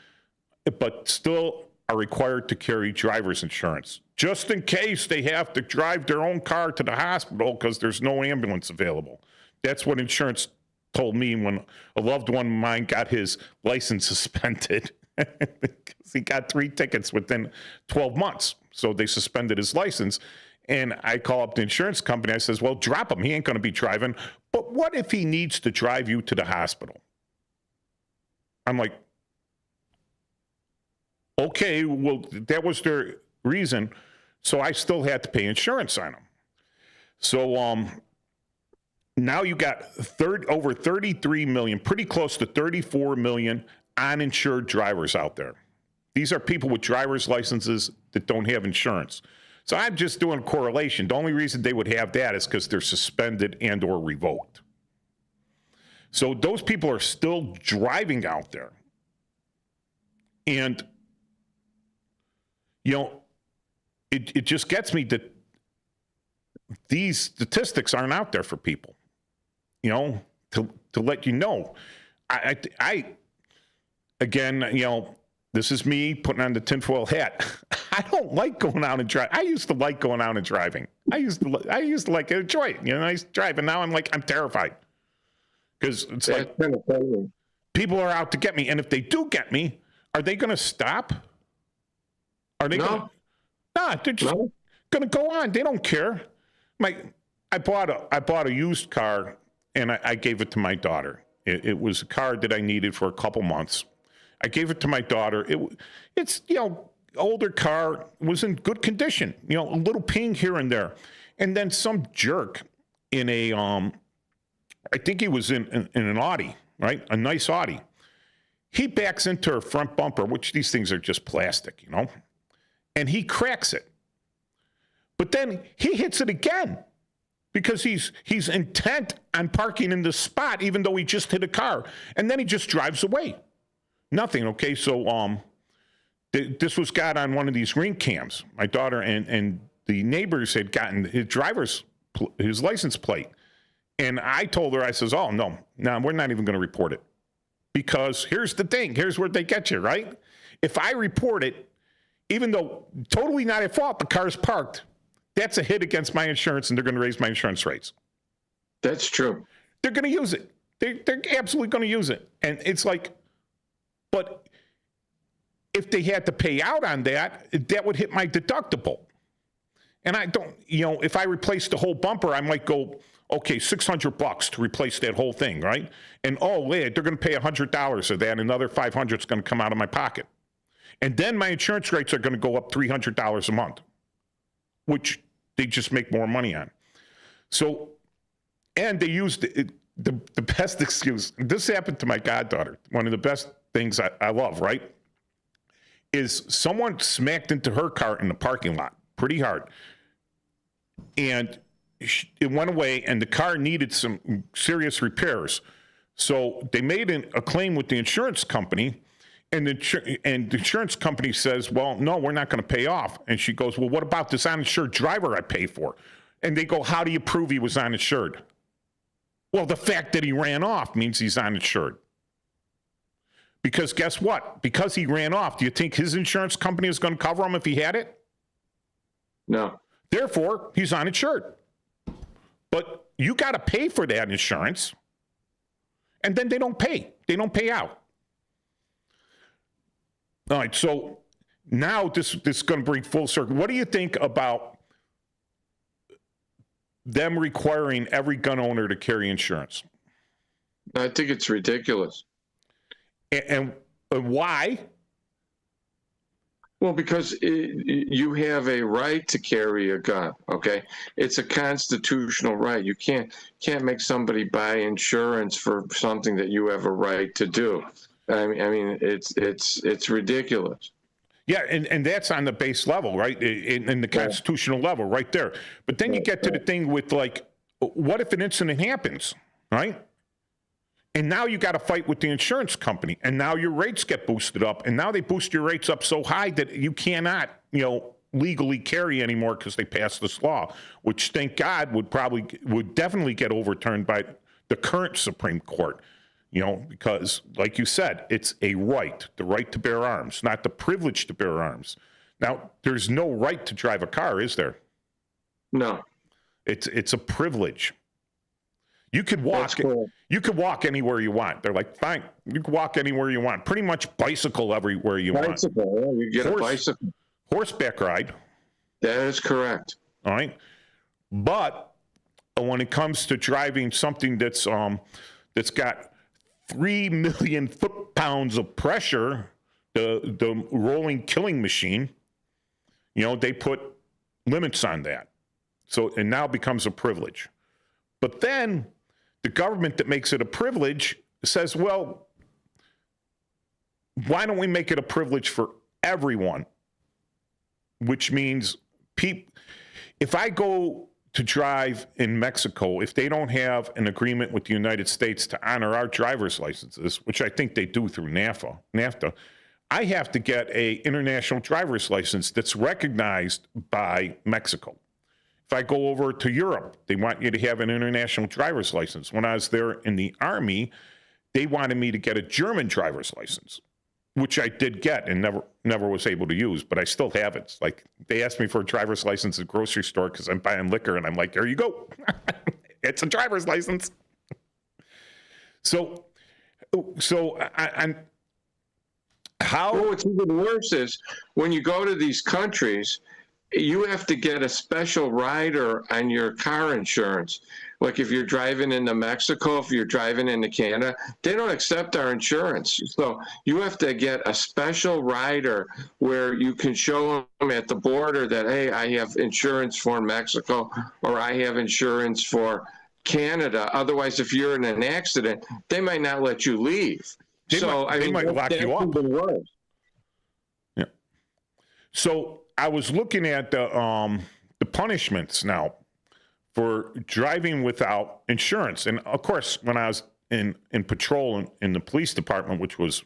but still are required to carry driver's insurance, just in case they have to drive their own car to the hospital because there's no ambulance available. That's what insurance told me when a loved one of mine got his license suspended because he got 3 tickets within 12 months. So they suspended his license. And I call up the insurance company. I says, well, drop him. He ain't going to be driving. But what if he needs to drive you to the hospital? I'm like, okay, well, that was their reason. So I still had to pay insurance on him. So now you got over 33 million, pretty close to 34 million uninsured drivers out there. These are people with driver's licenses that don't have insurance. So I'm just doing a correlation. The only reason they would have that is because they're suspended and or revoked. So those people are still driving out there. And, you know, it just gets me that these statistics aren't out there for people, you know, to let you know. I again, you know, this is me putting on the tinfoil hat. I don't like going out and driving. I used to like going out and driving. I used to like enjoy it. You know, nice drive. And now I'm terrified because it's like people are out to get me. And if they do get me, are they going to stop? Are they going to? Nah, they're just going to go on. They don't care. I bought a used car and I gave it to my daughter. It was a car that I needed for a couple months. I gave it to my daughter. It's, you know, older car, was in good condition, you know, a little ping here and there. And then some jerk in a, I think he was in an Audi, right? A nice Audi. He backs into her front bumper, which these things are just plastic, you know, and he cracks it. But then he hits it again because he's intent on parking in the spot, even though he just hit a car. And then he just drives away. Nothing. Okay. So, this was got on one of these ring cams. My daughter and the neighbors had gotten his license plate. And I told her, I says, oh, no, we're not even going to report it. Because here's the thing. Here's where they get you, right? If I report it, even though totally not at fault, the car's parked, that's a hit against my insurance and they're going to raise my insurance rates. That's true. They're going to use it. They're absolutely going to use it. And it's like, but if they had to pay out on that, that would hit my deductible. And I don't, you know, if I replace the whole bumper, I might go, okay, $600 to replace that whole thing, right? And they're going to pay $100 of that. Another $500 is going to come out of my pocket. And then my insurance rates are going to go up $300 a month, which they just make more money on. So, and they used the best excuse. This happened to my goddaughter. One of the best things I love, right, is someone smacked into her car in the parking lot pretty hard. And it went away, and the car needed some serious repairs. So they made a claim with the insurance company, and the insurance company says, well, no, we're not going to pay off. And she goes, well, what about this uninsured driver I pay for? And they go, how do you prove he was uninsured? Well, the fact that he ran off means he's uninsured. Because guess what? Because he ran off, do you think his insurance company is going to cover him if he had it? No. Therefore, he's uninsured. But you got to pay for that insurance, and then they don't pay. They don't pay out. All right, so now this is going to bring full circle. What do you think about them requiring every gun owner to carry insurance? I think it's ridiculous. And why? Well, because you have a right to carry a gun, okay? It's a constitutional right. You can't make somebody buy insurance for something that you have a right to do. I mean, it's ridiculous. Yeah, and that's on the base level, right? In the constitutional level, right there. But then you get to the thing with, like, what if an incident happens, right? And now you got to fight with the insurance company, and now your rates get boosted up, and now they boost your rates up so high that you cannot, legally carry anymore because they passed this law, which, thank God, would definitely get overturned by the current Supreme Court. Because, like you said, it's a right, the right to bear arms, not the privilege to bear arms. Now, there's no right to drive a car, is there? No. It's a privilege. You could walk. You could walk anywhere you want. They're like, fine, you can walk anywhere you want. Pretty much bicycle everywhere you want. Bicycle, you get a bicycle. Horseback ride. That is correct. All right, but when it comes to driving something that's got 3 million foot-pounds of pressure, the rolling killing machine, they put limits on that. So it now becomes a privilege. But then the government that makes it a privilege says, well, why don't we make it a privilege for everyone? Which means if I go to drive in Mexico, if they don't have an agreement with the United States to honor our driver's licenses, which I think they do through NAFTA, I have to get an international driver's license that's recognized by Mexico. If I go over to Europe, they want you to have an international driver's license. When I was there in the Army, they wanted me to get a German driver's license, which I did get and never was able to use, but I still have it. It's like they asked me for a driver's license at the grocery store because I'm buying liquor, and I'm like, there you go. It's a driver's license. So what's even worse is when you go to these countries, you have to get a special rider on your car insurance. Like if you're driving into Mexico, if you're driving into Canada, they don't accept our insurance. So you have to get a special rider where you can show them at the border that, hey, I have insurance for Mexico or I have insurance for Canada. Otherwise, if you're in an accident, they might not let you leave. They might lock you up. Yeah. So I was looking at the punishments now for driving without insurance. And of course, when I was in patrol in the police department, which was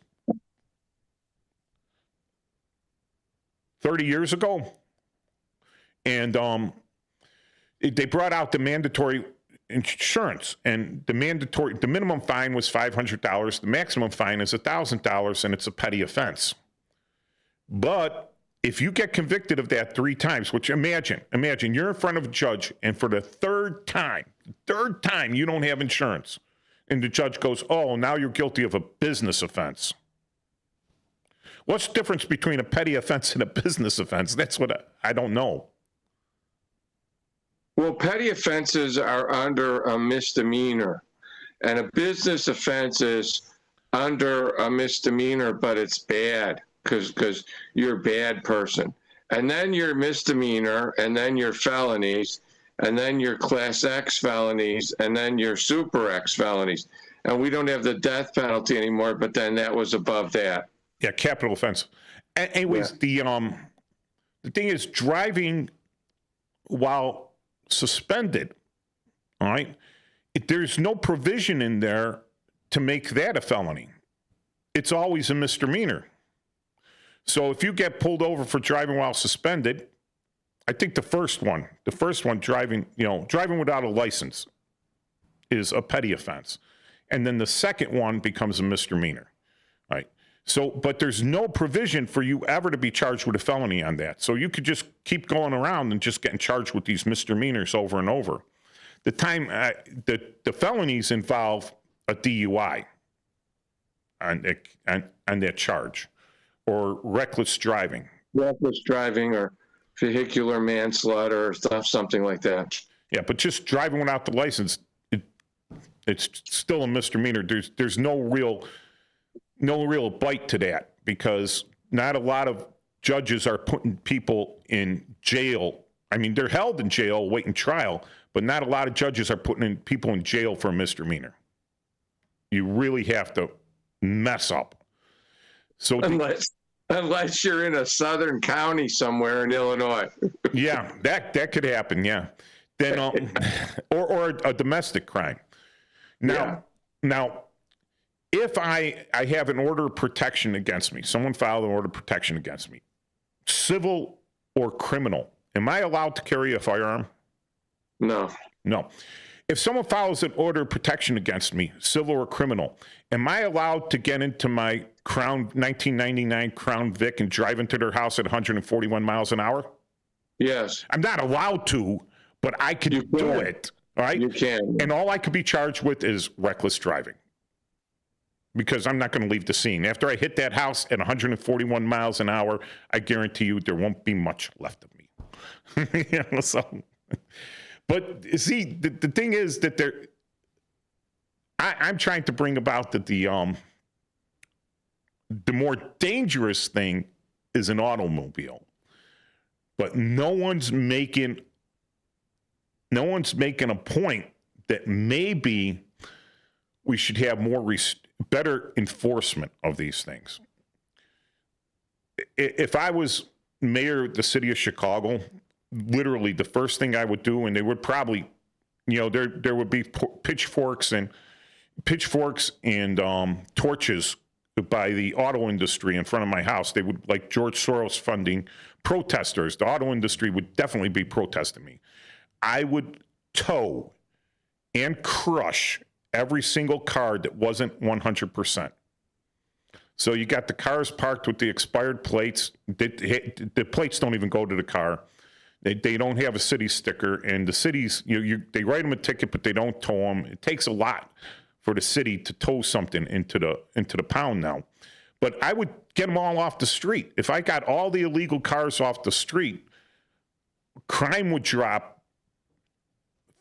30 years ago, and they brought out the mandatory insurance, and the minimum fine was $500. The maximum fine is $1,000, and it's a petty offense. But if you get convicted of that 3 times, which imagine you're in front of a judge, and for the third time, you don't have insurance, and the judge goes, oh, now you're guilty of a business offense. What's the difference between a petty offense and a business offense? That's what I don't know. Well, petty offenses are under a misdemeanor, and a business offense is under a misdemeanor, but it's bad. Because you're a bad person. And then your misdemeanor, and then your felonies, and then your Class X felonies, and then your Super X felonies. And we don't have the death penalty anymore, but then that was above that. Yeah, capital offense. Anyways, the thing is driving while suspended, all right? There's no provision in there to make that a felony. It's always a misdemeanor. So if you get pulled over for driving while suspended, I think the first one driving without a license is a petty offense. And then the second one becomes a misdemeanor, right? So, but there's no provision for you ever to be charged with a felony on that. So you could just keep going around and just getting charged with these misdemeanors over and over. The the felonies involve a DUI on that charge. Or reckless driving or vehicular manslaughter or something like that. Yeah, but just driving without the license, it's still a misdemeanor. There's no real bite to that because not a lot of judges are putting people in jail. I mean, they're held in jail waiting trial, but not a lot of judges are putting people in jail for a misdemeanor. You really have to mess up. So unless you're in a southern county somewhere in Illinois. Yeah, that could happen. Yeah, then or a domestic crime. Now, if I have an order of protection against me, someone filed an order of protection against me, civil or criminal, am I allowed to carry a firearm? No. If someone files an order of protection against me, civil or criminal, am I allowed to get into my 1999 Crown Vic and drive into their house at 141 miles an hour? Yes. I'm not allowed to, but I can do it. All right? You can. And all I could be charged with is reckless driving, because I'm not going to leave the scene. After I hit that house at 141 miles an hour, I guarantee you there won't be much left of me. But see, the thing is that I'm trying to bring about that the more dangerous thing is an automobile, but no one's making a point that maybe we should have better enforcement of these things. If I was mayor of the city of Chicago, literally the first thing I would do, and they would probably, there would be pitchforks and torches by the auto industry in front of my house. They would, like George Soros funding protesters. The auto industry would definitely be protesting me. I would tow and crush every single car that wasn't 100%. So you got the cars parked with the expired plates. The plates don't even go to the car. They don't have a city sticker, and the cities, they write them a ticket, but they don't tow them. It takes a lot for the city to tow something into the pound now. But I would get them all off the street. If I got all the illegal cars off the street, crime would drop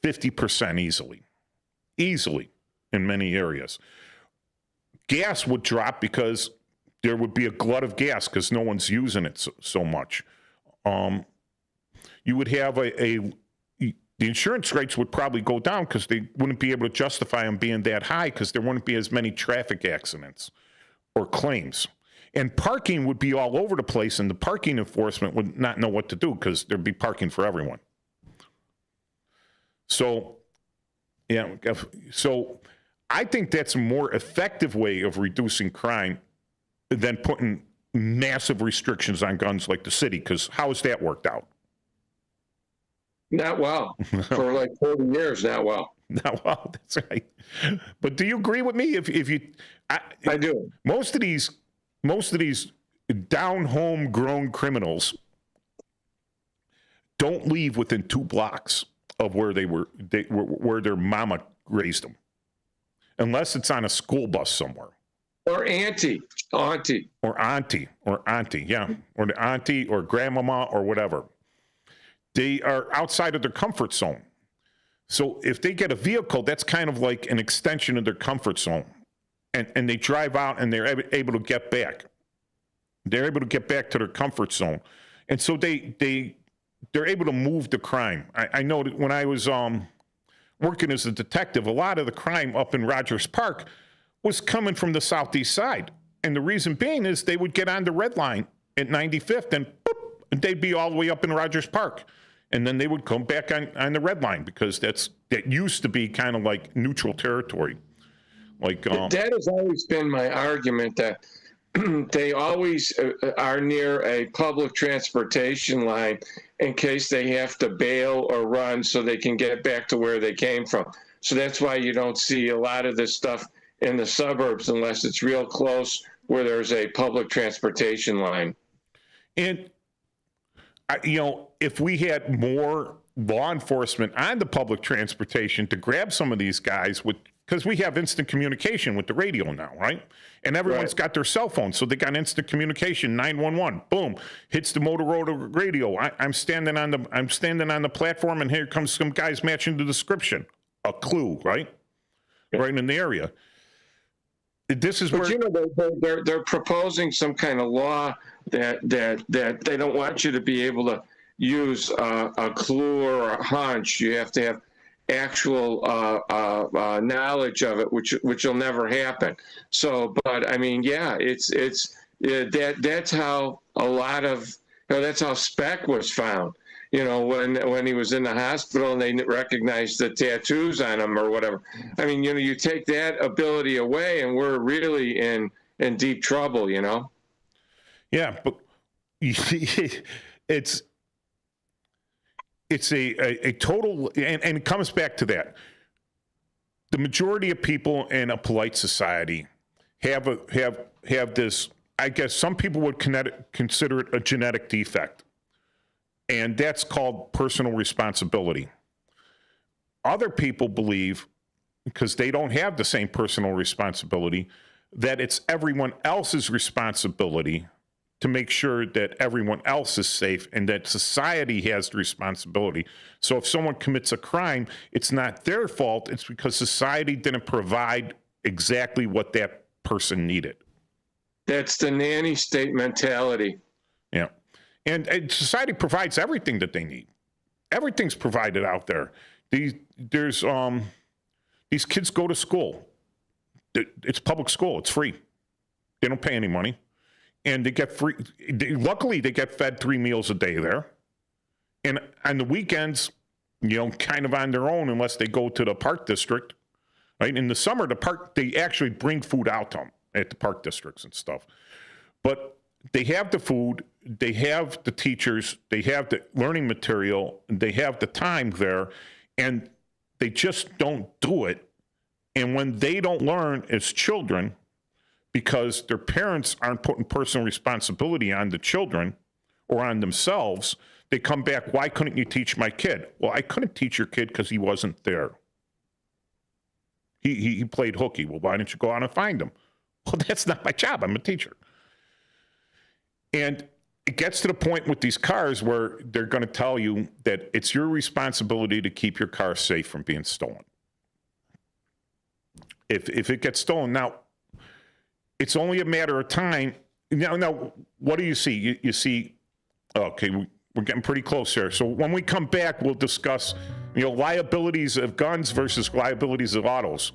50% easily in many areas. Gas would drop because there would be a glut of gas because no one's using it so much. You would have the insurance rates would probably go down because they wouldn't be able to justify them being that high because there wouldn't be as many traffic accidents or claims. And parking would be all over the place, and the parking enforcement would not know what to do because there'd be parking for everyone. So, I think that's a more effective way of reducing crime than putting massive restrictions on guns like the city, because how has that worked out? Not well. For like 40 years, not well. Not well, that's right. But do you agree with me? I do. Most of these down home grown criminals don't leave within 2 blocks of where where their mama raised them, unless it's on a school bus somewhere. Or auntie, yeah, or the auntie or grandmama or whatever. They are outside of their comfort zone. So if they get a vehicle, that's kind of like an extension of their comfort zone. And they drive out and they're able to get back. They're able to get back to their comfort zone. And so they're able to move the crime. I know that when I was working as a detective, a lot of the crime up in Rogers Park was coming from the southeast side. And the reason being is they would get on the red line at 95th and boop, they'd be all the way up in Rogers Park. And then they would come back on the red line because that used to be kind of like neutral territory. Like that has always been my argument, that they always are near a public transportation line in case they have to bail or run so they can get back to where they came from. So that's why you don't see a lot of this stuff in the suburbs unless it's real close where there's a public transportation line. And if we had more law enforcement on the public transportation to grab some of these guys, because we have instant communication with the radio now, right? And everyone's got their cell phone, so they got instant communication. 911, boom, hits the Motorola radio. I'm standing on the platform, and here comes some guys matching the description. A clue, right? Right in the area. This is but where they're proposing some kind of law that they don't want you to be able to use a clue or a hunch. You have to have actual knowledge of it, which will never happen. So, but I mean, yeah, that's how a lot of that's how Speck was found. When he was in the hospital and they recognized the tattoos on him or whatever. I mean, you take that ability away and we're really in deep trouble, Yeah, but you see, it's a total, and it comes back to that. The majority of people in a polite society have this, I guess some people would consider it a genetic defect. And that's called personal responsibility. Other people believe, because they don't have the same personal responsibility, that it's everyone else's responsibility to make sure that everyone else is safe and that society has the responsibility. So if someone commits a crime, it's not their fault. It's because society didn't provide exactly what that person needed. That's the nanny state mentality. Yeah. And society provides everything that they need. Everything's provided out there. These kids go to school. It's public school. It's free. They don't pay any money. And they get free. Luckily, they get fed 3 meals a day there. And on the weekends, kind of on their own, unless they go to the park district. Right? In the summer, they actually bring food out to them at the park districts and stuff. But they have the food, they have the teachers, they have the learning material, they have the time there, and they just don't do it. And when they don't learn as children, because their parents aren't putting personal responsibility on the children or on themselves, they come back, why couldn't you teach my kid? Well, I couldn't teach your kid because he wasn't there. He played hooky. Well, why didn't you go out and find him? Well, that's not my job. I'm a teacher. And it gets to the point with these cars where they're going to tell you that it's your responsibility to keep your car safe from being stolen. If it gets stolen, now, it's only a matter of time. Now, what do you see? You see, okay, we're getting pretty close here. So when we come back, we'll discuss, liabilities of guns versus liabilities of autos.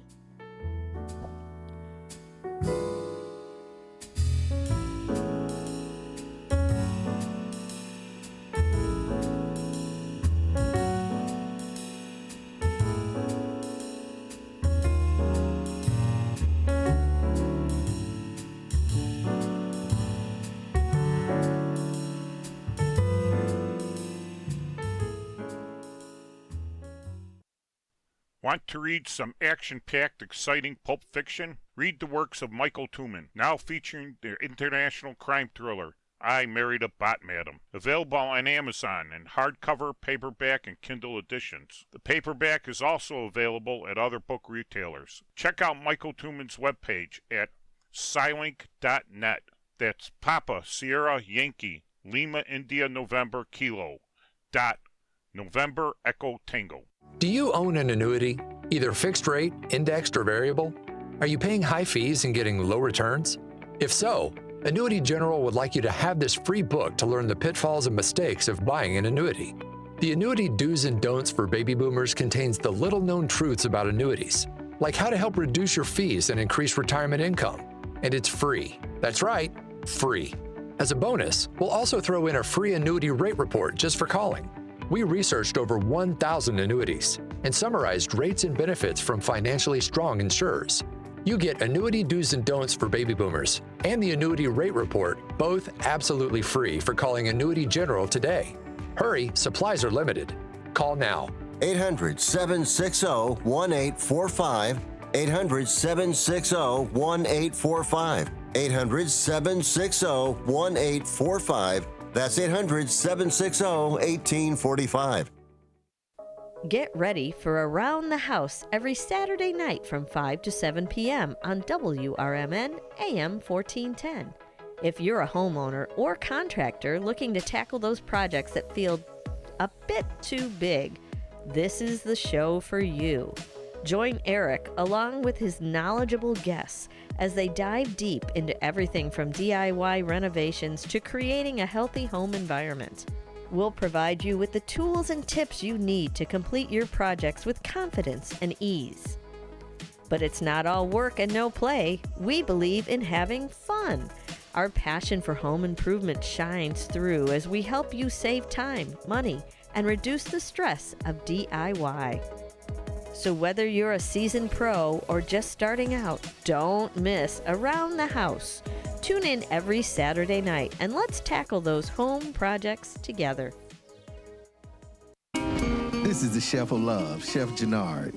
Want to read some action-packed, exciting pulp fiction? Read the works of Michael Tooman, now featuring their international crime thriller, I Married a Bot Madam. Available on Amazon in hardcover, paperback, and Kindle editions. The paperback is also available at other book retailers. Check out Michael Tooman's webpage at Scilink.net. That's Papa, Sierra, Yankee, Lima, India, November, Kilo, dot, November, Echo, Tango. Do you own an annuity, either fixed rate, indexed, or variable? Are you paying high fees and getting low returns? If so, Annuity General would like you to have this free book to learn the pitfalls and mistakes of buying an annuity. The Annuity Do's and Don'ts for Baby Boomers contains the little-known truths about annuities, like how to help reduce your fees and increase retirement income. And it's free. That's right, free. As a bonus, we'll also throw in a free annuity rate report just for calling. We researched over 1,000 annuities and summarized rates and benefits from financially strong insurers. You get Annuity Do's and Don'ts for Baby Boomers and the Annuity Rate Report, both absolutely free for calling Annuity General today. Hurry, supplies are limited. Call now. 800-760-1845. 800-760-1845. 800-760-1845. That's 800-760-1845. Get ready for Around the House every Saturday night from 5 to 7 p.m. on WRMN AM 1410. If you're a homeowner or contractor looking to tackle those projects that feel a bit too big, this is the show for you. Join Eric along with his knowledgeable guests as they dive deep into everything from DIY renovations to creating a healthy home environment. We'll provide you with the tools and tips you need to complete your projects with confidence and ease. But it's not all work and no play. We believe in having fun. Our passion for home improvement shines through as we help you save time, money, and reduce the stress of DIY. So whether you're a seasoned pro or just starting out, don't miss Around the House. Tune in every Saturday night and let's tackle those home projects together. This is the Chef of Love, Chef Jannard,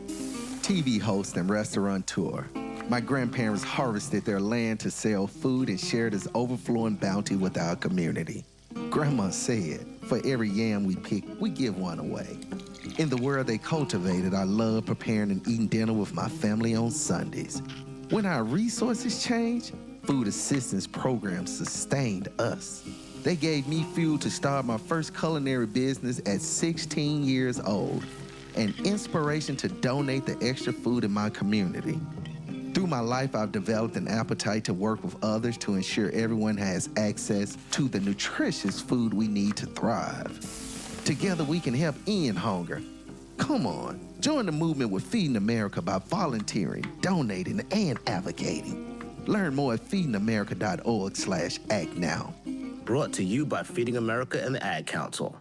TV host and restaurateur. My grandparents harvested their land to sell food and share this overflowing bounty with our community. Grandma said, for every yam we pick, we give one away. In the world they cultivated, I love preparing and eating dinner with my family on Sundays. When our resources changed, food assistance programs sustained us. They gave me fuel to start my first culinary business at 16 years old, and inspiration to donate the extra food in my community. Through my life, I've developed an appetite to work with others to ensure everyone has access to the nutritious food we need to thrive. Together we can help end hunger. Come on, join the movement with Feeding America by volunteering, donating, and advocating. Learn more at feedingamerica.org/act now. Brought to you by Feeding America and the Ad Council.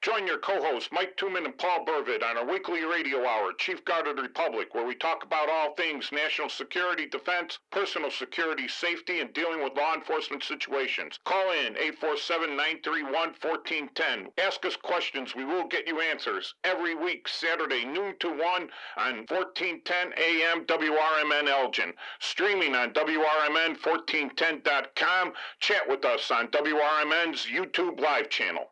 Join your co-hosts Mike Tooman and Paul Burvitt on our weekly radio hour, Chief Guard of the Republic, where we talk about all things national security, defense, personal security, safety, and dealing with law enforcement situations. Call in 847-931-1410. Ask us questions. We will get you answers. Every week, Saturday, noon to 1 on 1410 AM WRMN Elgin. Streaming on WRMN1410.com. Chat with us on WRMN's YouTube live channel.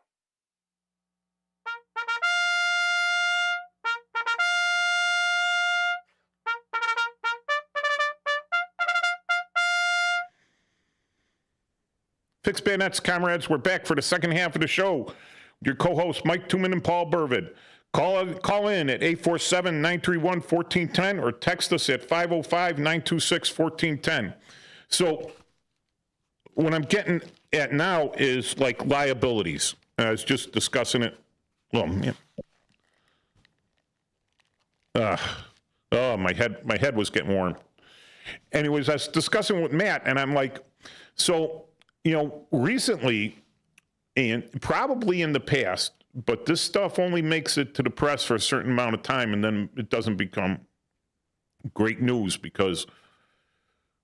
Fix Bayonets, comrades, we're back for the second half of the show. Your co-hosts, Mike Tooman and Paul Burvitt. Call in at 847-931-1410 or text us at 505-926-1410. So what I'm getting at now is like liabilities. I was just discussing it. Well, yeah. My head was getting warm. Anyways, I was discussing with Matt, and I'm like, so, recently, and probably in the past, but this stuff only makes it to the press for a certain amount of time, and then it doesn't become great news because,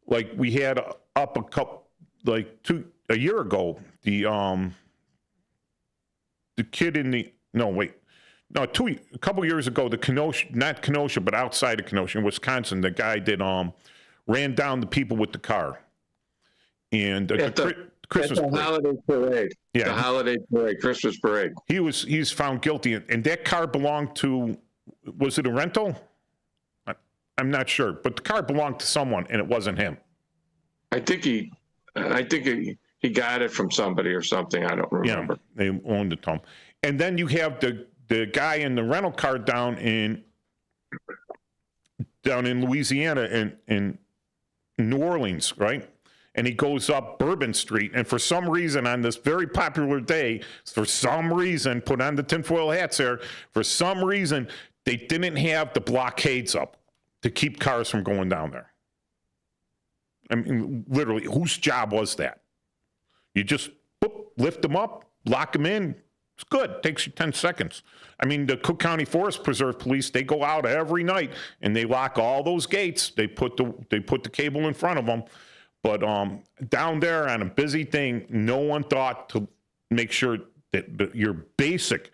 like, we had up a year ago, the kid in the a couple years ago, the Kenosha, not Kenosha, but outside of Kenosha, in Wisconsin, the guy that ran down the people with the car. And Christmas parade. Holiday parade. Yeah, the holiday parade, Christmas parade. He's found guilty, and that car belonged to, was it a rental? I'm not sure, but the car belonged to someone, and it wasn't him. I think he got it from somebody or something. I don't remember. Yeah, they owned it to him. And then you have the guy in the rental car down in Louisiana in New Orleans, right? And he goes up Bourbon Street, and for some reason on this very popular day, put on the tinfoil hats there, for some reason they didn't have the blockades up to keep cars from going down there. I mean, literally, whose job was that? You just lift them up, lock them in. It's good. Takes you 10 seconds. I mean, the Cook County Forest Preserve Police, they go out every night and they lock all those gates. They put the cable in front of them. But down there on a busy thing, no one thought to make sure that your basic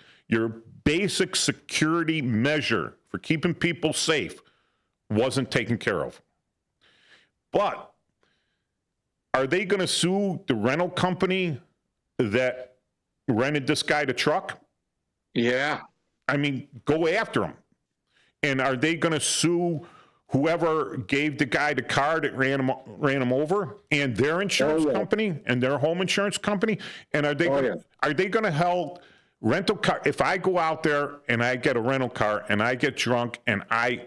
security measure for keeping people safe wasn't taken care of. But are they going to sue the rental company that rented this guy the truck? Yeah. I mean, go after him. And are they going to sue whoever gave the guy the car that ran him over and their insurance company and their home insurance company? And are they going to help rental car? If I go out there and I get a rental car and I get drunk and I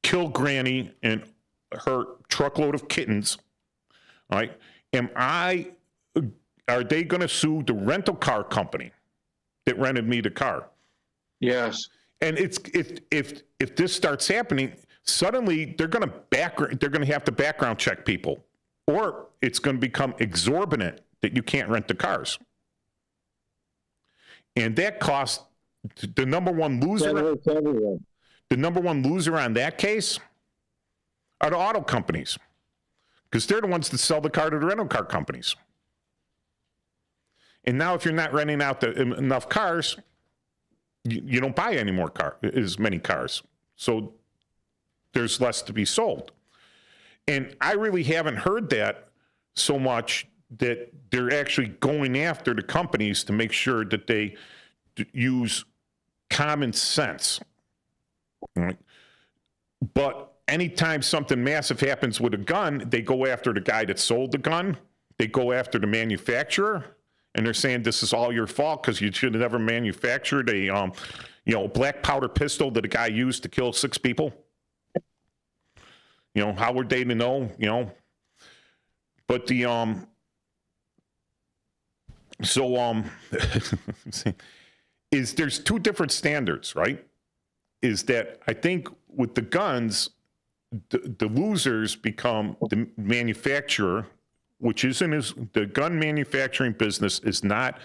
kill Granny and her truckload of kittens, all right, are they going to sue the rental car company that rented me the car? Yes. And if this starts happening, suddenly they're going to have to background check people, or it's going to become exorbitant that you can't rent the cars. And that costs the number one loser. The number one loser on that case are the auto companies, because they're the ones that sell the car to the rental car companies. And now, if you're not renting out enough cars, you don't buy as many cars. So there's less to be sold. And I really haven't heard that so much, that they're actually going after the companies to make sure that they use common sense. Right? But anytime something massive happens with a gun, they go after the guy that sold the gun. They go after the manufacturer, and they're saying this is all your fault because you should have never manufactured a black powder pistol that a guy used to kill 6 people. How were they to know? But there's 2 different standards, right? Is that I think with the guns, the losers become the manufacturer, which isn't the gun manufacturing business is not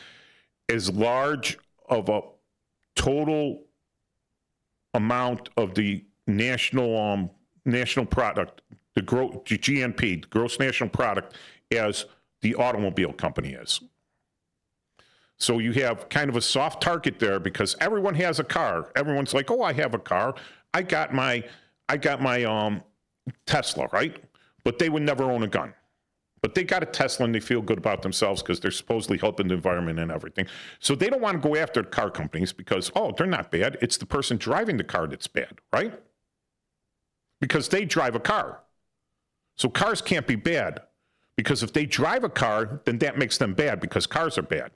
as large of a total amount of the national product, the GNP, gross national product, as the automobile company is. So you have kind of a soft target there because everyone has a car. Everyone's like, oh, I have a car. I got my Tesla, right? But they would never own a gun. But they got a Tesla and they feel good about themselves because they're supposedly helping the environment and everything. So they don't want to go after car companies because, they're not bad. It's the person driving the car that's bad, right? Because they drive a car. So cars can't be bad, because if they drive a car, then that makes them bad because cars are bad.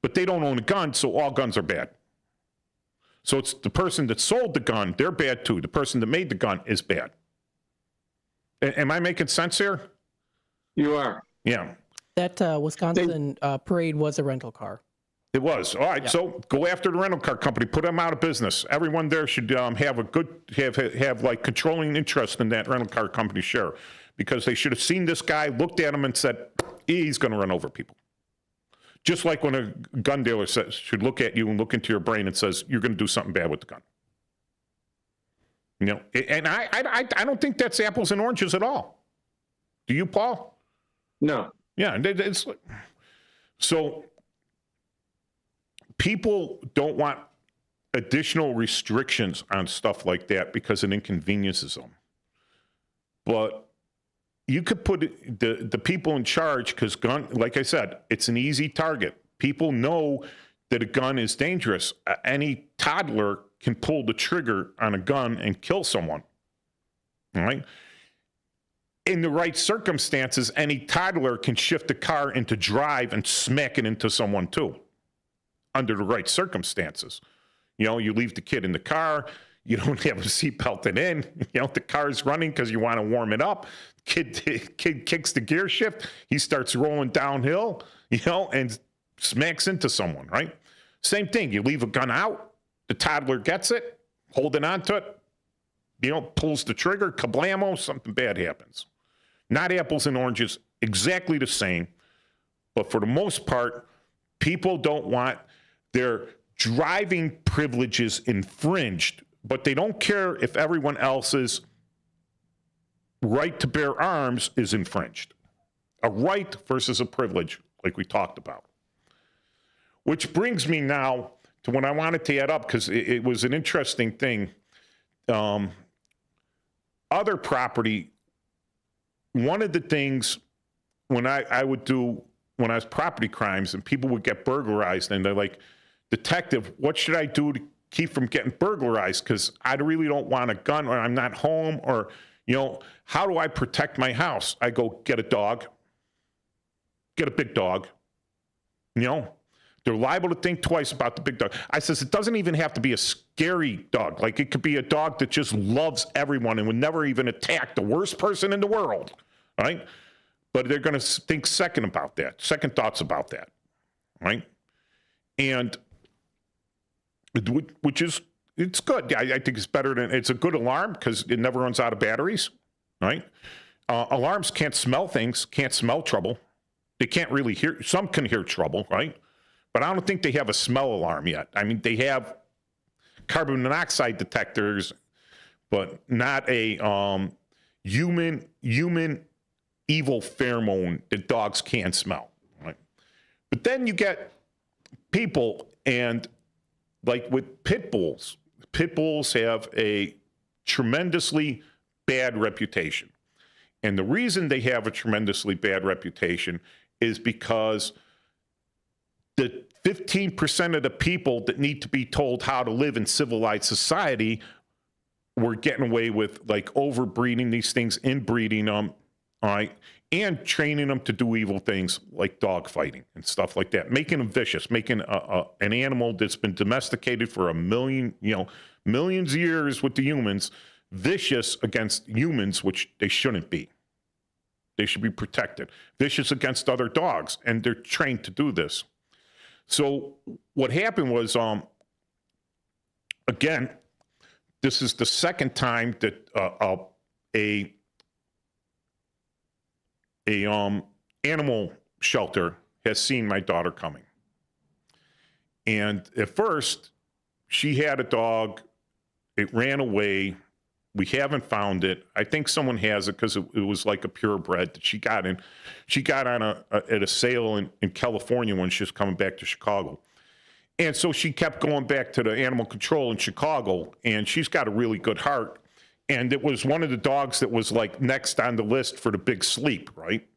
But they don't own a gun, so all guns are bad. So it's the person that sold the gun, they're bad too. The person that made the gun is bad. Am I making sense here? You are. Yeah. That Wisconsin parade was a rental car. It was. All right, So go after the rental car company, put them out of business. Everyone there should have a good, have like controlling interest in that rental car company share, because they should have seen this guy, looked at him and said, he's going to run over people. Just like when a gun dealer should look at you and look into your brain and says, you're going to do something bad with the gun. And I don't think that's apples and oranges at all. Do you, Paul? No. Yeah. So people don't want additional restrictions on stuff like that because it inconveniences them. But you could put the people in charge, because gun, like I said, it's an easy target. People know that a gun is dangerous. Any toddler can pull the trigger on a gun and kill someone. All right? In the right circumstances, any toddler can shift the car into drive and smack it into someone too, under the right circumstances. You leave the kid in the car. You don't have a seatbelt in. The car's running because you want to warm it up. Kid kicks the gear shift. He starts rolling downhill, and smacks into someone, right? Same thing. You leave a gun out. The toddler gets it, holding on to it, pulls the trigger, kablamo, something bad happens. Not apples and oranges, exactly the same. But for the most part, people don't want their driving privileges infringed, but they don't care if everyone else's right to bear arms is infringed. A right versus a privilege, like we talked about. Which brings me now to what I wanted to add up, because it was an interesting thing. Other property, one of the things when I would do, when I was property crimes and people would get burglarized and they're like, detective, what should I do to keep from getting burglarized? Because I really don't want a gun, or I'm not home, or, how do I protect my house? I go, get a dog. Get a big dog. The They're liable to think twice about the big dog. I says it doesn't even have to be a scary dog. Like it could be a dog that just loves everyone and would never even attack the worst person in the world, right? But they're going to think second thoughts about that, right? And which is, it's good. I think it's better than, it's a good alarm because it never runs out of batteries, right? Alarms can't smell things, can't smell trouble. They can't really hear, some can hear trouble, right? But I don't think they have a smell alarm yet. I mean, they have carbon monoxide detectors, but not a human evil pheromone that dogs can't smell, right? But then you get people, and like with pit bulls have a tremendously bad reputation. And the reason they have a tremendously bad reputation is because the 15% of the people that need to be told how to live in civilized society were getting away with like overbreeding these things, inbreeding them, all right, and training them to do evil things like dog fighting and stuff like that, making them vicious, making an animal that's been domesticated for millions of years with the humans, vicious against humans, which they shouldn't be. They should be protected. Vicious against other dogs, and they're trained to do this. So what happened was, again, this is the second time that a animal shelter has seen my daughter coming. And at first, she had a dog. It ran away. We haven't found it. I think someone has it because it was like a purebred that she got in. She got on at a sale in California when she was coming back to Chicago. And so she kept going back to the animal control in Chicago, and she's got a really good heart. And it was one of the dogs that was like next on the list for the big sleep, right?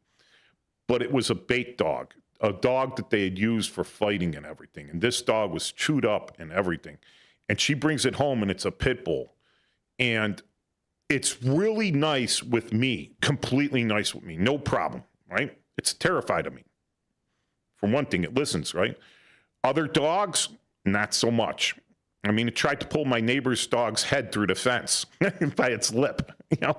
But it was a bait dog, a dog that they had used for fighting and everything. And this dog was chewed up and everything. And she brings it home, and it's a pit bull. And it's really nice with me, completely nice with me, no problem, right? It's terrified of me. For one thing, it listens, right? Other dogs, not so much. I mean, it tried to pull my neighbor's dog's head through the fence by its lip. Yeah,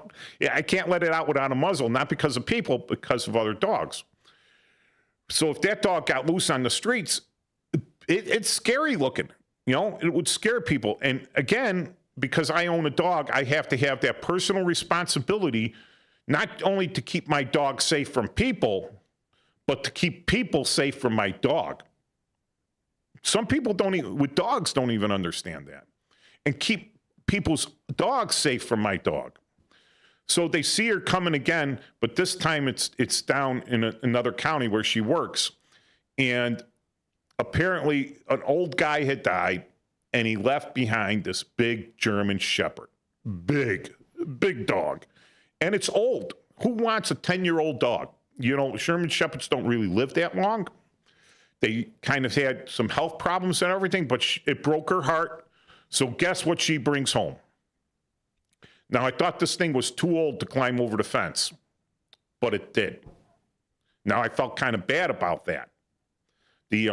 I can't let it out without a muzzle, not because of people, because of other dogs. So if that dog got loose on the streets, it's scary looking. It would scare people. And again, because I own a dog, I have to have that personal responsibility, not only to keep my dog safe from people, but to keep people safe from my dog. Some people with dogs don't even understand that. And keep people's dogs safe from my dog. So they see her coming again, but this time it's down in another county where she works. And apparently an old guy had died, and he left behind this big German Shepherd. Big dog. And it's old. Who wants a 10-year-old dog? German Shepherds don't really live that long. They kind of had some health problems and everything, but it broke her heart. So guess what she brings home? Now, I thought this thing was too old to climb over the fence, but it did. Now, I felt kind of bad about that. This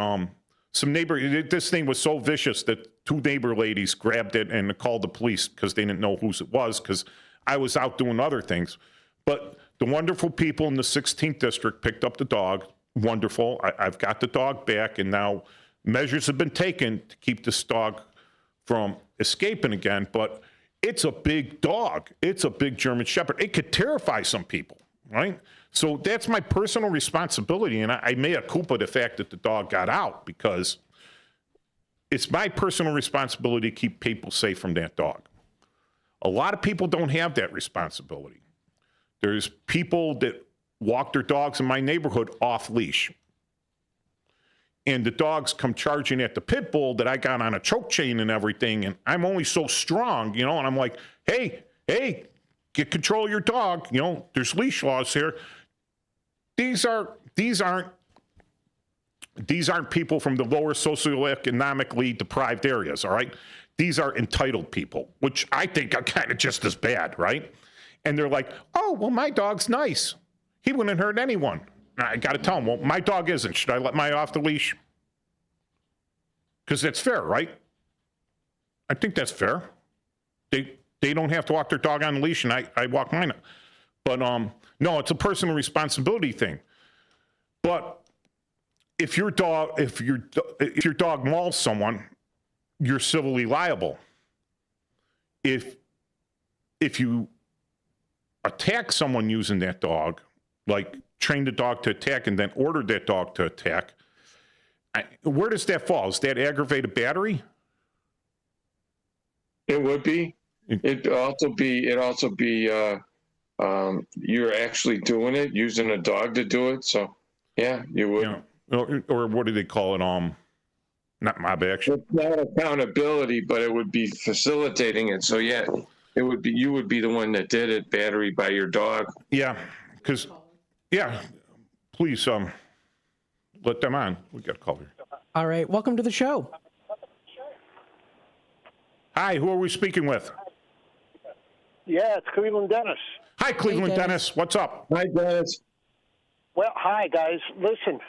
thing was so vicious that two neighbor ladies grabbed it and called the police because they didn't know whose it was, because I was out doing other things. But the wonderful people in the 16th district picked up the dog. Wonderful. I've got the dog back, and now measures have been taken to keep this dog from escaping again. But it's a big dog. It's a big German Shepherd. It could terrify some people, right? So that's my personal responsibility, and I mea culpa the fact that the dog got out, because it's my personal responsibility to keep people safe from that dog. A lot of people don't have that responsibility. There's people that walk their dogs in my neighborhood off leash. And the dogs come charging at the pit bull that I got on a choke chain and everything, and I'm only so strong, and I'm like, hey, get control of your dog. There's leash laws here. These aren't people from the lower socioeconomically deprived areas, all right? These are entitled people, which I think are kind of just as bad, right? And they're like, oh, well, my dog's nice. He wouldn't hurt anyone. I got to tell them, well, my dog isn't. Should I let mine off the leash? Because that's fair, right? I think that's fair. They don't have to walk their dog on a leash, and I walk mine. But no, it's a personal responsibility thing. But if your dog mauls someone, you're civilly liable. If you attack someone using that dog, like train the dog to attack and then order that dog to attack, where does that fall? Is that aggravated battery? It would be. It'd also be. You're actually doing it, using a dog to do it. So, yeah, you would. Yeah. Or what do they call it? Not mob action. It's not accountability, but it would be facilitating it. So, yeah, it would be. You would be the one that did it. Battery by your dog. Yeah, because please let them on. We got a call here. All right, welcome to the show. Hi, who are we speaking with? Yeah, it's Cleveland Dennis. Hi, Cleveland Dennis. What's up? Hi, Dennis. Well, hi, guys. Listen,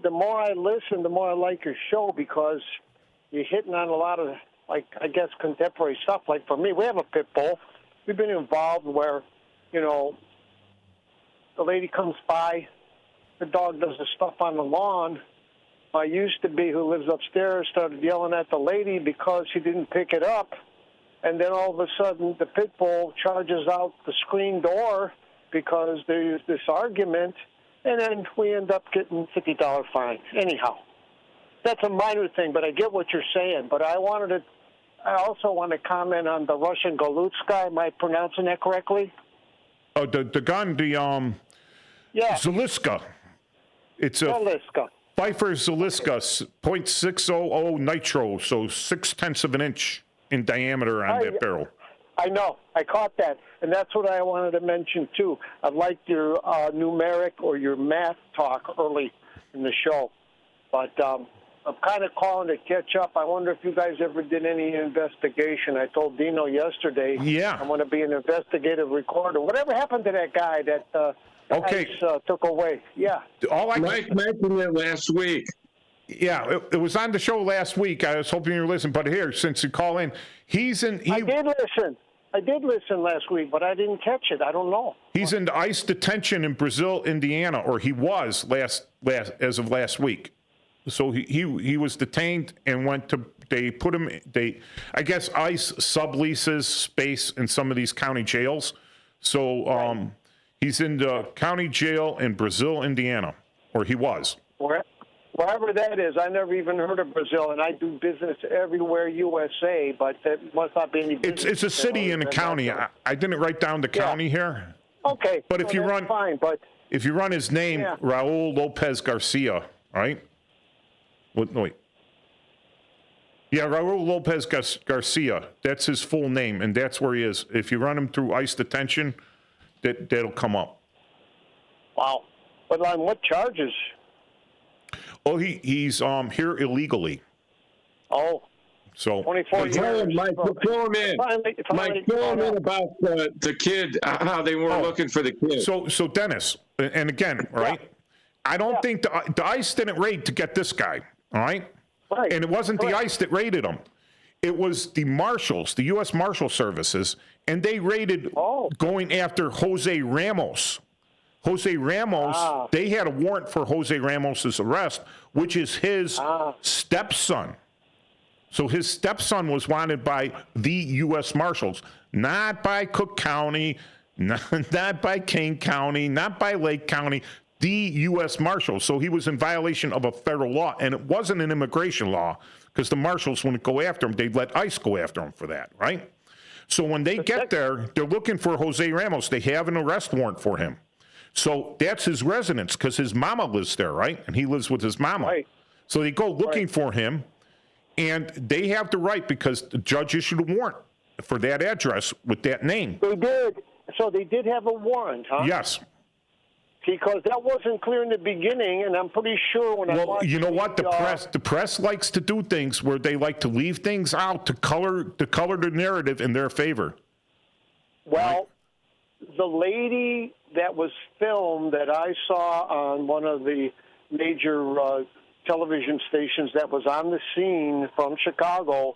the more I listen, the more I like your show because you're hitting on a lot of, like, I guess, contemporary stuff. Like, for me, we have a pit bull. We've been involved where, you know, the lady comes by, the dog does the stuff on the lawn. My used-to-be who lives upstairs started yelling at the lady because she didn't pick it up. And then all of a sudden, the pit bull charges out the screen door because there's this argument, and then we end up getting $50 fines. Anyhow, that's a minor thing, but I get what you're saying. But I also want to comment on the Russian Golutska. Am I pronouncing that correctly? Oh, the gun, Zaliska. It's a Zaliska. Pfeiffer Zaliska, .600 nitro, so 0.6 of an inch in diameter on that barrel. I know. I caught that. And that's what I wanted to mention, too. I liked your numeric or your math talk early in the show. But I'm kind of calling to catch up. I wonder if you guys ever did any investigation. I told Dino yesterday I'm going to be an investigative recorder. Whatever happened to that guy that ICE took away? Yeah. Mike mentioned it last week. Yeah, it was on the show last week. I was hoping you were listening, but here, since you call in, I did listen last week, but I didn't catch it. I don't know. He's in ICE detention in Brazil, Indiana, or he was as of last week. So he was detained and I guess ICE subleases space in some of these county jails. So he's in the county jail in Brazil, Indiana, or he was. Wherever that is, I never even heard of Brazil, and I do business everywhere USA, but that must not be any business. It's a city and a county. I didn't write down the county here. Okay. But if you run his name, Raul Lopez Garcia, right? Wait. Yeah, Raul Lopez Garcia. That's his full name, and that's where he is. If you run him through ICE detention, that'll come up. Wow. But on what charges? Oh, he's here illegally. Oh. So 24 years. Mike, fill him in. Mike, fill him in about the kid, how they were looking for the kid. So Dennis, and again, right? I don't think the ICE didn't raid to get this guy, all right? And it wasn't the ICE that raided him. It was the marshals, the U.S. Marshal Services, and they raided going after Jose Ramos. Jose Ramos, they had a warrant for Jose Ramos's arrest, which is his stepson. So his stepson was wanted by the U.S. Marshals, not by Cook County, not by Kane County, not by Lake County, the U.S. Marshals. So he was in violation of a federal law, and it wasn't an immigration law because the Marshals wouldn't go after him. They'd let ICE go after him for that, right? So when they get there, they're looking for Jose Ramos. They have an arrest warrant for him. So that's his residence because his mama lives there, right? And he lives with his mama. Right. So they go looking for him, and they have the right because the judge issued a warrant for that address with that name. They did. So they did have a warrant, huh? Yes. Because that wasn't clear in the beginning, and I'm pretty sure when I watched you know what? The press likes to do things where they like to leave things out to color the narrative in their favor. Well, the lady that was filmed that I saw on one of the major television stations that was on the scene from Chicago,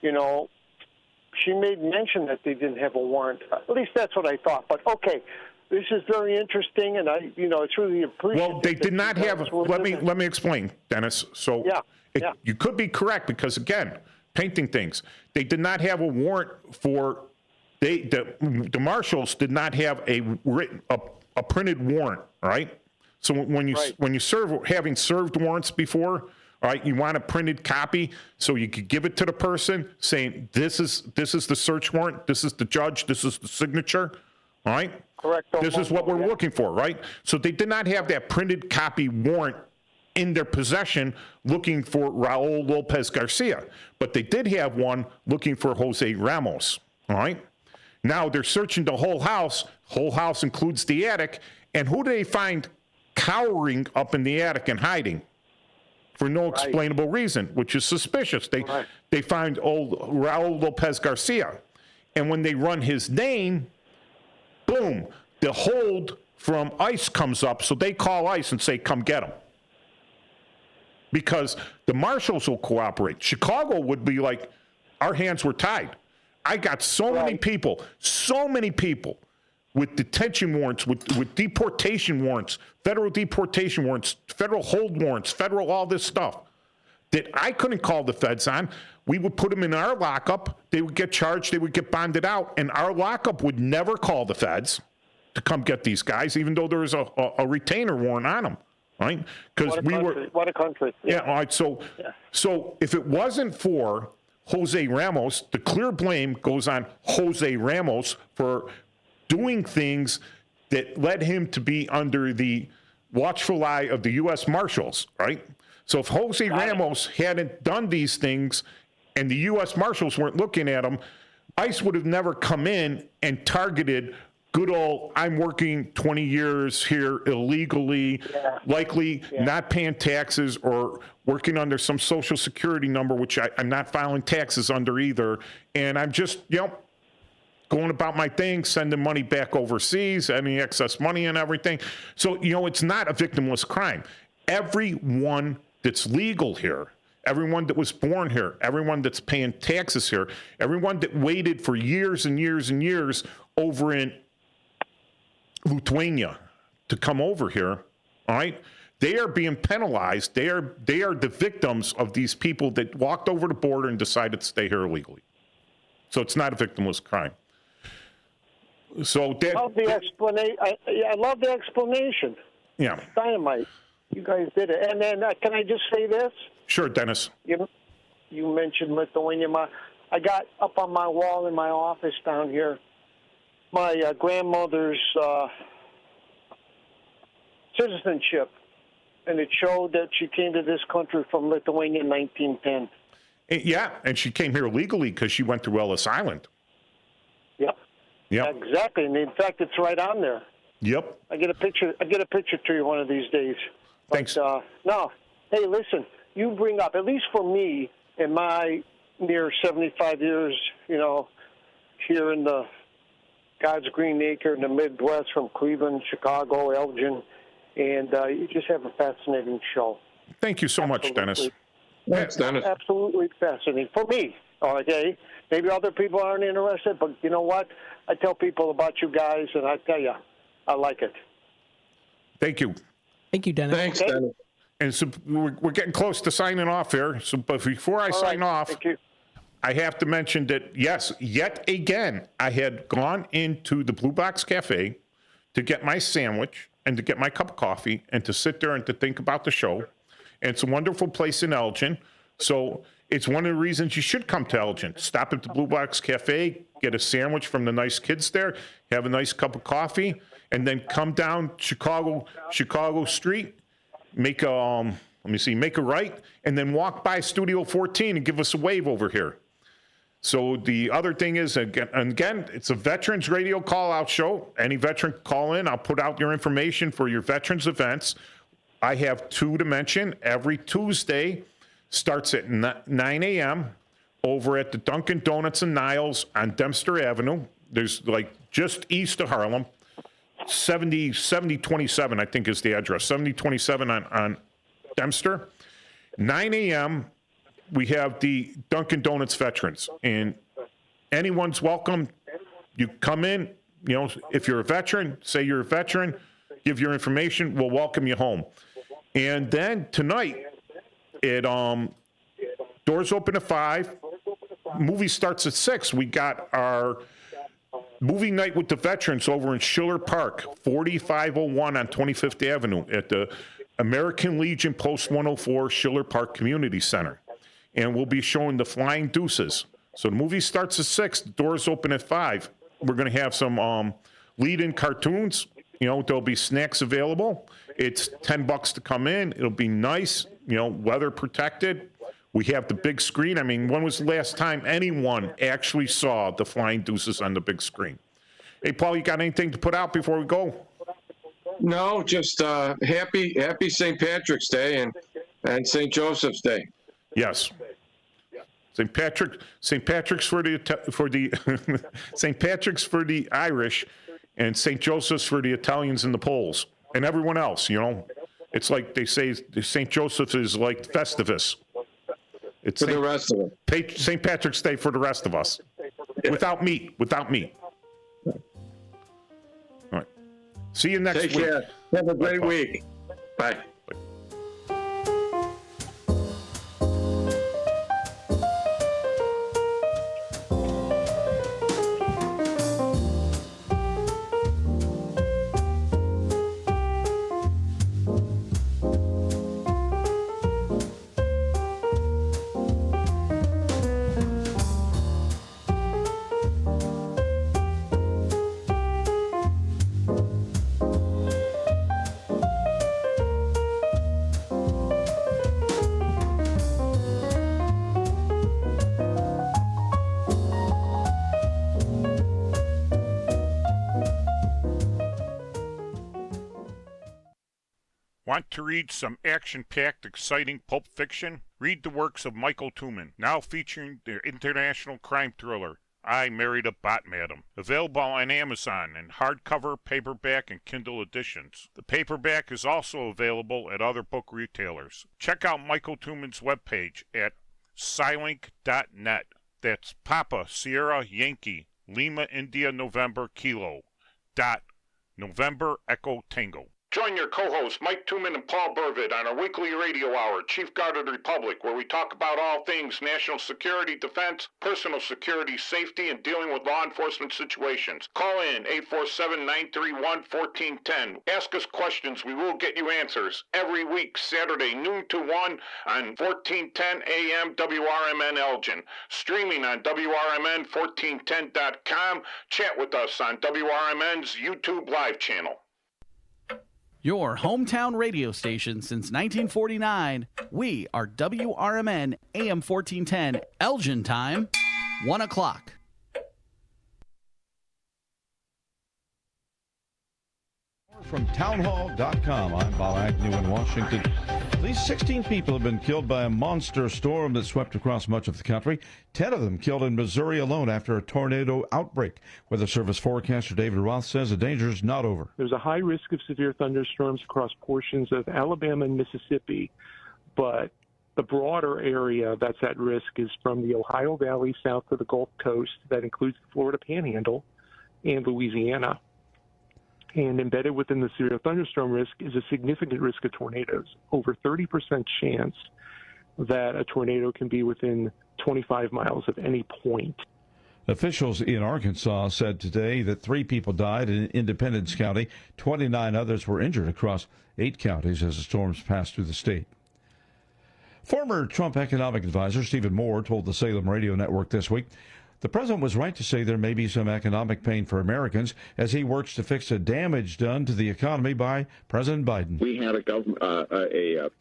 she made mention that they didn't have a warrant. At least that's what I thought. But okay, this is very interesting, and it's really appreciative. Well, they did not have. Let me explain, Dennis. So you could be correct because again, painting things. They did not have a warrant for. The marshals did not have a printed warrant, right? So when you serve, having served warrants before, all right, you want a printed copy so you could give it to the person saying this is the search warrant, this is the judge, this is the signature, all right? Correct. This is what we're looking for, right? So they did not have that printed copy warrant in their possession looking for Raul Lopez Garcia, but they did have one looking for Jose Ramos, all right? Now they're searching the whole house. Whole house includes the attic. And who do they find cowering up in the attic and hiding for no explainable reason, which is suspicious? They find old Raul Lopez Garcia. And when they run his name, boom, the hold from ICE comes up. So they call ICE and say, come get him. Because the marshals will cooperate. Chicago would be like, our hands were tied. I got so many people with detention warrants, with deportation warrants, federal deportation warrants, federal hold warrants, federal all this stuff that I couldn't call the feds on. We would put them in our lockup. They would get charged. They would get bonded out. And our lockup would never call the feds to come get these guys, even though there was a retainer warrant on them, right? Because what a country. Yeah. All right. So if it wasn't for Jose Ramos, the clear blame goes on Jose Ramos for doing things that led him to be under the watchful eye of the U.S. Marshals, right? So if Jose Ramos hadn't done these things and the U.S. Marshals weren't looking at him, ICE would have never come in and targeted good old, I'm working 20 years here illegally, likely not paying taxes or working under some social security number, which I'm not filing taxes under either. And I'm just, going about my thing, sending money back overseas, any excess money and everything. So, it's not a victimless crime. Everyone that's legal here, everyone that was born here, everyone that's paying taxes here, everyone that waited for years and years and years over in Lithuania to come over here, all right? They are being penalized. They are the victims of these people that walked over the border and decided to stay here illegally. So it's not a victimless crime. So I love the explanation. I love the explanation. Yeah. Dynamite. You guys did it. And then can I just say this? Sure, Dennis. You mentioned Lithuania. I got up on my wall in my office down here my grandmother's citizenship, and it showed that she came to this country from Lithuania in 1910. Yeah, and she came here legally because she went through Ellis Island. Yep. Yep. Exactly, and in fact, it's right on there. Yep. I get a picture to you one of these days. Thanks. No, hey, listen, you bring up, at least for me, in my near 75 years, here in the God's Green Acre in the Midwest, from Cleveland, Chicago, Elgin, and you just have a fascinating show. Thank you so much, Dennis. Thanks, Dennis. Absolutely fascinating for me. Okay, maybe other people aren't interested, but you know what? I tell people about you guys, and I tell you, I like it. Thank you. Thank you, Dennis. Thanks, Dennis. And so we're getting close to signing off here. So, but before I sign off, I have to mention that, yes, yet again, I had gone into the Blue Box Cafe to get my sandwich and to get my cup of coffee and to sit there and to think about the show. And it's a wonderful place in Elgin. So it's one of the reasons you should come to Elgin. Stop at the Blue Box Cafe, get a sandwich from the nice kids there, have a nice cup of coffee, and then come down Chicago Street, make a right, and then walk by Studio 14 and give us a wave over here. So the other thing is, again, it's a Veterans Radio call-out show. Any veteran call in, I'll put out your information for your veterans events. I have two to mention. Every Tuesday starts at 9 a.m. over at the Dunkin' Donuts and Niles on Dempster Avenue. There's like just east of Harlem. 7027, I think, is the address. 7027 on Dempster. 9 a.m., we have the Dunkin' Donuts veterans, and anyone's welcome. You come in, you know, if you're a veteran, say you're a veteran, give your information, we'll welcome you home. And then tonight, doors open at 5, movie starts at 6. We got our movie night with the veterans over in Schiller Park, 4501 on 25th Avenue at the American Legion Post 104 Schiller Park Community Center. And we'll be showing The Flying Deuces. So the movie starts at 6, the doors open at 5. We're going to have some lead-in cartoons. You know, there'll be snacks available. It's $10 to come in. It'll be nice, you know, weather protected. We have the big screen. I mean, when was the last time anyone actually saw The Flying Deuces on the big screen? Hey, Paul, you got anything to put out before we go? No, just happy St. Patrick's Day and St. Joseph's Day. Yes. St. Patrick's for the St. Patrick's for the Irish, and St. Joseph's for the Italians and the Poles and everyone else. You know, it's like they say St. Joseph's is like Festivus. It's for the rest of them. St. Patrick's Day for the rest of us. Without meat. All right. See you next week. Take care. Have a great week. Bye. Want to read some action-packed, exciting pulp fiction? Read the works of Michael Tooman, now featuring the international crime thriller, I Married a Bot Madam. Available on Amazon in hardcover, paperback, and Kindle editions. The paperback is also available at other book retailers. Check out Michael Tooman's webpage at Scilink.net. That's Papa, Sierra, Yankee, Lima, India, November, Kilo, dot, November, Echo, Tango. Join your co-hosts Mike Tooman and Paul Burvitt on our weekly radio hour, Chief Guard of the Republic, where we talk about all things national security, defense, personal security, safety, and dealing with law enforcement situations. Call in 847-931-1410. Ask us questions. We will get you answers. Every week, Saturday, noon to 1 on 1410 AM WRMN Elgin. Streaming on WRMN1410.com. Chat with us on WRMN's YouTube live channel. Your hometown radio station since 1949. We are WRMN AM 1410, Elgin time, 1 o'clock. From townhall.com, I'm Bob Agnew in Washington. At least 16 people have been killed by a monster storm that swept across much of the country. 10 of them killed in Missouri alone after a tornado outbreak. Weather Service forecaster David Roth says the danger is not over. There's a high risk of severe thunderstorms across portions of Alabama and Mississippi, but the broader area that's at risk is from the Ohio Valley south to the Gulf Coast. That includes the Florida Panhandle and Louisiana. And embedded within the severe thunderstorm risk is a significant risk of tornadoes. Over 30% chance that a tornado can be within 25 miles of any point. Officials in Arkansas said today that 3 people died in Independence County. 29 others were injured across 8 counties as the storms passed through the state. Former Trump economic advisor Stephen Moore told the Salem Radio Network this week, the president was right to say there may be some economic pain for Americans as he works to fix the damage done to the economy by President Biden. We had an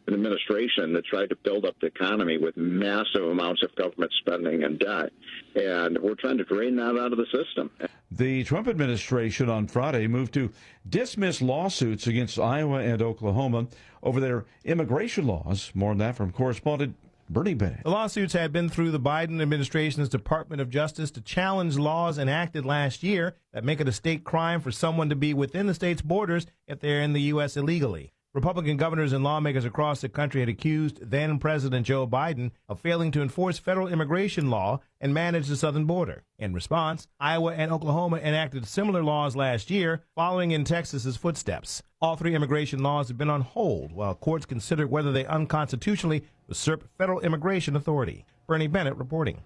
administration that tried to build up the economy with massive amounts of government spending and debt, and we're trying to drain that out of the system. The Trump administration on Friday moved to dismiss lawsuits against Iowa and Oklahoma over their immigration laws. More on that from correspondent Bernie Bennett. The lawsuits had been through the Biden administration's Department of Justice to challenge laws enacted last year that make it a state crime for someone to be within the state's borders if they're in the U.S. illegally. Republican governors and lawmakers across the country had accused then-President Joe Biden of failing to enforce federal immigration law and manage the southern border. In response, Iowa and Oklahoma enacted similar laws last year, following in Texas's footsteps. All three immigration laws have been on hold while courts consider whether they unconstitutionally usurp federal immigration authority. Bernie Bennett reporting.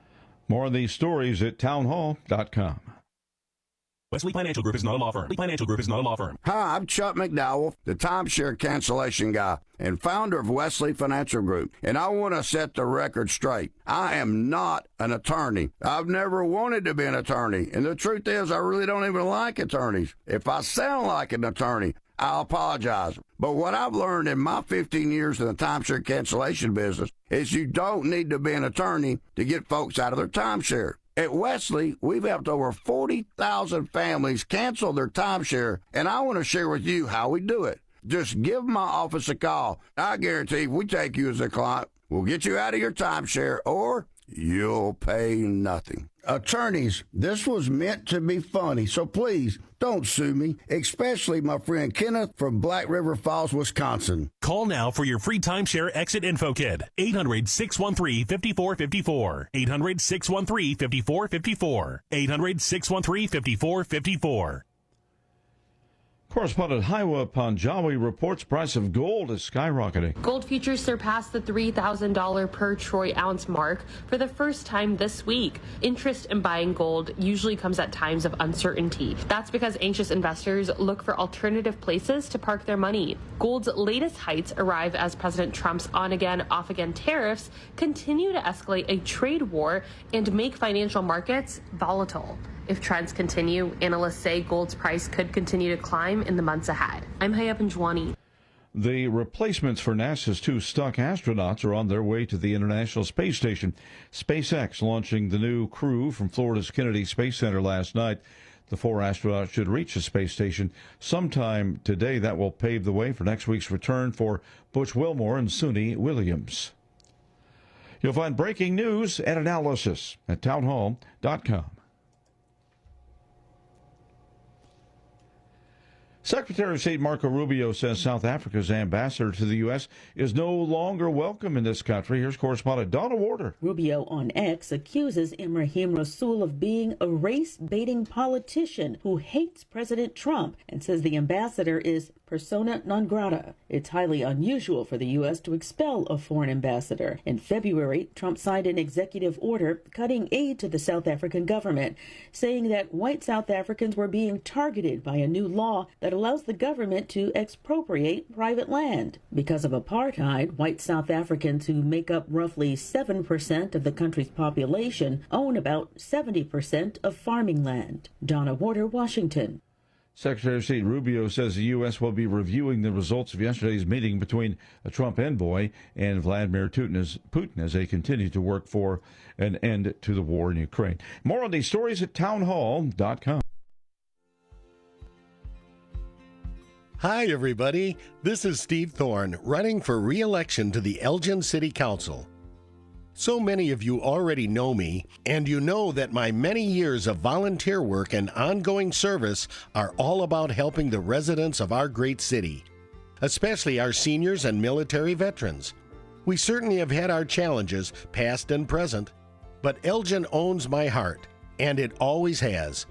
More on these stories at townhall.com. Wesley Financial Group is not a law firm. Financial Group is not a law firm. Hi, I'm Chuck McDowell, the timeshare cancellation guy and founder of Wesley Financial Group. And I want to set the record straight. I am not an attorney. I've never wanted to be an attorney. And the truth is, I really don't even like attorneys. If I sound like an attorney, I'll apologize. But what I've learned in my 15 years in the timeshare cancellation business is you don't need to be an attorney to get folks out of their timeshare. At Wesley, we've helped over 40,000 families cancel their timeshare, and I want to share with you how we do it. Just give my office a call. I guarantee if we take you as a client, we'll get you out of your timeshare, or you'll pay nothing. Attorneys, this was meant to be funny, so please don't sue me, especially my friend Kenneth from Black River Falls, Wisconsin. Call now for your free timeshare exit info kit. 800-613-5454. 800-613-5454. 800-613-5454. Correspondent Haiwa Panjawi reports price of gold is skyrocketing. Gold futures surpassed the $3,000 per troy ounce mark for the first time this week. Interest in buying gold usually comes at times of uncertainty. That's because anxious investors look for alternative places to park their money. Gold's latest heights arrive as President Trump's on-again, off-again tariffs continue to escalate a trade war and make financial markets volatile. If trends continue, analysts say gold's price could continue to climb in the months ahead. I'm Haya Panjwani. The replacements for NASA's two stuck astronauts are on their way to the International Space Station. SpaceX launching the new crew from Florida's Kennedy Space Center last night. The four astronauts should reach the space station sometime today. That will pave the way for next week's return for Butch Wilmore and Suni Williams. You'll find breaking news and analysis at townhall.com. Secretary of State Marco Rubio says South Africa's ambassador to the U.S. is no longer welcome in this country. Here's correspondent Donna Warder. Rubio on X accuses Ibrahim Rasool of being a race-baiting politician who hates President Trump and says the ambassador is persona non grata. It's highly unusual for the U.S. to expel a foreign ambassador. In February, Trump signed an executive order cutting aid to the South African government, saying that white South Africans were being targeted by a new law that allows the government to expropriate private land. Because of apartheid, white South Africans, who make up roughly 7% of the country's population, own about 70% of farming land. Donna Warder, Washington. Secretary of State Rubio says the U.S. will be reviewing the results of yesterday's meeting between a Trump envoy and Vladimir Putin as they continue to work for an end to the war in Ukraine. More on these stories at townhall.com. Hi, everybody. This is Steve Thorne, running for re-election to the Elgin City Council. So many of you already know me, and you know that my many years of volunteer work and ongoing service are all about helping the residents of our great city, especially our seniors and military veterans. We certainly have had our challenges, past and present, but Elgin owns my heart, and it always has.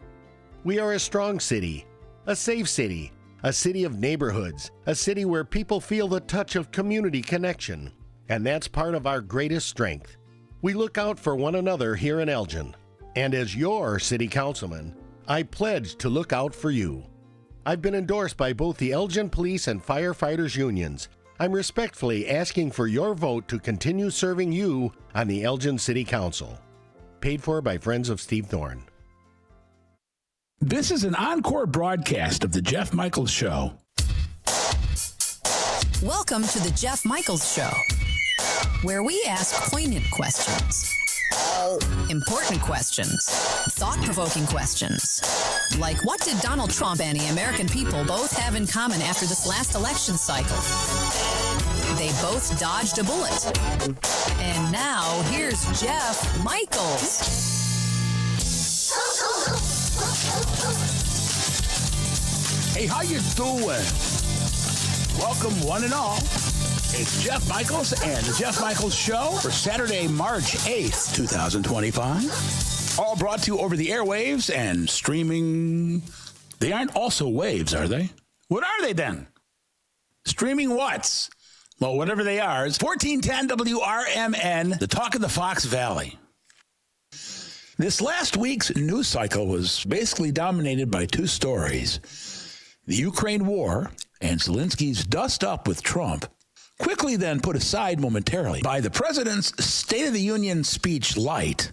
We are a strong city, a safe city, a city of neighborhoods, a city where people feel the touch of community connection. And that's part of our greatest strength. We look out for one another here in Elgin. And as your city councilman, I pledge to look out for you. I've been endorsed by both the Elgin Police and Firefighters Unions. I'm respectfully asking for your vote to continue serving you on the Elgin City Council. Paid for by Friends of Steve Thorne. This is an encore broadcast of The Jeff Michaels Show. Welcome to The Jeff Michaels Show, where we ask poignant questions, important questions, thought-provoking questions, like what did Donald Trump and the American people both have in common after this last election cycle? They both dodged a bullet. And now, here's Jeff Michaels. Hey, how you doing? Welcome, one and all. It's Jeff Michaels and the Jeff Michaels Show for Saturday, March 8th, 2025. All brought to you over the airwaves and streaming. They aren't also waves, are they? What are they then? Streaming what's? Well, whatever they are, it's 1410 WRMN, the talk of the Fox Valley. This last week's news cycle was basically dominated by two stories. The Ukraine war and Zelensky's dust up with Trump, quickly then put aside momentarily by the president's State of the Union speech light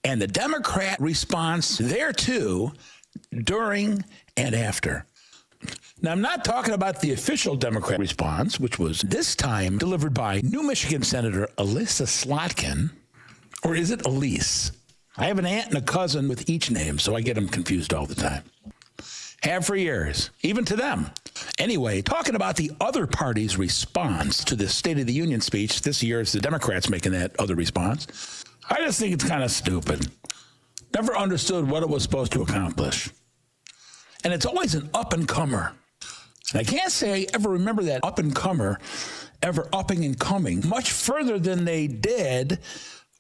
and the Democrat response thereto during and after. Now, I'm not talking about the official Democrat response, which was this time delivered by New Michigan Senator Elissa Slotkin, or is it Elise? I have an aunt and a cousin with each name, so I get them confused all the time. Have for years, even to them. Anyway, talking about the other party's response to the State of the Union speech, this year it's the Democrats making that other response. I just think it's kind of stupid. Never understood what it was supposed to accomplish. And it's always an up-and-comer. And I can't say I ever remember that up-and-comer ever upping and coming much further than they did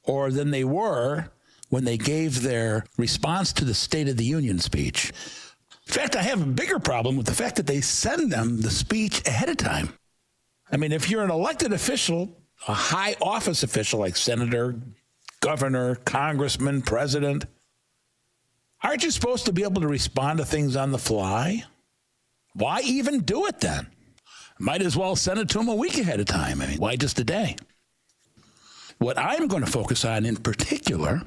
or than they were when they gave their response to the State of the Union speech. In fact, I have a bigger problem with the fact that they send them the speech ahead of time. I mean, if you're an elected official, a high office official like senator, governor, congressman, president, aren't you supposed to be able to respond to things on the fly? Why even do it then? Might as well send it to them a week ahead of time. I mean, why just a day? What I'm going to focus on in particular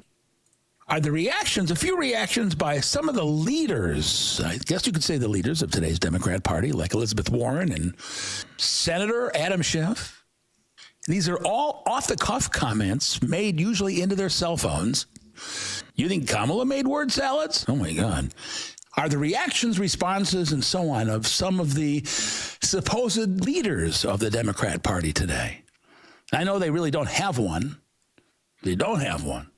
are the reactions, a few reactions by some of the leaders, I guess you could say the leaders of today's Democrat Party, like Elizabeth Warren and Senator Adam Schiff. These are all off-the-cuff comments made usually into their cell phones. You think Kamala made word salads? Oh, my God. Are the reactions, responses, and so on of some of the supposed leaders of the Democrat Party today? I know they really don't have one. They don't have one.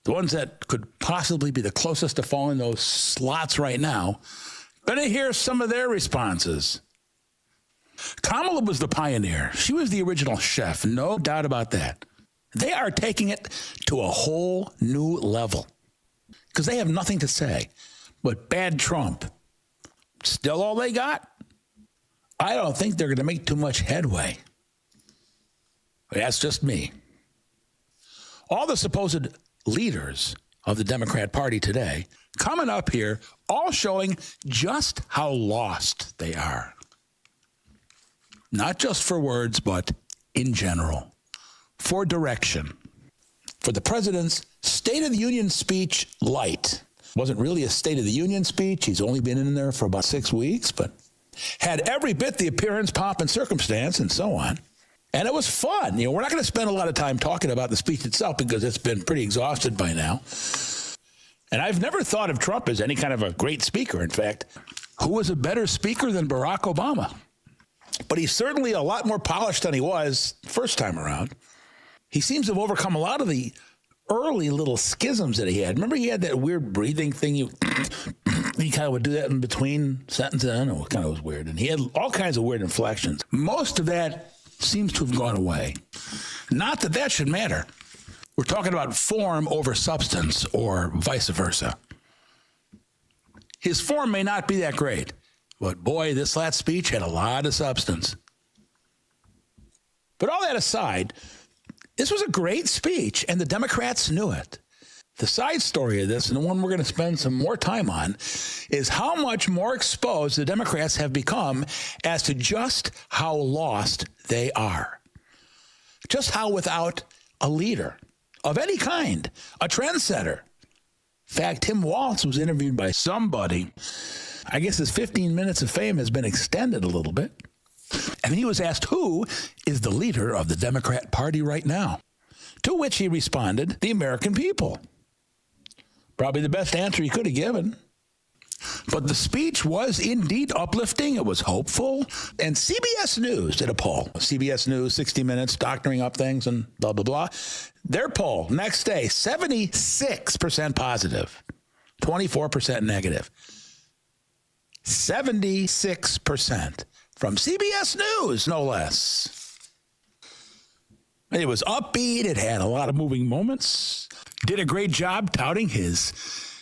The ones that could possibly be the closest to falling those slots right now, gonna hear some of their responses. Kamala was the pioneer. She was the original chef, no doubt about that. They are taking it to a whole new level because they have nothing to say but bad Trump. Still all they got? I don't think they're going to make too much headway. That's just me. All the supposed leaders of the Democrat Party today coming up here, all showing just how lost they are. Not just for words, but in general. For direction. For the president's State of the Union speech light. Wasn't really a State of the Union speech. He's only been in there for about 6 weeks, but had every bit the appearance, pomp, and circumstance, and so on. And it was fun. You know, we're not going to spend a lot of time talking about the speech itself because it's been pretty exhausted by now. And I've never thought of Trump as any kind of a great speaker. In fact, who was a better speaker than Barack Obama? But he's certainly a lot more polished than he was first time around. He seems to have overcome a lot of the early little schisms that he had. Remember he had that weird breathing thing? He kind of would do that in between sentences. I don't know, it kind of was weird. And he had all kinds of weird inflections. Most of that seems to have gone away. Not that that should matter. We're talking about form over substance or vice versa. His form may not be that great, but boy, this last speech had a lot of substance. But all that aside, this was a great speech, and the Democrats knew it. The side story of this, and the one we're going to spend some more time on, is how much more exposed the Democrats have become as to just how lost they are. Just how without a leader of any kind, a trendsetter. In fact, Tim Walz was interviewed by somebody. I guess his 15 minutes of fame has been extended a little bit. And he was asked, who is the leader of the Democrat Party right now? To which he responded, the American people. Probably the best answer he could have given. But the speech was indeed uplifting. It was hopeful. And CBS News did a poll. CBS News, 60 Minutes, doctoring up things and blah, blah, blah. Their poll, next day, 76% positive, 24% negative. 76% from CBS News, no less. It was upbeat. It had a lot of moving moments. Did a great job touting his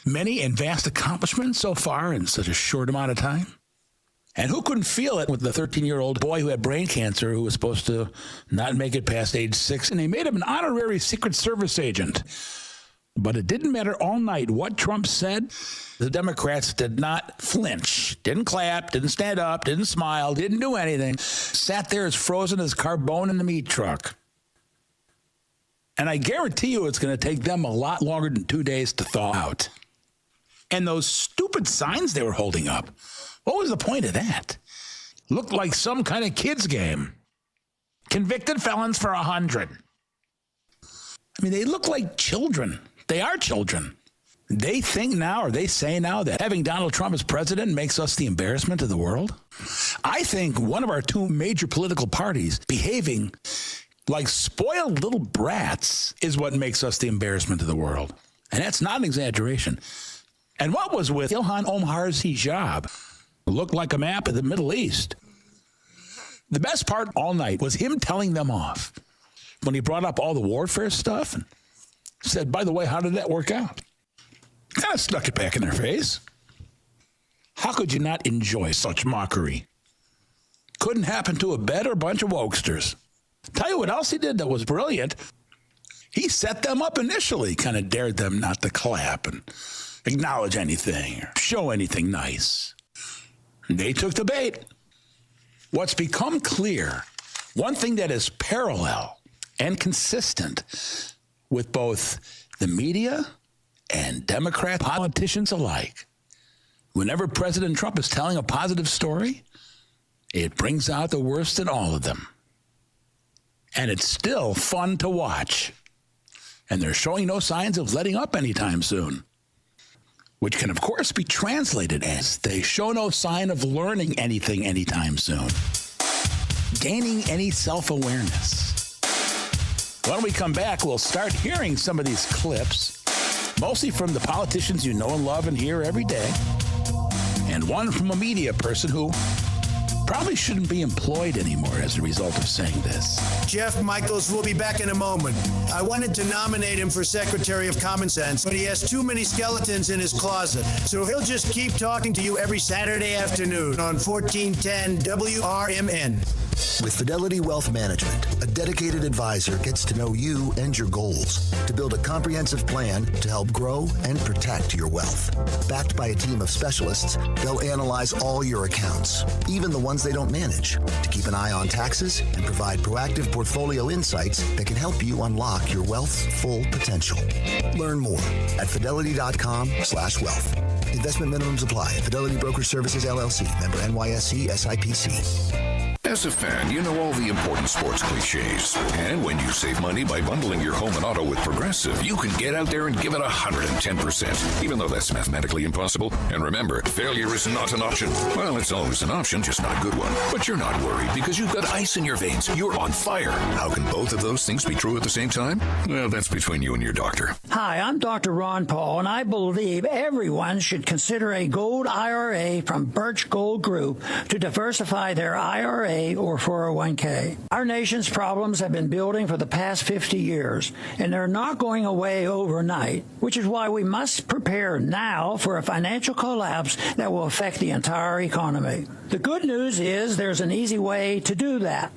many and vast accomplishments so far in such a short amount of time. And who couldn't feel it with the 13-year-old boy who had brain cancer who was supposed to not make it past age 6, and they made him an honorary Secret Service agent. But it didn't matter all night what Trump said. The Democrats did not flinch, didn't clap, didn't stand up, didn't smile, didn't do anything. Sat there as frozen as carbone in the meat truck. And I guarantee you it's going to take them a lot longer than 2 days to thaw out. And those stupid signs they were holding up, what was the point of that? Looked like some kind of kids game. Convicted felons for 100. I mean, they look like children. They are children. They think now, or they say now, that having Donald Trump as president makes us the embarrassment of the world. I think one of our two major political parties behaving like spoiled little brats is what makes us the embarrassment of the world. And that's not an exaggeration. And what was with Ilhan Omar's hijab? Looked like a map of the Middle East. The best part all night was him telling them off when he brought up all the warfare stuff and said, by the way, how did that work out? Kind of stuck it back in their face. How could you not enjoy such mockery? Couldn't happen to a better bunch of wokesters. Tell you what else he did that was brilliant. He set them up initially, kind of dared them not to clap and acknowledge anything or show anything nice. They took the bait. What's become clear, one thing that is parallel and consistent with both the media and Democrat politicians alike, whenever President Trump is telling a positive story, it brings out the worst in all of them. And it's still fun to watch. And they're showing no signs of letting up anytime soon. Which can, of course, be translated as they show no sign of learning anything anytime soon. Gaining any self-awareness. When we come back, we'll start hearing some of these clips, mostly from the politicians you know and love and hear every day, and one from a media person who probably shouldn't be employed anymore as a result of saying this. Jeff Michaels will be back in a moment. I wanted to nominate him for Secretary of Common Sense, but he has too many skeletons in his closet. So he'll just keep talking to you every Saturday afternoon on 1410 WRMN. With Fidelity Wealth Management, a dedicated advisor gets to know you and your goals to build a comprehensive plan to help grow and protect your wealth. Backed by a team of specialists, they'll analyze all your accounts, even the ones they don't manage, to keep an eye on taxes and provide proactive portfolio insights that can help you unlock your wealth's full potential. Learn more at fidelity.com/wealth. Investment minimums apply. Fidelity Broker Services, LLC. Member NYSE SIPC. As a fan, you know all the important sports cliches. And when you save money by bundling your home and auto with Progressive, you can get out there and give it 110%, even though that's mathematically impossible. And remember, failure is not an option. Well, it's always an option, just not a good one. But you're not worried because you've got ice in your veins. You're on fire. How can both of those things be true at the same time? Well, that's between you and your doctor. Hi, I'm Dr. Ron Paul, and I believe everyone should consider a gold IRA from Birch Gold Group to diversify their IRA or 401k. Our nation's problems have been building for the past 50 years, and they're not going away overnight, which is why we must prepare now for a financial collapse that will affect the entire economy. The good news is there's an easy way to do that.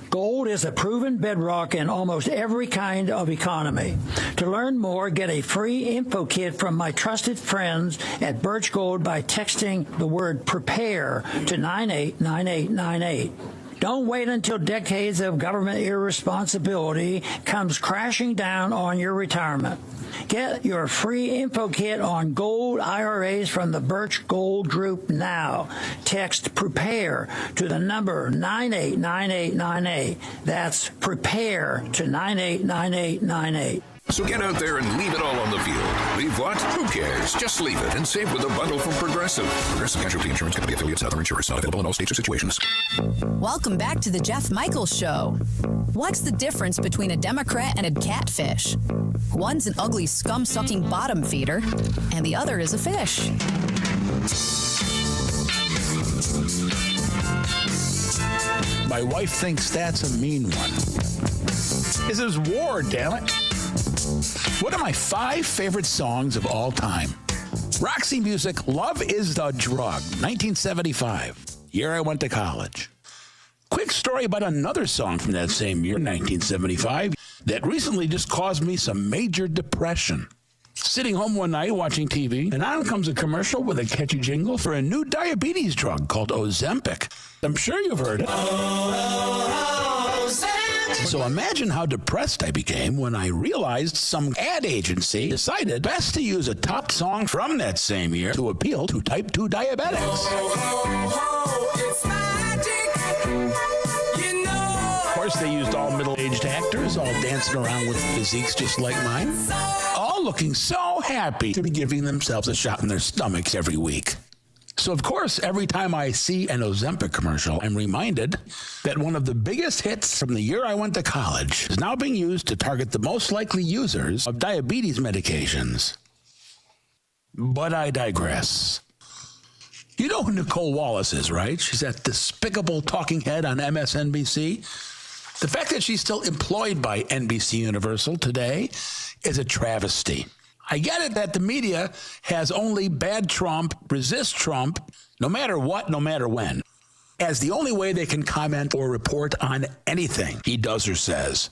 Gold is a proven bedrock in almost every kind of economy. To learn more, get a free info kit from my trusted friends at Birch Gold by texting the word PREPARE to 989898. Don't wait until decades of government irresponsibility comes crashing down on your retirement. Get your free info kit on gold IRAs from the Birch Gold Group now. Text PREPARE to the number 989898. That's PREPARE to 989898. So get out there and leave it all on the field. Leave what? Who cares? Just leave it and save with a bundle from Progressive. Progressive Casualty Insurance Company affiliates, other insurers, not available in all states or situations. Welcome back to the Jeff Michaels Show. What's the difference between a Democrat and a catfish? One's an ugly, scum-sucking bottom feeder, and the other is a fish. My wife thinks that's a mean one. This is war, damn it. What are my 5 favorite songs of all time? Roxy Music, Love is the Drug, 1975, year I went to college. Quick story about another song from that same year, 1975, that recently just caused me some major depression. Sitting home one night watching TV, and on comes a commercial with a catchy jingle for a new diabetes drug called Ozempic. I'm sure you've heard it. So imagine how depressed I became when I realized some ad agency decided best to use a top song from that same year to appeal to type 2 diabetics. Of course, they used all middle-aged actors, all dancing around with physiques just like mine, all looking so happy to be giving themselves a shot in their stomachs every week. So, of course, every time I see an Ozempic commercial, I'm reminded that one of the biggest hits from the year I went to college is now being used to target the most likely users of diabetes medications. But I digress. You know who Nicole Wallace is, right? She's that despicable talking head on MSNBC. The fact that she's still employed by NBC Universal today is a travesty. I get it that the media has only bad Trump, resist Trump, no matter what, no matter when, as the only way they can comment or report on anything he does or says.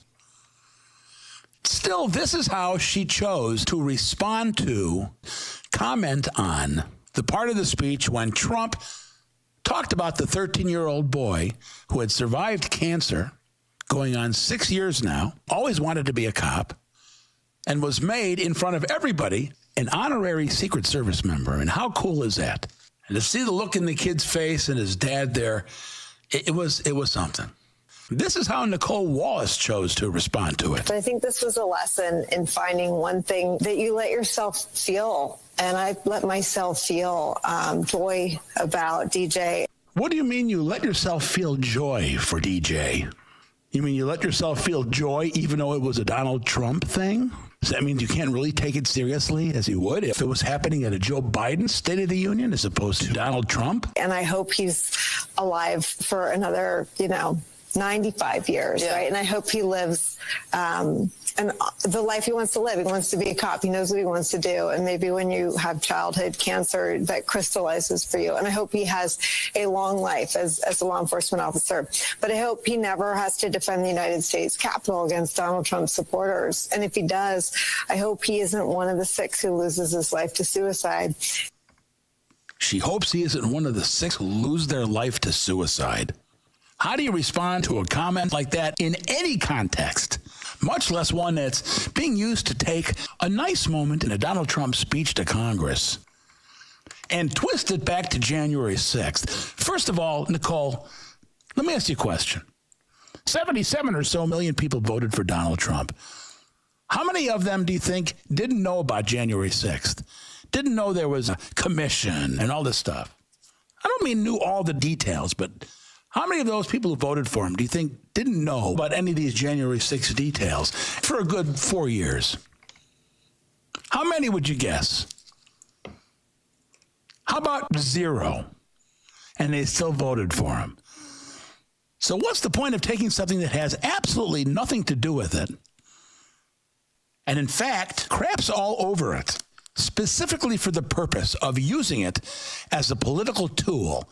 Still, this is how she chose to respond to, comment on the part of the speech when Trump talked about the 13-year-old boy who had survived cancer, going on 6 years now, always wanted to be a cop, and was made in front of everybody an honorary Secret Service member. And how cool is that? And to see the look in the kid's face and his dad there, it was something. This is how Nicole Wallace chose to respond to it. I think this was a lesson in finding one thing that you let yourself feel. And I let myself feel joy about DJ. What do you mean you let yourself feel joy for DJ? You mean you let yourself feel joy even though it was a Donald Trump thing? Does that mean you can't really take it seriously as you would if it was happening at a Joe Biden State of the Union as opposed to Donald Trump? And I hope he's alive for another, 95 years, right? And I hope he lives and the life he wants to live. He wants to be a cop. He knows what he wants to do. And maybe when you have childhood cancer, that crystallizes for you. And I hope he has a long life as a law enforcement officer. But I hope he never has to defend the United States Capitol against Donald Trump's supporters. And if he does, I hope he isn't one of the 6 who loses his life to suicide. She hopes he isn't one of the 6 who lose their life to suicide. How do you respond to a comment like that in any context, much less one that's being used to take a nice moment in a Donald Trump speech to Congress and twist it back to January 6th? First of all, Nicole, let me ask you a question. 77 or so million people voted for Donald Trump. How many of them do you think didn't know about January 6th? Didn't know there was a commission and all this stuff? I don't mean knew all the details, but how many of those people who voted for him do you think didn't know about any of these January 6th details for a good 4 years? How many would you guess? How about 0? And they still voted for him. So what's the point of taking something that has absolutely nothing to do with it, and in fact, craps all over it, specifically for the purpose of using it as a political tool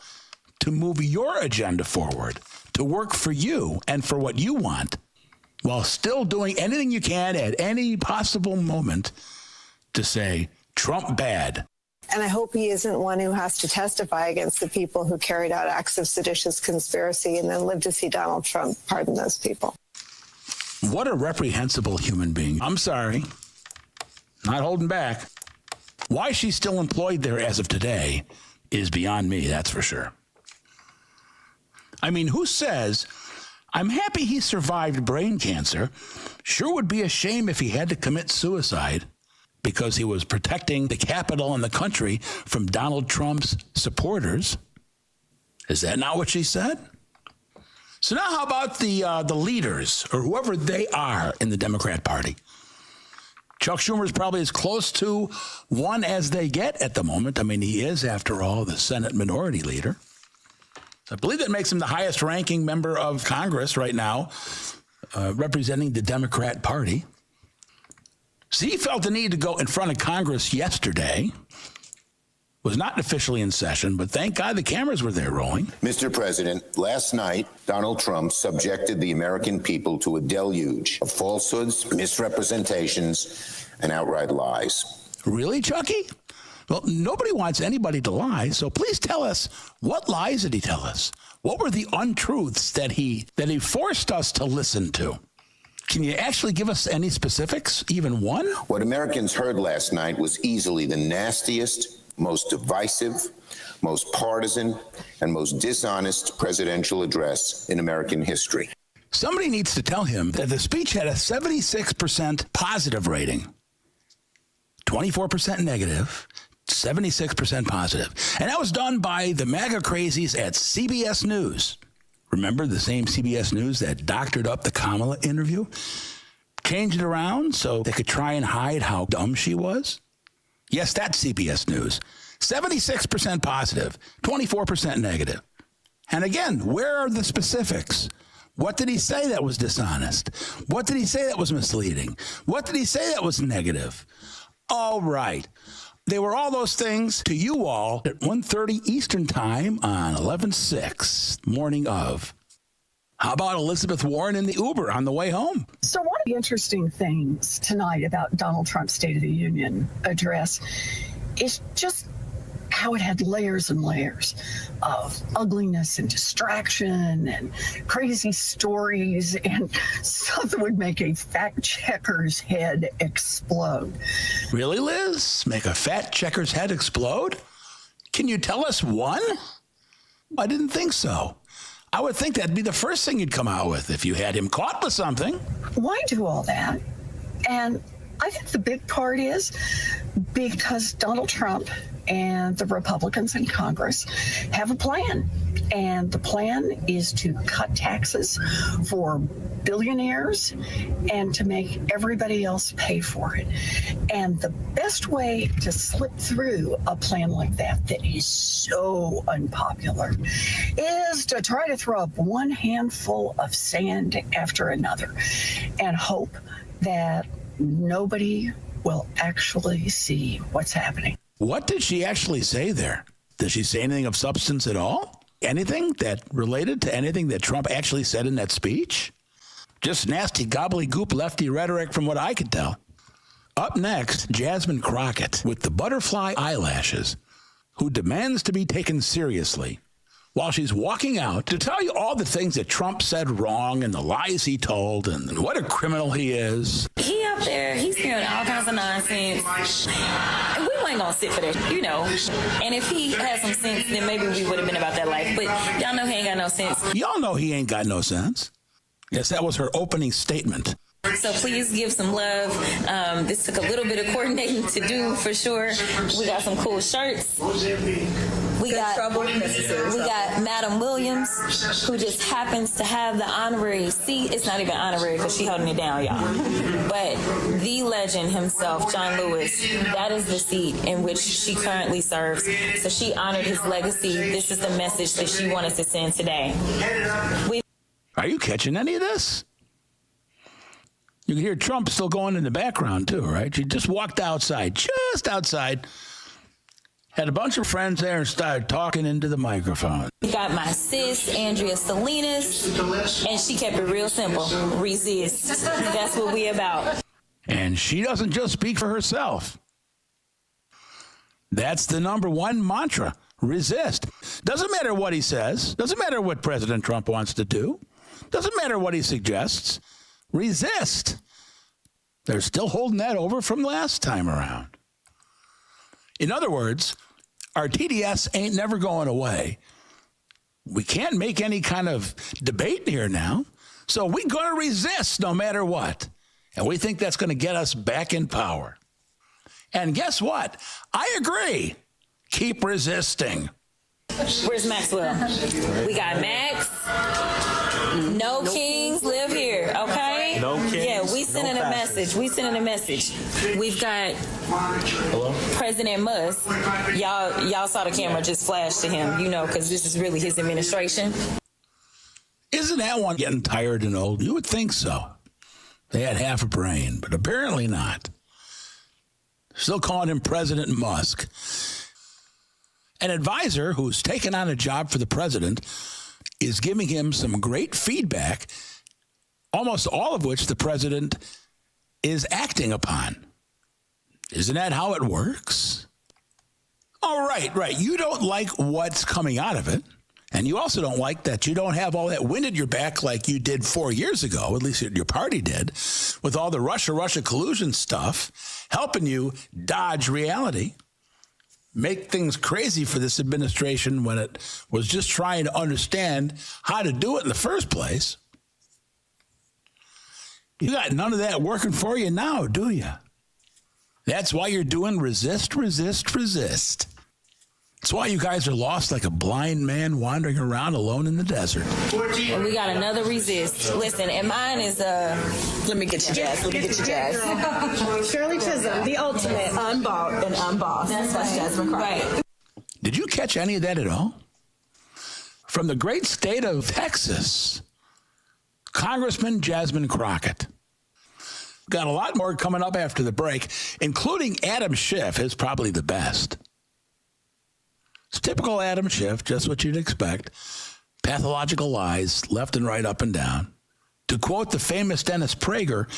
to move your agenda forward, to work for you and for what you want, while still doing anything you can at any possible moment to say, Trump bad. And I hope he isn't one who has to testify against the people who carried out acts of seditious conspiracy and then live to see Donald Trump pardon those people. What a reprehensible human being. I'm sorry. Not holding back. Why she's still employed there as of today is beyond me, that's for sure. I mean, who says, I'm happy he survived brain cancer. Sure would be a shame if he had to commit suicide because he was protecting the Capitol and the country from Donald Trump's supporters. Is that not what she said? So now how about the leaders, or whoever they are in the Democrat Party? Chuck Schumer is probably as close to one as they get at the moment. I mean, he is, after all, the Senate Minority Leader. I believe that makes him the highest ranking member of Congress right now, representing the Democrat Party. So he felt the need to go in front of Congress yesterday. Was not officially in session, but thank God the cameras were there rolling. Mr. President, last night, Donald Trump subjected the American people to a deluge of falsehoods, misrepresentations, and outright lies. Really, Chucky? Well, nobody wants anybody to lie, so please tell us, what lies did he tell us? What were the untruths that he forced us to listen to? Can you actually give us any specifics, even one? What Americans heard last night was easily the nastiest, most divisive, most partisan, and most dishonest presidential address in American history. Somebody needs to tell him that the speech had a 76% positive rating, 24% negative, 76% positive. And that was done by the MAGA crazies at CBS News. Remember the same CBS News that doctored up the Kamala interview? Changed it around so they could try and hide how dumb she was? Yes, that's CBS News. 76% positive, 24% negative. And again, where are the specifics? What did he say that was dishonest? What did he say that was misleading? What did he say that was negative? All right. They were all those things to you all at 1:30 Eastern Time on 11/6, morning of. How about Elizabeth Warren in the Uber on the way home? So one of the interesting things tonight about Donald Trump's State of the Union address is just how it had layers and layers of ugliness and distraction and crazy stories and stuff that would make a fact checker's head explode. Really, Liz? Make a fact checker's head explode? Can you tell us one? I didn't think so. I would think that'd be the first thing you'd come out with if you had him caught with something. Why do all that? And I think the big part is because Donald Trump and the Republicans in Congress have a plan. And the plan is to cut taxes for billionaires and to make everybody else pay for it. And the best way to slip through a plan like that is so unpopular is to try to throw up one handful of sand after another and hope that nobody will actually see what's happening. What did she actually say there? Did she say anything of substance at all? Anything that related to anything that Trump actually said in that speech? Just nasty gobbledygook lefty rhetoric from what I could tell. Up next, Jasmine Crockett with the butterfly eyelashes, who demands to be taken seriously while she's walking out to tell you all the things that Trump said wrong and the lies he told and what a criminal he is. He up there, he's hearing all kinds of nonsense. And we ain't gonna sit for that, you know. And if he had some sense, then maybe we would have been about that life. But y'all know he ain't got no sense. Y'all know he ain't got no sense. Yes, that was her opening statement. So please give some love. This took a little bit of coordinating to do for sure. We got some cool shirts. We got Madam Williams, who just happens to have the honorary seat. It's not even honorary because she's holding it down, y'all. But the legend himself, John Lewis, that is the seat in which she currently serves. So she honored his legacy. This is the message that she wanted to send today. Are you catching any of this? You can hear Trump still going in the background, too, right? She just walked outside, had a bunch of friends there and started talking into the microphone. We got my sis, Andrea Salinas, and she kept it real simple. Resist. That's what we about. And she doesn't just speak for herself. That's the number one mantra. Resist. Doesn't matter what he says. Doesn't matter what President Trump wants to do. Doesn't matter what he suggests. Resist. They're still holding that over from last time around. In other words, our TDS ain't never going away. We can't make any kind of debate here now, so we're going to resist no matter what. And we think that's going to get us back in power. And guess what? I agree. Keep resisting. Where's Maxwell? We got Max. No kings live here, okay? No kings. Yeah, we sending a message. message. We sending a message. We've got President Musk. Y'all saw the camera just flash to him, because this is really his administration. Isn't that one getting tired and old? You would think so. They had half a brain, but apparently not. Still calling him President Musk. An advisor who's taken on a job for the president is giving him some great feedback, almost all of which the president is acting upon. Isn't that how it works? Oh, right. You don't like what's coming out of it. And you also don't like that you don't have all that wind at your back like you did 4 years ago, at least your party did, with all the Russia collusion stuff, helping you dodge reality, make things crazy for this administration when it was just trying to understand how to do it in the first place. You got none of that working for you now, do you? That's why you're doing resist. That's why you guys are lost like a blind man wandering around alone in the desert. And we got another resist. Listen, and mine is, let me get you, Jazz. Shirley Chisholm, the ultimate unbought and unbossed. That's Jasmine Crockett. Right. Did you catch any of that at all? From the great state of Texas, Congressman Jasmine Crockett. Got a lot more coming up after the break, including Adam Schiff is probably the best. It's typical Adam Schiff, just what you'd expect. Pathological lies, left and right, up and down. To quote the famous Dennis Prager,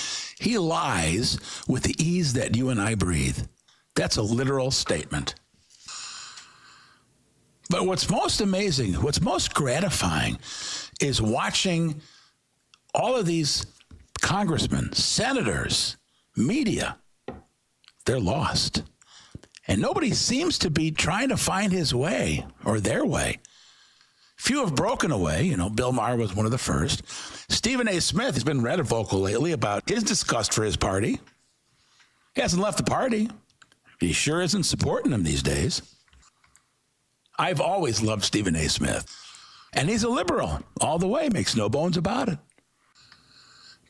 he lies with the ease that you and I breathe. That's a literal statement. But what's most amazing, what's most gratifying is watching all of these congressmen, senators, media. They're lost. And nobody seems to be trying to find his way or their way. Few have broken away. Bill Maher was one of the first. Stephen A. Smith has been rather vocal lately about his disgust for his party. He hasn't left the party. He sure isn't supporting them these days. I've always loved Stephen A. Smith. And he's a liberal all the way, makes no bones about it.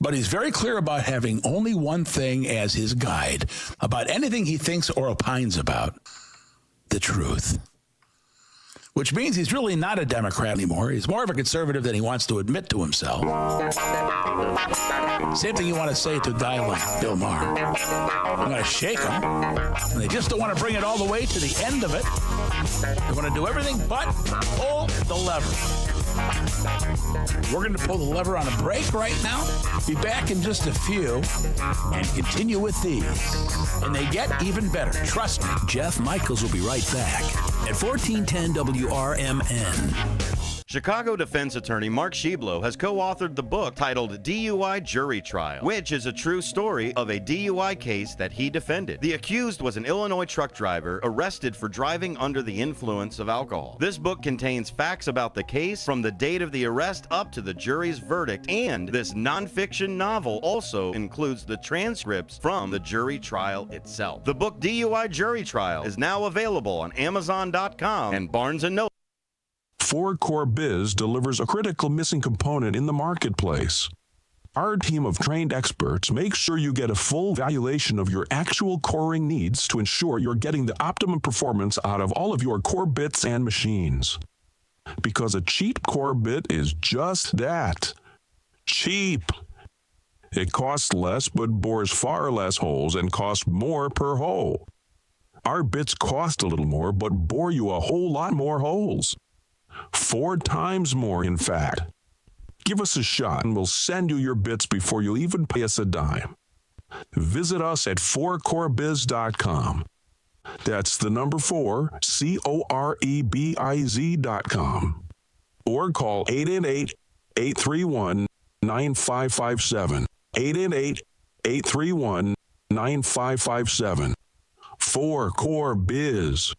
But he's very clear about having only one thing as his guide about anything he thinks or opines about: the truth. Which means he's really not a Democrat anymore. He's more of a conservative than he wants to admit to himself. Same thing you want to say to a guy like Bill Maher. I'm going to shake him. And they just don't want to bring it all the way to the end of it. They want to do everything but pull the lever. We're going to pull the lever on a break right now. Be back in just a few and continue with these. And they get even better. Trust me. Jeff Michaels will be right back at 1410 WRMN. Chicago defense attorney Mark Schieblo has co-authored the book titled DUI Jury Trial, which is a true story of a DUI case that he defended. The accused was an Illinois truck driver arrested for driving under the influence of alcohol. This book contains facts about the case from the date of the arrest up to the jury's verdict, and this nonfiction novel also includes the transcripts from the jury trial itself. The book DUI Jury Trial is now available on Amazon.com and Barnes & Noble. 4Core Biz delivers a critical missing component in the marketplace. Our team of trained experts makes sure you get a full evaluation of your actual coring needs to ensure you're getting the optimum performance out of all of your core bits and machines. Because a cheap core bit is just that. Cheap. It costs less but bores far less holes and costs more per hole. Our bits cost a little more but bore you a whole lot more holes. 4 times more, in fact. Give us a shot and we'll send you your bits before you even pay us a dime. Visit us at 4corebiz.com. That's the number 4, COREBIZ.com. Or call 888-831-9557. 888-831-9557. 4Core Biz.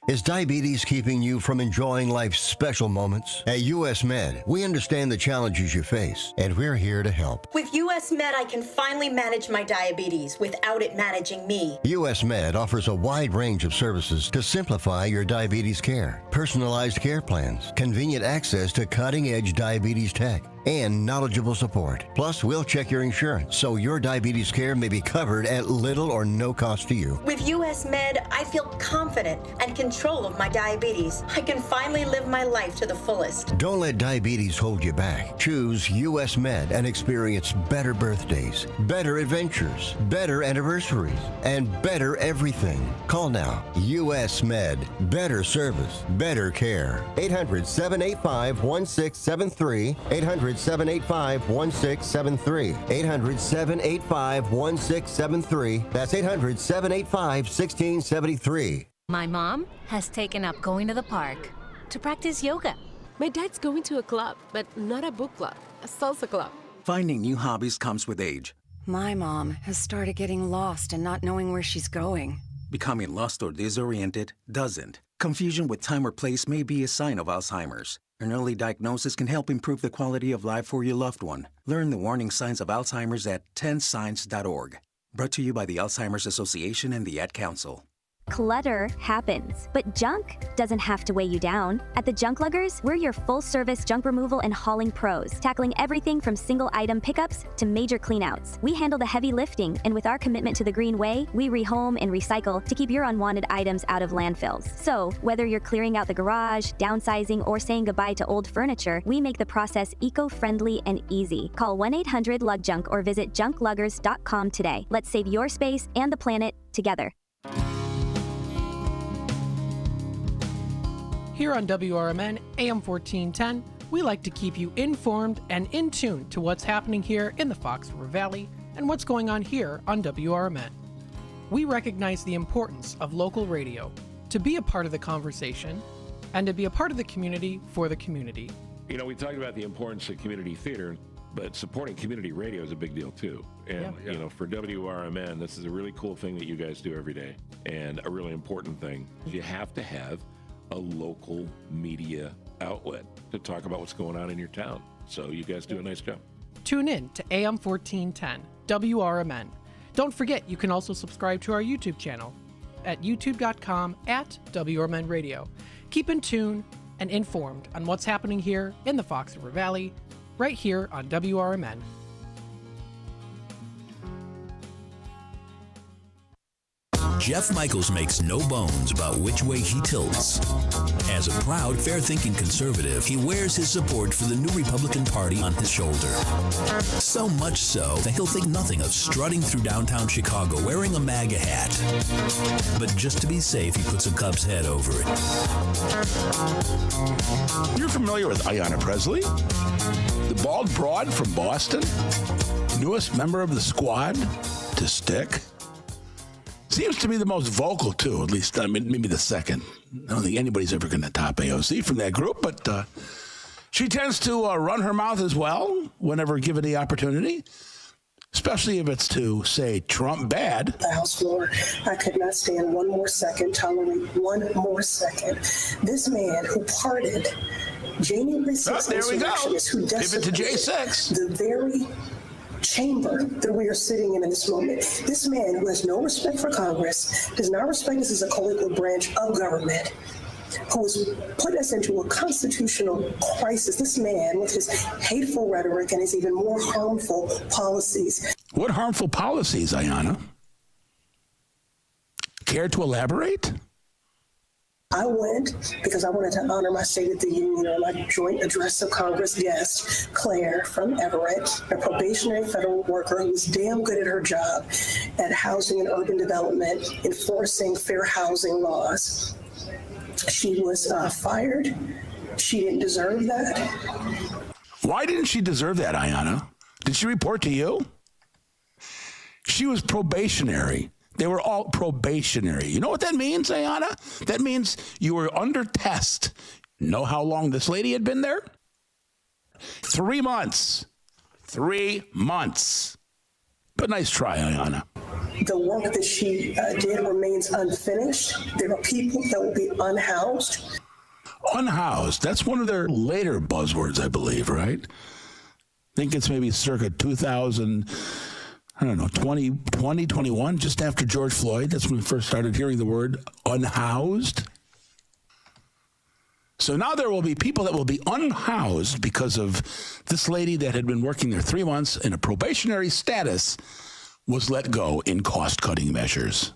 Is diabetes keeping you from enjoying life's special moments? At US Med, we understand the challenges you face, and we're here to help. With US Med, I can finally manage my diabetes without it managing me. US Med offers a wide range of services to simplify your diabetes care. Personalized care plans, convenient access to cutting-edge diabetes tech, and knowledgeable support. Plus, we'll check your insurance so your diabetes care may be covered at little or no cost to you. With US Med, I feel confident and control of my diabetes. I can finally live my life to the fullest. Don't let diabetes hold you back. Choose US Med and experience better birthdays, better adventures, better anniversaries, and better everything. Call now. US Med. Better service, better care. 800-785-1673. 800-785-1673. 800-785-1673. That's 800-785-1673. My mom has taken up going to the park to practice yoga. My dad's going to a club, but not a book club, a salsa club. Finding new hobbies comes with age. My mom has started getting lost and not knowing where she's going. Becoming lost or disoriented doesn't. Confusion with time or place may be a sign of Alzheimer's. An early diagnosis can help improve the quality of life for your loved one. Learn the warning signs of Alzheimer's at 10signs.org. Brought to you by the Alzheimer's Association and the Ad Council. Clutter happens, but junk doesn't have to weigh you down. At the Junk Luggers, we're your full-service junk removal and hauling pros, tackling everything from single-item pickups to major cleanouts. We handle the heavy lifting, and with our commitment to the green way, we rehome and recycle to keep your unwanted items out of landfills. So, whether you're clearing out the garage, downsizing, or saying goodbye to old furniture, we make the process eco-friendly and easy. Call 1-800-LUGJUNK or visit junkluggers.com today. Let's save your space and the planet together. Here on WRMN AM 1410, we like to keep you informed and in tune to what's happening here in the Fox River Valley and what's going on here on WRMN. We recognize the importance of local radio to be a part of the conversation and to be a part of the community for the community. You know, we talked about the importance of community theater, but supporting community radio is a big deal too. And, you know, for WRMN, this is a really cool thing that you guys do every day, and a really important thing. You have to have a local media outlet to talk about what's going on in your town. So you guys do a nice job. Tune in to AM 1410, WRMN. Don't forget, you can also subscribe to our YouTube channel at youtube.com/WRMN Radio. Keep in tune and informed on what's happening here in the Fox River Valley, right here on WRMN. Jeff Michaels makes no bones about which way he tilts. As a proud, fair-thinking conservative, he wears his support for the new Republican Party on his shoulder. So much so that he'll think nothing of strutting through downtown Chicago wearing a MAGA hat. But just to be safe, he puts a Cubs head over it. You're familiar with Ayanna Presley? The bald broad from Boston? Newest member of the squad to stick? Seems to be the most vocal, too, at least, I mean, maybe the second. I don't think anybody's ever going to top AOC from that group, but she tends to run her mouth as well whenever given the opportunity, especially if it's to say Trump bad. The House floor, I could not stand one more second, tolerate one more second. This man who pardoned January 6th insurrectionists who decimated the very chamber that we are sitting in this moment. This man who has no respect for Congress, does not respect us as a co-equal branch of government, who has put us into a constitutional crisis. This man with his hateful rhetoric and his even more harmful policies. What harmful policies, Ayanna? Care to elaborate? I went because I wanted to honor my State of the Union or my joint address of Congress guest, Claire from Everett, a probationary federal worker who was damn good at her job at housing and urban development, enforcing fair housing laws. She was fired. She didn't deserve that. Why didn't she deserve that, Ayanna? Did she report to you? She was probationary. They were all probationary. You know what that means, Ayanna? That means you were under test. Know how long this lady had been there? 3 months. 3 months. But nice try, Ayanna. The work that she did remains unfinished. There are people that will be unhoused. Unhoused. That's one of their later buzzwords, I believe, right? I think it's maybe circa 2000... 2021, just after George Floyd. That's when we first started hearing the word unhoused. So now there will be people that will be unhoused because of this lady that had been working there 3 months in a probationary status was let go in cost-cutting measures.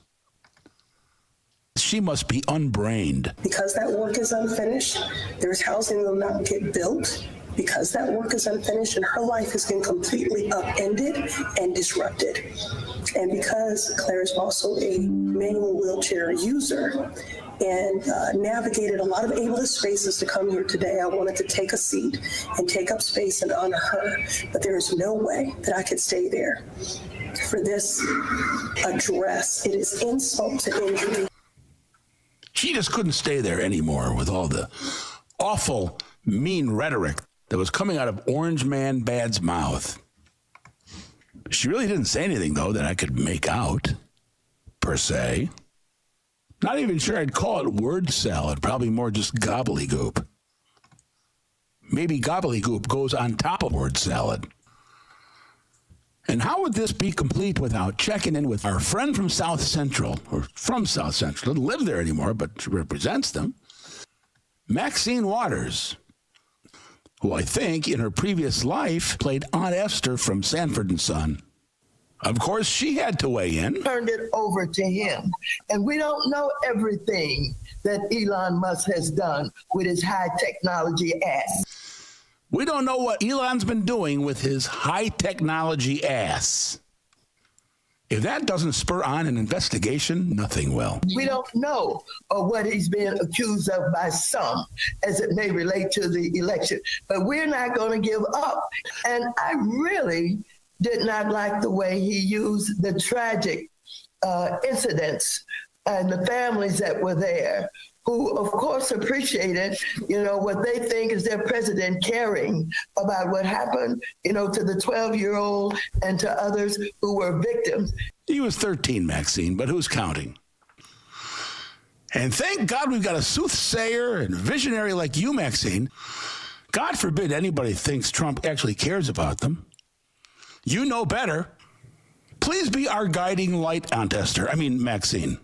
She must be unbrained. Because that work is unfinished, there's housing that will not get built. Because that work is unfinished and her life has been completely upended and disrupted. And because Claire is also a manual wheelchair user and navigated a lot of ableist spaces to come here today, I wanted to take a seat and take up space and honor her. But there is no way that I could stay there for this address. It is insult to injury. She just couldn't stay there anymore with all the awful, mean rhetoric that was coming out of Orange Man Bad's mouth. She really didn't say anything, though, that I could make out, per se. Not even sure I'd call it word salad, probably more just gobbledygook. Maybe gobbledygook goes on top of word salad. And how would this be complete without checking in with our friend from South Central, or from South Central, doesn't live there anymore, but she represents them, Maxine Waters, who I think in her previous life played Aunt Esther from Sanford and Son. Of course, she had to weigh in. Turned it over to him. And we don't know everything that Elon Musk has done with his high technology ass. We don't know what Elon's been doing with his high technology ass. If that doesn't spur on an investigation, nothing will. We don't know what he's been accused of by some, as it may relate to the election. But we're not going to give up. And I really did not like the way he used the tragic incidents and the families that were there, who, of course, appreciated, what they think is their president caring about what happened, to the 12-year-old and to others who were victims. He was 13, Maxine, but who's counting? And thank God we've got a soothsayer and visionary like you, Maxine. God forbid anybody thinks Trump actually cares about them. You know better. Please be our guiding light, Aunt Esther. Maxine.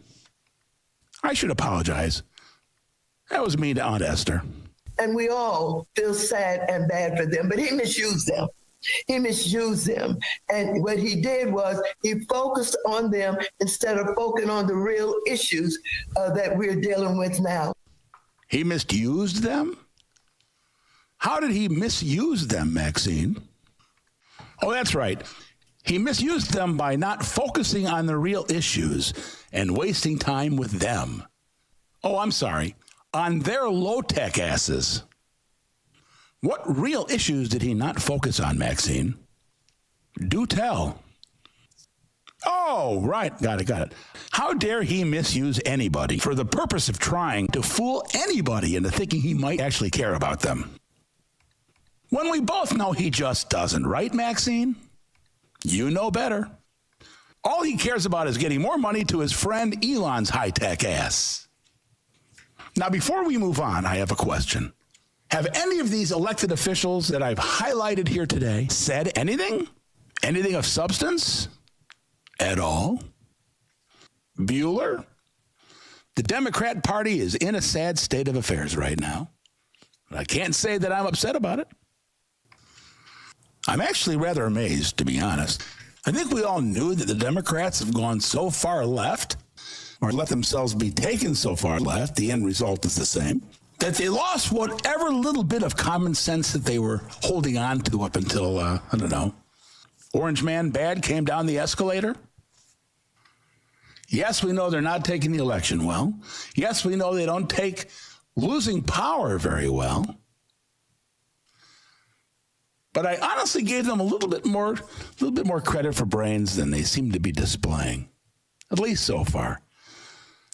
I should apologize. That was mean to Aunt Esther. And we all feel sad and bad for them, but he misused them. He misused them. And what he did was he focused on them instead of focusing on the real issues that we're dealing with now. He misused them? How did he misuse them, Maxine? Oh, that's right. He misused them by not focusing on the real issues and wasting time with them. Oh, I'm sorry. On their low-tech asses. What real issues did he not focus on, Maxine? Do tell. Oh, right. Got it. How dare he misuse anybody for the purpose of trying to fool anybody into thinking he might actually care about them? When we both know he just doesn't, right, Maxine? You know better. All he cares about is getting more money to his friend Elon's high-tech ass. Now, before we move on, I have a question. Have any of these elected officials that I've highlighted here today said anything? Anything of substance? At all? Bueller? The Democrat Party is in a sad state of affairs right now. I can't say that I'm upset about it. I'm actually rather amazed, to be honest. I think we all knew that the Democrats have gone so far left, or let themselves be taken so far left, the end result is the same, that they lost whatever little bit of common sense that they were holding on to up until, Orange Man Bad came down the escalator. Yes, we know they're not taking the election well. Yes, we know they don't take losing power very well. But I honestly gave them a little bit more credit for brains than they seem to be displaying, at least so far.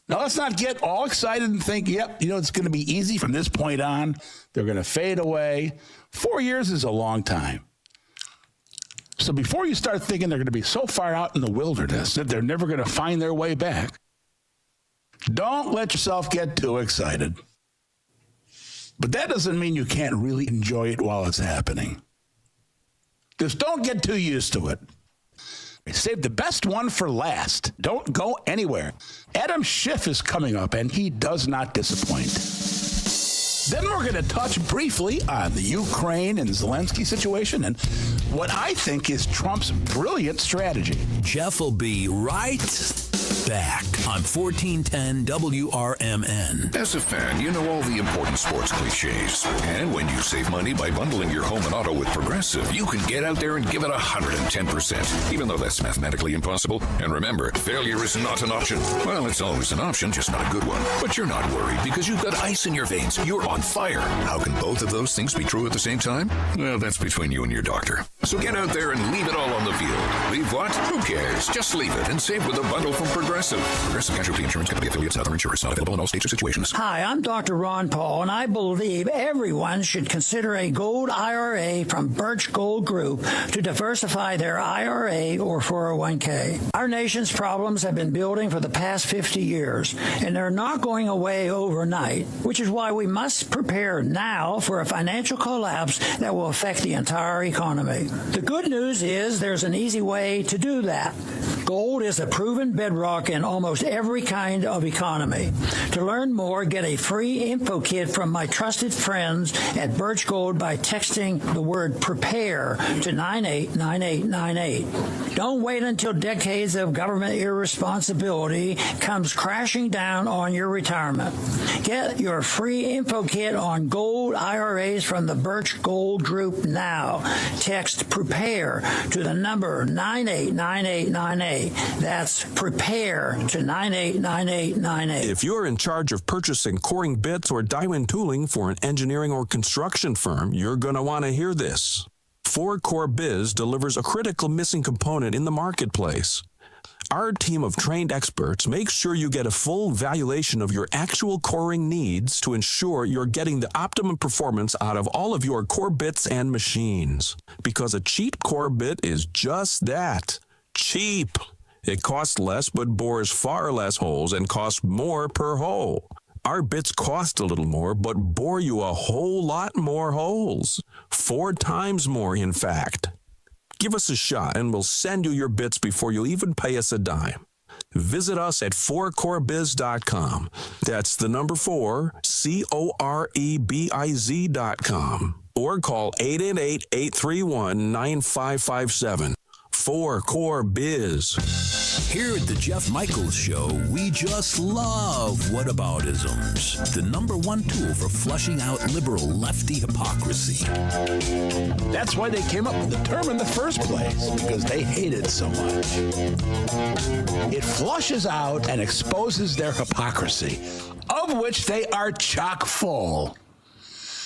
Now, let's not get all excited and think, it's going to be easy from this point on. They're going to fade away. 4 years is a long time. So before you start thinking they're going to be so far out in the wilderness that they're never going to find their way back, don't let yourself get too excited. But that doesn't mean you can't really enjoy it while it's happening. Just don't get too used to it. Save the best one for last. Don't go anywhere. Adam Schiff is coming up, and he does not disappoint. Then we're going to touch briefly on the Ukraine and Zelensky situation and what I think is Trump's brilliant strategy. Jeff will be right back on 1410 WRMN. As a fan, you know all the important sports cliches. And when you save money by bundling your home and auto with Progressive, you can get out there and give it 110%, even though that's mathematically impossible. And remember, failure is not an option. Well, it's always an option, just not a good one. But you're not worried because you've got ice in your veins. You're on fire. How can both of those things be true at the same time? Well, that's between you and your doctor. So get out there and leave it all on the field. Leave what? Who cares? Just leave it and save with a bundle from Progressive. Progressive Casualty Insurance Company affiliates, other insurers, not available in all states or situations. Hi, I'm Dr. Ron Paul, and I believe everyone should consider a gold IRA from Birch Gold Group to diversify their IRA or 401k. Our nation's problems have been building for the past 50 years, and they're not going away overnight, which is why we must prepare now for a financial collapse that will affect the entire economy. The good news is there's an easy way to do that. Gold is a proven bedrock in almost every kind of economy. To learn more, get a free info kit from my trusted friends at Birch Gold by texting the word PREPARE to 989898. Don't wait until decades of government irresponsibility comes crashing down on your retirement. Get your free info kit on gold IRAs from the Birch Gold Group now. Text PREPARE to the number 989898. That's PREPARE to 989898. If you're in charge of purchasing coring bits or diamond tooling for an engineering or construction firm, you're going to want to hear this. 4Core Biz delivers a critical missing component in the marketplace. Our team of trained experts makes sure you get a full valuation of your actual coring needs to ensure you're getting the optimum performance out of all of your core bits and machines. Because a cheap core bit is just that. Cheap. It costs less but bores far less holes and costs more per hole. Our bits cost a little more but bore you a whole lot more holes. 4 times more, in fact. Give us a shot and we'll send you your bits before you even pay us a dime. Visit us at 4corebiz.com. That's the number 4, COREBIZ.com. Or call 888-831-9557. 4Core Biz. Here at the Jeff Michaels Show, we just love whataboutisms, the number one tool for flushing out liberal lefty hypocrisy. That's why they came up with the term in the first place, because they hate it so much. It flushes out and exposes their hypocrisy, of which they are chock full.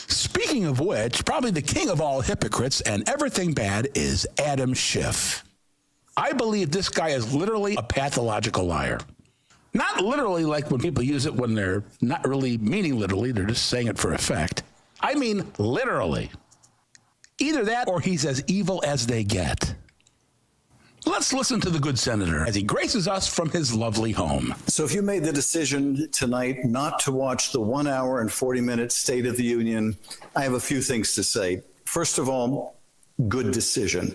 Speaking of which, probably the king of all hypocrites and everything bad is Adam Schiff. I believe this guy is literally a pathological liar. Not literally like when people use it when they're not really meaning literally, they're just saying it for effect. I mean literally. Either that or he's as evil as they get. Let's listen to the good senator as he graces us from his lovely home. So if you made the decision tonight not to watch the 1 hour and 40-minute State of the Union, I have a few things to say. First of all, good decision.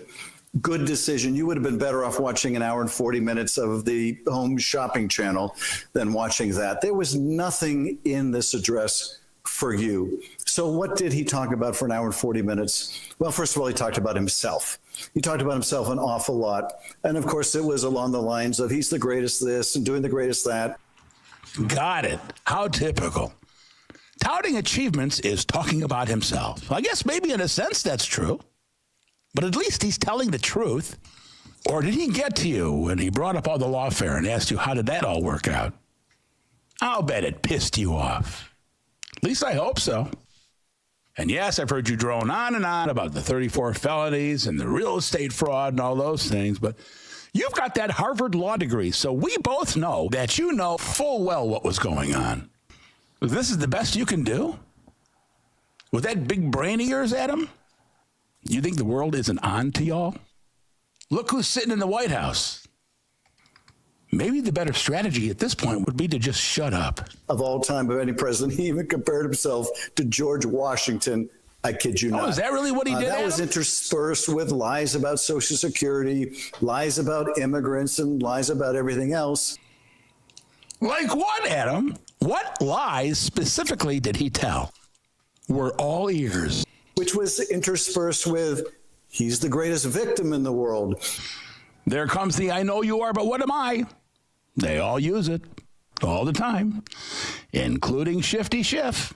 Good decision. You would have been better off watching 1 hour and 40 minutes of the home shopping channel than watching that. There was nothing in this address for you. So what did he talk about for 1 hour and 40 minutes? Well, first of all, he talked about himself. He talked about himself an awful lot. And of course, it was along the lines of he's the greatest this and doing the greatest that. Got it. How typical. Touting achievements is talking about himself. I guess maybe in a sense that's true. But at least he's telling the truth. Or did he get to you when he brought up all the lawfare and asked you how did that all work out? I'll bet it pissed you off. At least I hope so. And yes, I've heard you drone on and on about the 34 felonies and the real estate fraud and all those things, but you've got that Harvard law degree, so we both know that you know full well what was going on. This is the best you can do? With that big brain of yours, Adam? You think the world isn't on to y'all? Look who's sitting in the White House. Maybe the better strategy at this point would be to just shut up. Of all time, of any president, he even compared himself to George Washington. I kid you not. Oh, is that really what he did, That Adam? was interspersed with lies about Social Security, lies about immigrants, and lies about everything else. Like what, Adam? What lies specifically did he tell? We're all ears. Which was interspersed with, he's the greatest victim in the world. There comes the I know you are, but what am I? They all use it all the time, including Shifty Schiff.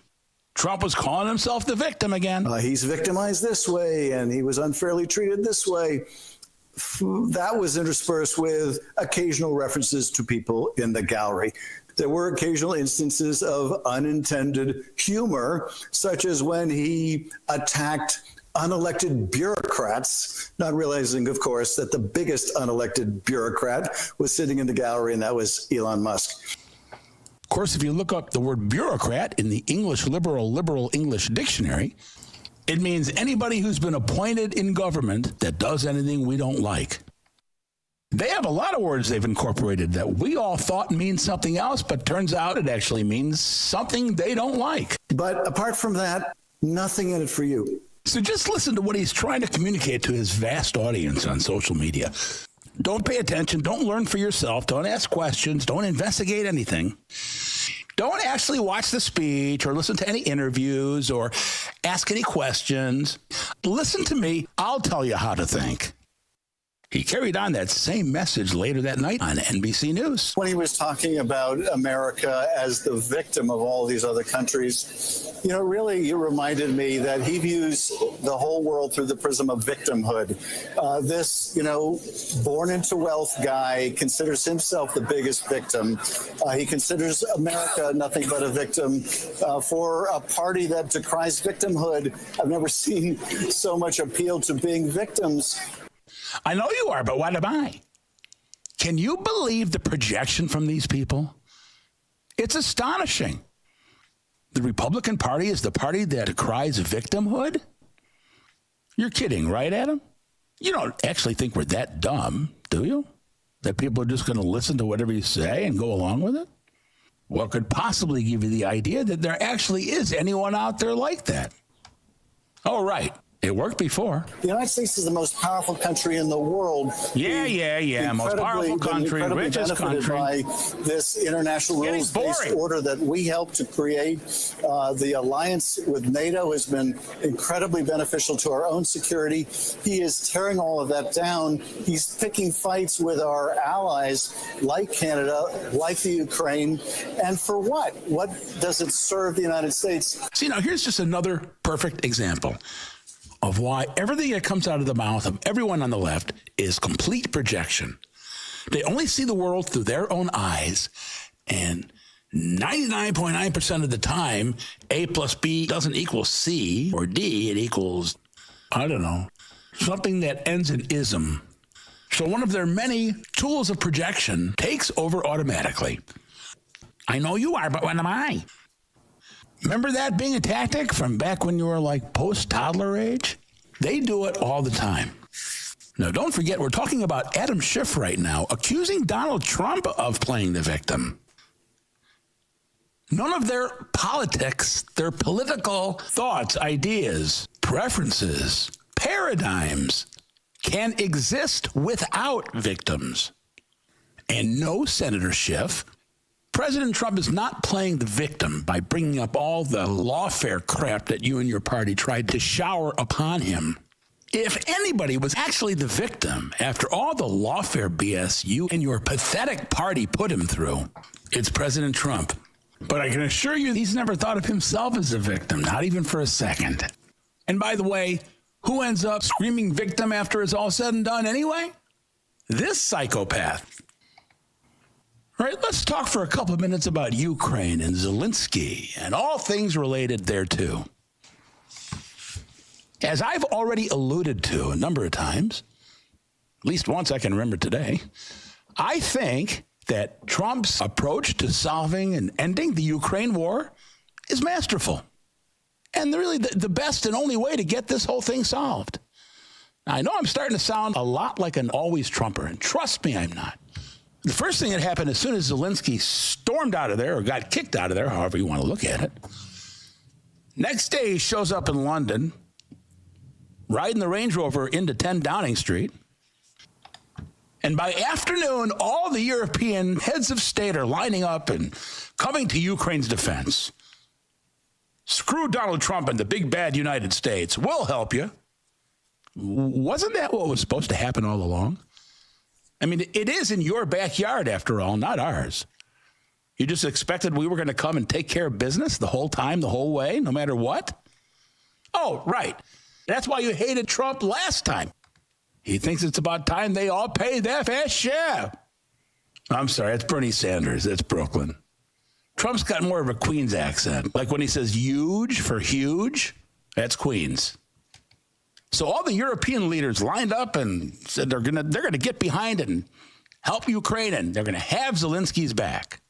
Trump was calling himself the victim again. He's victimized this way, and he was unfairly treated this way. That was interspersed with occasional references to people in the gallery. There were occasional instances of unintended humor, such as when he attacked unelected bureaucrats, not realizing, of course, that the biggest unelected bureaucrat was sitting in the gallery, and that was Elon Musk. Of course, if you look up the word bureaucrat in the English liberal English dictionary, it means anybody who's been appointed in government that does anything we don't like. They have a lot of words they've incorporated that we all thought means something else, but turns out it actually means something they don't like. But apart from that, nothing in it for you. So just listen to what he's trying to communicate to his vast audience on social media. Don't pay attention. Don't learn for yourself. Don't ask questions. Don't investigate anything. Don't actually watch the speech or listen to any interviews or ask any questions. Listen to me. I'll tell you how to think. He carried on that same message later that night on NBC News. When he was talking about America as the victim of all these other countries, really, it reminded me that he views the whole world through the prism of victimhood. This, born into wealth guy considers himself the biggest victim. He considers America nothing but a victim. For a party that decries victimhood, I've never seen so much appeal to being victims. I know you are, but what am I? Can you believe the projection from these people? It's astonishing. The Republican Party is the party that decries victimhood? You're kidding, right, Adam? You don't actually think we're that dumb, do you? That people are just going to listen to whatever you say and go along with it? What could possibly give you the idea that there actually is anyone out there like that? Oh, right. It worked before. The United States is the most powerful country in the world. Yeah. Most powerful country, richest country. By this international rules-based order that we helped to create. The alliance with NATO has been incredibly beneficial to our own security. He is tearing all of that down. He's picking fights with our allies like Canada, like the Ukraine. And for what? What does it serve the United States? See, now here's just another perfect example of why everything that comes out of the mouth of everyone on the left is complete projection. They only see the world through their own eyes, and 99.9% of the time, A plus B doesn't equal C or D. It equals, I don't know, something that ends in ism. So one of their many tools of projection takes over automatically. I know you are, but what am I? Remember that being a tactic from back when you were like post-toddler age? They do it all the time. Now, don't forget, we're talking about Adam Schiff right now, accusing Donald Trump of playing the victim. None of their politics, their political thoughts, ideas, preferences, paradigms can exist without victims. And no, Senator Schiff, President Trump is not playing the victim by bringing up all the lawfare crap that you and your party tried to shower upon him. If anybody was actually the victim after all the lawfare BS you and your pathetic party put him through, it's President Trump. But I can assure you he's never thought of himself as a victim, not even for a second. And by the way, who ends up screaming victim after it's all said and done anyway? This psychopath. All right, let's talk for a couple of minutes about Ukraine and Zelensky and all things related thereto. As I've already alluded to a number of times, at least once I can remember today, I think that Trump's approach to solving and ending the Ukraine war is masterful and really the best and only way to get this whole thing solved. Now, I know I'm starting to sound a lot like an always Trumper, and trust me, I'm not. The first thing that happened as soon as Zelensky stormed out of there or got kicked out of there, however you want to look at it, next day he shows up in London, riding the Range Rover into 10 Downing Street. And by afternoon, all the European heads of state are lining up and coming to Ukraine's defense. Screw Donald Trump and the big bad United States. We'll help you. Wasn't that what was supposed to happen all along? I mean, it is in your backyard, after all, not ours. You just expected we were going to come and take care of business the whole time, the whole way, no matter what? Oh, right. That's why you hated Trump last time. He thinks it's about time they all pay their fair share. I'm sorry, it's Bernie Sanders. It's Brooklyn. Trump's got more of a Queens accent. Like when he says huge for huge, that's Queens. So all the European leaders lined up and said they're gonna get behind it and help Ukraine, and they're going to have Zelensky's back.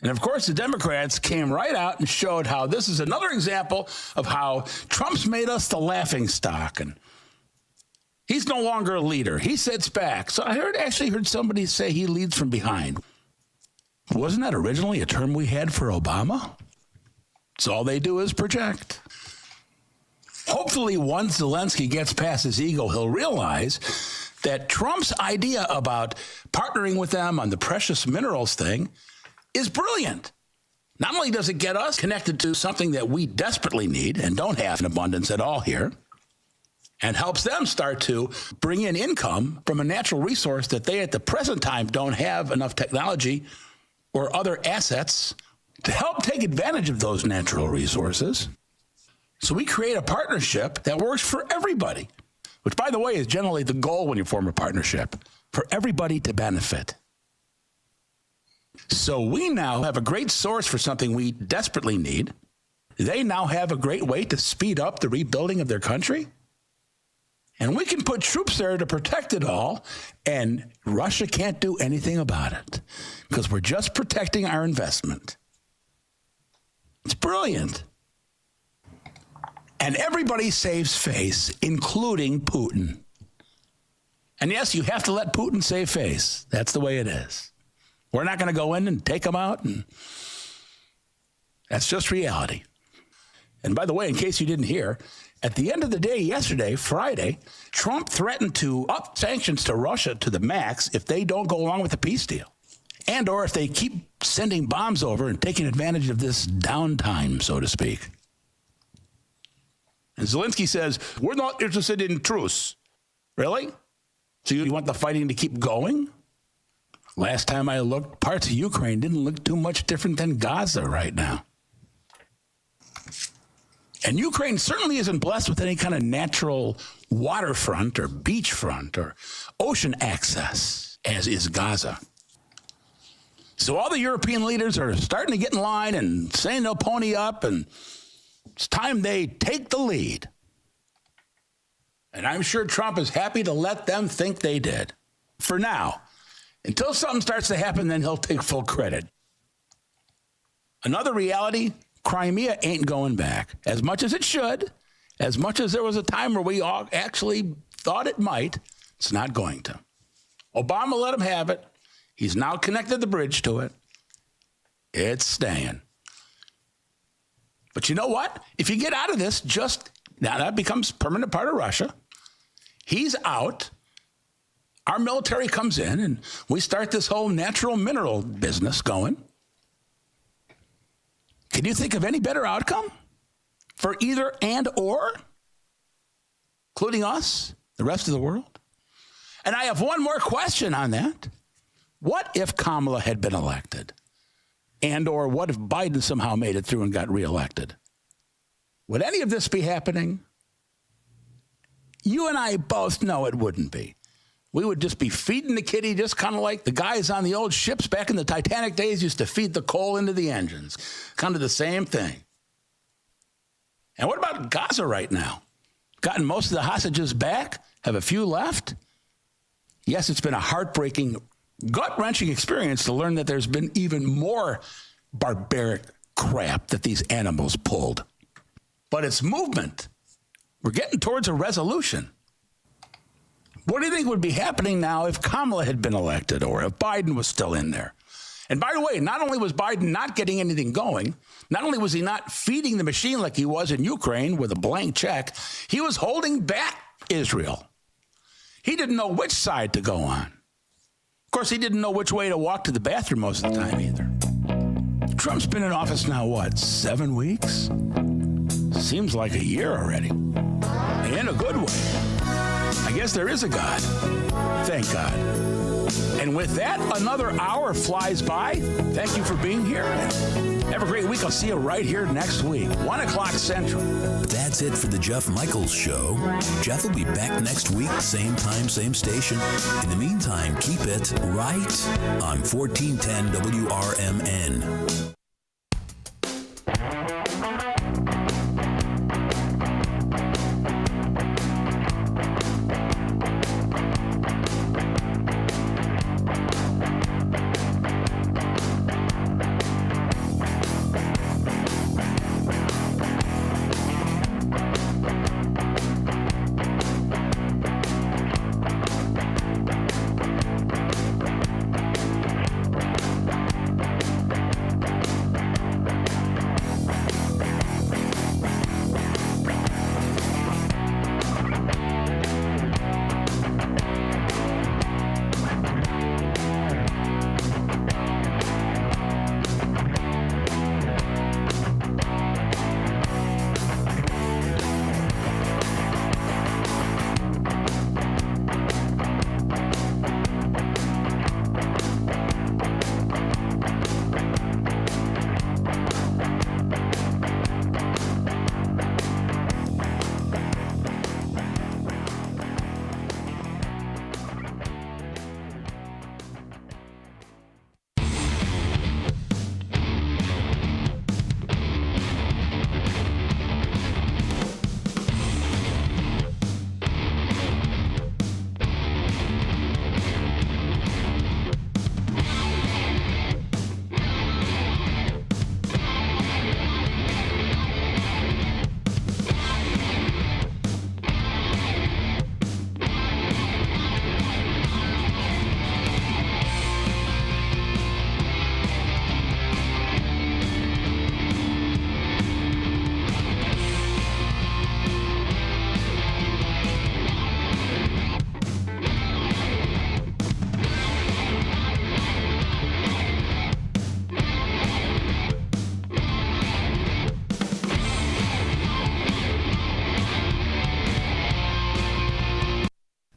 And, of course, the Democrats came right out and showed how this is another example of how Trump's made us the laughingstock. And he's no longer a leader. He sits back. So I actually heard somebody say he leads from behind. Wasn't that originally a term we had for Obama? So all they do is project. Hopefully, once Zelensky gets past his ego, he'll realize that Trump's idea about partnering with them on the precious minerals thing is brilliant. Not only does it get us connected to something that we desperately need and don't have in abundance at all here, and helps them start to bring in income from a natural resource that they at the present time don't have enough technology or other assets to help take advantage of those natural resources. So we create a partnership that works for everybody, which, by the way, is generally the goal when you form a partnership, for everybody to benefit. So we now have a great source for something we desperately need. They now have a great way to speed up the rebuilding of their country. And we can put troops there to protect it all, and Russia can't do anything about it because we're just protecting our investment. It's brilliant. And everybody saves face, including Putin. And yes, you have to let Putin save face. That's the way it is. We're not going to go in and take them out, and that's just reality. And by the way, in case you didn't hear, at the end of the day yesterday, Friday, Trump threatened to up sanctions to Russia to the max if they don't go along with the peace deal, and or if they keep sending bombs over and taking advantage of this downtime, so to speak. And Zelensky says, we're not interested in truce. Really? So you want the fighting to keep going? Last time I looked, parts of Ukraine didn't look too much different than Gaza right now. And Ukraine certainly isn't blessed with any kind of natural waterfront or beachfront or ocean access, as is Gaza. So all the European leaders are starting to get in line and saying they'll pony up, and it's time they take the lead. And I'm sure Trump is happy to let them think they did. For now. Until something starts to happen, then he'll take full credit. Another reality, Crimea ain't going back. As much as it should, as much as there was a time where we all actually thought it might, it's not going to. Obama let him have it. He's now connected the bridge to it. It's staying. But you know what? If you get out of this, now that becomes permanent part of Russia. He's out. Our military comes in, and we start this whole natural mineral business going. Can you think of any better outcome for either and or, including us, the rest of the world? And I have one more question on that. What if Kamala had been elected? And or what if Biden somehow made it through and got reelected? Would any of this be happening? You and I both know it wouldn't be. We would just be feeding the kitty, just kind of like the guys on the old ships back in the Titanic days used to feed the coal into the engines. Kind of the same thing. And what about Gaza right now? Gotten most of the hostages back? Have a few left? Yes, it's been a heartbreaking, gut-wrenching experience to learn that there's been even more barbaric crap that these animals pulled. But it's movement. We're getting towards a resolution. What do you think would be happening now if Kamala had been elected or if Biden was still in there? And by the way, not only was Biden not getting anything going, not only was he not feeding the machine like he was in Ukraine with a blank check, he was holding back Israel. He didn't know which side to go on. Of course, he didn't know which way to walk to the bathroom most of the time either. Trump's been in office now, what, 7 weeks? Seems like a year already. In a good way. I guess there is a God. Thank God. And with that, another hour flies by. Thank you for being here. Have a great week. I'll see you right here next week, 1 o'clock Central. That's it for the Jeff Michaels Show. Jeff will be back next week, same time, same station. In the meantime, keep it right on 1410 WRMN.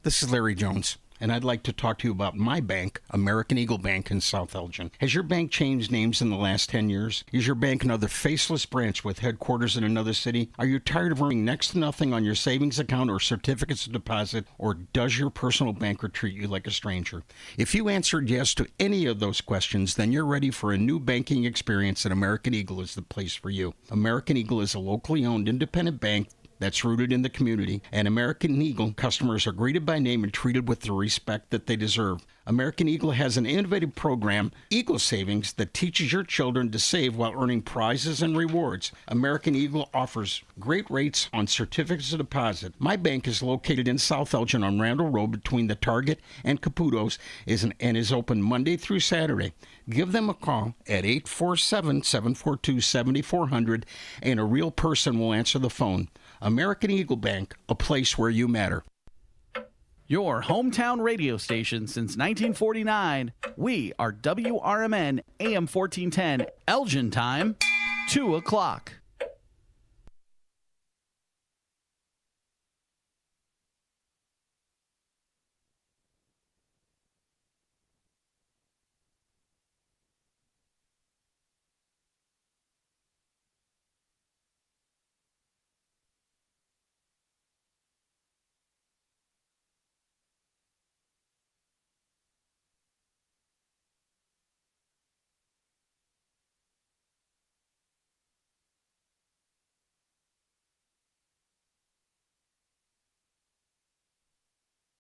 This is Larry Jones, and I'd like to talk to you about my bank, American Eagle Bank in South Elgin. Has your bank changed names in the last 10 years? Is your bank another faceless branch with headquarters in another city? Are you tired of earning next to nothing on your savings account or certificates of deposit, or does your personal banker treat you like a stranger? If you answered yes to any of those questions, then you're ready for a new banking experience, and American Eagle is the place for you. American Eagle is a locally owned independent bank that's rooted in the community, and American Eagle customers are greeted by name and treated with the respect that they deserve. American Eagle has an innovative program, Eagle Savings, that teaches your children to save while earning prizes and rewards. American Eagle offers great rates on certificates of deposit. My bank is located in South Elgin on Randall Road between the Target and Caputo's and is open Monday through Saturday. Give them a call at 847-742-7400, and a real person will answer the phone. American Eagle Bank, a place where you matter. Your hometown radio station since 1949. We are WRMN AM 1410, Elgin time, 2 o'clock.